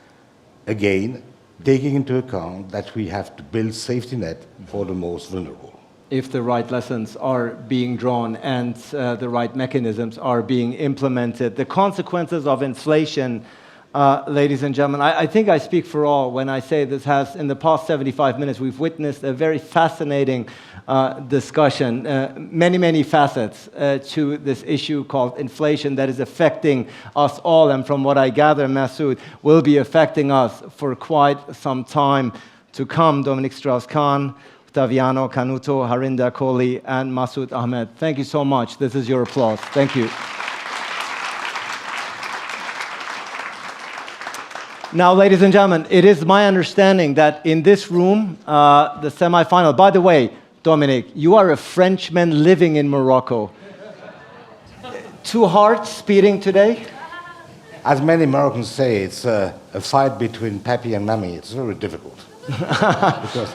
Again, taking into account that we have to build safety net for the most vulnerable. If the right lessons are being drawn and the right mechanisms are being implemented. The consequences of inflation, ladies and gentlemen, I think I speak for all when I say this has, in the past 75 minutes, we've witnessed a very fascinating discussion, many facets to this issue called inflation that is affecting us all, and from what I gather, Masoud, will be affecting us for quite some time to come. Dominique Strauss-Kahn, Ottaviano Canuto, Harinder Kohli, and Masoud Ahmed. Thank you so much. This is your applause. Thank you. Now, ladies and gentlemen, it is my understanding that in this room, the semifinal, by the way, Dominique, you are a Frenchman living in Morocco. Two hearts beating today? As many Moroccans say, it's a fight between Papi and Mami. It's very difficult. Because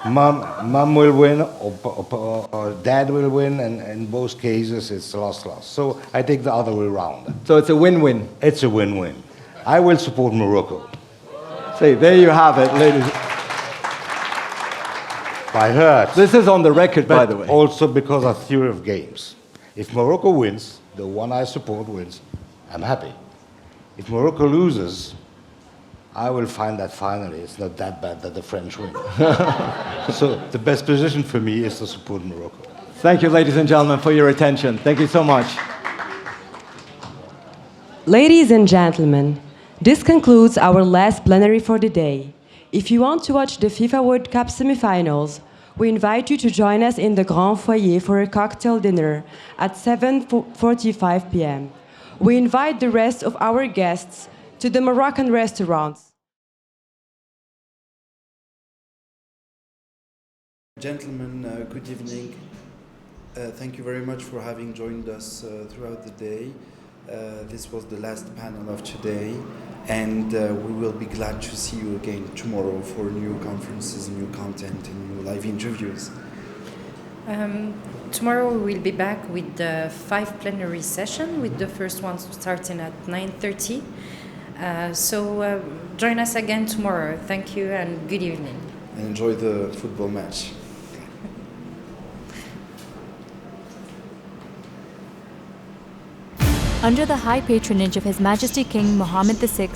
mom will win or dad will win, and in both cases it's loss. So I take the other way around. So it's a win-win? It's a win-win. I will support Morocco. See, there you have it, ladies. By heart. This is on the record, by the way. Also because of theory of games. If Morocco wins, the one I support wins, I'm happy. If Morocco loses, I will find that finally it's not that bad that the French win. So the best position for me is to support Morocco. Thank you, ladies and gentlemen, for your attention. Thank you so much. Ladies and gentlemen, This concludes our last plenary for the day. If you want to watch the FIFA World Cup semifinals, we invite you to join us in the Grand Foyer for a cocktail dinner at 7:45 p.m. We invite the rest of our guests to the Moroccan restaurants. Gentlemen, good evening. Thank you very much for having joined us throughout the day. This was the last panel of today, and we will be glad to see you again tomorrow for new conferences, new content, and new live interviews. Tomorrow we will be back with the 5 plenary session, with the first one starting at 9:30. So join us again tomorrow. Thank you and good evening. And enjoy the football match. Under the high patronage of His Majesty King Mohammed VI,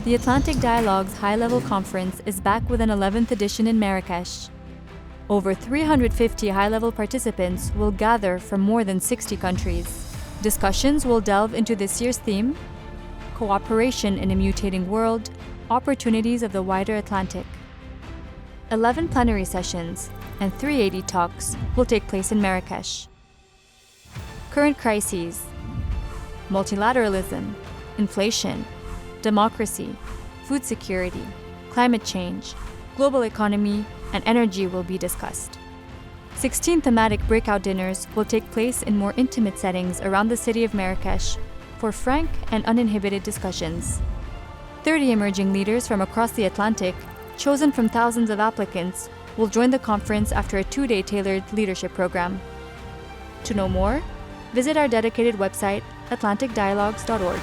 the Atlantic Dialogues High-Level Conference is back with an 11th edition in Marrakesh. Over 350 high-level participants will gather from more than 60 countries. Discussions will delve into this year's theme: Cooperation in a Mutating World, Opportunities of the Wider Atlantic. 11 plenary sessions and 380 talks will take place in Marrakesh. Current crises: multilateralism, inflation, democracy, food security, climate change, global economy, and energy will be discussed. 16 thematic breakout dinners will take place in more intimate settings around the city of Marrakesh for frank and uninhibited discussions. 30 emerging leaders from across the Atlantic, chosen from thousands of applicants, will join the conference after a 2-day tailored leadership program. To know more, visit our dedicated website, atlanticdialogues.org.